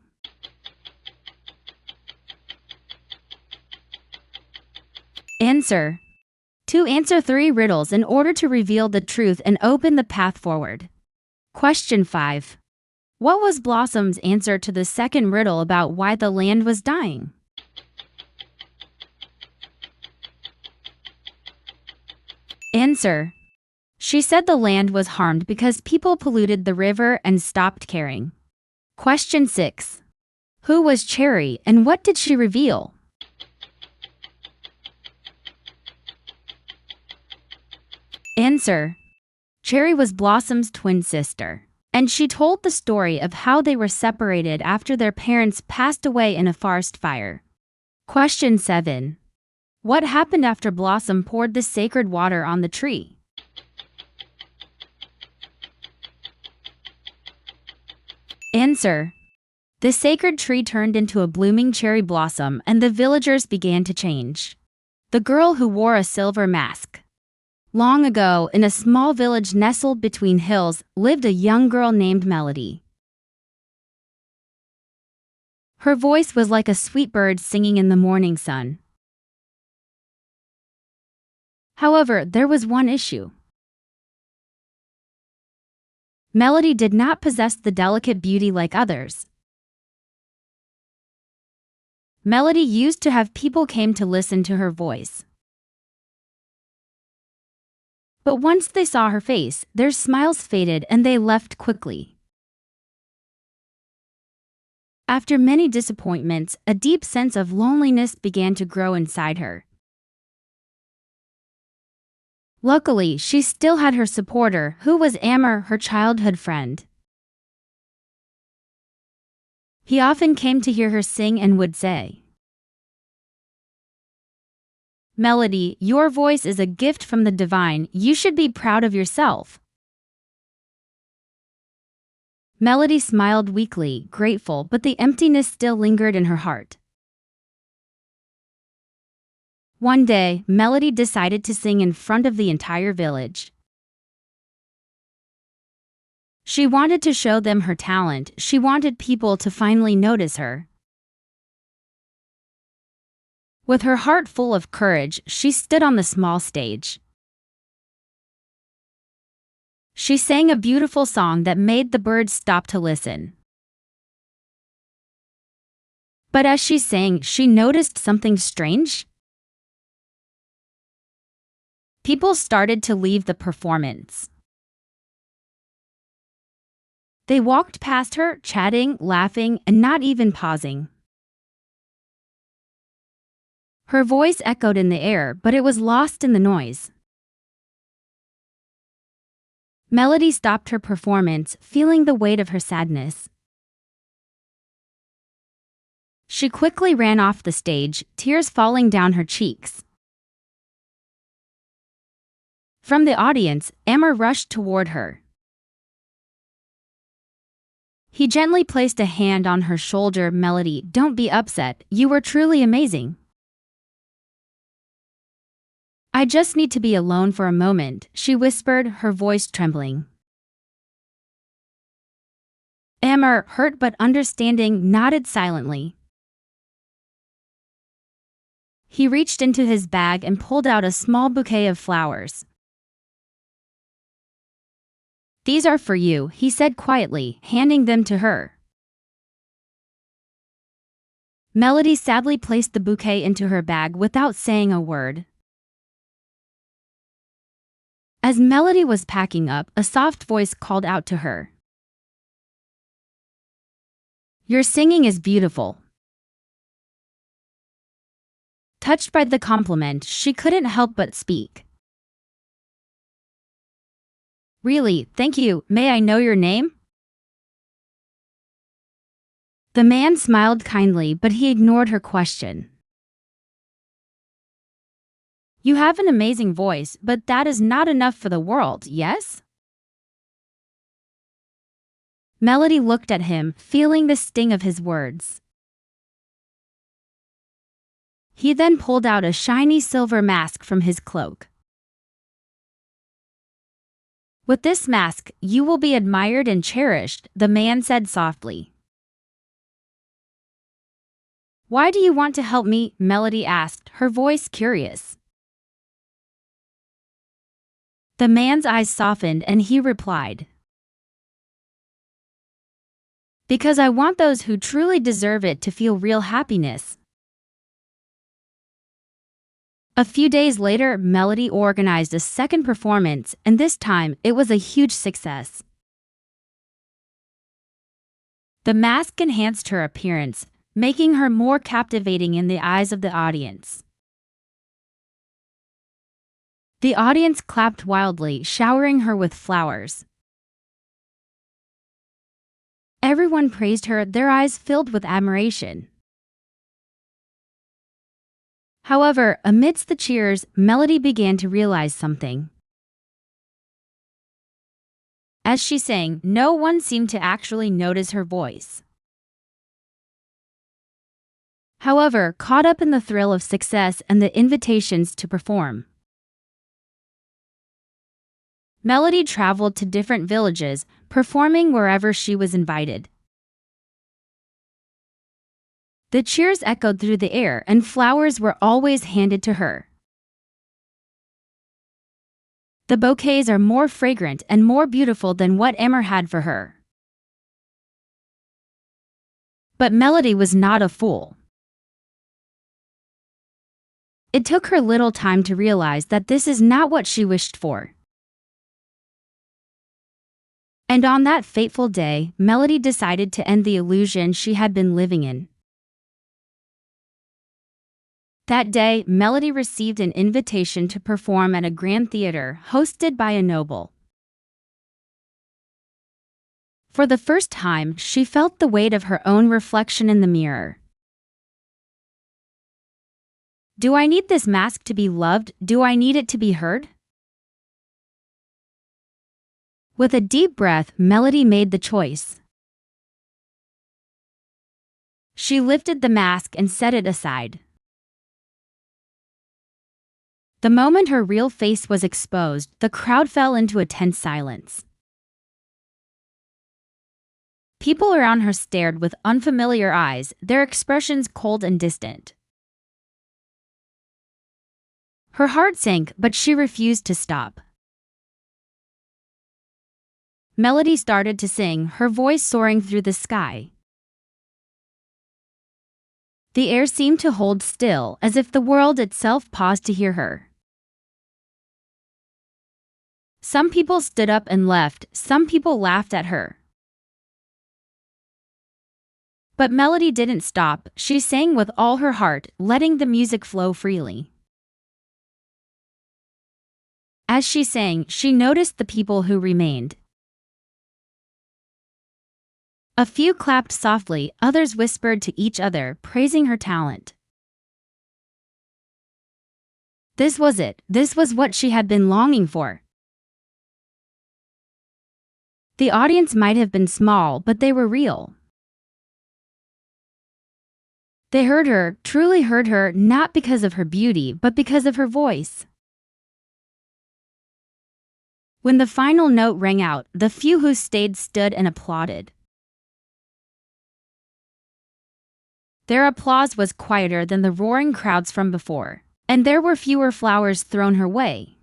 Answer. To answer 3 riddles in order to reveal the truth and open the path forward. Question 5. What was Blossom's answer to the second riddle about why the land was dying? Answer. She said the land was harmed because people polluted the river and stopped caring. Question 6. Who was Cherry and what did she reveal? Answer. Cherry was Blossom's twin sister, and she told the story of how they were separated after their parents passed away in a forest fire. Question 7. What happened after Blossom poured the sacred water on the tree? Answer. The sacred tree turned into a blooming cherry blossom and the villagers began to change. The girl who wore a silver mask. Long ago, in a small village nestled between hills, lived a young girl named Melody. Her voice was like a sweet bird singing in the morning sun. However, there was one issue. Melody did not possess the delicate beauty like others. Melody used to have people came to listen to her voice. But once they saw her face, their smiles faded and they left quickly. After many disappointments, a deep sense of loneliness began to grow inside her. Luckily, she still had her supporter, who was Amor, her childhood friend. He often came to hear her sing and would say, "Melody, your voice is a gift from the divine. You should be proud of yourself." Melody smiled weakly, grateful, but the emptiness still lingered in her heart. One day, Melody decided to sing in front of the entire village. She wanted to show them her talent. She wanted people to finally notice her. With her heart full of courage, she stood on the small stage. She sang a beautiful song that made the birds stop to listen. But as she sang, she noticed something strange. People started to leave the performance. They walked past her, chatting, laughing, and not even pausing. Her voice echoed in the air, but it was lost in the noise. Melody stopped her performance, feeling the weight of her sadness. She quickly ran off the stage, tears falling down her cheeks. From the audience, Amor rushed toward her. He gently placed a hand on her shoulder. "Melody, don't be upset. You were truly amazing. I just need to be alone for a moment," she whispered, her voice trembling. Amber, hurt but understanding, nodded silently. He reached into his bag and pulled out a small bouquet of flowers. "These are for you," he said quietly, handing them to her. Melody sadly placed the bouquet into her bag without saying a word. As Melody was packing up, a soft voice called out to her. "Your singing is beautiful." Touched by the compliment, she couldn't help but speak. "Really, thank you. May I know your name?" The man smiled kindly, but he ignored her question. "You have an amazing voice, but that is not enough for the world, yes?" Melody looked at him, feeling the sting of his words. He then pulled out a shiny silver mask from his cloak. "With this mask, you will be admired and cherished," the man said softly. "Why do you want to help me?" Melody asked, her voice curious. The man's eyes softened and he replied, "Because I want those who truly deserve it to feel real happiness." A few days later, Melody organized a second performance, and this time it was a huge success. The mask enhanced her appearance, making her more captivating in the eyes of the audience. The audience clapped wildly, showering her with flowers. Everyone praised her, their eyes filled with admiration. However, amidst the cheers, Melody began to realize something. As she sang, no one seemed to actually notice her voice. However, caught up in the thrill of success and the invitations to perform, Melody traveled to different villages, performing wherever she was invited. The cheers echoed through the air, and flowers were always handed to her. The bouquets are more fragrant and more beautiful than what Amber had for her. But Melody was not a fool. It took her little time to realize that this is not what she wished for. And on that fateful day, Melody decided to end the illusion she had been living in. That day, Melody received an invitation to perform at a grand theater hosted by a noble. For the first time, she felt the weight of her own reflection in the mirror. Do I need this mask to be loved? Do I need it to be heard? With a deep breath, Melody made the choice. She lifted the mask and set it aside. The moment her real face was exposed, the crowd fell into a tense silence. People around her stared with unfamiliar eyes, their expressions cold and distant. Her heart sank, but she refused to stop. Melody started to sing, her voice soaring through the sky. The air seemed to hold still, as if the world itself paused to hear her. Some people stood up and left, some people laughed at her. But Melody didn't stop, she sang with all her heart, letting the music flow freely. As she sang, she noticed the people who remained. A few clapped softly, others whispered to each other, praising her talent. This was it, this was what she had been longing for. The audience might have been small, but they were real. They heard her, truly heard her, not because of her beauty, but because of her voice. When the final note rang out, the few who stayed stood and applauded. Their applause was quieter than the roaring crowds from before, and there were fewer flowers thrown her way.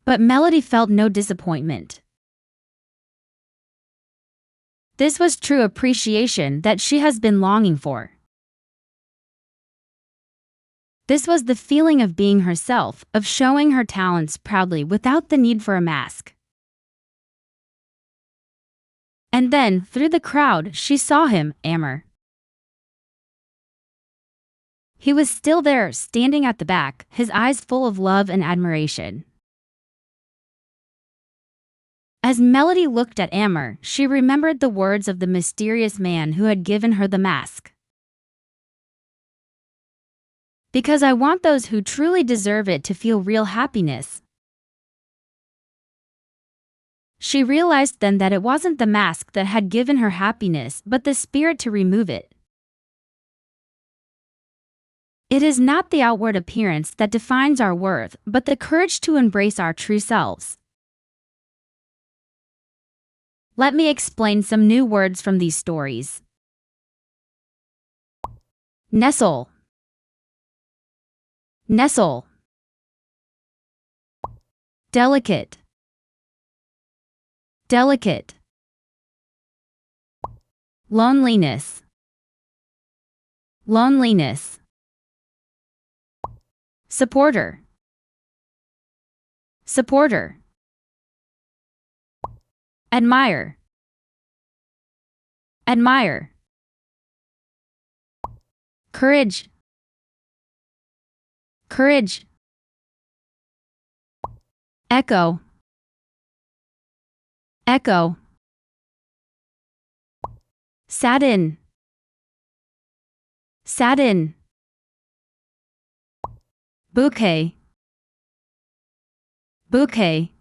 But Melody felt no disappointment. This was true appreciation that she has been longing for. This was the feeling of being herself, of showing her talents proudly without the need for a mask. And then, through the crowd, she saw him, Amr. He was still there, standing at the back, his eyes full of love and admiration. As Melody looked at Amr, she remembered the words of the mysterious man who had given her the mask. Because I want those who truly deserve it to feel real happiness. She realized then that it wasn't the mask that had given her happiness, but the spirit to remove it. It is not the outward appearance that defines our worth, but the courage to embrace our true selves. Let me explain some new words from these stories. Nestle. Nestle. Delicate. Delicate. Loneliness. Loneliness. Supporter. Supporter. Admire. Admire. Courage. Courage. Echo. Echo. Satin. Satin. Bouquet. Bouquet.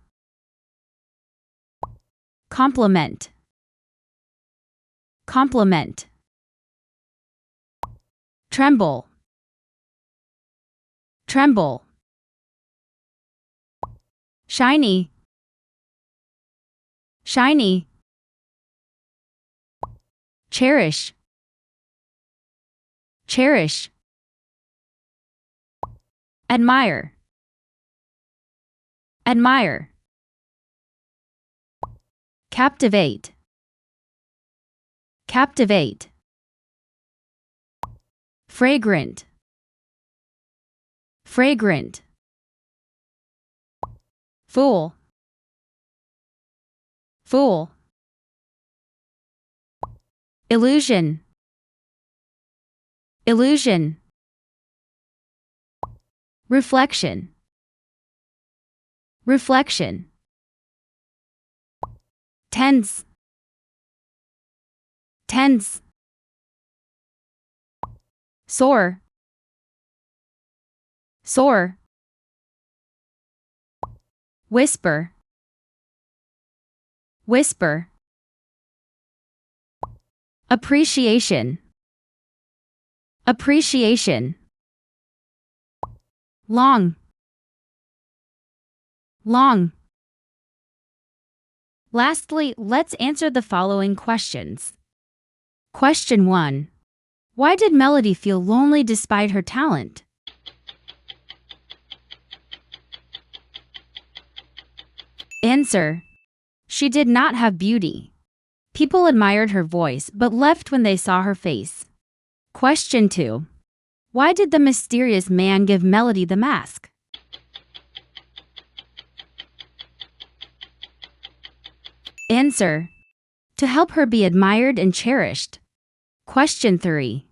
Compliment. Compliment. Tremble. Tremble. Shiny. Shiny. Cherish. Cherish. Admire. Admire. Captivate. Captivate. Fragrant. Fragrant. Fool. Fool. Illusion. Illusion. Reflection. Reflection. Tense. Tense. Soar. Soar. Whisper. Whisper. Appreciation. Appreciation. Long. Long. Lastly, let's answer the following questions. Question 1. Why did Melody feel lonely despite her talent? Answer. She did not have beauty. People admired her voice but left when they saw her face. Question 2. Why did the mysterious man give Melody the mask? Answer. To help her be admired and cherished. Question 3.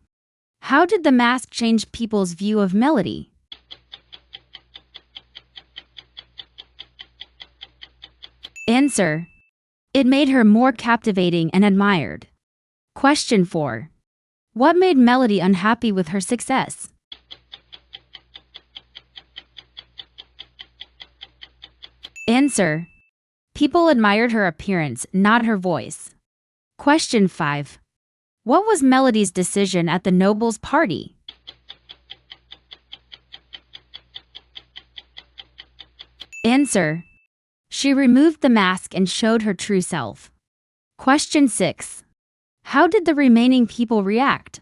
How did the mask change people's view of Melody? Answer. It made her more captivating and admired. Question 4. What made Melody unhappy with her success? Answer. People admired her appearance, not her voice. Question 5. What was Melody's decision at the Nobles' party? Answer. She removed the mask and showed her true self. Question 6. How did the remaining people react?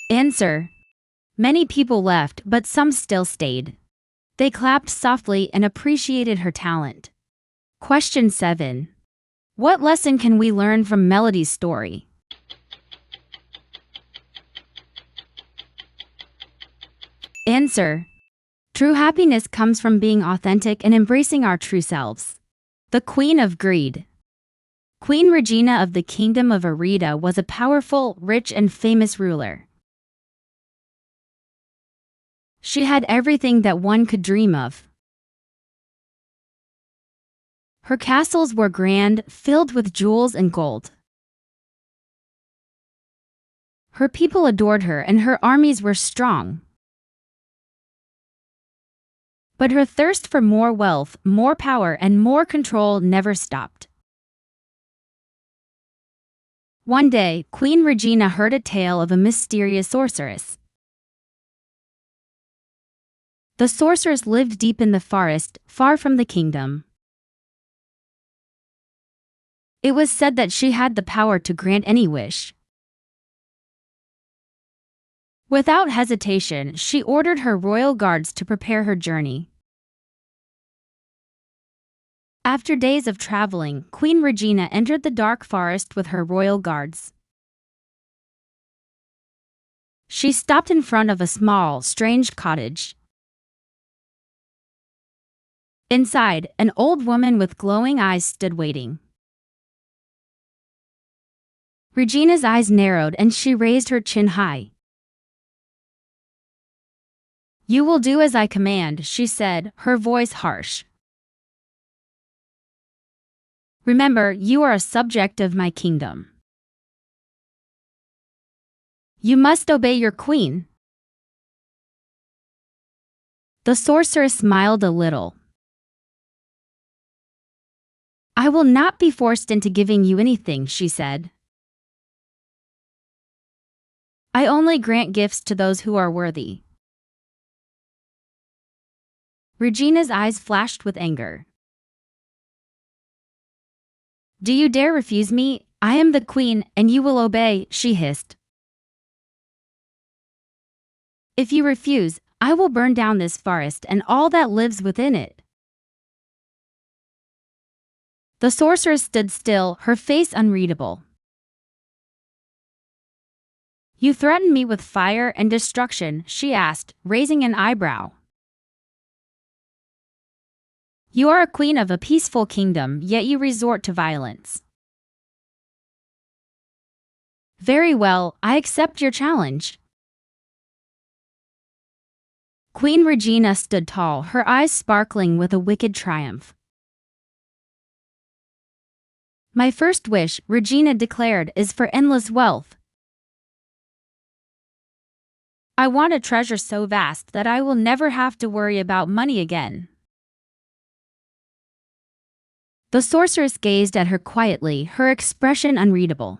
Answer. Many people left, but some still stayed. They clapped softly and appreciated her talent. Question 7. What lesson can we learn from Melody's story? Answer. True happiness comes from being authentic and embracing our true selves. The Queen of Greed. Queen Regina of the Kingdom of Arida was a powerful, rich, and famous ruler. She had everything that one could dream of. Her castles were grand, filled with jewels and gold. Her people adored her and her armies were strong. But her thirst for more wealth, more power, and more control never stopped. One day, Queen Regina heard a tale of a mysterious sorceress. The sorceress lived deep in the forest, far from the kingdom. It was said that she had the power to grant any wish. Without hesitation, she ordered her royal guards to prepare her journey. After days of traveling, Queen Regina entered the dark forest with her royal guards. She stopped in front of a small, strange cottage. Inside, an old woman with glowing eyes stood waiting. Regina's eyes narrowed and she raised her chin high. "You will do as I command," she said, her voice harsh. "Remember, you are a subject of my kingdom. You must obey your queen." The sorceress smiled a little. "I will not be forced into giving you anything," she said. "I only grant gifts to those who are worthy." Regina's eyes flashed with anger. "Do you dare refuse me? I am the queen, and you will obey," she hissed. "If you refuse, I will burn down this forest and all that lives within it." The sorceress stood still, her face unreadable. "You threaten me with fire and destruction?" she asked, raising an eyebrow. "You are a queen of a peaceful kingdom, yet you resort to violence." "Very well, I accept your challenge." Queen Regina stood tall, her eyes sparkling with a wicked triumph. "My first wish," Regina declared, "is for endless wealth. I want a treasure so vast that I will never have to worry about money again." The sorceress gazed at her quietly, her expression unreadable.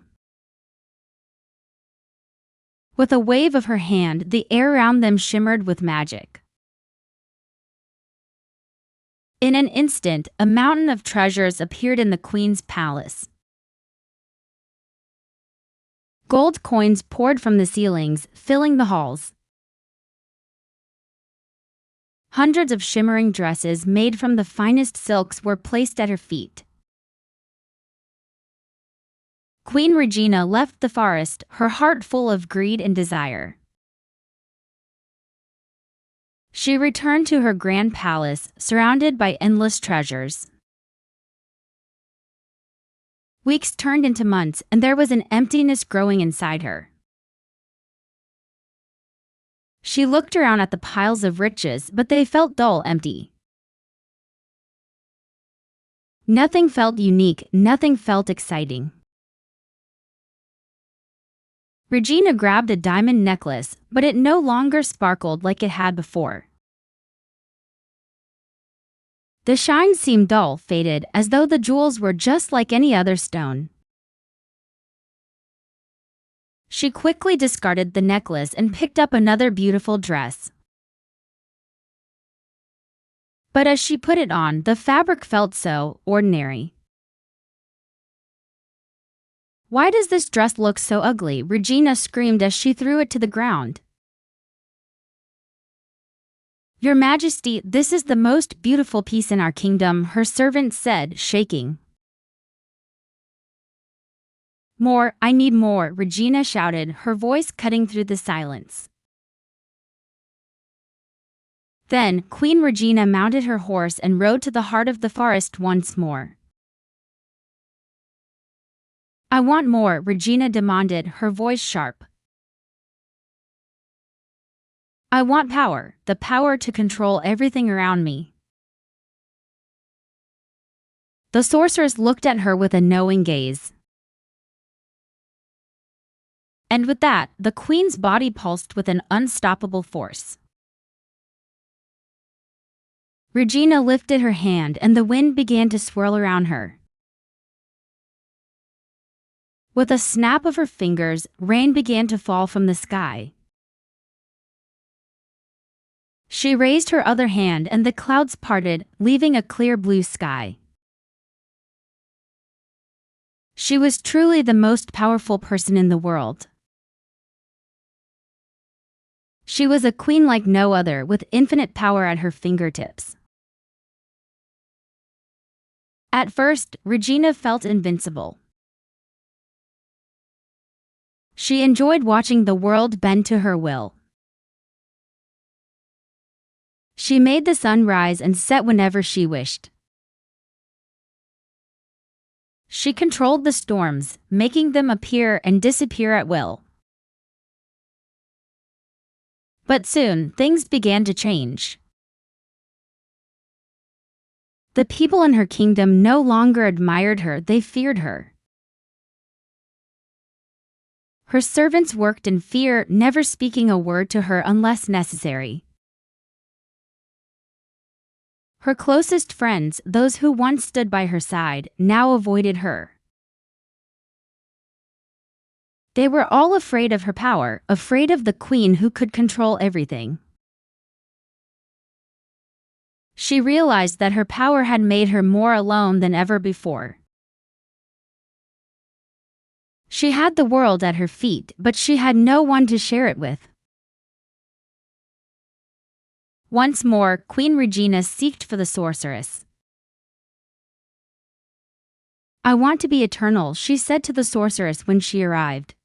With a wave of her hand, the air around them shimmered with magic. In an instant, a mountain of treasures appeared in the queen's palace. Gold coins poured from the ceilings, filling the halls. Hundreds of shimmering dresses made from the finest silks were placed at her feet. Queen Regina left the forest, her heart full of greed and desire. She returned to her grand palace, surrounded by endless treasures. Weeks turned into months, and there was an emptiness growing inside her. She looked around at the piles of riches, but they felt dull, empty. Nothing felt unique, nothing felt exciting. Regina grabbed a diamond necklace, but it no longer sparkled like it had before. The shine seemed dull, faded, as though the jewels were just like any other stone. She quickly discarded the necklace and picked up another beautiful dress. But as she put it on, the fabric felt so ordinary. "Why does this dress look so ugly?" Regina screamed as she threw it to the ground. "Your Majesty, this is the most beautiful piece in our kingdom," her servant said, shaking. "More, I need more," Regina shouted, her voice cutting through the silence. Then, Queen Regina mounted her horse and rode to the heart of the forest once more. "I want more," Regina demanded, her voice sharp. "I want power, the power to control everything around me." The sorceress looked at her with a knowing gaze. And with that, the queen's body pulsed with an unstoppable force. Regina lifted her hand and the wind began to swirl around her. With a snap of her fingers, rain began to fall from the sky. She raised her other hand and the clouds parted, leaving a clear blue sky. She was truly the most powerful person in the world. She was a queen like no other, with infinite power at her fingertips. At first, Regina felt invincible. She enjoyed watching the world bend to her will. She made the sun rise and set whenever she wished. She controlled the storms, making them appear and disappear at will. But soon, things began to change. The people in her kingdom no longer admired her, they feared her. Her servants worked in fear, never speaking a word to her unless necessary. Her closest friends, those who once stood by her side, now avoided her. They were all afraid of her power, afraid of the queen who could control everything. She realized that her power had made her more alone than ever before. She had the world at her feet, but she had no one to share it with. Once more, Queen Regina seeked for the sorceress. "I want to be eternal," she said to the sorceress when she arrived.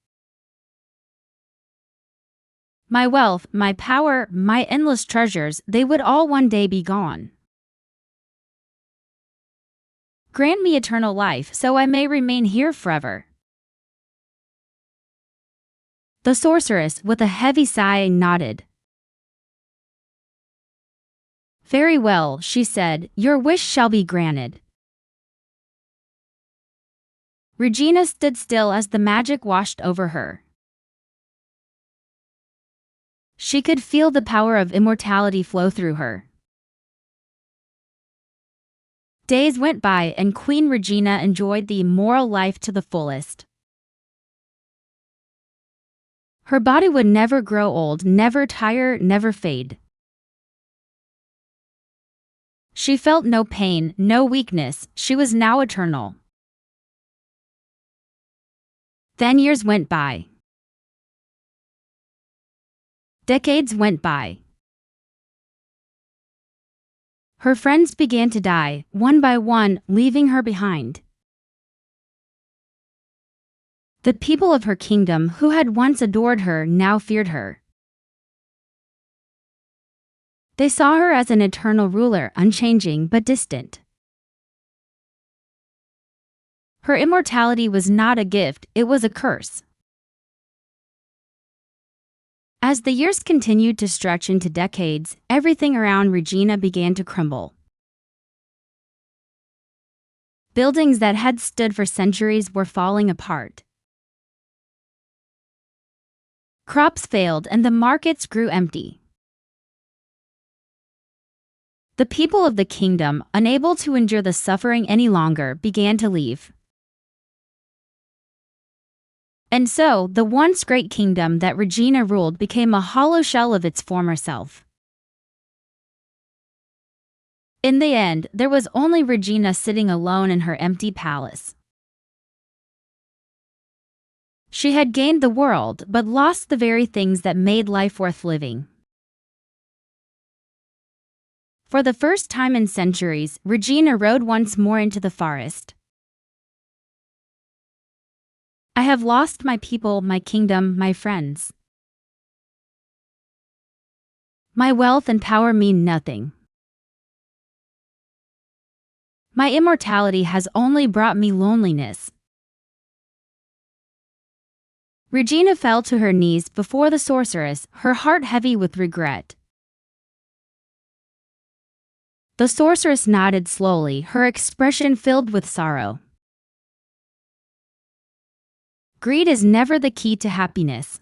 "My wealth, my power, my endless treasures, they would all one day be gone. Grant me eternal life so I may remain here forever." The sorceress, with a heavy sigh, nodded. "Very well," she said, "your wish shall be granted." Regina stood still as the magic washed over her. She could feel the power of immortality flow through her. Days went by and Queen Regina enjoyed the immoral life to the fullest. Her body would never grow old, never tire, never fade. She felt no pain, no weakness, she was now eternal. Then years went by. Decades went by. Her friends began to die, one by one, leaving her behind. The people of her kingdom who had once adored her now feared her. They saw her as an eternal ruler, unchanging but distant. Her immortality was not a gift, it was a curse. As the years continued to stretch into decades, everything around Regina began to crumble. Buildings that had stood for centuries were falling apart. Crops failed and the markets grew empty. The people of the kingdom, unable to endure the suffering any longer, began to leave. And so, the once great kingdom that Regina ruled became a hollow shell of its former self. In the end, there was only Regina sitting alone in her empty palace. She had gained the world but lost the very things that made life worth living. For the first time in centuries, Regina rode once more into the forest. I have lost my people, my kingdom, my friends. My wealth and power mean nothing. My immortality has only brought me loneliness. Regina fell to her knees before the sorceress, her heart heavy with regret. The sorceress nodded slowly, her expression filled with sorrow. Greed is never the key to happiness.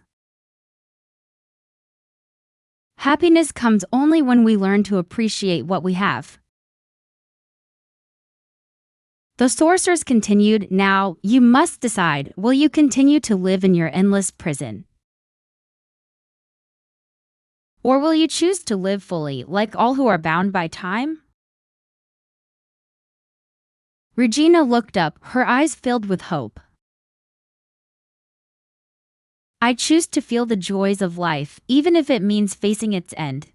Happiness comes only when we learn to appreciate what we have. The sorceress continued, now, you must decide, will you continue to live in your endless prison? Or will you choose to live fully, like all who are bound by time? Regina looked up, her eyes filled with hope. I choose to feel the joys of life, even if it means facing its end.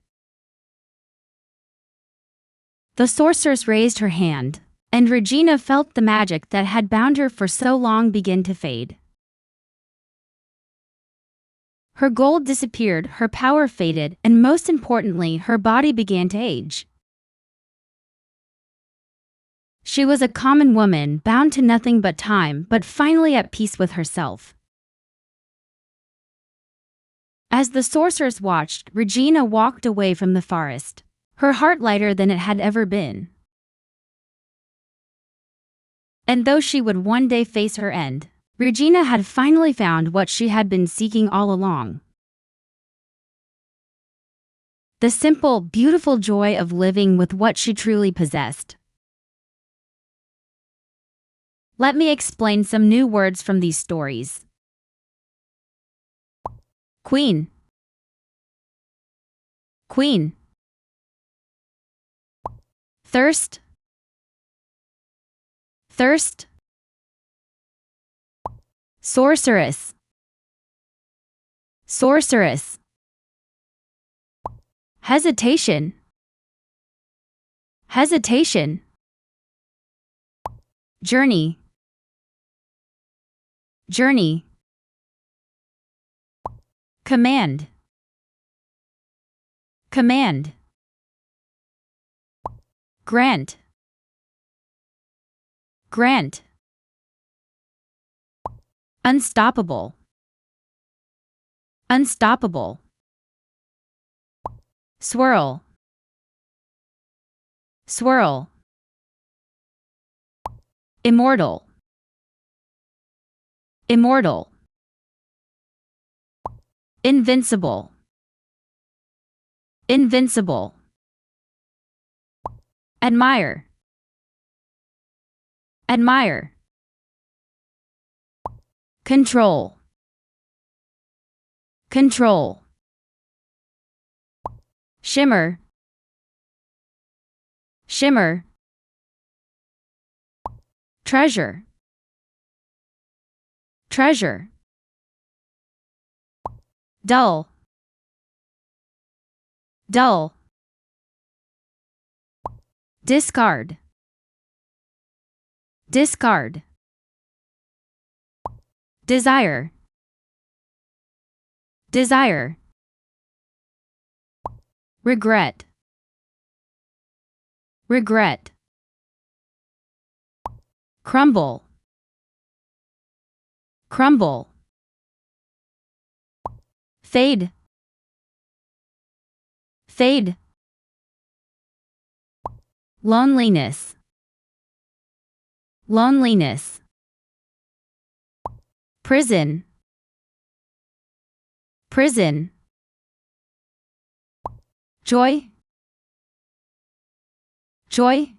The sorceress raised her hand, and Regina felt the magic that had bound her for so long begin to fade. Her gold disappeared, her power faded, and most importantly, her body began to age. She was a common woman, bound to nothing but time, but finally at peace with herself. As the sorceress watched, Regina walked away from the forest, her heart lighter than it had ever been. And though she would one day face her end, Regina had finally found what she had been seeking all along. The simple, beautiful joy of living with what she truly possessed. Let me explain some new words from these stories. Queen. Queen. Thirst. Thirst. Sorceress. Sorceress. Hesitation. Hesitation. Journey. Journey. Command. Command. Grant. Grant. Unstoppable. Unstoppable. Swirl. Swirl. Immortal. Immortal. Invincible. Invincible. Admire. Admire. Control. Control. Shimmer. Shimmer. Treasure. Treasure. Dull. Dull. Discard. Discard. Desire. Desire. Regret. Regret. Crumble. Crumble. Fade. Fade. Loneliness. Loneliness. Prison. Prison. Joy. Joy.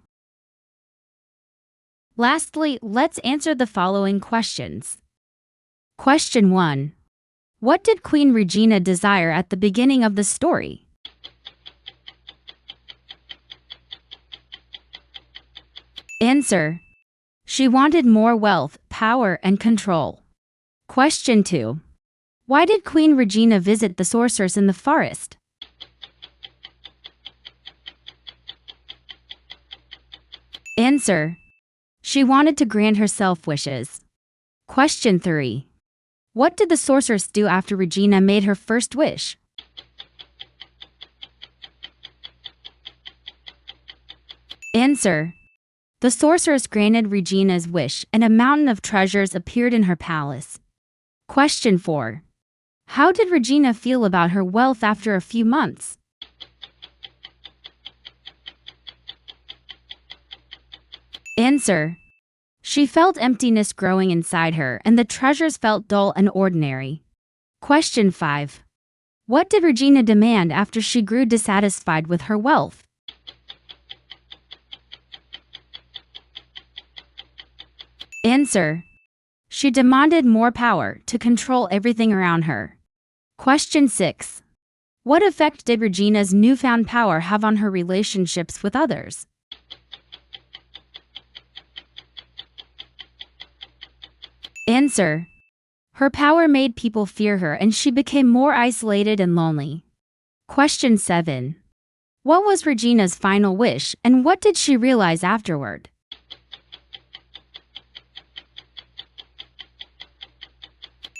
Lastly, let's answer the following questions. Question 1. What did Queen Regina desire at the beginning of the story? Answer. She wanted more wealth, power, and control. Question 2. Why did Queen Regina visit the sorceress in the forest? Answer. She wanted to grant herself wishes. Question 3. What did the sorceress do after Regina made her first wish? Answer. The sorceress granted Regina's wish, and a mountain of treasures appeared in her palace. Question 4. How did Regina feel about her wealth after a few months? Answer. She felt emptiness growing inside her, and the treasures felt dull and ordinary. Question 5. What did Regina demand after she grew dissatisfied with her wealth? Answer. She demanded more power to control everything around her. Question 6. What effect did Regina's newfound power have on her relationships with others? Answer. Her power made people fear her, and she became more isolated and lonely. Question 7. What was Regina's final wish, and what did she realize afterward?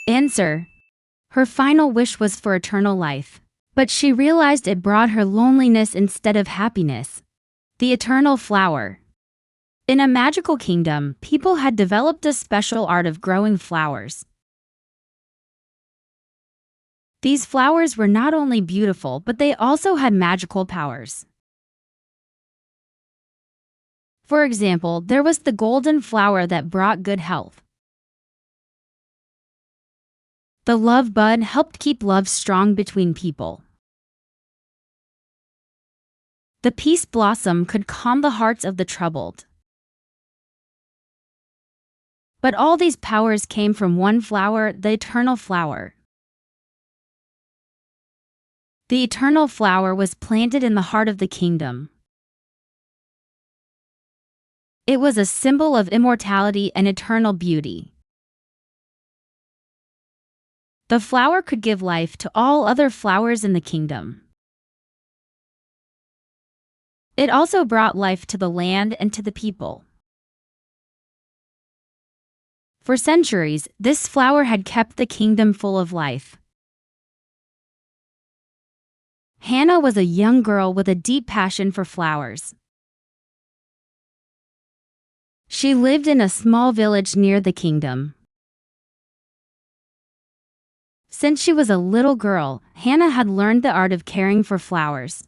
Answer. Her final wish was for eternal life, but she realized it brought her loneliness instead of happiness. The eternal flower. In a magical kingdom, people had developed a special art of growing flowers. These flowers were not only beautiful, but they also had magical powers. For example, there was the golden flower that brought good health. The love bud helped keep love strong between people. The peace blossom could calm the hearts of the troubled. But all these powers came from one flower, the eternal flower. The eternal flower was planted in the heart of the kingdom. It was a symbol of immortality and eternal beauty. The flower could give life to all other flowers in the kingdom. It also brought life to the land and to the people. For centuries, this flower had kept the kingdom full of life. Hannah was a young girl with a deep passion for flowers. She lived in a small village near the kingdom. Since she was a little girl, Hannah had learned the art of caring for flowers.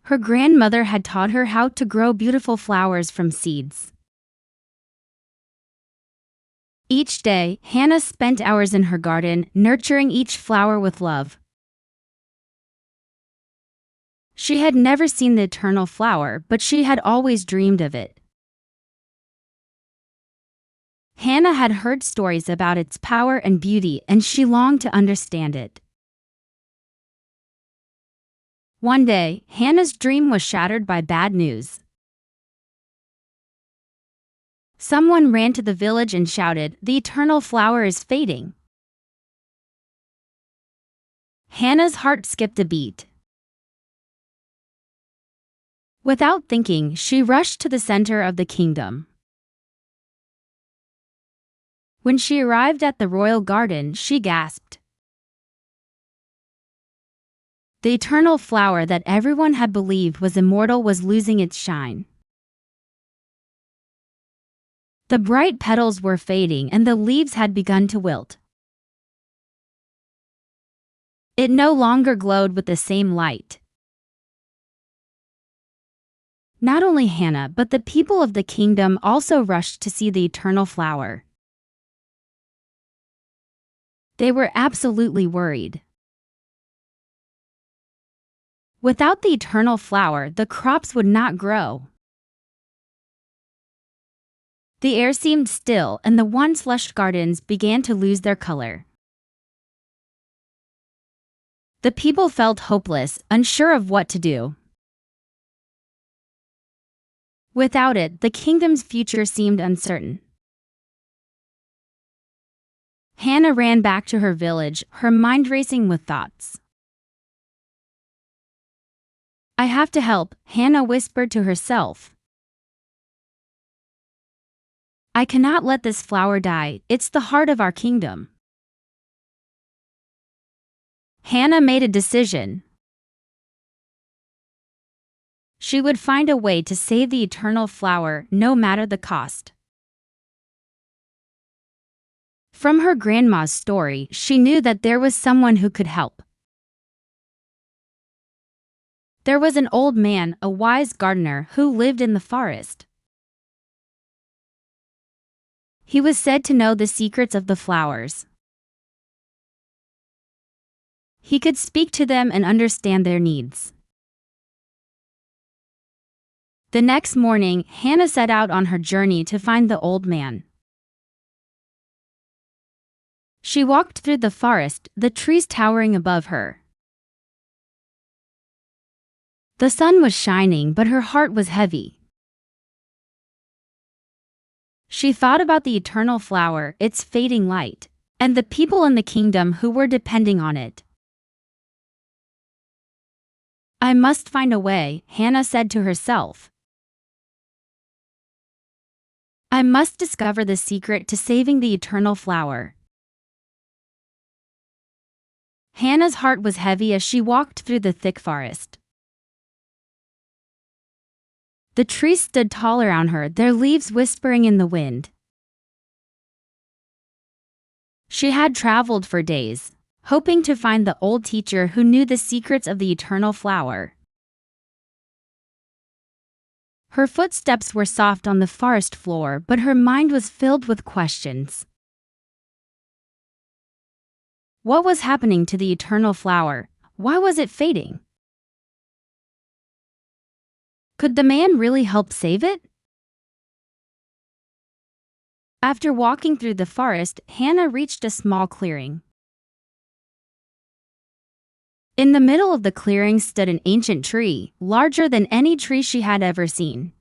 Her grandmother had taught her how to grow beautiful flowers from seeds. Each day, Hannah spent hours in her garden, nurturing each flower with love. She had never seen the eternal flower, but she had always dreamed of it. Hannah had heard stories about its power and beauty, and she longed to understand it. One day, Hannah's dream was shattered by bad news. Someone ran to the village and shouted, "The eternal flower is fading." Hannah's heart skipped a beat. Without thinking, she rushed to the center of the kingdom. When she arrived at the royal garden, she gasped. The eternal flower that everyone had believed was immortal was losing its shine. The bright petals were fading and the leaves had begun to wilt. It no longer glowed with the same light. Not only Hannah, but the people of the kingdom also rushed to see the eternal flower. They were absolutely worried. Without the eternal flower, the crops would not grow. The air seemed still, and the once lush gardens began to lose their color. The people felt hopeless, unsure of what to do. Without it, the kingdom's future seemed uncertain. Hannah ran back to her village, her mind racing with thoughts. I have to help, Hannah whispered to herself. I cannot let this flower die, it's the heart of our kingdom. Hannah made a decision. She would find a way to save the eternal flower, no matter the cost. From her grandma's story, she knew that there was someone who could help. There was an old man, a wise gardener, who lived in the forest. He was said to know the secrets of the flowers. He could speak to them and understand their needs. The next morning, Hannah set out on her journey to find the old man. She walked through the forest, the trees towering above her. The sun was shining, but her heart was heavy. She thought about the eternal flower, its fading light, and the people in the kingdom who were depending on it. I must find a way, Hannah said to herself. I must discover the secret to saving the eternal flower. Hannah's heart was heavy as she walked through the thick forest. The trees stood tall around her, their leaves whispering in the wind. She had traveled for days, hoping to find the old teacher who knew the secrets of the eternal flower. Her footsteps were soft on the forest floor, but her mind was filled with questions. What was happening to the eternal flower? Why was it fading? Could the man really help save it? After walking through the forest, Hannah reached a small clearing. In the middle of the clearing stood an ancient tree, larger than any tree she had ever seen.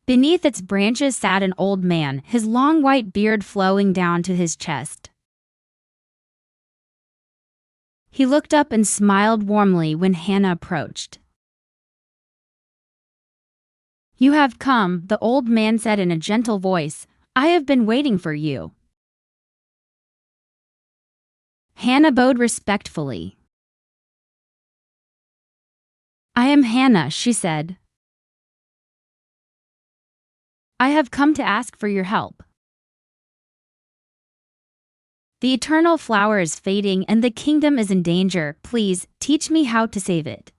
Beneath its branches sat an old man, his long white beard flowing down to his chest. He looked up and smiled warmly when Hannah approached. You have come, the old man said in a gentle voice. I have been waiting for you. Hannah bowed respectfully. I am Hannah, she said. I have come to ask for your help. The eternal flower is fading and the kingdom is in danger. Please, teach me how to save it.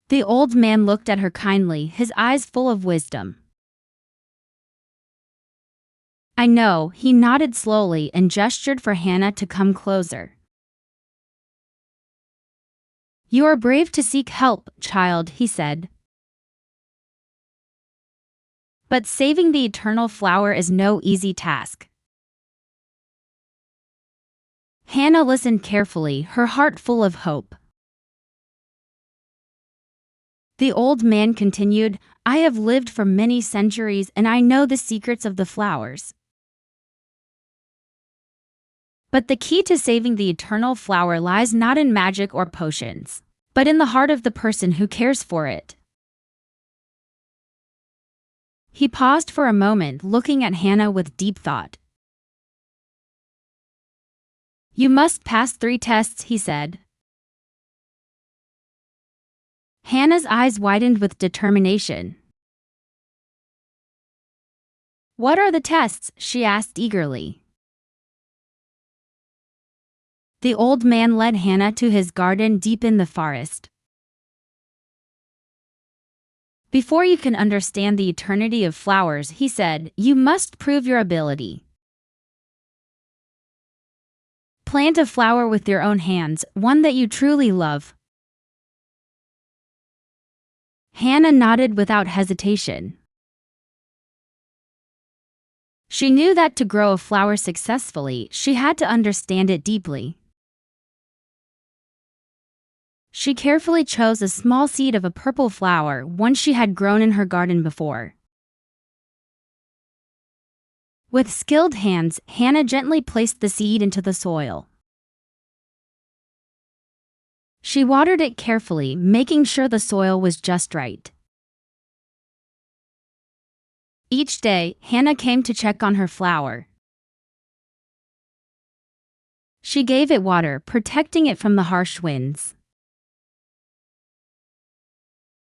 The old man looked at her kindly, his eyes full of wisdom. I know, he nodded slowly and gestured for Hannah to come closer. You are brave to seek help, child, he said. But saving the eternal flower is no easy task. Hannah listened carefully, her heart full of hope. The old man continued, I have lived for many centuries and I know the secrets of the flowers. But the key to saving the eternal flower lies not in magic or potions, but in the heart of the person who cares for it. He paused for a moment, looking at Hannah with deep thought. You must pass 3 tests, he said. Hannah's eyes widened with determination. What are the tests? She asked eagerly. The old man led Hannah to his garden deep in the forest. Before you can understand the eternity of flowers, he said, you must prove your ability. Plant a flower with your own hands, one that you truly love. Hannah nodded without hesitation. She knew that to grow a flower successfully, she had to understand it deeply. She carefully chose a small seed of a purple flower, one she had grown in her garden before. With skilled hands, Hannah gently placed the seed into the soil. She watered it carefully, making sure the soil was just right. Each day, Hannah came to check on her flower. She gave it water, protecting it from the harsh winds.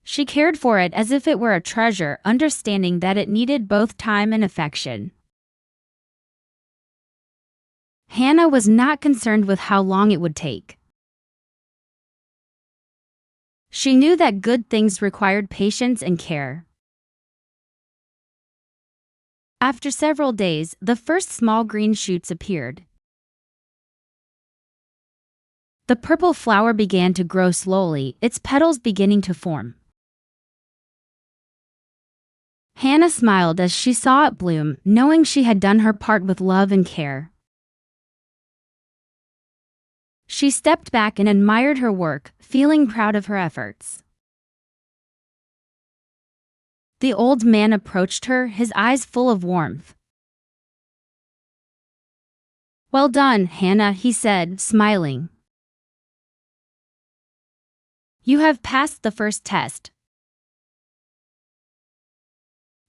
She cared for it as if it were a treasure, understanding that it needed both time and affection. Hannah was not concerned with how long it would take. She knew that good things required patience and care. After several days, the first small green shoots appeared. The purple flower began to grow slowly, its petals beginning to form. Hannah smiled as she saw it bloom, knowing she had done her part with love and care. She stepped back and admired her work, feeling proud of her efforts. The old man approached her, his eyes full of warmth. "Well done, Hannah," he said, smiling. "You have passed the first test."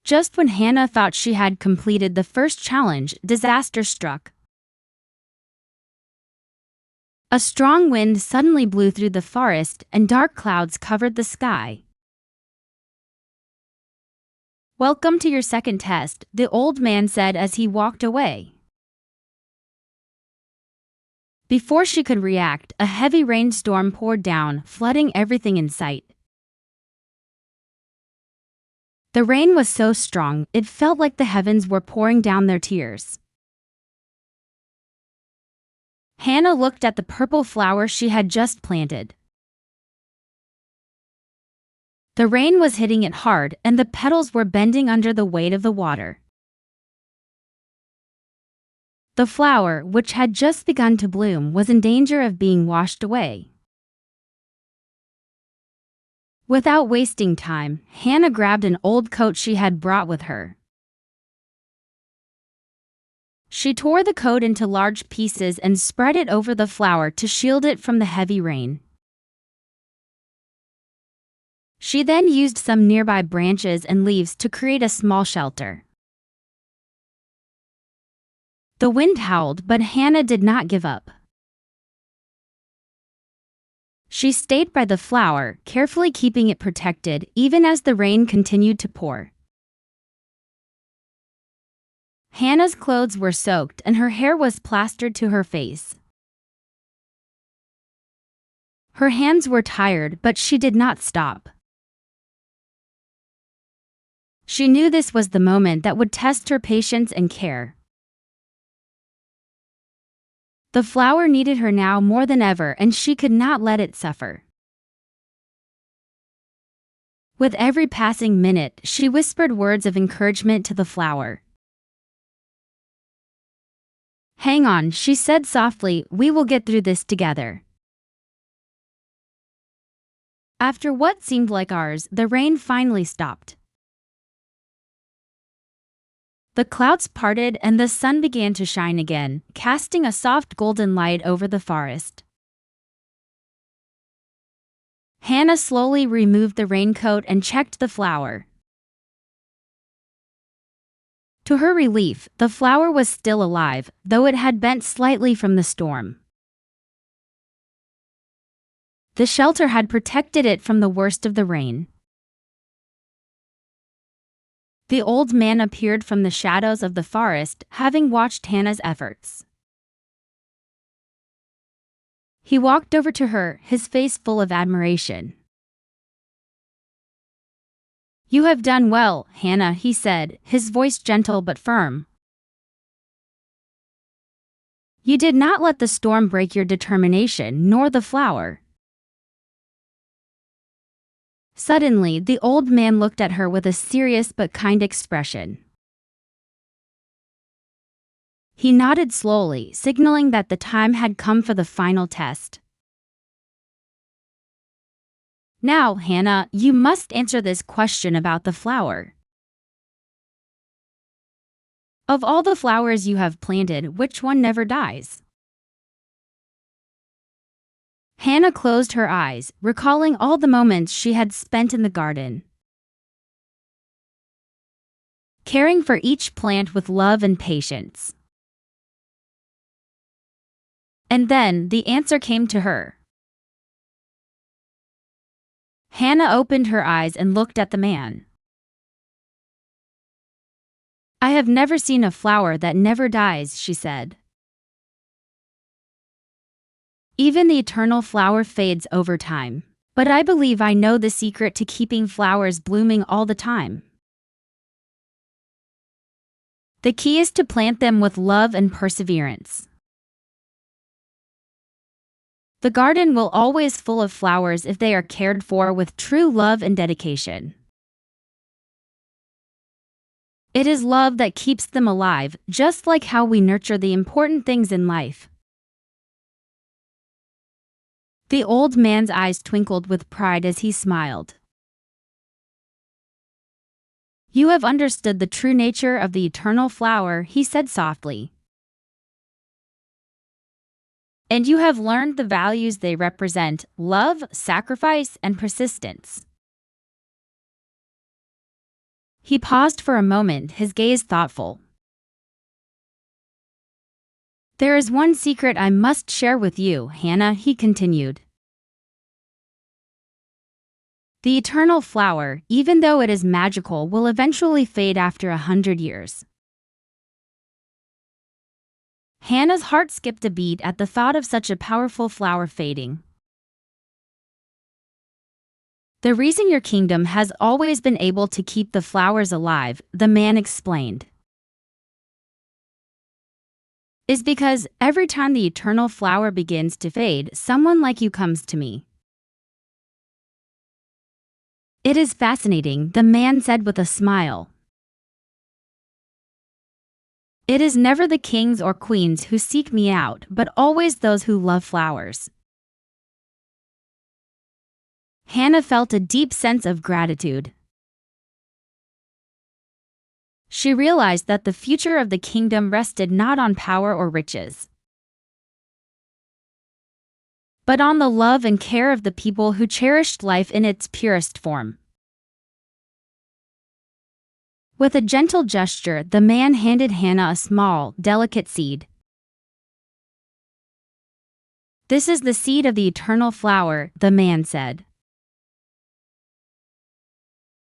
Just when Hannah thought she had completed the first challenge, disaster struck. A strong wind suddenly blew through the forest, and dark clouds covered the sky. "Welcome to your second test," the old man said as he walked away. Before she could react, a heavy rainstorm poured down, flooding everything in sight. The rain was so strong, it felt like the heavens were pouring down their tears. Hannah looked at the purple flower she had just planted. The rain was hitting it hard, and the petals were bending under the weight of the water. The flower, which had just begun to bloom, was in danger of being washed away. Without wasting time, Hannah grabbed an old coat she had brought with her. She tore the coat into large pieces and spread it over the flower to shield it from the heavy rain. She then used some nearby branches and leaves to create a small shelter. The wind howled, but Hannah did not give up. She stayed by the flower, carefully keeping it protected, even as the rain continued to pour. Hannah's clothes were soaked and her hair was plastered to her face. Her hands were tired, but she did not stop. She knew this was the moment that would test her patience and care. The flower needed her now more than ever, and she could not let it suffer. With every passing minute, she whispered words of encouragement to the flower. "Hang on," she said softly, "we will get through this together." After what seemed like hours, the rain finally stopped. The clouds parted and the sun began to shine again, casting a soft golden light over the forest. Hannah slowly removed the raincoat and checked the flower. To her relief, the flower was still alive, though it had bent slightly from the storm. The shelter had protected it from the worst of the rain. The old man appeared from the shadows of the forest, having watched Hannah's efforts. He walked over to her, his face full of admiration. "You have done well, Hannah," he said, his voice gentle but firm. "You did not let the storm break your determination, nor the flower." Suddenly, the old man looked at her with a serious but kind expression. He nodded slowly, signaling that the time had come for the final test. Now, Hannah, you must answer this question about the flower. Of all the flowers you have planted, which one never dies? Hannah closed her eyes, recalling all the moments she had spent in the garden, caring for each plant with love and patience. And then the answer came to her. Hannah opened her eyes and looked at the man. I have never seen a flower that never dies, she said. Even the eternal flower fades over time, but I believe I know the secret to keeping flowers blooming all the time. The key is to plant them with love and perseverance. The garden will always be full of flowers if they are cared for with true love and dedication. It is love that keeps them alive, just like how we nurture the important things in life. The old man's eyes twinkled with pride as he smiled. You have understood the true nature of the eternal flower, he said softly. And you have learned the values they represent: love, sacrifice, and persistence. He paused for a moment, his gaze thoughtful. There is one secret I must share with you, Hannah, he continued. The eternal flower, even though it is magical, will eventually fade after 100 years. Hannah's heart skipped a beat at the thought of such a powerful flower fading. The reason your kingdom has always been able to keep the flowers alive, the man explained, is because every time the eternal flower begins to fade, someone like you comes to me. It is fascinating, the man said with a smile. It is never the kings or queens who seek me out, but always those who love flowers. Hannah felt a deep sense of gratitude. She realized that the future of the kingdom rested not on power or riches, but on the love and care of the people who cherished life in its purest form. With a gentle gesture, the man handed Hannah a small, delicate seed. This is the seed of the eternal flower, the man said.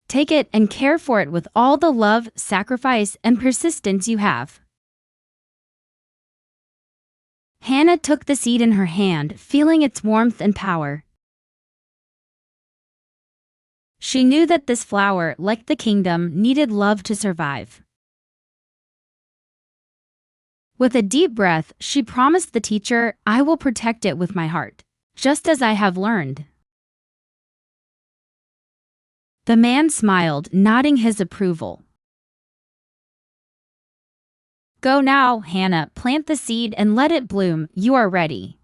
Take it and care for it with all the love, sacrifice, and persistence you have. Hannah took the seed in her hand, feeling its warmth and power. She knew that this flower, like the kingdom, needed love to survive. With a deep breath, she promised the teacher, I will protect it with my heart, just as I have learned. The man smiled, nodding his approval. Go now, Hannah, plant the seed and let it bloom, you are ready.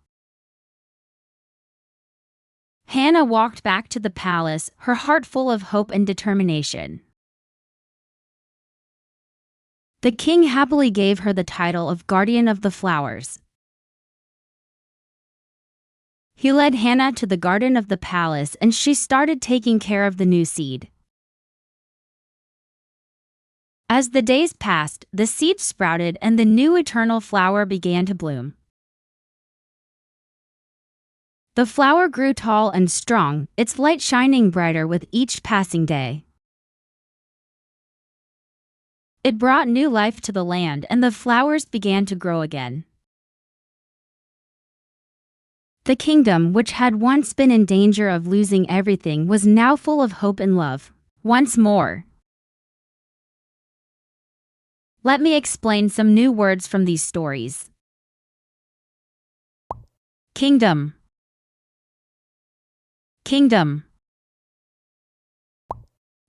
Hannah walked back to the palace, her heart full of hope and determination. The king happily gave her the title of Guardian of the Flowers. He led Hannah to the garden of the palace and she started taking care of the new seed. As the days passed, the seed sprouted and the new eternal flower began to bloom. The flower grew tall and strong, its light shining brighter with each passing day. It brought new life to the land and the flowers began to grow again. The kingdom, which had once been in danger of losing everything, was now full of hope and love. Once more. Let me explain some new words from these stories. Kingdom. Kingdom.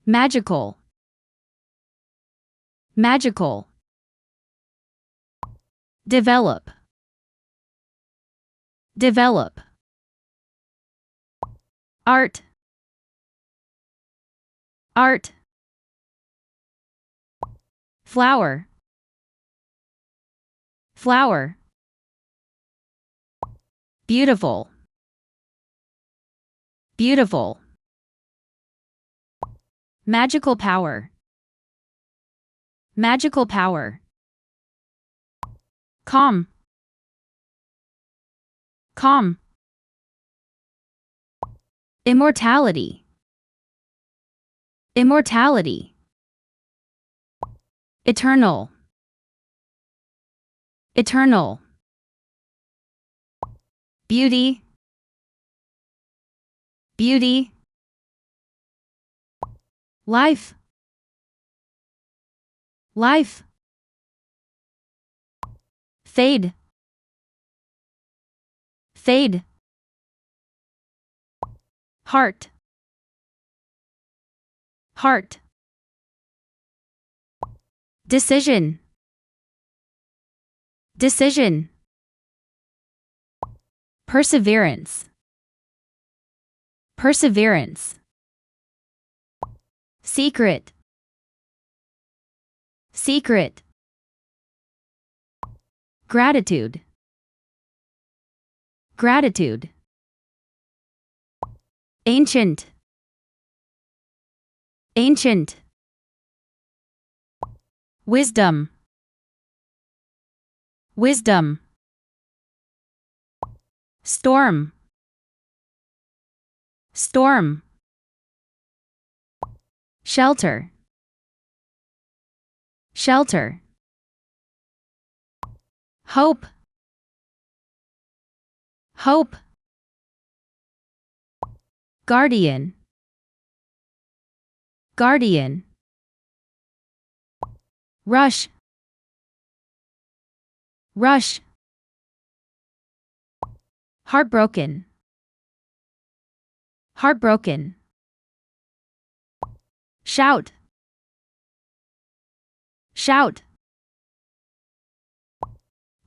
Magical. Magical. Develop. Develop. Art. art, flower, flower, beautiful, beautiful, magical power, magical power, calm, calm, immortality, immortality, eternal, eternal, beauty, beauty, life, life, fade, fade, heart, heart, decision, decision, perseverance, perseverance, secret, secret, gratitude, gratitude, ancient, ancient, wisdom, wisdom, storm, storm, shelter, shelter, hope, hope, guardian, guardian, rush, rush, heartbroken, heartbroken, shout, shout,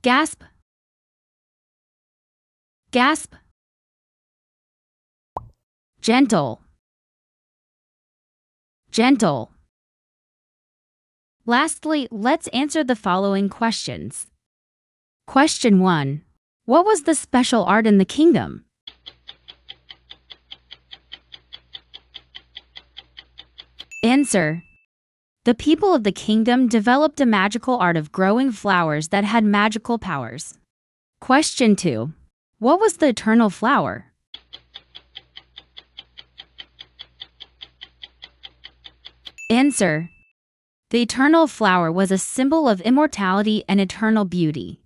gasp, gasp, gentle, gentle. Lastly, let's answer the following questions. Question 1. What was the special art in the kingdom? Answer. The people of the kingdom developed a magical art of growing flowers that had magical powers. Question 2. What was the eternal flower? Answer. The eternal flower was a symbol of immortality and eternal beauty.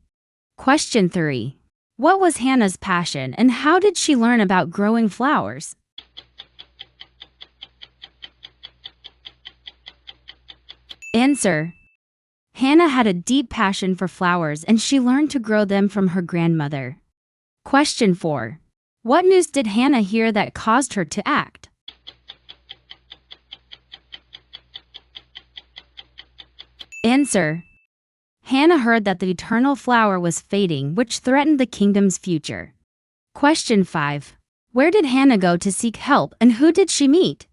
Question 3. What was Hannah's passion and how did she learn about growing flowers? Answer. Hannah had a deep passion for flowers and she learned to grow them from her grandmother. Question 4. What news did Hannah hear that caused her to act? Answer. Hannah heard that the eternal flower was fading, which threatened the kingdom's future. Question 5. Where did Hannah go to seek help and who did she meet?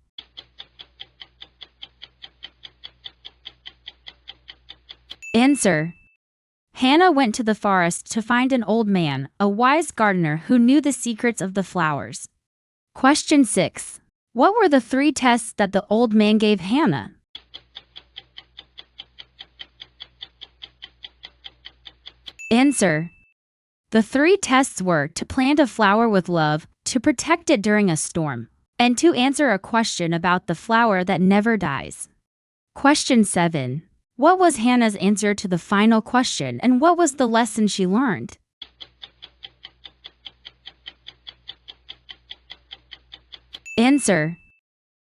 Answer. Hannah went to the forest to find an old man, a wise gardener who knew the secrets of the flowers. Question 6. What were the 3 tests that the old man gave Hannah? Answer. The 3 tests were to plant a flower with love, to protect it during a storm, and to answer a question about the flower that never dies. Question 7. What was Hannah's answer to the final question and what was the lesson she learned? Answer.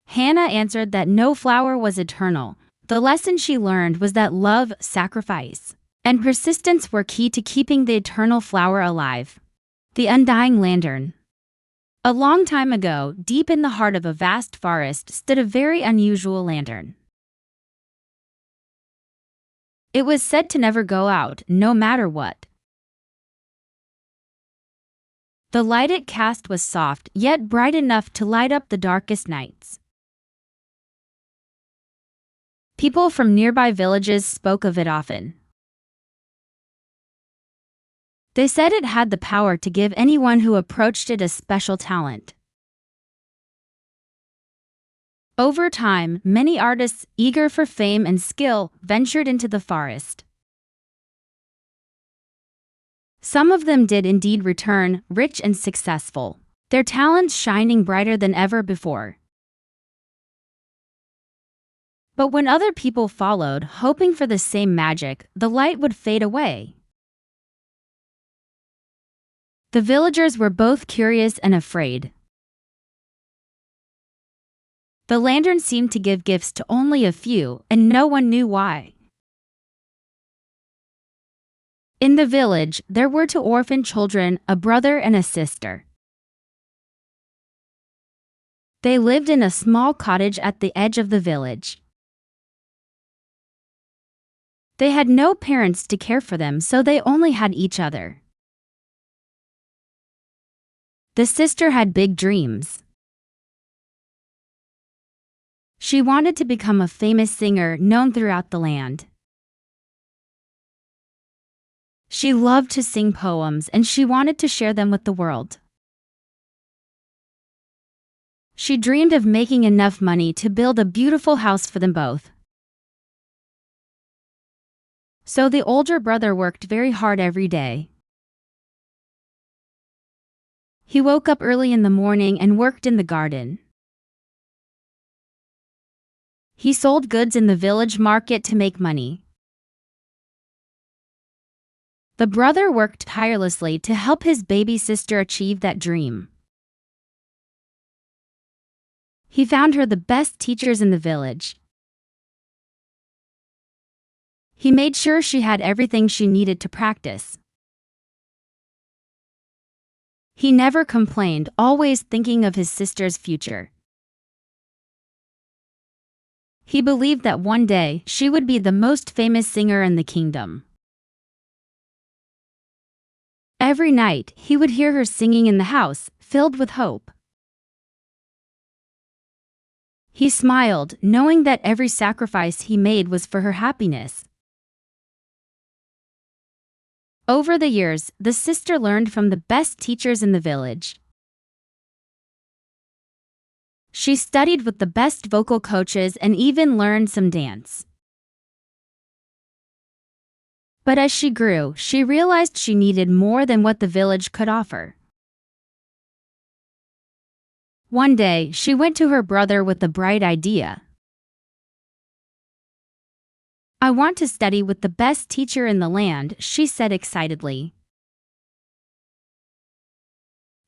Hannah answered that no flower was eternal. The lesson she learned was that love, sacrifice, and persistence were key to keeping the eternal flower alive. The Undying Lantern. A long time ago, deep in the heart of a vast forest stood a very unusual lantern. It was said to never go out, no matter what. The light it cast was soft, yet bright enough to light up the darkest nights. People from nearby villages spoke of it often. They said it had the power to give anyone who approached it a special talent. Over time, many artists, eager for fame and skill, ventured into the forest. Some of them did indeed return, rich and successful, their talents shining brighter than ever before. But when other people followed, hoping for the same magic, the light would fade away. The villagers were both curious and afraid. The lantern seemed to give gifts to only a few, and no one knew why. In the village, there were two orphan children, a brother and a sister. They lived in a small cottage at the edge of the village. They had no parents to care for them, so they only had each other. The sister had big dreams. She wanted to become a famous singer known throughout the land. She loved to sing poems and she wanted to share them with the world. She dreamed of making enough money to build a beautiful house for them both. So the older brother worked very hard every day. He woke up early in the morning and worked in the garden. He sold goods in the village market to make money. The brother worked tirelessly to help his baby sister achieve that dream. He found her the best teachers in the village. He made sure she had everything she needed to practice. He never complained, always thinking of his sister's future. He believed that one day she would be the most famous singer in the kingdom. Every night, he would hear her singing in the house, filled with hope. He smiled, knowing that every sacrifice he made was for her happiness. Over the years, the sister learned from the best teachers in the village. She studied with the best vocal coaches and even learned some dance. But as she grew, she realized she needed more than what the village could offer. One day, she went to her brother with a bright idea. "I want to study with the best teacher in the land," she said excitedly.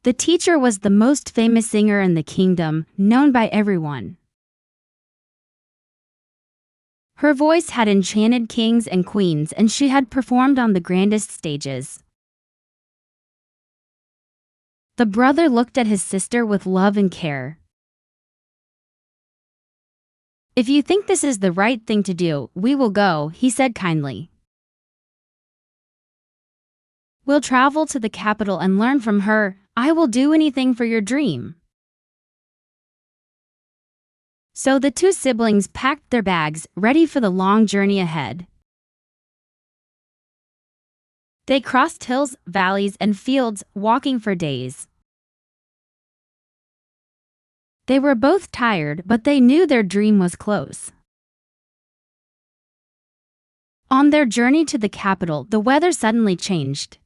The teacher was the most famous singer in the kingdom, known by everyone. Her voice had enchanted kings and queens, and she had performed on the grandest stages. The brother looked at his sister with love and care. "If you think this is the right thing to do, we will go," he said kindly. "We'll travel to the capital and learn from her. I will do anything for your dream." So the two siblings packed their bags, ready for the long journey ahead. They crossed hills, valleys, and fields, walking for days. They were both tired, but they knew their dream was close. On their journey to the capital, the weather suddenly changed.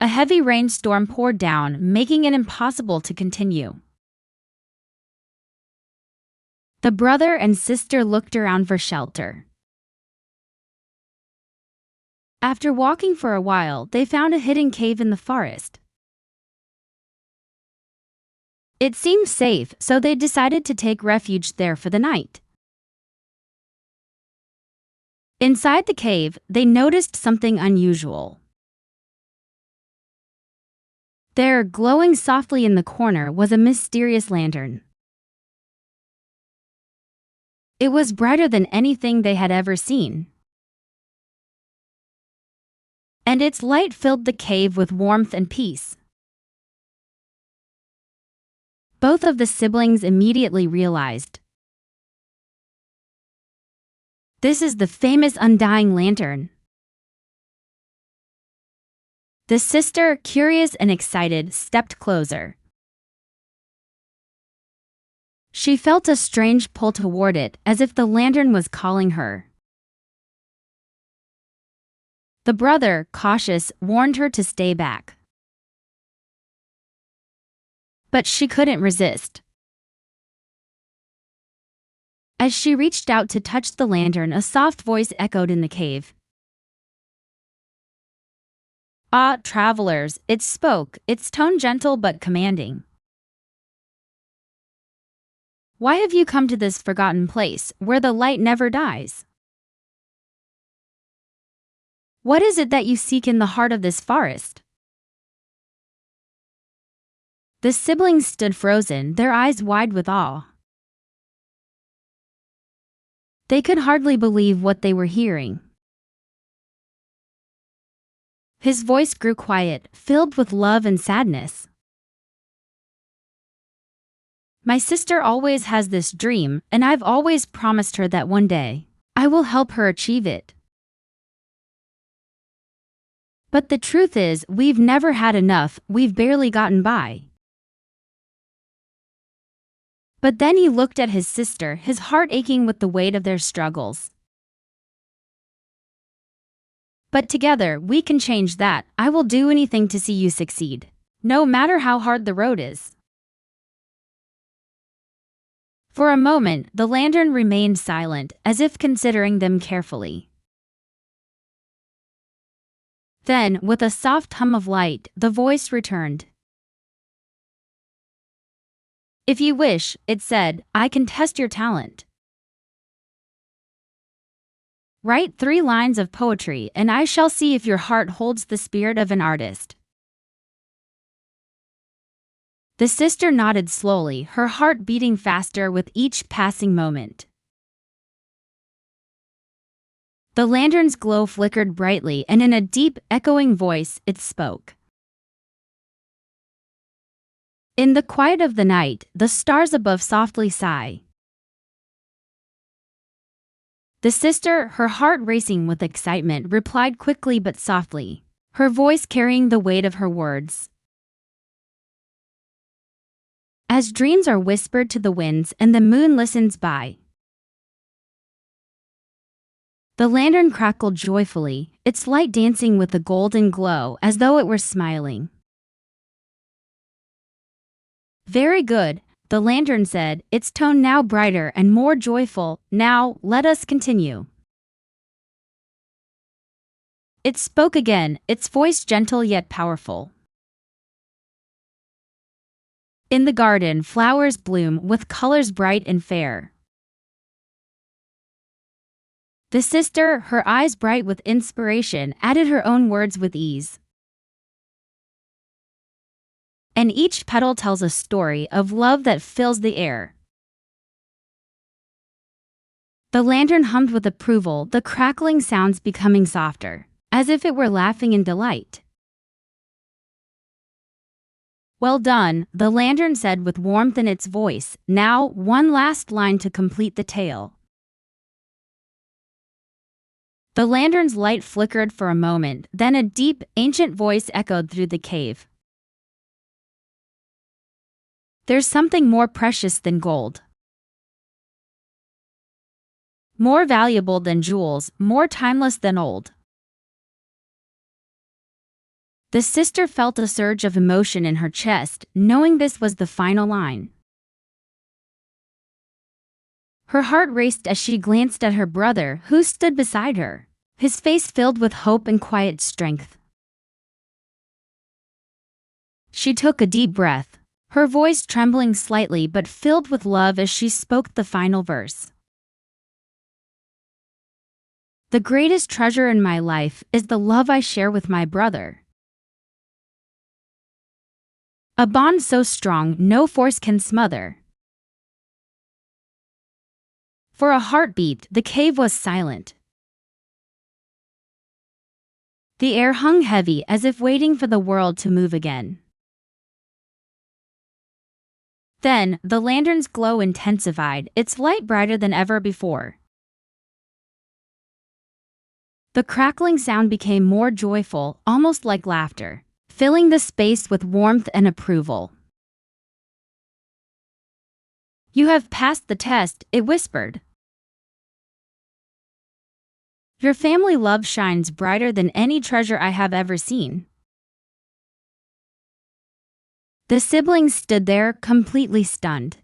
A heavy rainstorm poured down, making it impossible to continue. The brother and sister looked around for shelter. After walking for a while, they found a hidden cave in the forest. It seemed safe, so they decided to take refuge there for the night. Inside the cave, they noticed something unusual. There, glowing softly in the corner, was a mysterious lantern. It was brighter than anything they had ever seen. And its light filled the cave with warmth and peace. Both of the siblings immediately realized This is the famous undying lantern. The sister, curious and excited, stepped closer. She felt a strange pull toward it, as if the lantern was calling her. The brother, cautious, warned her to stay back. But she couldn't resist. As she reached out to touch the lantern, a soft voice echoed in the cave. "Ah, travelers," it spoke, its tone gentle but commanding. "Why have you come to this forgotten place, where the light never dies? What is it that you seek in the heart of this forest?" The siblings stood frozen, their eyes wide with awe. They could hardly believe what they were hearing. His voice grew quiet, filled with love and sadness. "My sister always has this dream, and I've always promised her that one day, I will help her achieve it. But the truth is, we've never had enough, we've barely gotten by." But then he looked at his sister, his heart aching with the weight of their struggles. "But together, we can change that. I will do anything to see you succeed, no matter how hard the road is." For a moment, the lantern remained silent, as if considering them carefully. Then, with a soft hum of light, the voice returned. "If you wish," it said, "I can test your talent. Write 3 lines of poetry, and I shall see if your heart holds the spirit of an artist." The sister nodded slowly, her heart beating faster with each passing moment. The lantern's glow flickered brightly, and in a deep, echoing voice, it spoke. "In the quiet of the night, the stars above softly sigh." The sister, her heart racing with excitement, replied quickly but softly, her voice carrying the weight of her words. "As dreams are whispered to the winds and the moon listens by." The lantern crackled joyfully, its light dancing with a golden glow as though it were smiling. "Very good," the lantern said, its tone now brighter and more joyful. "Now, let us continue." It spoke again, its voice gentle yet powerful. "In the garden, flowers bloom with colors bright and fair." The sister, her eyes bright with inspiration, added her own words with ease. "And each petal tells a story of love that fills the air." The lantern hummed with approval, the crackling sounds becoming softer, as if it were laughing in delight. "Well done," the lantern said with warmth in its voice. "Now, one last line to complete the tale." The lantern's light flickered for a moment, then a deep, ancient voice echoed through the cave. "There's something more precious than gold. More valuable than jewels, more timeless than old." The sister felt a surge of emotion in her chest, knowing this was the final line. Her heart raced as she glanced at her brother, who stood beside her, his face filled with hope and quiet strength. She took a deep breath, her voice trembling slightly but filled with love as she spoke the final verse. "The greatest treasure in my life is the love I share with my brother. A bond so strong no force can smother." For a heartbeat, the cave was silent. The air hung heavy as if waiting for the world to move again. Then, the lantern's glow intensified, its light brighter than ever before. The crackling sound became more joyful, almost like laughter, filling the space with warmth and approval. "You have passed the test," it whispered. "Your family love shines brighter than any treasure I have ever seen." The siblings stood there, completely stunned.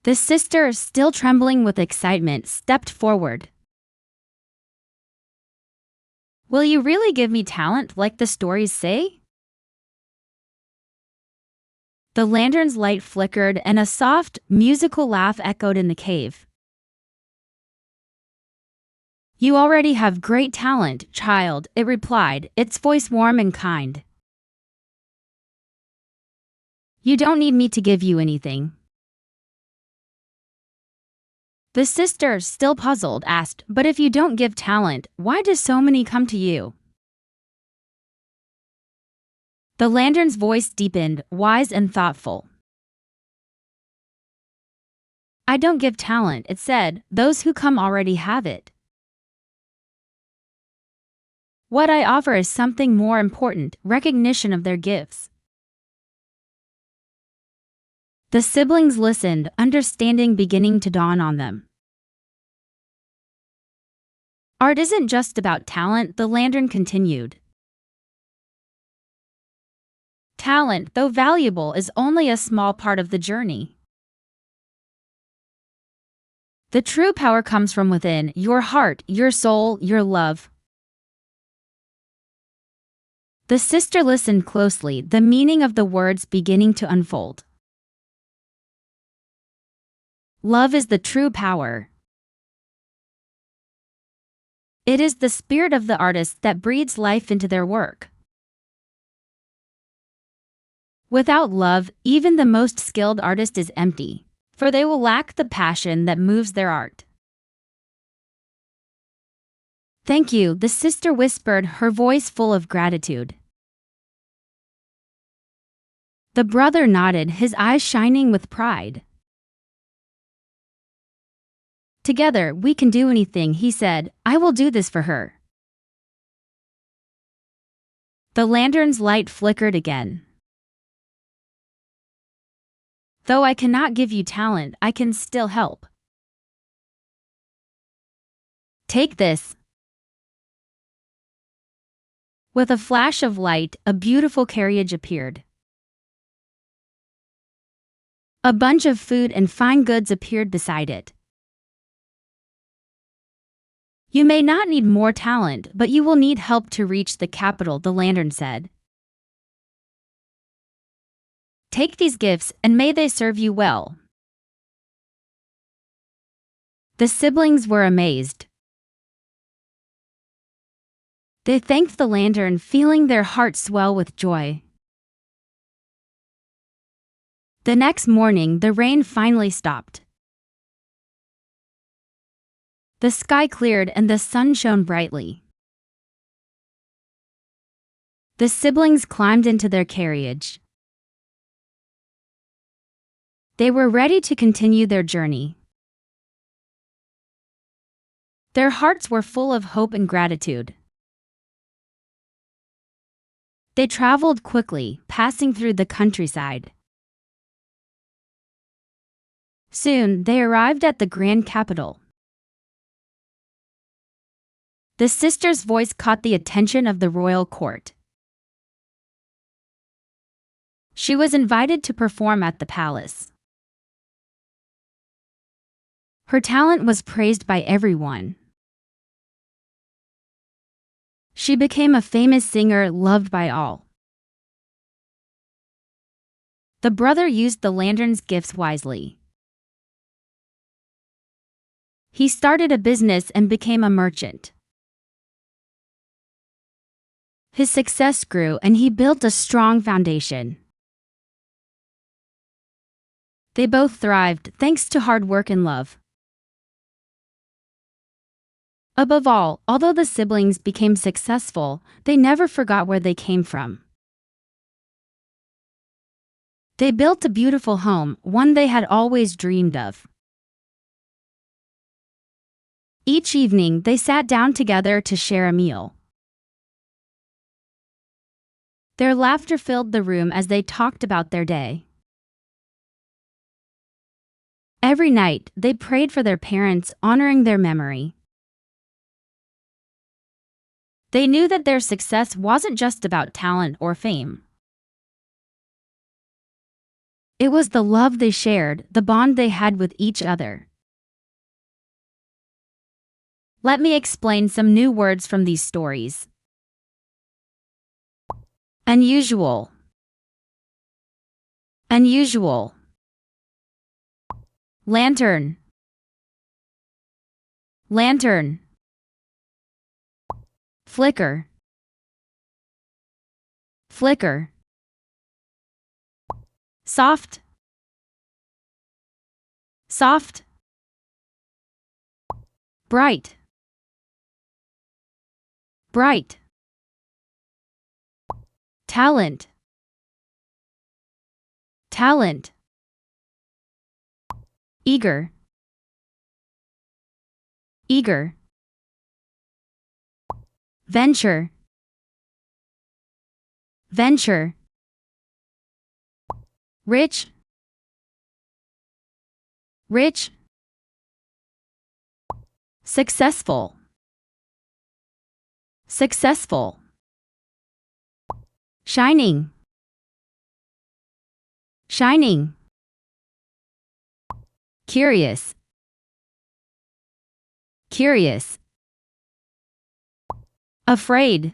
The sister, still trembling with excitement, stepped forward. "Will you really give me talent like the stories say?" The lantern's light flickered and a soft, musical laugh echoed in the cave. "You already have great talent, child," it replied, its voice warm and kind. "You don't need me to give you anything." The sister, still puzzled, asked, "But if you don't give talent, why do so many come to you?" The lantern's voice deepened, wise and thoughtful. "I don't give talent," it said. "Those who come already have it. What I offer is something more important, recognition of their gifts." The siblings listened, understanding beginning to dawn on them. "Art isn't just about talent," the lantern continued. "Talent, though valuable, is only a small part of the journey. The true power comes from within, your heart, your soul, your love." The sister listened closely, the meaning of the words beginning to unfold. Love is the true power. It is the spirit of the artist that breathes life into their work. Without love, even the most skilled artist is empty, for they will lack the passion that moves their art. "Thank you," the sister whispered, her voice full of gratitude. The brother nodded, his eyes shining with pride. "Together, we can do anything," he said. "I will do this for her." The lantern's light flickered again. "Though I cannot give you talent, I can still help. Take this." With a flash of light, a beautiful carriage appeared. A bunch of food and fine goods appeared beside it. "You may not need more talent, but you will need help to reach the capital," the lantern said. "Take these gifts, and may they serve you well." The siblings were amazed. They thanked the lantern, feeling their hearts swell with joy. The next morning, the rain finally stopped. The sky cleared and the sun shone brightly. The siblings climbed into their carriage. They were ready to continue their journey. Their hearts were full of hope and gratitude. They traveled quickly, passing through the countryside. Soon, they arrived at the grand capital. The sister's voice caught the attention of the royal court. She was invited to perform at the palace. Her talent was praised by everyone. She became a famous singer, loved by all. The brother used the lantern's gifts wisely. He started a business and became a merchant. His success grew and he built a strong foundation. They both thrived thanks to hard work and love. Above all, although the siblings became successful, they never forgot where they came from. They built a beautiful home, one they had always dreamed of. Each evening, they sat down together to share a meal. Their laughter filled the room as they talked about their day. Every night, they prayed for their parents, honoring their memory. They knew that their success wasn't just about talent or fame. It was the love they shared, the bond they had with each other. Let me explain some new words from these stories. Unusual. Unusual. Lantern. Lantern. Flicker. Flicker. Soft. Soft. Bright. Bright. Talent. Talent. Eager. Eager. Venture. Venture. Rich. Rich. Successful. Successful. Shining. Shining. Curious. Curious. Afraid.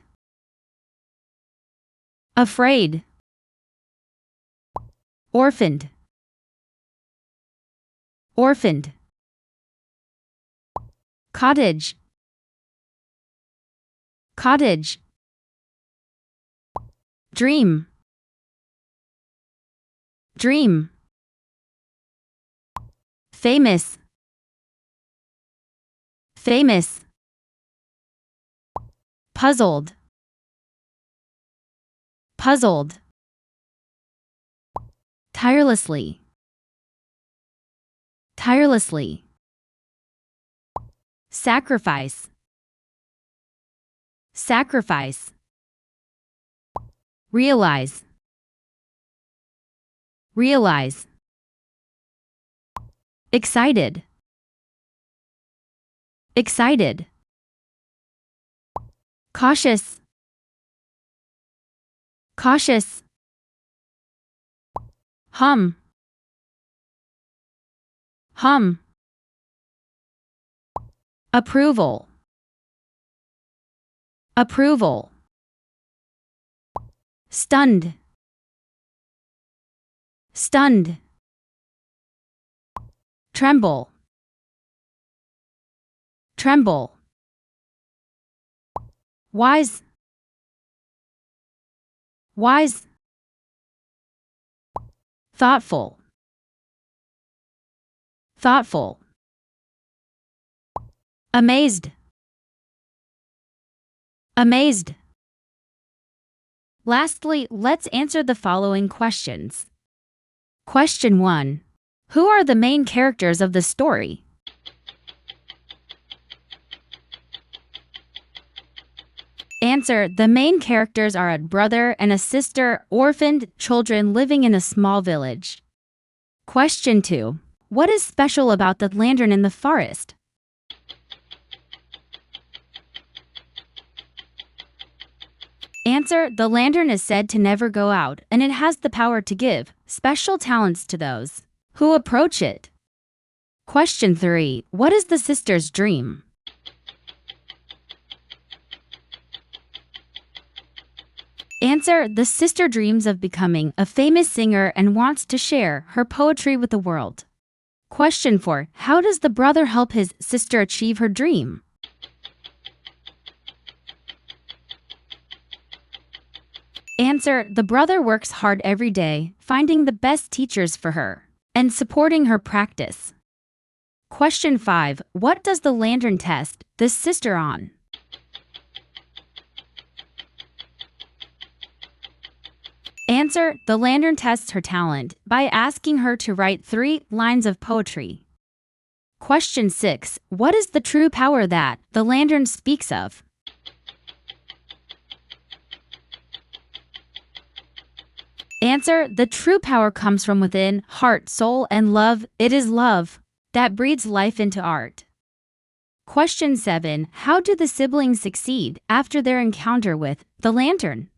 Afraid. Orphaned. Orphaned. Cottage. Cottage. Dream. Dream. Famous. Famous. Puzzled. Puzzled. Tirelessly. Tirelessly. Sacrifice. Sacrifice. Realize. Realize. Excited. Excited. Cautious. Cautious. Hum. Hum. Approval. Approval. Stunned. Stunned. Tremble. Tremble. Wise. Wise. Thoughtful. Thoughtful. Amazed. Amazed. Lastly, let's answer the following questions. Question 1. Who are the main characters of the story? Answer. The main characters are a brother and a sister, orphaned children living in a small village. Question 2. What is special about the lantern in the forest? Answer. The lantern is said to never go out, and it has the power to give special talents to those who approach it. Question 3. What is the sister's dream? Answer. The sister dreams of becoming a famous singer and wants to share her poetry with the world. Question 4. How does the brother help his sister achieve her dream? Answer. The brother works hard every day, finding the best teachers for her and supporting her practice. Question 5. What does the lantern test the sister on? Answer. The lantern tests her talent by asking her to write 3 lines of poetry. Question 6. What is the true power that the lantern speaks of? Answer. The true power comes from within, heart, soul, and love. It is love that breathes life into art. Question 7. How do the siblings succeed after their encounter with the lantern?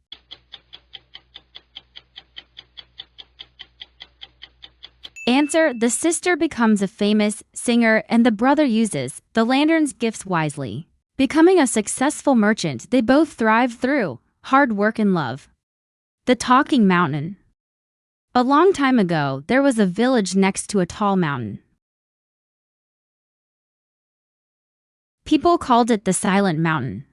Answer. The sister becomes a famous singer and the brother uses the lantern's gifts wisely. Becoming a successful merchant, they both thrive through hard work and love. The Talking Mountain. A long time ago, there was a village next to a tall mountain. People called it the Silent Mountain.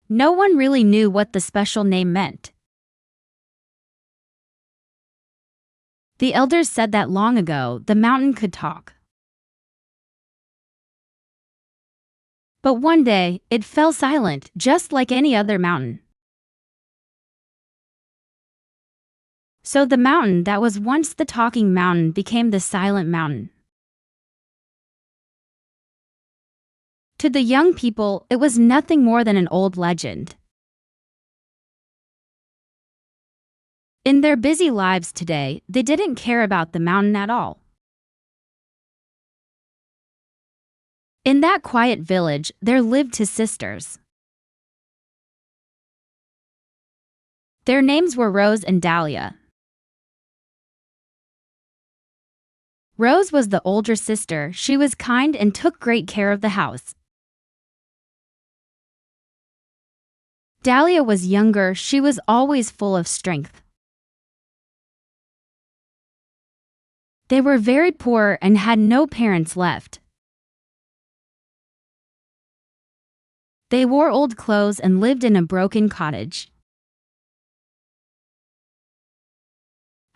No one really knew what the special name meant. The elders said that long ago, the mountain could talk. But one day, it fell silent, just like any other mountain. So the mountain that was once the Talking Mountain became the Silent Mountain. To the young people, it was nothing more than an old legend. In their busy lives today, they didn't care about the mountain at all. In that quiet village, there lived two sisters. Their names were Rose and Dahlia. Rose was the older sister. She was kind and took great care of the house. Dahlia was younger. She was always full of strength. They were very poor and had no parents left. They wore old clothes and lived in a broken cottage.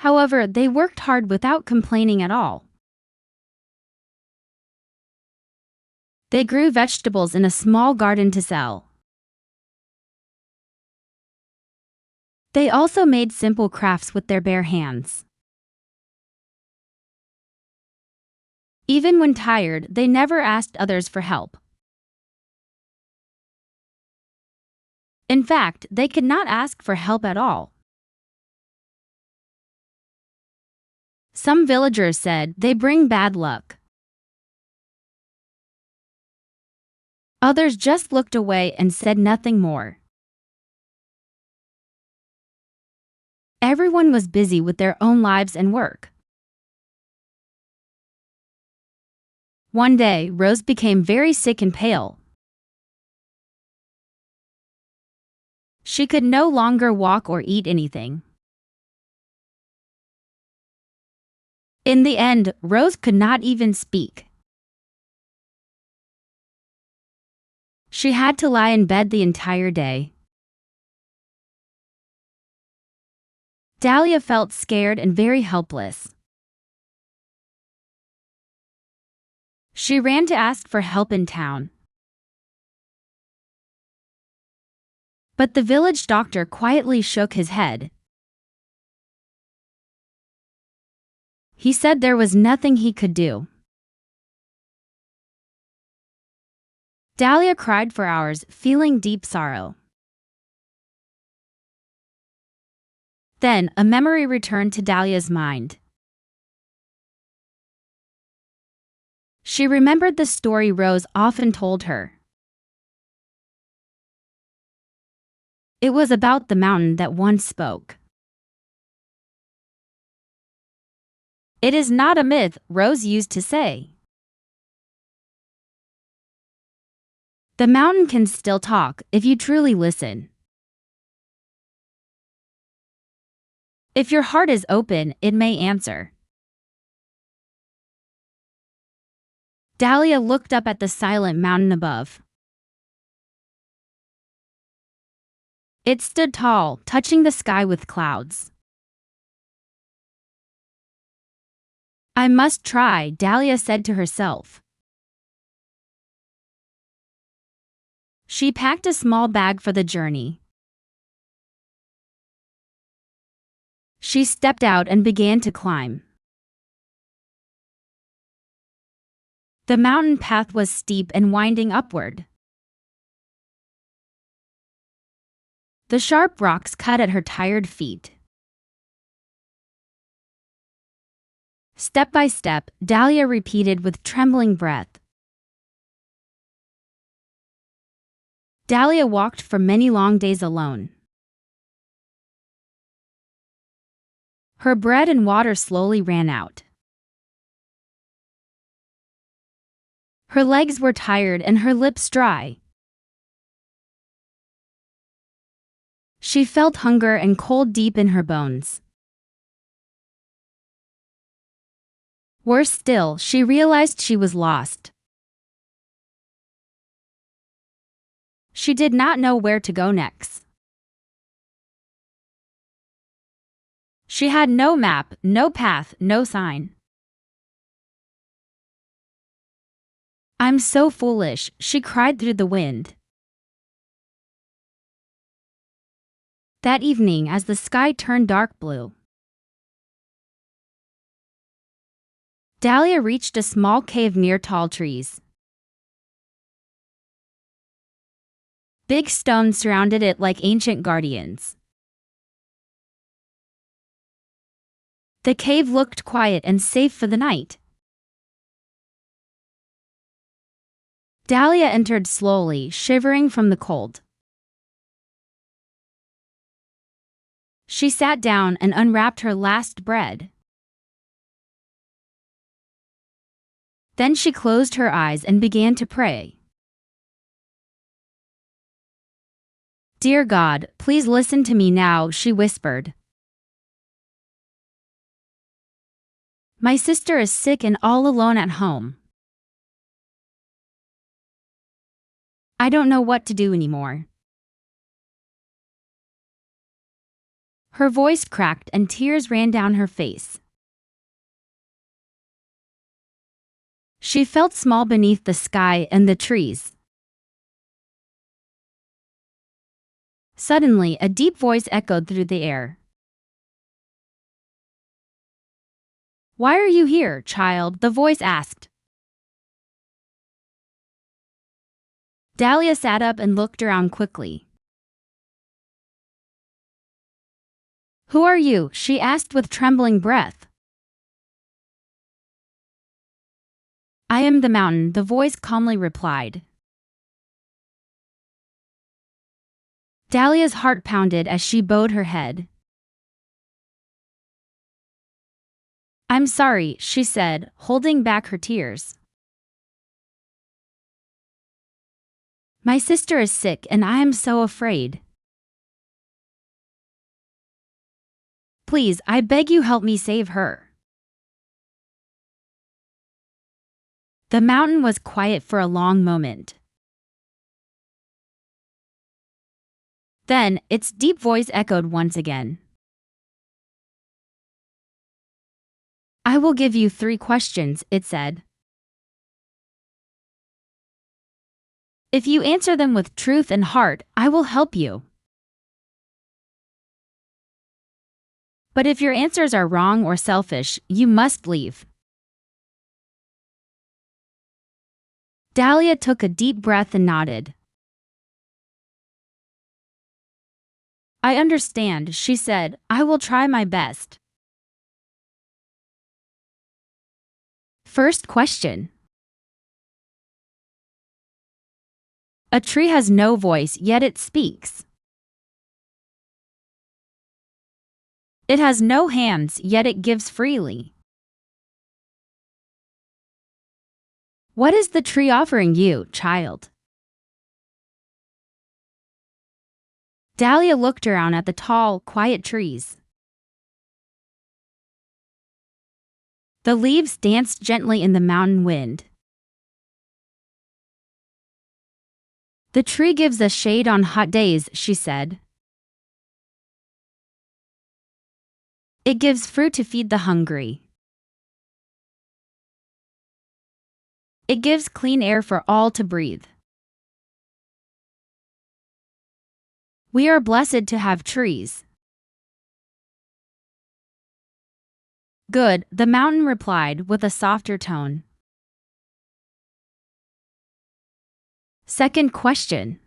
However, they worked hard without complaining at all. They grew vegetables in a small garden to sell. They also made simple crafts with their bare hands. Even when tired, they never asked others for help. In fact, they could not ask for help at all. Some villagers said they bring bad luck. Others just looked away and said nothing more. Everyone was busy with their own lives and work. One day, Rose became very sick and pale. She could no longer walk or eat anything. In the end, Rose could not even speak. She had to lie in bed the entire day. Dahlia felt scared and very helpless. She ran to ask for help in town. But the village doctor quietly shook his head. He said there was nothing he could do. Dahlia cried for hours, feeling deep sorrow. Then, a memory returned to Dahlia's mind. She remembered the story Rose often told her. It was about the mountain that once spoke. It is not a myth, Rose used to say. The mountain can still talk if you truly listen. If your heart is open, it may answer. Dahlia looked up at the silent mountain above. It stood tall, touching the sky with clouds. I must try, Dahlia said to herself. She packed a small bag for the journey. She stepped out and began to climb. The mountain path was steep and winding upward. The sharp rocks cut at her tired feet. Step by step, Dahlia repeated with trembling breath. Dahlia walked for many long days alone. Her bread and water slowly ran out. Her legs were tired and her lips dry. She felt hunger and cold deep in her bones. Worse still, she realized she was lost. She did not know where to go next. She had no map, no path, no sign. "I'm so foolish," she cried through the wind. That evening, as the sky turned dark blue, Dahlia reached a small cave near tall trees. Big stones surrounded it like ancient guardians. The cave looked quiet and safe for the night. Dahlia entered slowly, shivering from the cold. She sat down and unwrapped her last bread. Then she closed her eyes and began to pray. "Dear God, please listen to me now," she whispered. "My sister is sick and all alone at home. I don't know what to do anymore." Her voice cracked and tears ran down her face. She felt small beneath the sky and the trees. Suddenly, a deep voice echoed through the air. "Why are you here, child?" the voice asked. Dahlia sat up and looked around quickly. "Who are you?" she asked with trembling breath. "I am the mountain," the voice calmly replied. Dahlia's heart pounded as she bowed her head. "I'm sorry," she said, holding back her tears. "My sister is sick and I am so afraid. Please, I beg you, help me save her." The mountain was quiet for a long moment. Then, its deep voice echoed once again. "I will give you 3 questions," it said. "If you answer them with truth and heart, I will help you. But if your answers are wrong or selfish, you must leave." Dahlia took a deep breath and nodded. "I understand," she said. "I will try my best." First question. A tree has no voice, yet it speaks. It has no hands, yet it gives freely. What is the tree offering you, child? Dahlia looked around at the tall, quiet trees. The leaves danced gently in the mountain wind. The tree gives us shade on hot days, she said. It gives fruit to feed the hungry. It gives clean air for all to breathe. We are blessed to have trees. Good, the mountain replied with a softer tone. Second question.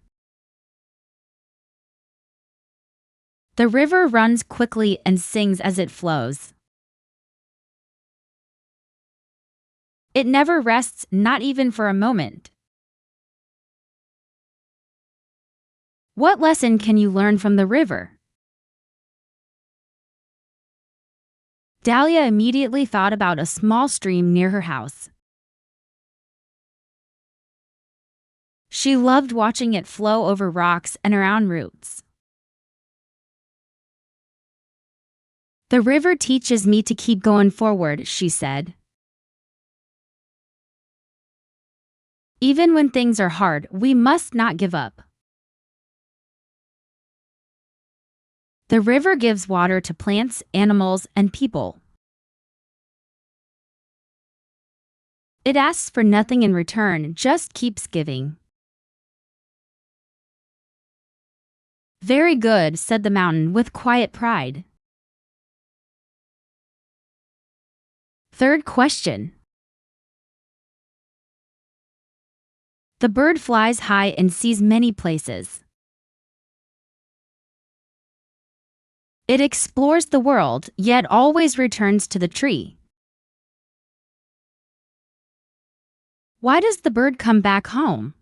The river runs quickly and sings as it flows. It never rests, not even for a moment. What lesson can you learn from the river? Dahlia immediately thought about a small stream near her house. She loved watching it flow over rocks and around roots. The river teaches me to keep going forward, she said. Even when things are hard, we must not give up. The river gives water to plants, animals, and people. It asks for nothing in return, just keeps giving. Very good, said the mountain with quiet pride. Third question. The bird flies high and sees many places. It explores the world, yet always returns to the tree. Why does the bird come back home?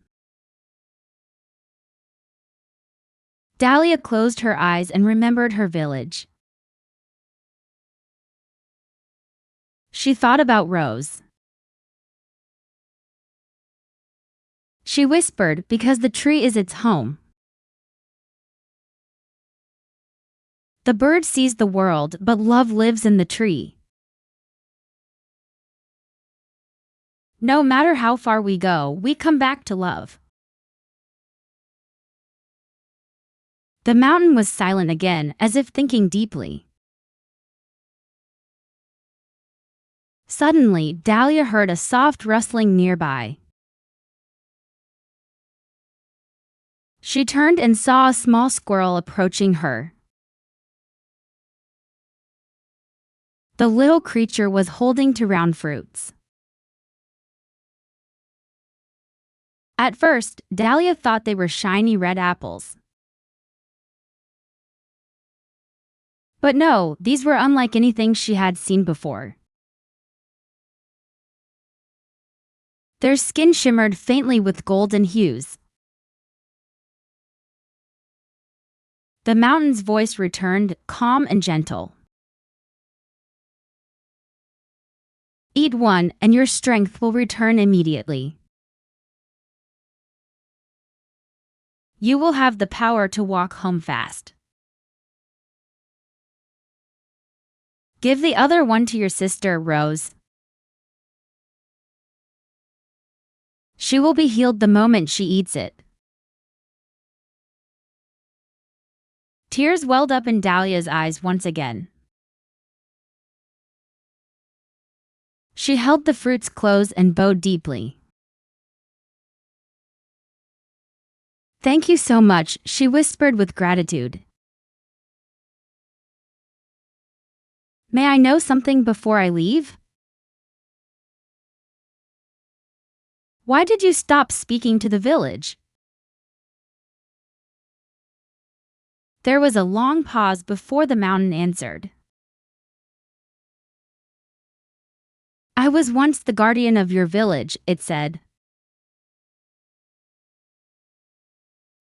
Dahlia closed her eyes and remembered her village. She thought about Rose. She whispered, because the tree is its home. The bird sees the world, but love lives in the tree. No matter how far we go, we come back to love. The mountain was silent again, as if thinking deeply. Suddenly, Dahlia heard a soft rustling nearby. She turned and saw a small squirrel approaching her. The little creature was holding two round fruits. At first, Dahlia thought they were shiny red apples. But no, these were unlike anything she had seen before. Their skin shimmered faintly with golden hues. The mountain's voice returned, calm and gentle. Eat one, and your strength will return immediately. You will have the power to walk home fast. Give the other one to your sister, Rose. She will be healed the moment she eats it. Tears welled up in Dahlia's eyes once again. She held the fruits close and bowed deeply. Thank you so much, she whispered with gratitude. May I know something before I leave? Why did you stop speaking to the village? There was a long pause before the mountain answered. I was once the guardian of your village, it said.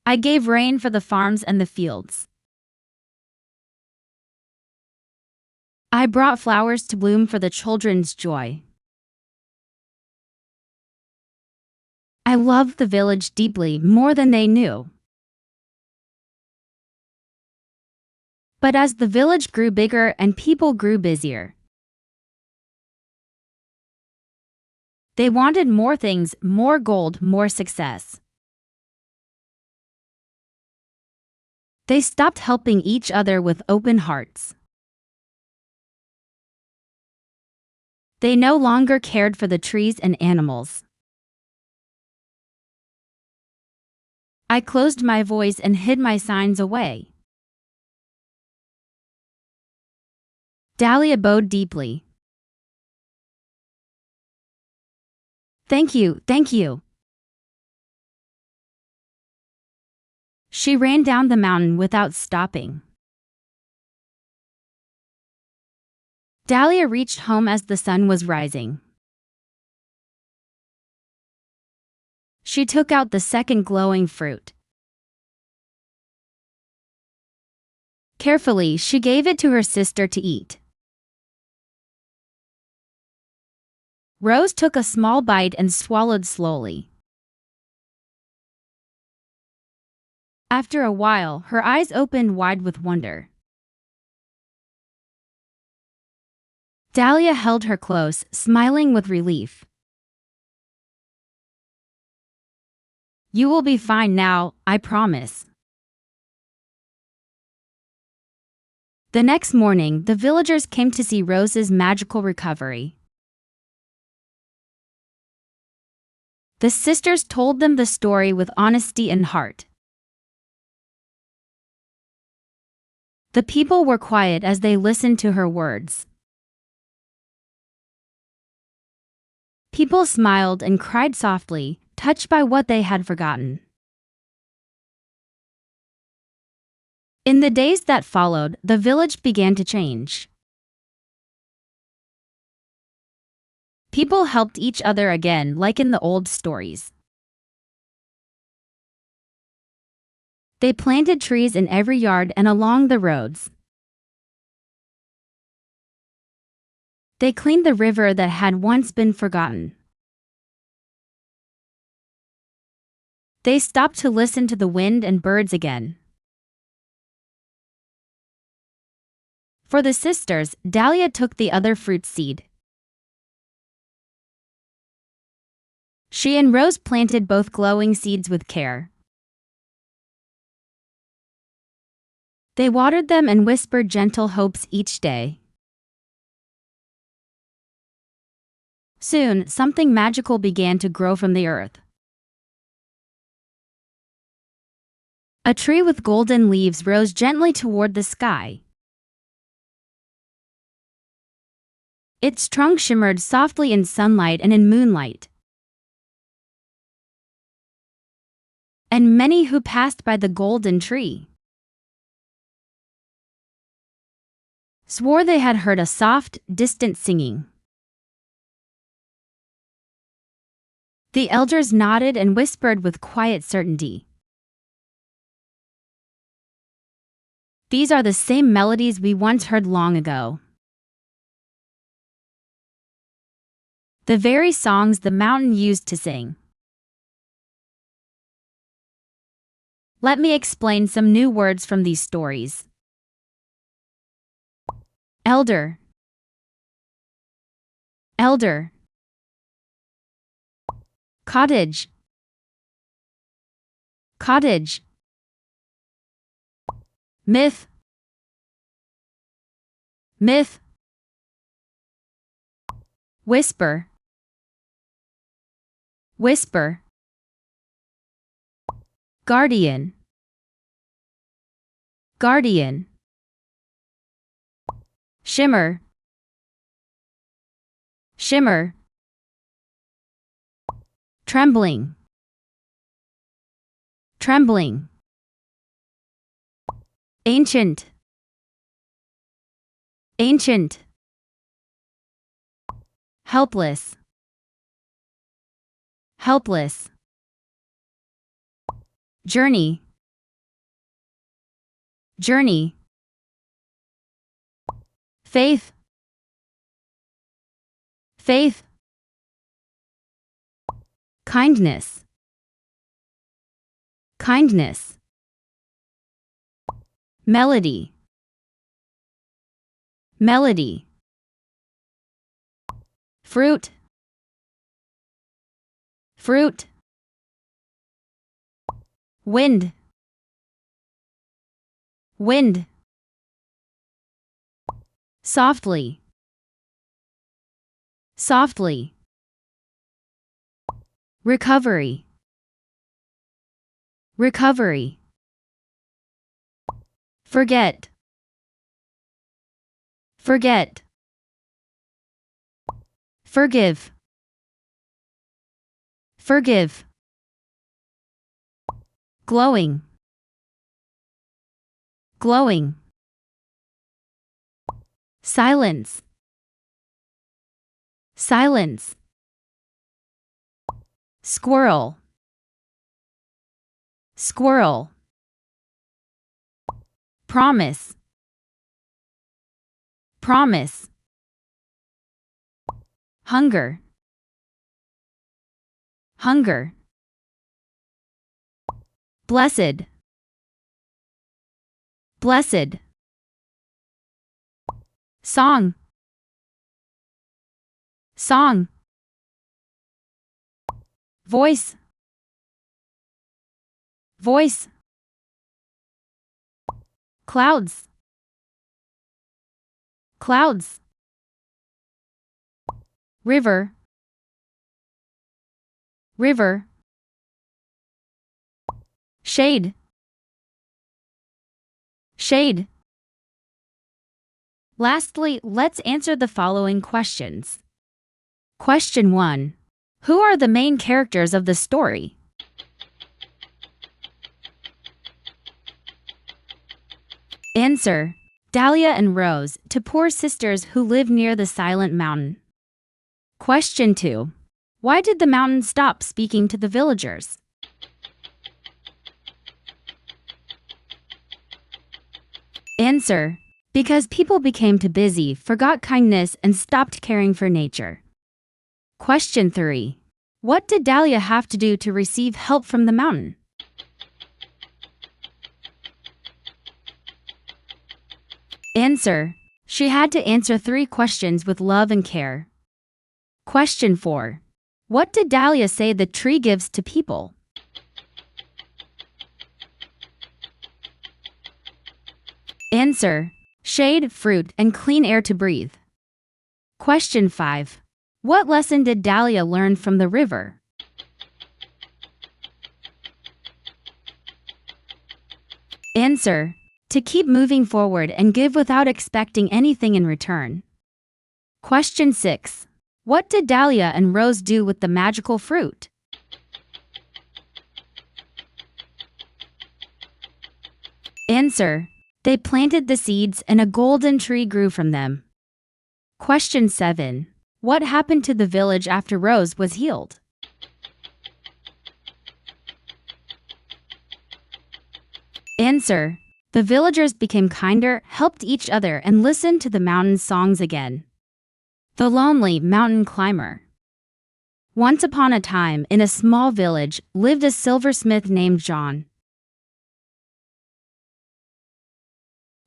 I gave rain for the farms and the fields. I brought flowers to bloom for the children's joy. I loved the village deeply, more than they knew. But as the village grew bigger and people grew busier, they wanted more things, more gold, more success. They stopped helping each other with open hearts. They no longer cared for the trees and animals. I closed my voice and hid my signs away. Dahlia bowed deeply. Thank you, thank you. She ran down the mountain without stopping. Dahlia reached home as the sun was rising. She took out the second glowing fruit. Carefully, she gave it to her sister to eat. Rose took a small bite and swallowed slowly. After a while, her eyes opened wide with wonder. Dahlia held her close, smiling with relief. "You will be fine now, I promise." The next morning, the villagers came to see Rose's magical recovery. The sisters told them the story with honesty and heart. The people were quiet as they listened to her words. People smiled and cried softly, touched by what they had forgotten. In the days that followed, the village began to change. People helped each other again, like in the old stories. They planted trees in every yard and along the roads. They cleaned the river that had once been forgotten. They stopped to listen to the wind and birds again. For the sisters, Dahlia took the other fruit seed. She and Rose planted both glowing seeds with care. They watered them and whispered gentle hopes each day. Soon, something magical began to grow from the earth. A tree with golden leaves rose gently toward the sky. Its trunk shimmered softly in sunlight and in moonlight. And many who passed by the golden tree swore they had heard a soft, distant singing. The elders nodded and whispered with quiet certainty. "These are the same melodies we once heard long ago. The very songs the mountain used to sing." Let me explain some new words from these stories. Elder. Elder. Cottage. Cottage. Myth. Myth. Whisper. Whisper. Guardian. Guardian. Shimmer. Shimmer. Trembling. Trembling. Ancient. Ancient. Helpless. Helpless. Journey. Journey. Faith. Faith. Kindness. Kindness. Melody. Melody. Fruit. Fruit. Wind. Wind. Softly. Softly. Recovery. Recovery. Forget. Forget. Forgive. Forgive. Glowing. glowing, silence, silence, squirrel, squirrel, promise, promise, hunger, hunger, blessed, blessed, song, song, voice, voice, clouds, clouds, river, river, shade, shade. Lastly, let's answer the following questions. Question 1. Who are the main characters of the story? Answer. Dahlia and Rose, two poor sisters who live near the silent mountain. Question 2. Why did the mountain stop speaking to the villagers? Answer. Because people became too busy, forgot kindness, and stopped caring for nature. Question 3. What did Dahlia have to do to receive help from the mountain? Answer. She had to answer 3 questions with love and care. Question 4. What did Dahlia say the tree gives to people? Answer. Shade, fruit, and clean air to breathe. Question 5. What lesson did Dahlia learn from the river? Answer. To keep moving forward and give without expecting anything in return. Question 6. What did Dahlia and Rose do with the magical fruit? Answer. They planted the seeds and a golden tree grew from them. Question 7. What happened to the village after Rose was healed? Answer. The villagers became kinder, helped each other, and listened to the mountain's songs again. The lonely mountain climber. Once upon a time, in a small village, lived a silversmith named John.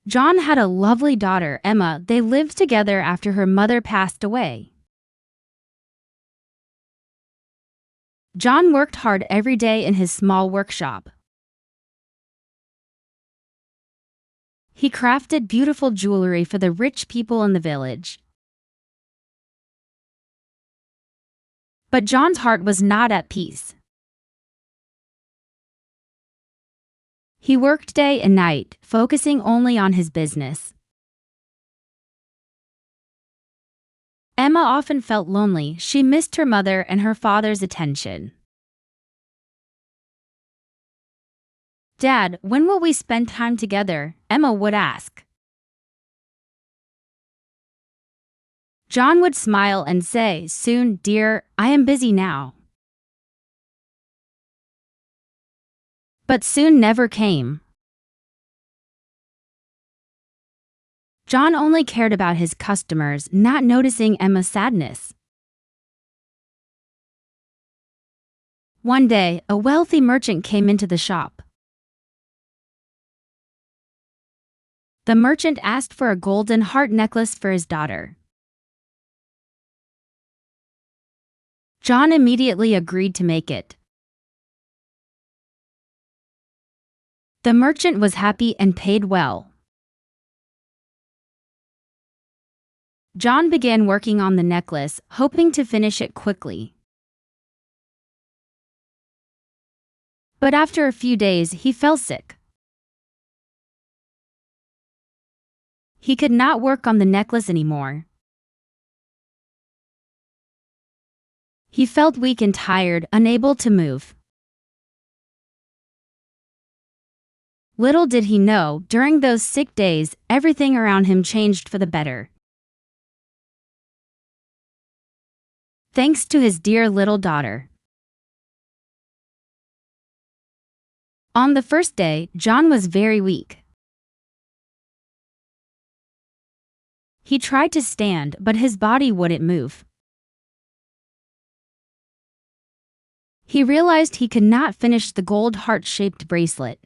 John had a lovely daughter, Emma. They lived together after her mother passed away. John worked hard every day in his small workshop. He crafted beautiful jewelry for the rich people in the village. But John's heart was not at peace. He worked day and night, focusing only on his business. Emma often felt lonely. She missed her mother and her father's attention. "Dad, when will we spend time together?" Emma would ask. John would smile and say, "Soon, dear, I am busy now." But soon never came. John only cared about his customers, not noticing Emma's sadness. One day, a wealthy merchant came into the shop. The merchant asked for a golden heart necklace for his daughter. John immediately agreed to make it. The merchant was happy and paid well. John began working on the necklace, hoping to finish it quickly. But after a few days, he fell sick. He could not work on the necklace anymore. He felt weak and tired, unable to move. Little did he know, during those sick days, everything around him changed for the better. Thanks to his dear little daughter. On the first day, John was very weak. He tried to stand, but his body wouldn't move. He realized he could not finish the gold heart-shaped bracelet.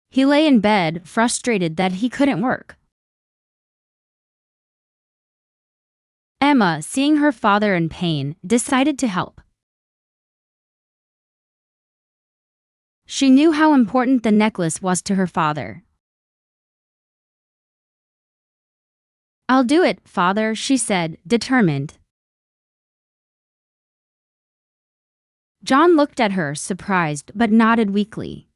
He lay in bed, frustrated that he couldn't work. Emma, seeing her father in pain, decided to help. She knew how important the necklace was to her father. "I'll do it, father," she said, determined. John looked at her, surprised, but nodded weakly.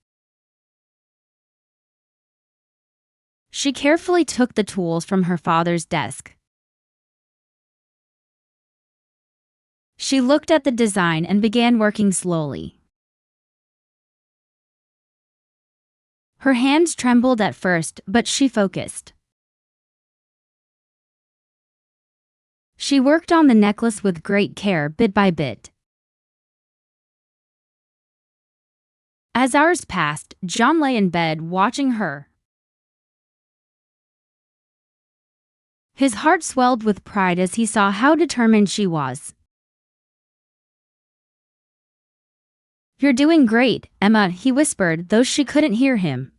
She carefully took the tools from her father's desk. She looked at the design and began working slowly. Her hands trembled at first, but she focused. She worked on the necklace with great care, bit by bit. As hours passed, John lay in bed watching her. His heart swelled with pride as he saw how determined she was. "You're doing great, Emma," he whispered, though she couldn't hear him.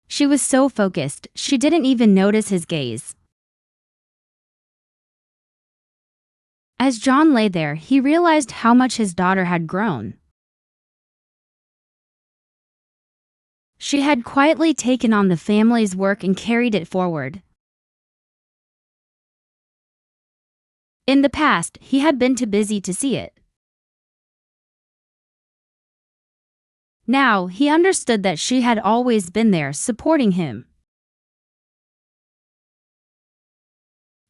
She was so focused, she didn't even notice his gaze. As John lay there, he realized how much his daughter had grown. She had quietly taken on the family's work and carried it forward. In the past, he had been too busy to see it. Now, he understood that she had always been there, supporting him.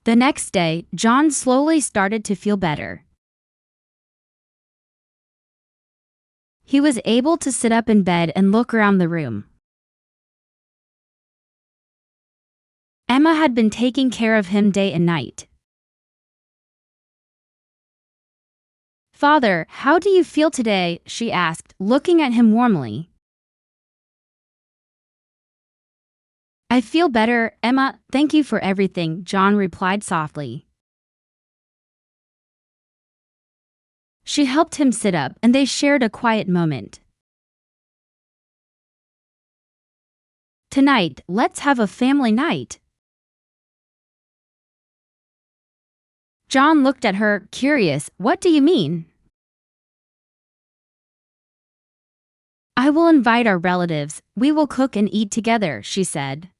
The next day, John slowly started to feel better. He was able to sit up in bed and look around the room. Emma had been taking care of him day and night. "Father, how do you feel today?" she asked, looking at him warmly. "I feel better, Emma, thank you for everything," John replied softly. She helped him sit up, and they shared a quiet moment. "Tonight, let's have a family night." John looked at her, curious. "What do you mean?" "I will invite our relatives. We will cook and eat together," she said.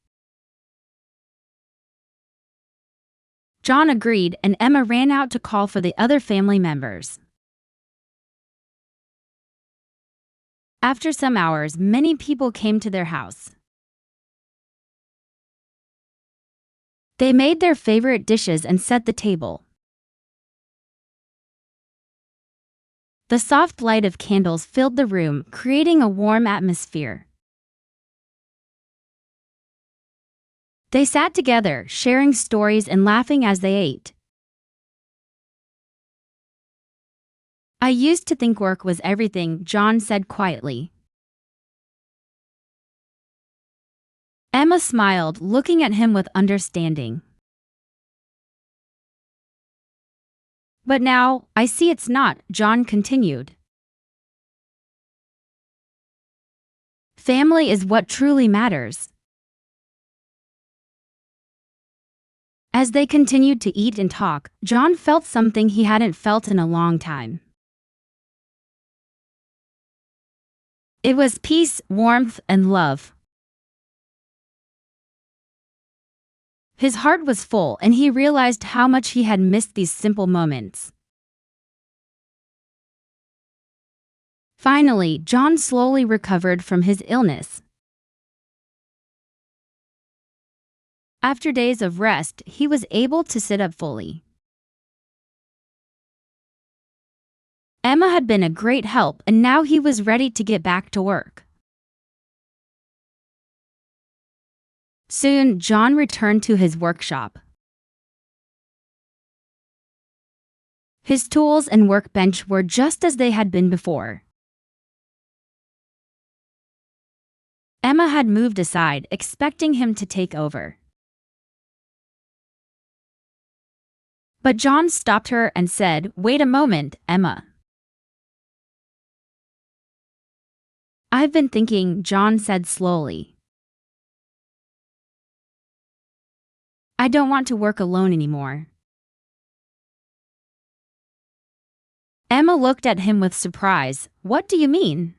John agreed, and Emma ran out to call for the other family members. After some hours, many people came to their house. They made their favorite dishes and set the table. The soft light of candles filled the room, creating a warm atmosphere. They sat together, sharing stories and laughing as they ate. "I used to think work was everything," John said quietly. Emma smiled, looking at him with understanding. "But now, I see it's not," John continued. "Family is what truly matters." As they continued to eat and talk, John felt something he hadn't felt in a long time. It was peace, warmth, and love. His heart was full, and he realized how much he had missed these simple moments. Finally, John slowly recovered from his illness. After days of rest, he was able to sit up fully. Emma had been a great help, and now he was ready to get back to work. Soon, John returned to his workshop. His tools and workbench were just as they had been before. Emma had moved aside, expecting him to take over. But John stopped her and said, "Wait a moment, Emma." "I've been thinking," John said slowly. "I don't want to work alone anymore." Emma looked at him with surprise. "What do you mean?"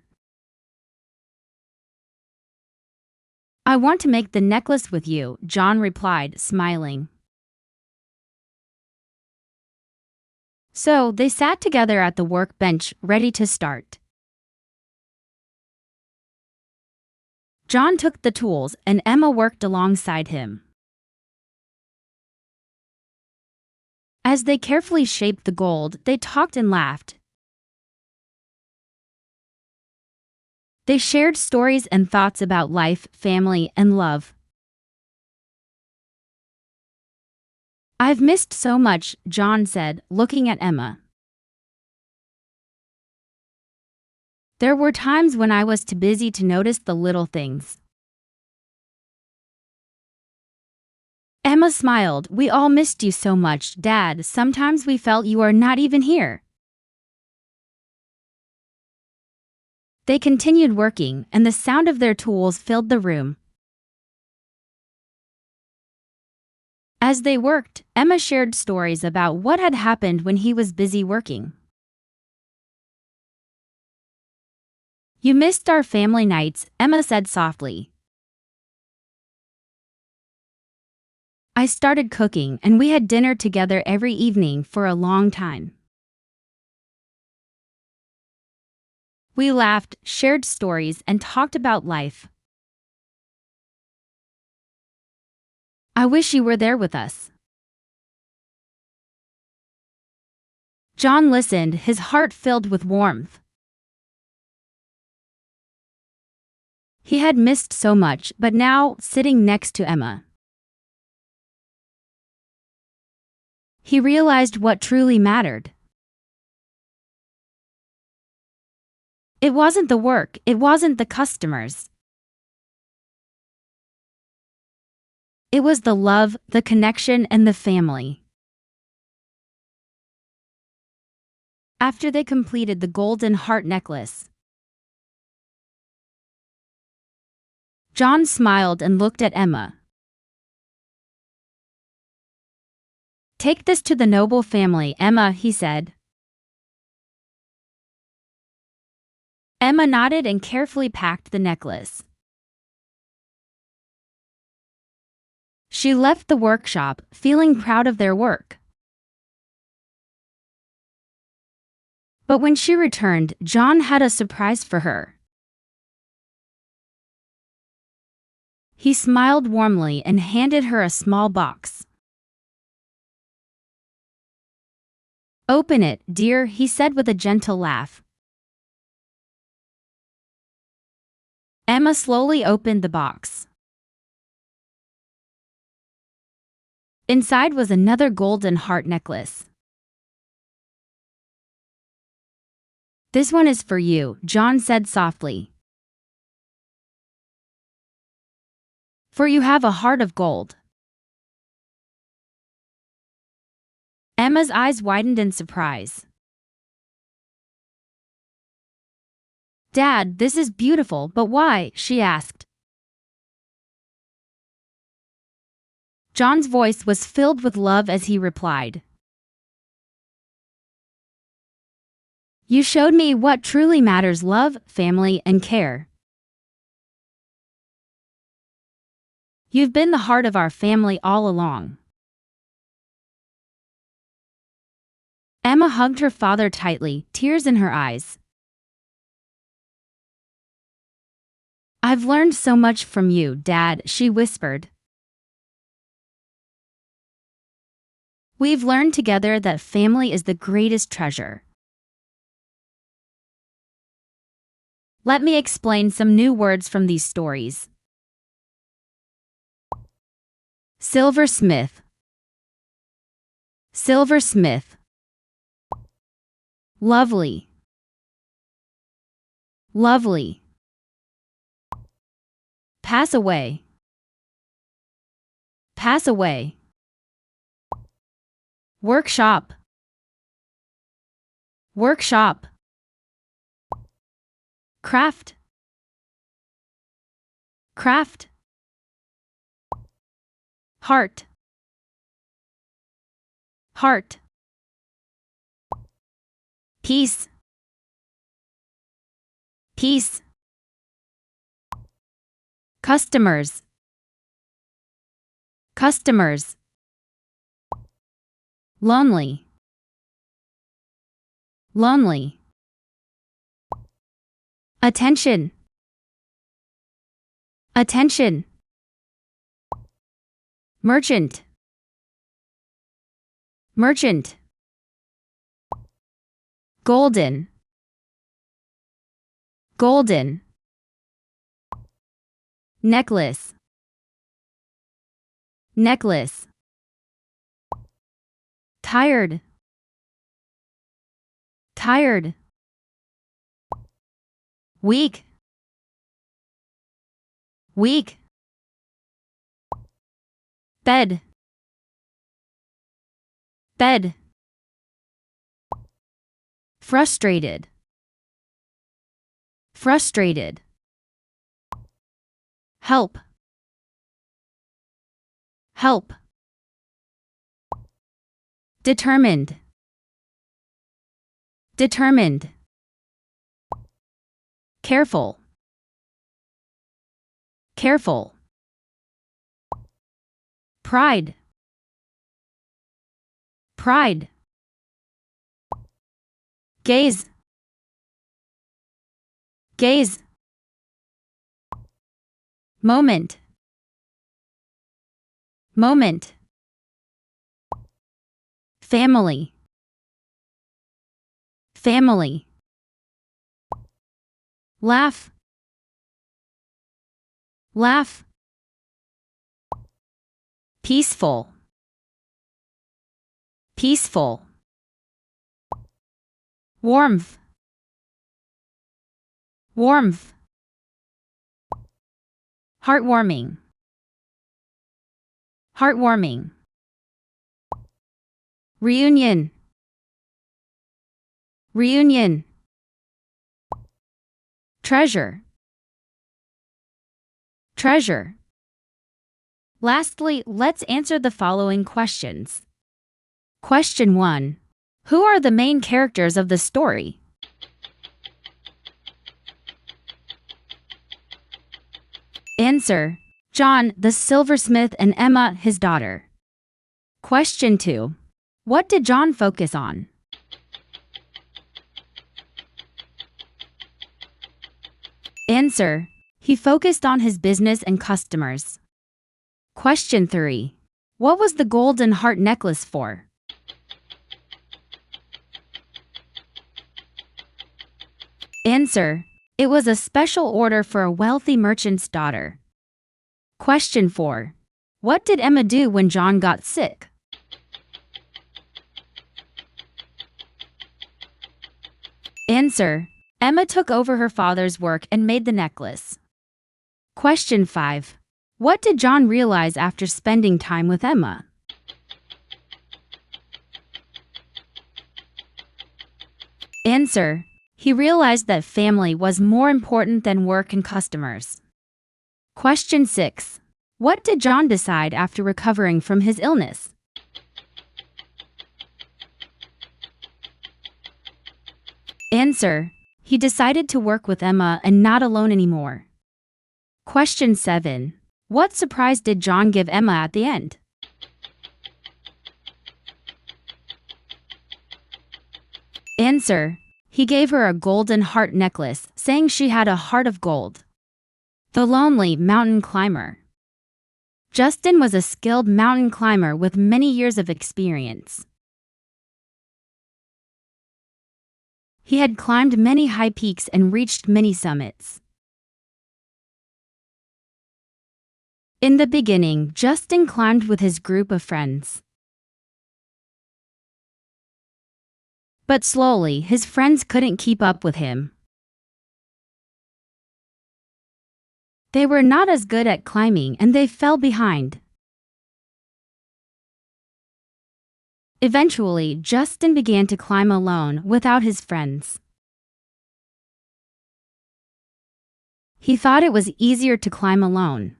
"I want to make the necklace with you," John replied, smiling. So they sat together at the workbench, ready to start. John took the tools, and Emma worked alongside him. As they carefully shaped the gold, they talked and laughed. They shared stories and thoughts about life, family, and love. "I've missed so much," John said, looking at Emma. "There were times when I was too busy to notice the little things." Emma smiled. "We all missed you so much, Dad. Sometimes we felt you are not even here." They continued working, and the sound of their tools filled the room. As they worked, Emma shared stories about what had happened when he was busy working. "You missed our family nights," Emma said softly. "I started cooking, and we had dinner together every evening for a long time. We laughed, shared stories, and talked about life. I wish you were there with us." John listened, his heart filled with warmth. He had missed so much, but now, sitting next to Emma, he realized what truly mattered. It wasn't the work, it wasn't the customers. It was the love, the connection, and the family. After they completed the golden heart necklace, John smiled and looked at Emma. "Take this to the noble family, Emma," he said. Emma nodded and carefully packed the necklace. She left the workshop, feeling proud of their work. But when she returned, John had a surprise for her. He smiled warmly and handed her a small box. "Open it, dear," he said with a gentle laugh. Emma slowly opened the box. Inside was another golden heart necklace. "This one is for you," John said softly. "For you have a heart of gold." Emma's eyes widened in surprise. "Dad, this is beautiful, but why?" she asked. John's voice was filled with love as he replied, "You showed me what truly matters: love, family, and care. You've been the heart of our family all along." Emma hugged her father tightly, tears in her eyes. "I've learned so much from you, Dad," she whispered. "We've learned together that family is the greatest treasure." Let me explain some new words from these stories. Silversmith. Silversmith. Lovely. Lovely. Pass away. Pass away. Workshop. Workshop. Craft. Craft. Heart. Heart. Peace. Peace. Customers. Customers. Lonely. Lonely. Attention. Attention. Merchant. Merchant. Golden. Golden. Necklace. Necklace. Tired. Tired. Weak. Weak. Bed. Bed. Frustrated. Frustrated. Help. Help. Determined. Determined. Careful. Careful. Pride. Pride. Gaze. Gaze. Moment. Moment. Family. Family. Laugh. Laugh. Peaceful. Peaceful. Warmth. Warmth. Heartwarming. Heartwarming. Reunion. Reunion. Treasure. Treasure. Lastly, let's answer the following questions. Question 1. Who are the main characters of the story? Answer: John, the silversmith, and Emma, his daughter. Question 2. What did John focus on? Answer: He focused on his business and customers. Question 3. What was the golden heart necklace for? Answer: It was a special order for a wealthy merchant's daughter. Question 4. What did Emma do when John got sick? Answer: Emma took over her father's work and made the necklace. Question 5. What did John realize after spending time with Emma? Answer: He realized that family was more important than work and customers. Question 6. What did John decide after recovering from his illness? Answer: He decided to work with Emma and not alone anymore. Question 7. What surprise did John give Emma at the end? Answer: He gave her a golden heart necklace, saying she had a heart of gold. The lonely mountain climber. Justin was a skilled mountain climber with many years of experience. He had climbed many high peaks and reached many summits. In the beginning, Justin climbed with his group of friends. But slowly, his friends couldn't keep up with him. They were not as good at climbing and they fell behind. Eventually, Justin began to climb alone without his friends. He thought it was easier to climb alone.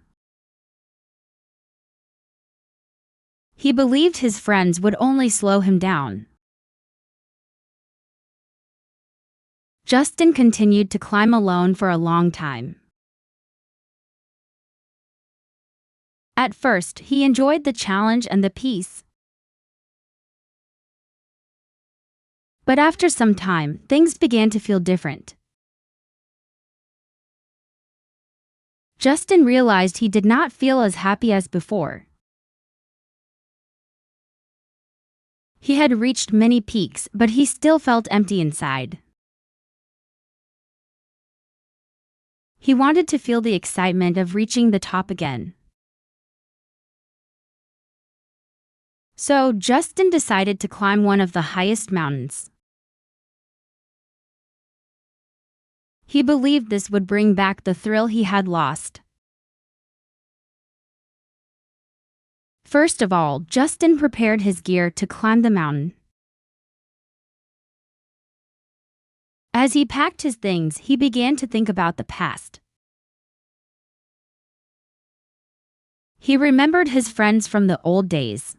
He believed his friends would only slow him down. Justin continued to climb alone for a long time. At first, he enjoyed the challenge and the peace. But after some time, things began to feel different. Justin realized he did not feel as happy as before. He had reached many peaks, but he still felt empty inside. He wanted to feel the excitement of reaching the top again. So, Justin decided to climb one of the highest mountains. He believed this would bring back the thrill he had lost. First of all, Justin prepared his gear to climb the mountain. As he packed his things, he began to think about the past. He remembered his friends from the old days.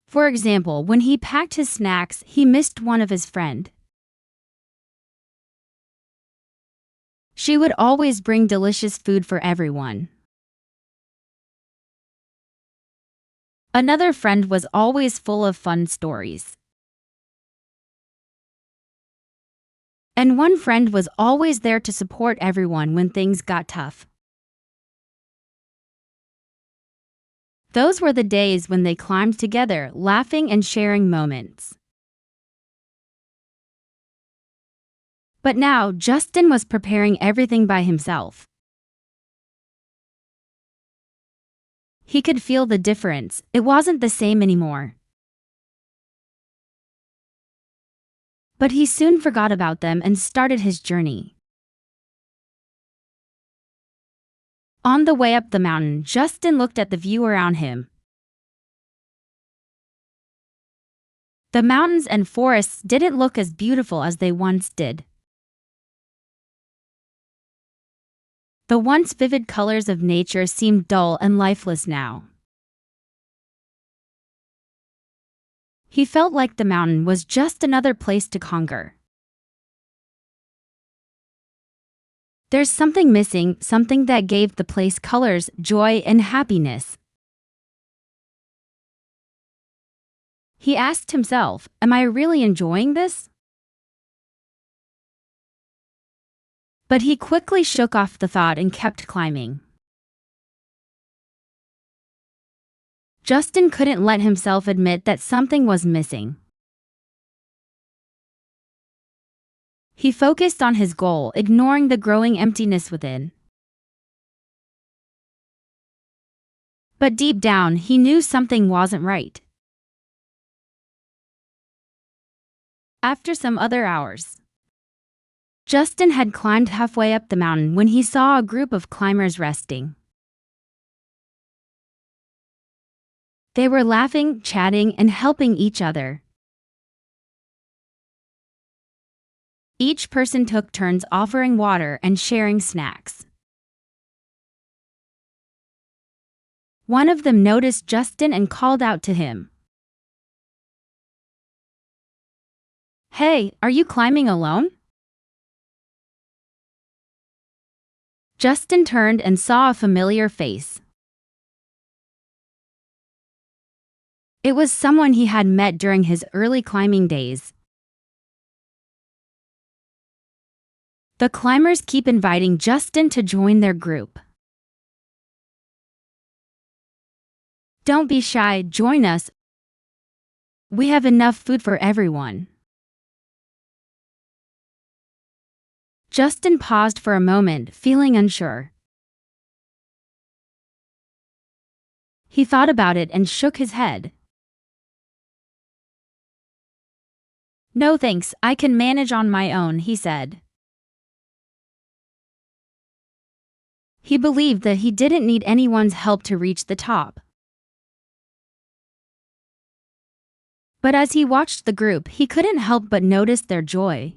For example, when he packed his snacks, he missed one of his friends. She would always bring delicious food for everyone. Another friend was always full of fun stories. And one friend was always there to support everyone when things got tough. Those were the days when they climbed together, laughing and sharing moments. But now, Justin was preparing everything by himself. He could feel the difference. It wasn't the same anymore. But he soon forgot about them and started his journey. On the way up the mountain, Justin looked at the view around him. The mountains and forests didn't look as beautiful as they once did. The once vivid colors of nature seemed dull and lifeless now. He felt like the mountain was just another place to conquer. There's something missing, something that gave the place colors, joy, and happiness. He asked himself, am I really enjoying this? But he quickly shook off the thought and kept climbing. Justin couldn't let himself admit that something was missing. He focused on his goal, ignoring the growing emptiness within. But deep down, he knew something wasn't right. After some other hours, Justin had climbed halfway up the mountain when he saw a group of climbers resting. They were laughing, chatting, and helping each other. Each person took turns offering water and sharing snacks. One of them noticed Justin and called out to him. Hey, are you climbing alone? Justin turned and saw a familiar face. It was someone he had met during his early climbing days. The climbers keep inviting Justin to join their group. Don't be shy, join us. We have enough food for everyone. Justin paused for a moment, feeling unsure. He thought about it and shook his head. No thanks, I can manage on my own, he said. He believed that he didn't need anyone's help to reach the top. But as he watched the group, he couldn't help but notice their joy.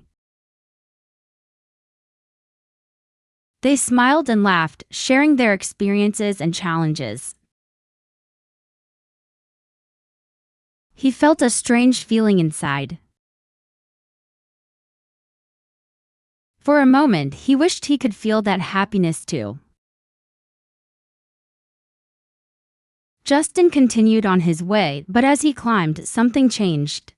They smiled and laughed, sharing their experiences and challenges. He felt a strange feeling inside. For a moment, he wished he could feel that happiness too. Justin continued on his way, but as he climbed, something changed.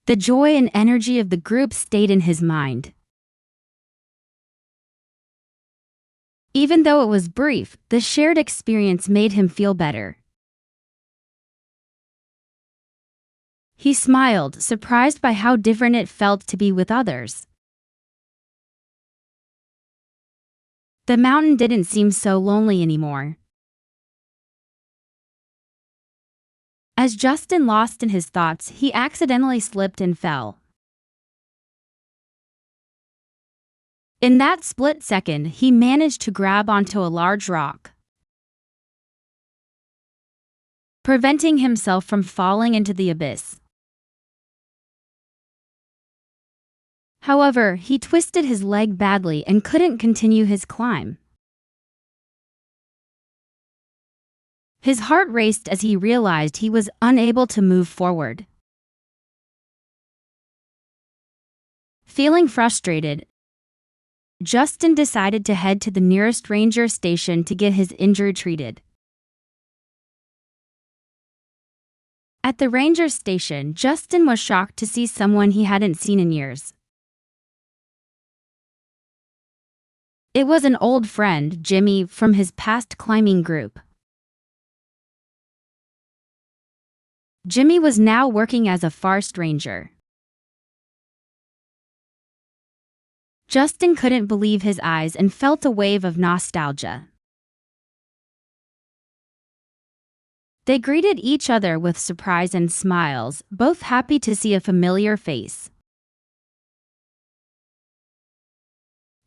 The joy and energy of the group stayed in his mind. Even though it was brief, the shared experience made him feel better. He smiled, surprised by how different it felt to be with others. The mountain didn't seem so lonely anymore. As Justin lost in his thoughts, he accidentally slipped and fell. In that split second, he managed to grab onto a large rock, preventing himself from falling into the abyss. However, he twisted his leg badly and couldn't continue his climb. His heart raced as he realized he was unable to move forward. Feeling frustrated, Justin decided to head to the nearest ranger station to get his injury treated. At the ranger station, Justin was shocked to see someone he hadn't seen in years. It was an old friend, Jimmy, from his past climbing group. Jimmy was now working as a forest ranger. Justin couldn't believe his eyes and felt a wave of nostalgia. They greeted each other with surprise and smiles, both happy to see a familiar face.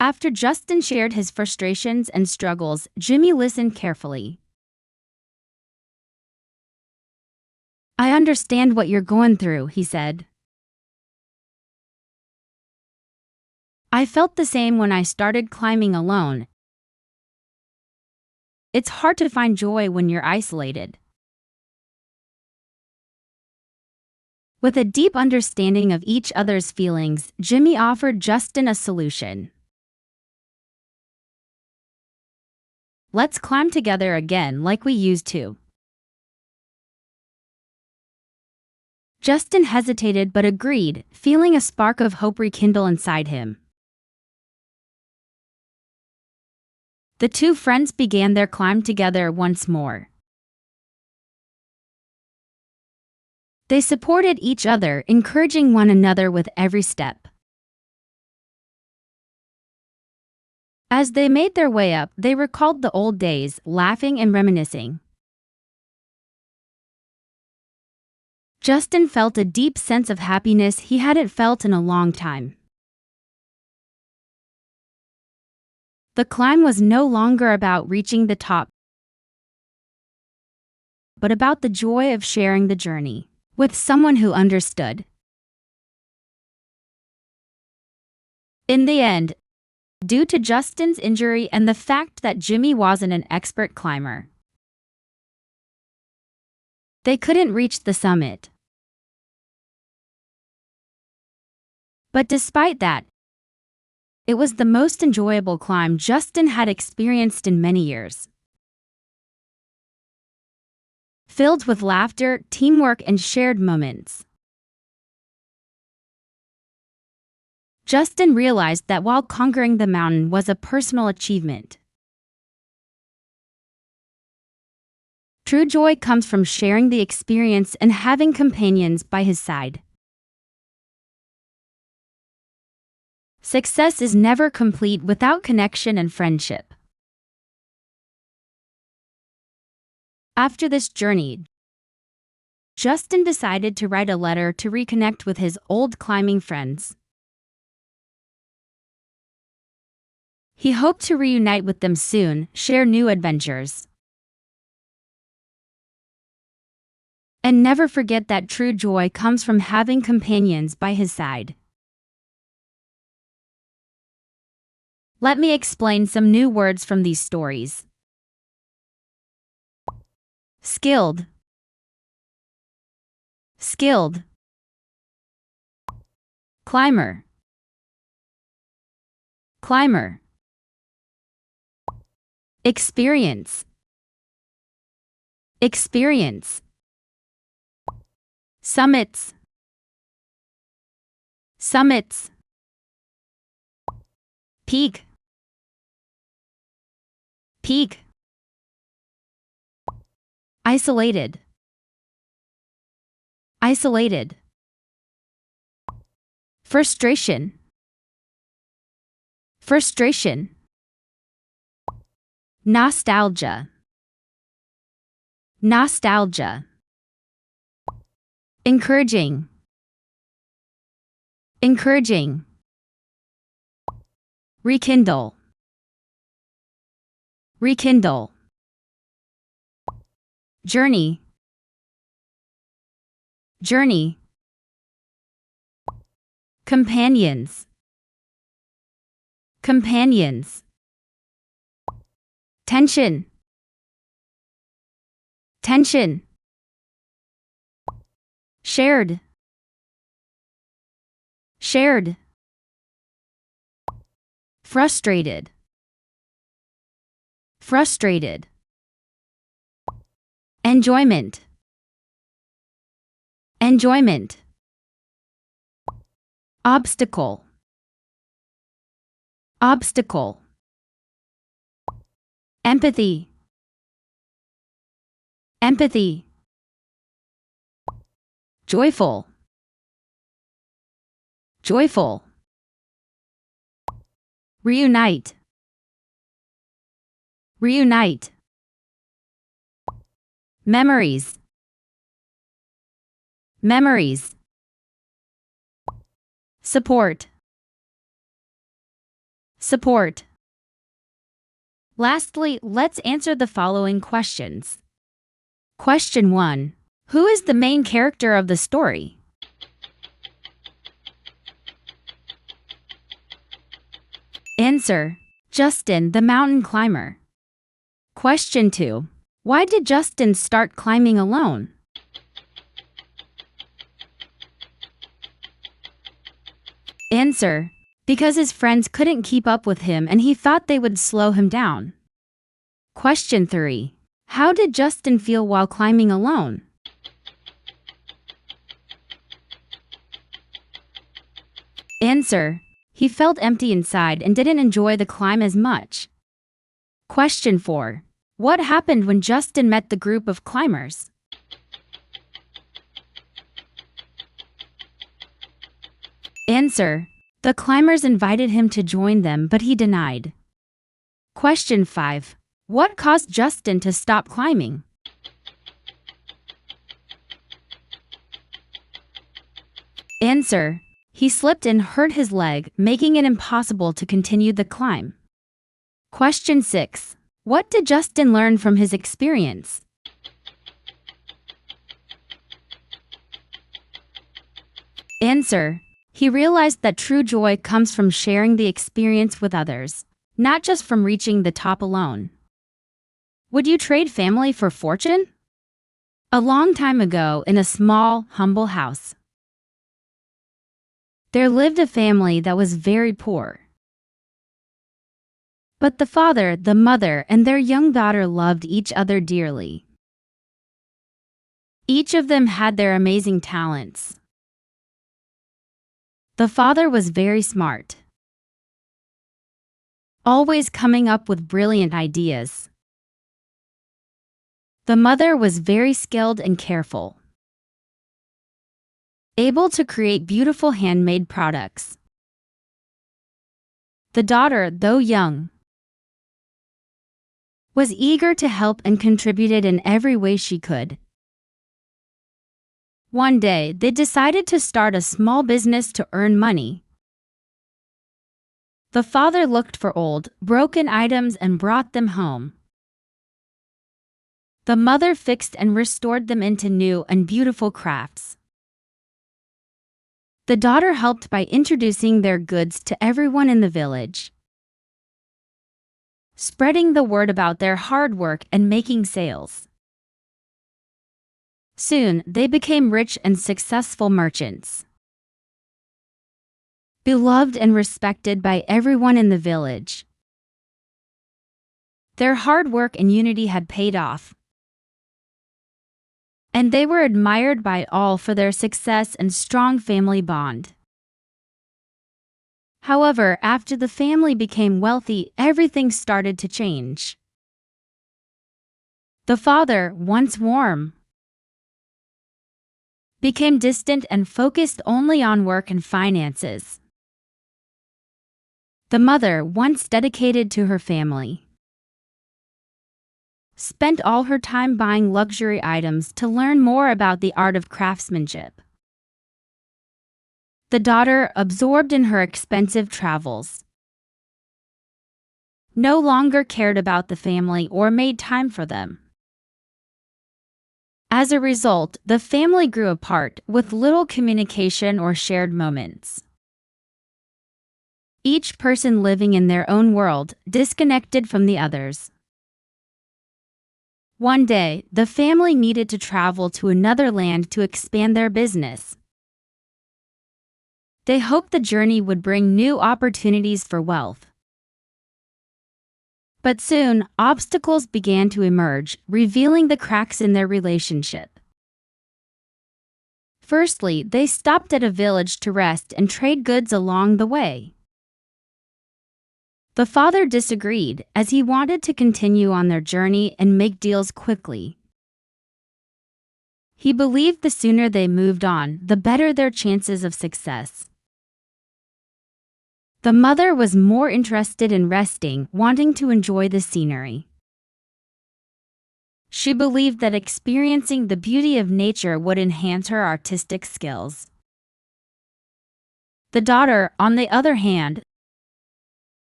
After Justin shared his frustrations and struggles, Jimmy listened carefully. I understand what you're going through, he said. I felt the same when I started climbing alone. It's hard to find joy when you're isolated. With a deep understanding of each other's feelings, Jimmy offered Justin a solution. Let's climb together again like we used to. Justin hesitated but agreed, feeling a spark of hope rekindle inside him. The two friends began their climb together once more. They supported each other, encouraging one another with every step. As they made their way up, they recalled the old days, laughing and reminiscing. Justin felt a deep sense of happiness he hadn't felt in a long time. The climb was no longer about reaching the top, but about the joy of sharing the journey with someone who understood. In the end, due to Justin's injury and the fact that Jimmy wasn't an expert climber, they couldn't reach the summit. But despite that, it was the most enjoyable climb Justin had experienced in many years. Filled with laughter, teamwork, and shared moments. Justin realized that while conquering the mountain was a personal achievement, True joy comes from sharing the experience and having companions by his side. Success is never complete without connection and friendship. After this journey, Justin decided to write a letter to reconnect with his old climbing friends. He hoped to reunite with them soon, share new adventures, and never forget that true joy comes from having companions by his side. Let me explain some new words from these stories. Skilled, skilled. Climber, climber. Experience, experience. Summits, summits. Peak, peak. Isolated, isolated. Frustration, frustration. Nostalgia, nostalgia. Encouraging, encouraging. Rekindle, rekindle. Journey, journey. Companions, companions. Tension, tension. Shared, shared. Frustrated, frustrated. Enjoyment, enjoyment. Obstacle, obstacle. Empathy, empathy. Joyful, joyful. Reunite, reunite. Memories, memories. Support, support. Lastly, let's answer the following questions. Question 1. Who is the main character of the story? Answer: Justin, the mountain climber. Question 2. Why did Justin start climbing alone? Answer: because his friends couldn't keep up with him and he thought they would slow him down. Question 3. How did Justin feel while climbing alone? Answer: he felt empty inside and didn't enjoy the climb as much. Question 4. What happened when Justin met the group of climbers? Answer: the climbers invited him to join them, but he denied. Question 5. What caused Justin to stop climbing? Answer: he slipped and hurt his leg, making it impossible to continue the climb. Question 6. What did Justin learn from his experience? Answer: he realized that true joy comes from sharing the experience with others, not just from reaching the top alone. Would you trade family for fortune? A long time ago, in a small, humble house, there lived a family that was very poor. But the father, the mother, and their young daughter loved each other dearly. Each of them had their amazing talents. The father was very smart, always coming up with brilliant ideas. The mother was very skilled and careful, able to create beautiful handmade products. The daughter, though young, was eager to help and contributed in every way she could. One day, they decided to start a small business to earn money. The father looked for old, broken items and brought them home. The mother fixed and restored them into new and beautiful crafts. The daughter helped by introducing their goods to everyone in the village, spreading the word about their hard work and making sales. Soon, they became rich and successful merchants, beloved and respected by everyone in the village. Their hard work and unity had paid off, and they were admired by all for their success and strong family bond. However, after the family became wealthy, everything started to change. The father, once warm, became distant and focused only on work and finances. The mother, once dedicated to her family, spent all her time buying luxury items to learn more about the art of craftsmanship. The daughter, absorbed in her expensive travels, no longer cared about the family or made time for them. As a result, the family grew apart, with little communication or shared moments. Each person living in their own world, disconnected from the others. One day, the family needed to travel to another land to expand their business. They hoped the journey would bring new opportunities for wealth. But soon, obstacles began to emerge, revealing the cracks in their relationship. Firstly, they stopped at a village to rest and trade goods along the way. The father disagreed, as he wanted to continue on their journey and make deals quickly. He believed the sooner they moved on, the better their chances of success. The mother was more interested in resting, wanting to enjoy the scenery. She believed that experiencing the beauty of nature would enhance her artistic skills. The daughter, on the other hand,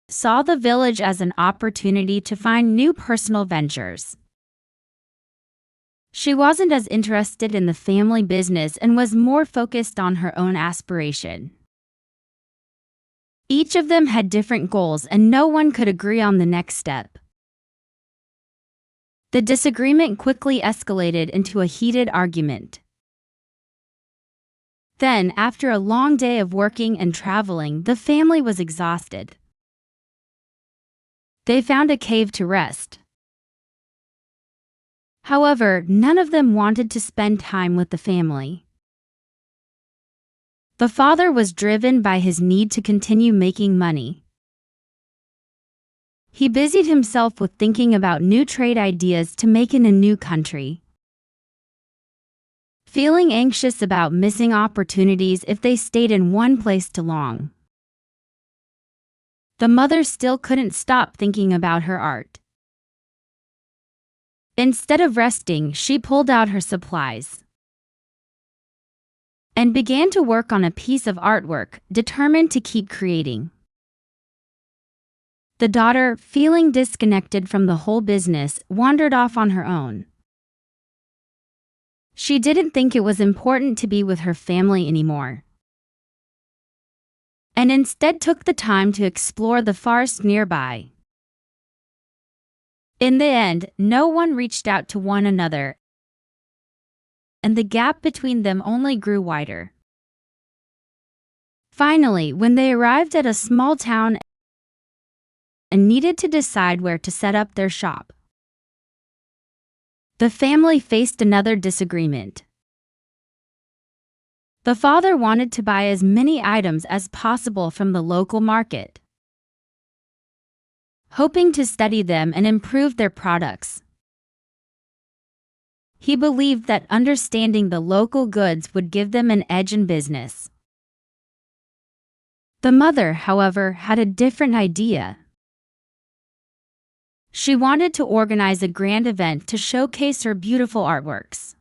saw the village as an opportunity to find new personal ventures. She wasn't as interested in the family business and was more focused on her own aspiration. Each of them had different goals and no one could agree on the next step. The disagreement quickly escalated into a heated argument. Then, after a long day of working and traveling, the family was exhausted. They found a cave to rest. However, none of them wanted to spend time with the family. The father was driven by his need to continue making money. He busied himself with thinking about new trade ideas to make in a new country. Feeling anxious about missing opportunities if they stayed in one place too long. The mother still couldn't stop thinking about her art. Instead of resting, she pulled out her supplies and began to work on a piece of artwork, determined to keep creating. The daughter, feeling disconnected from the whole business, wandered off on her own. She didn't think it was important to be with her family anymore, and instead took the time to explore the forest nearby. In the end, no one reached out to one another, and the gap between them only grew wider. Finally, when they arrived at a small town and needed to decide where to set up their shop, the family faced another disagreement. The father wanted to buy as many items as possible from the local market, hoping to study them and improve their products. He believed that understanding the local goods would give them an edge in business. The mother, however, had a different idea. She wanted to organize a grand event to showcase her beautiful artworks.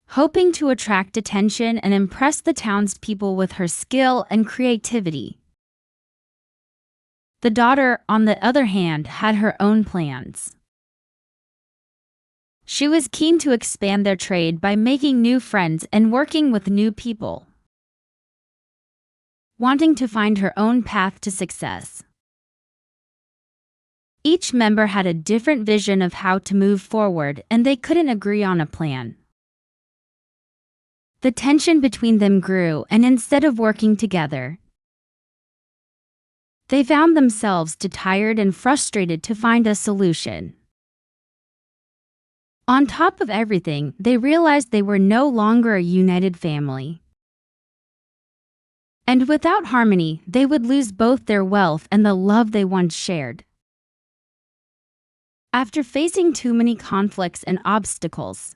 Hoping to attract attention and impress the townspeople with her skill and creativity. The daughter, on the other hand, had her own plans. She was keen to expand their trade by making new friends and working with new people. Wanting to find her own path to success. Each member had a different vision of how to move forward, and they couldn't agree on a plan. The tension between them grew, and instead of working together, they found themselves too tired and frustrated to find a solution. On top of everything, they realized they were no longer a united family. And without harmony, they would lose both their wealth and the love they once shared. After facing too many conflicts and obstacles,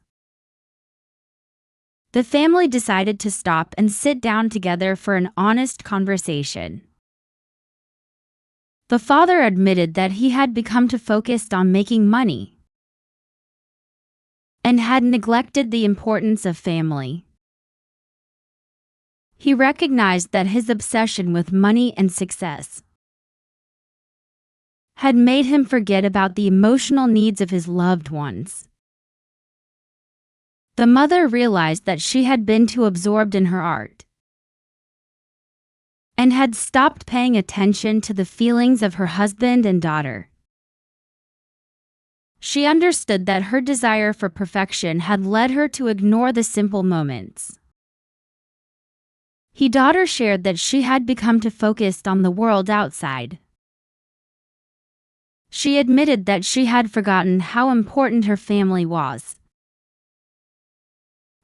the family decided to stop and sit down together for an honest conversation. The father admitted that he had become too focused on making money and had neglected the importance of family. He recognized that his obsession with money and success had made him forget about the emotional needs of his loved ones. The mother realized that she had been too absorbed in her art and had stopped paying attention to the feelings of her husband and daughter. She understood that her desire for perfection had led her to ignore the simple moments. Her daughter shared that she had become too focused on the world outside. She admitted that she had forgotten how important her family was.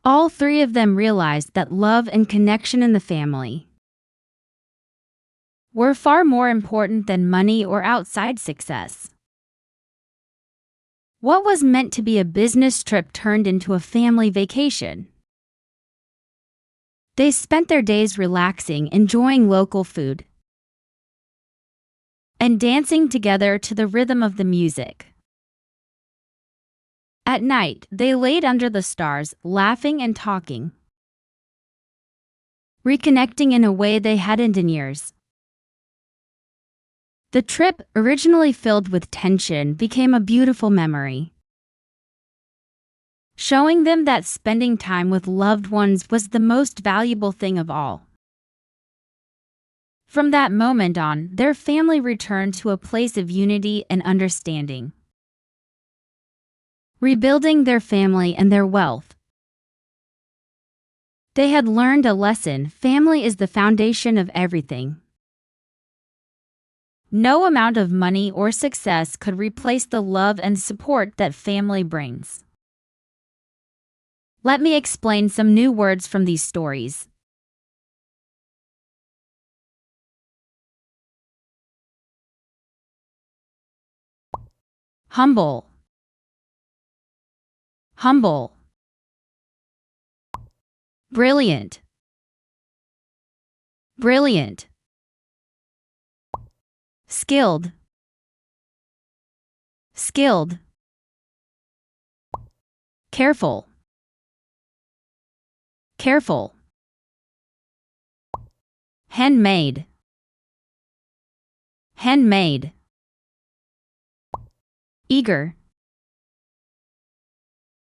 All three of them realized that love and connection in the family were far more important than money or outside success. What was meant to be a business trip turned into a family vacation. They spent their days relaxing, enjoying local food, and dancing together to the rhythm of the music. At night, they laid under the stars, laughing and talking, reconnecting in a way they hadn't in years. The trip, originally filled with tension, became a beautiful memory, showing them that spending time with loved ones was the most valuable thing of all. From that moment on, their family returned to a place of unity and understanding, rebuilding their family and their wealth. They had learned a lesson: family is the foundation of everything. No amount of money or success could replace the love and support that family brings. Let me explain some new words from these stories. Humble. Humble. Brilliant. Brilliant. Skilled. Skilled. Careful. Careful. Handmade. Handmade. Eager.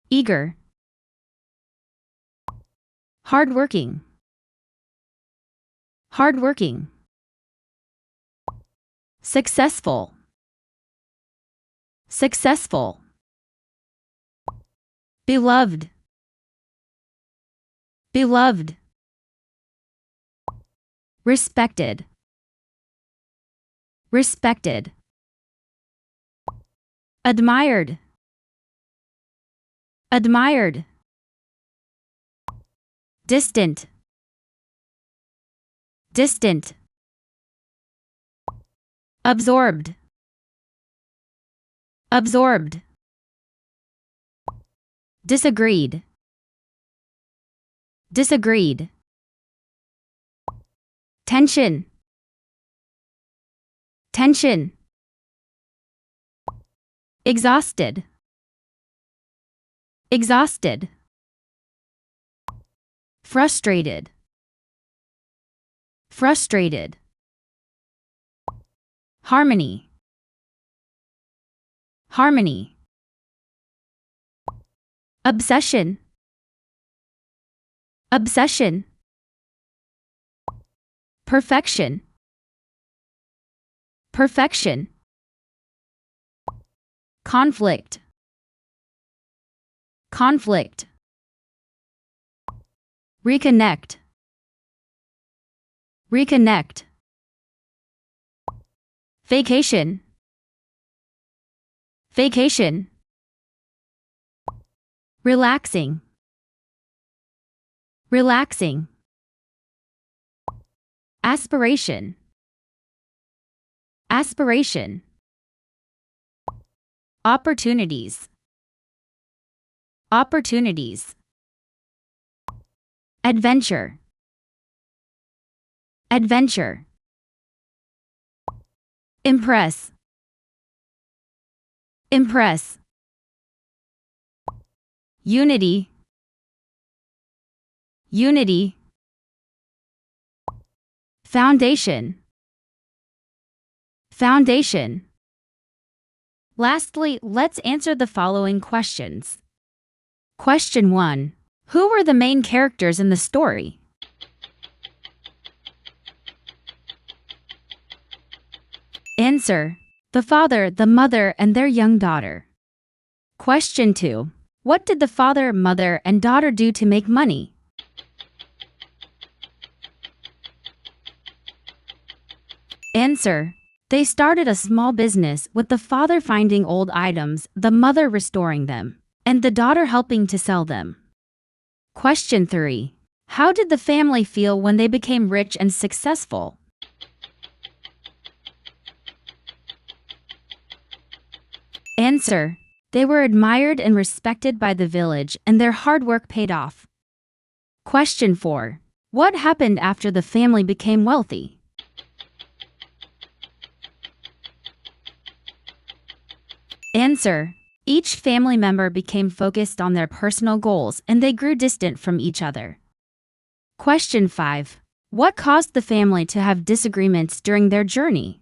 Eager. Hardworking. Hardworking. Successful. Successful. Beloved. Beloved. Respected. Respected. Admired. Admired. Distant. Distant. Absorbed. Absorbed. disagreed, disagreed. Tension, tension. Exhausted, exhausted. Frustrated, frustrated. Harmony, harmony. Obsession, obsession. Perfection, perfection. Conflict, conflict. Reconnect, reconnect. Vacation, vacation. Relaxing, relaxing. Aspiration, aspiration. Opportunities, opportunities. Adventure, adventure. Impress, impress. Unity, unity. Foundation, foundation. Lastly, let's answer the following questions. Question 1. Who were the main characters in the story? Answer: the father, the mother, and their young daughter. Question 2. What did the father, mother, and daughter do to make money? Answer: they started a small business with the father finding old items, the mother restoring them, and the daughter helping to sell them. Question 3. How did the family feel when they became rich and successful? Answer: they were admired and respected by the village, and their hard work paid off. Question 4. What happened after the family became wealthy? Answer: each family member became focused on their personal goals and they grew distant from each other. Question 5. What caused the family to have disagreements during their journey?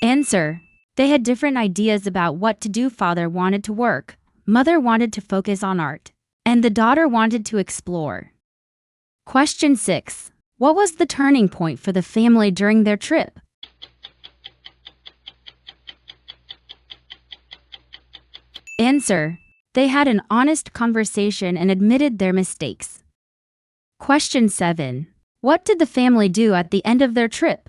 Answer: they had different ideas about what to do. Father wanted to work, mother wanted to focus on art, and the daughter wanted to explore. Question 6. What was the turning point for the family during their trip? Answer: they had an honest conversation and admitted their mistakes. Question 7. What did the family do at the end of their trip?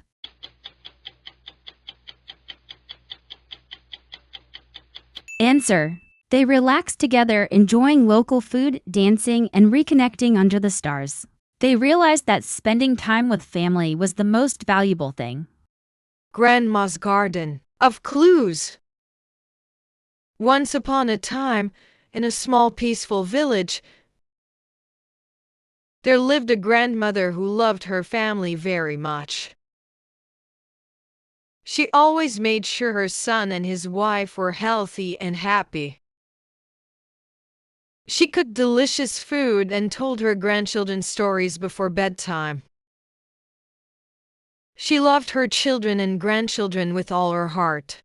Answer: they relaxed together, enjoying local food, dancing, and reconnecting under the stars. They realized that spending time with family was the most valuable thing. Grandma's Garden of Clues. Once upon a time, in a small peaceful village, there lived a grandmother who loved her family very much. She always made sure her son and his wife were healthy and happy. She cooked delicious food and told her grandchildren stories before bedtime. She loved her children and grandchildren with all her heart.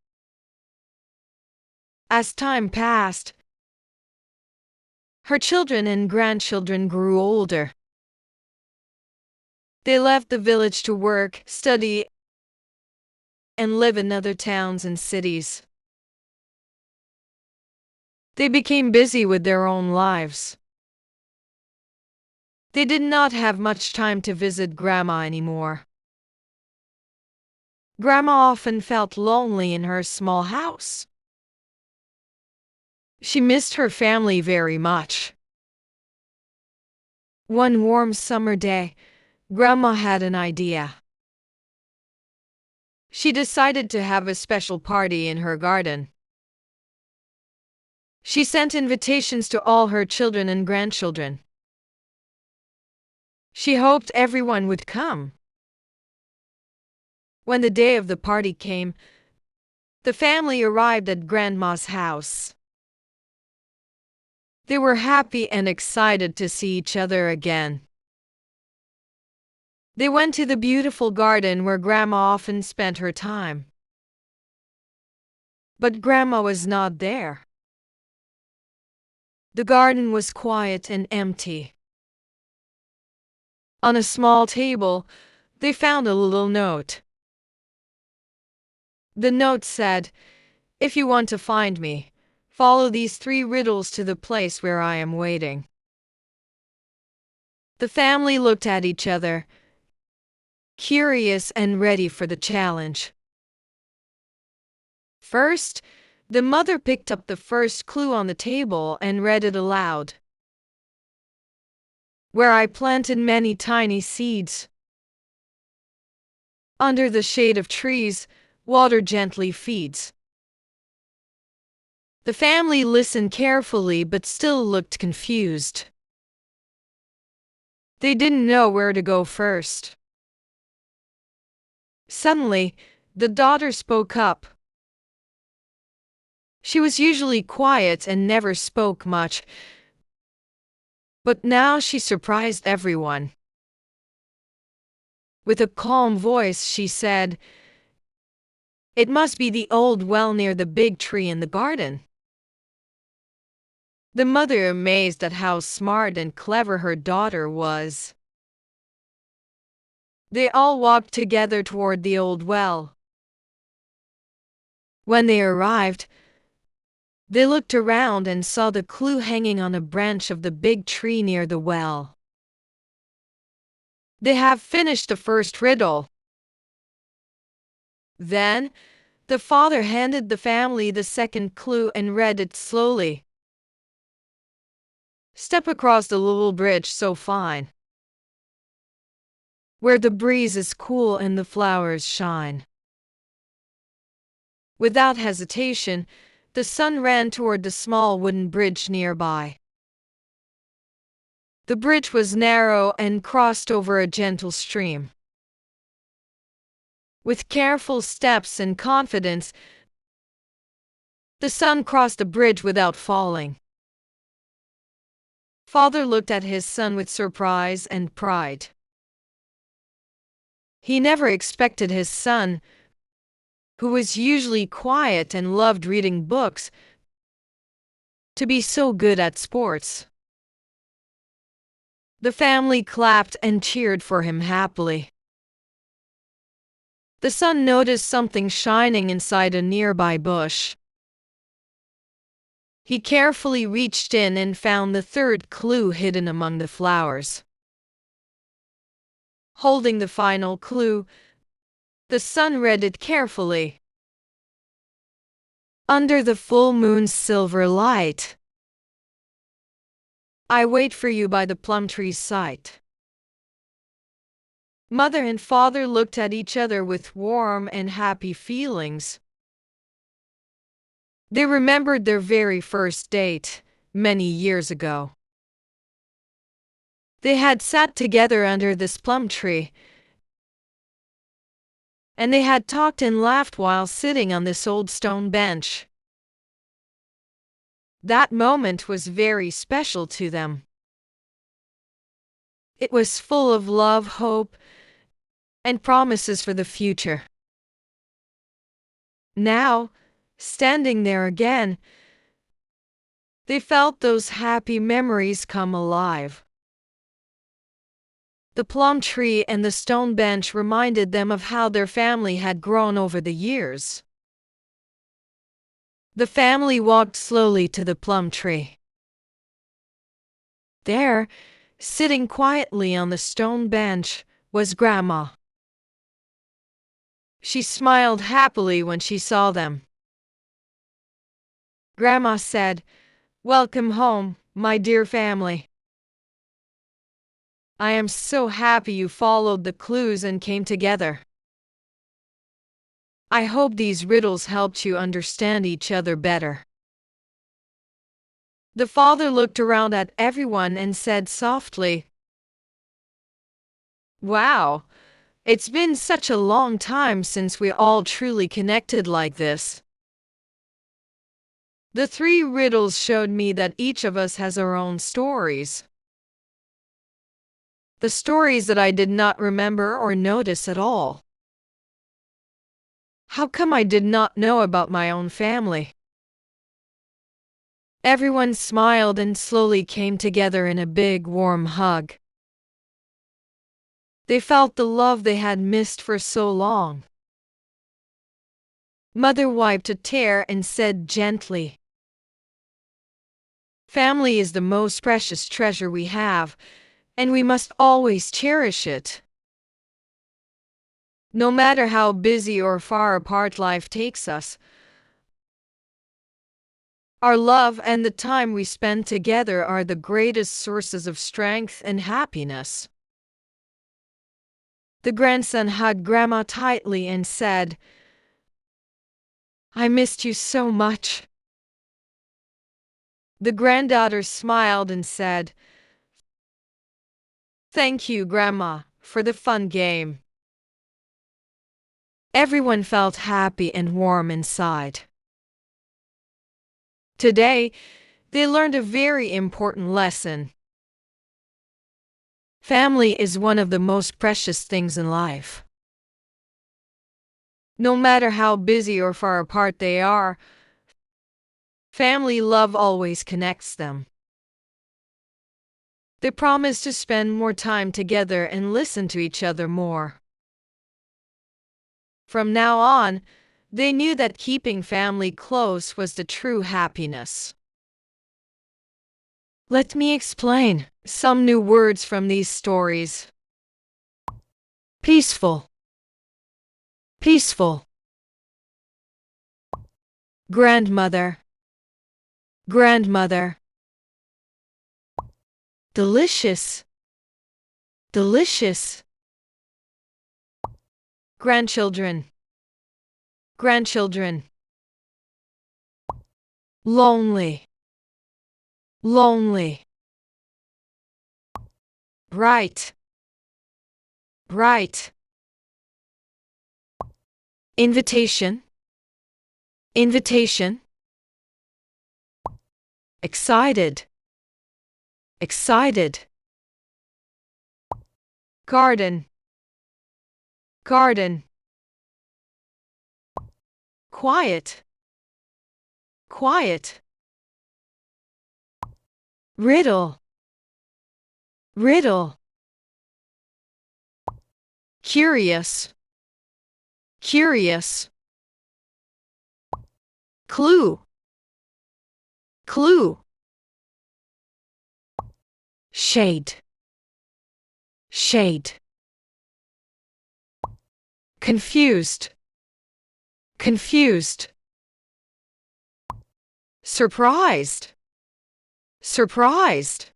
As time passed, her children and grandchildren grew older. They left the village to work, study, and live in other towns and cities. They became busy with their own lives. They did not have much time to visit Grandma anymore. Grandma often felt lonely in her small house. She missed her family very much. One warm summer day, Grandma had an idea. She decided to have a special party in her garden. She sent invitations to all her children and grandchildren. She hoped everyone would come. When the day of the party came, the family arrived at Grandma's house. They were happy and excited to see each other again. They went to the beautiful garden where Grandma often spent her time. But Grandma was not there. The garden was quiet and empty. On a small table, they found a little note. The note said, "If you want to find me, follow these 3 riddles to the place where I am waiting." The family looked at each other, curious and ready for the challenge. First, the mother picked up the first clue on the table and read it aloud. "Where I planted many tiny seeds. Under the shade of trees, water gently feeds." The family listened carefully but still looked confused. They didn't know where to go first. Suddenly, the daughter spoke up. She was usually quiet and never spoke much, but now she surprised everyone. With a calm voice, she said, "It must be the old well near the big tree in the garden." The mother, amazed at how smart and clever her daughter was. They all walked together toward the old well. When they arrived, they looked around and saw the clue hanging on a branch of the big tree near the well. "They have finished the first riddle." Then, the father handed the family the second clue and read it slowly. "Step across the little bridge so fine, where the breeze is cool and the flowers shine." Without hesitation, the son ran toward the small wooden bridge nearby. The bridge was narrow and crossed over a gentle stream. With careful steps and confidence, the son crossed the bridge without falling. Father looked at his son with surprise and pride. He never expected his son, who was usually quiet and loved reading books, to be so good at sports. The family clapped and cheered for him happily. The son noticed something shining inside a nearby bush. He carefully reached in and found the third clue hidden among the flowers. Holding the final clue, the son read it carefully. "Under the full moon's silver light, I wait for you by the plum tree's side." Mother and father looked at each other with warm and happy feelings. They remembered their very first date, many years ago. They had sat together under this plum tree, and they had talked and laughed while sitting on this old stone bench. That moment was very special to them. It was full of love, hope, and promises for the future. Now, standing there again, they felt those happy memories come alive. The plum tree and the stone bench reminded them of how their family had grown over the years. The family walked slowly to the plum tree. There, sitting quietly on the stone bench, was Grandma. She smiled happily when she saw them. Grandma said, "Welcome home, my dear family. I am so happy you followed the clues and came together." I hope these riddles helped you understand each other better. The father looked around at everyone and said softly, "Wow, it's been such a long time since we all truly connected like this." The 3 riddles showed me that each of us has our own stories. The stories that I did not remember or notice at all. How come I did not know about my own family? Everyone smiled and slowly came together in a big warm hug. They felt the love they had missed for so long. Mother wiped a tear and said gently, "Family is the most precious treasure we have, and we must always cherish it. No matter how busy or far apart life takes us, our love and the time we spend together are the greatest sources of strength and happiness." The grandson hugged Grandma tightly and said, "I missed you so much." The granddaughter smiled and said, "Thank you, Grandma, for the fun game." Everyone felt happy and warm inside. Today, they learned a very important lesson. Family is one of the most precious things in life. No matter how busy or far apart they are, family love always connects them. They promise to spend more time together and listen to each other more. From now on, they knew that keeping family close was the true happiness. Let me explain some new words from these stories. Peaceful. Peaceful. Grandmother. Grandmother. Delicious. Delicious. Grandchildren. Grandchildren. Lonely. Lonely. Bright. Bright. Invitation. Invitation. Excited. Excited. Garden. Garden. Quiet. Quiet. Riddle. Riddle. Curious. Curious. Clue. Clue. Shade. Shade. Confused. Confused. Surprised. Surprised.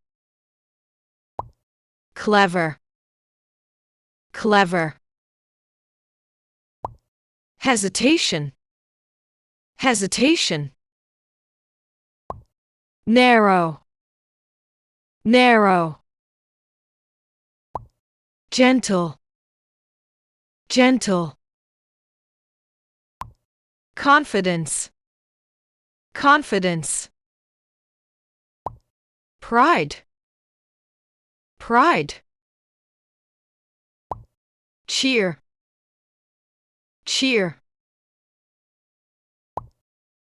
Clever. Clever. Hesitation. Hesitation. Narrow. Narrow. Gentle. Gentle. Confidence. Confidence. Pride. Pride. Cheer. Cheer.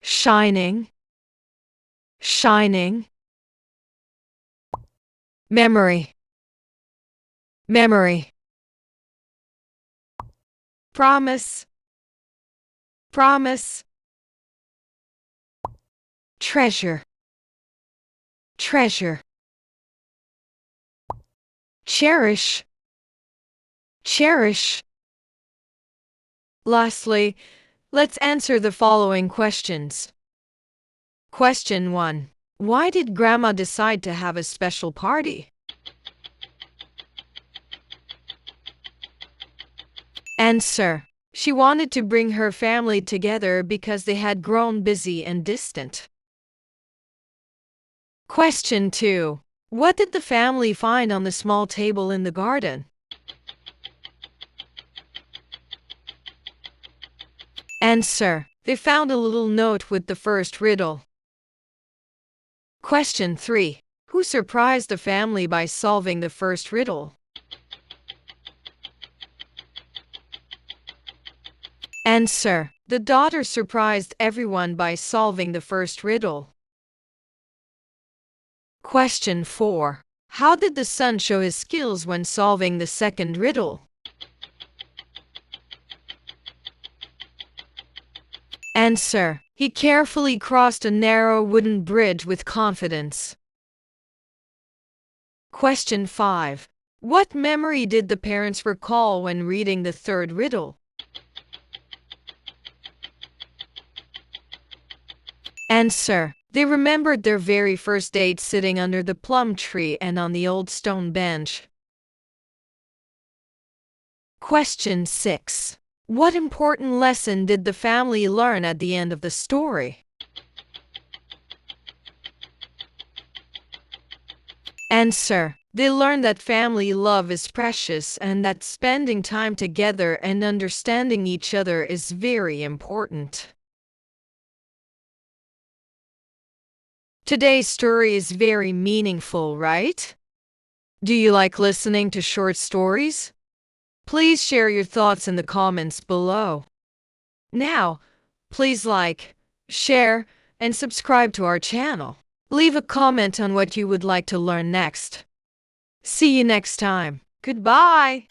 Shining. Shining. Memory. Memory. Promise. Promise. Treasure. Treasure. Cherish. Cherish. Lastly, let's answer the following questions. Question 1. Why did Grandma decide to have a special party? Answer. She wanted to bring her family together because they had grown busy and distant. Question 2. What did the family find on the small table in the garden? Answer. They found a little note with the first riddle. Question 3. Who surprised the family by solving the first riddle? Answer. The daughter surprised everyone by solving the first riddle. Question 4. How did the son show his skills when solving the second riddle? Answer. He carefully crossed a narrow wooden bridge with confidence. Question 5. What memory did the parents recall when reading the third riddle? Answer. They remembered their very first date sitting under the plum tree and on the old stone bench. Question 6. What important lesson did the family learn at the end of the story? Answer. They learned that family love is precious and that spending time together and understanding each other is very important. Today's story is very meaningful, right? Do you like listening to short stories? Please share your thoughts in the comments below. Now, please like, share, and subscribe to our channel. Leave a comment on what you would like to learn next. See you next time. Goodbye!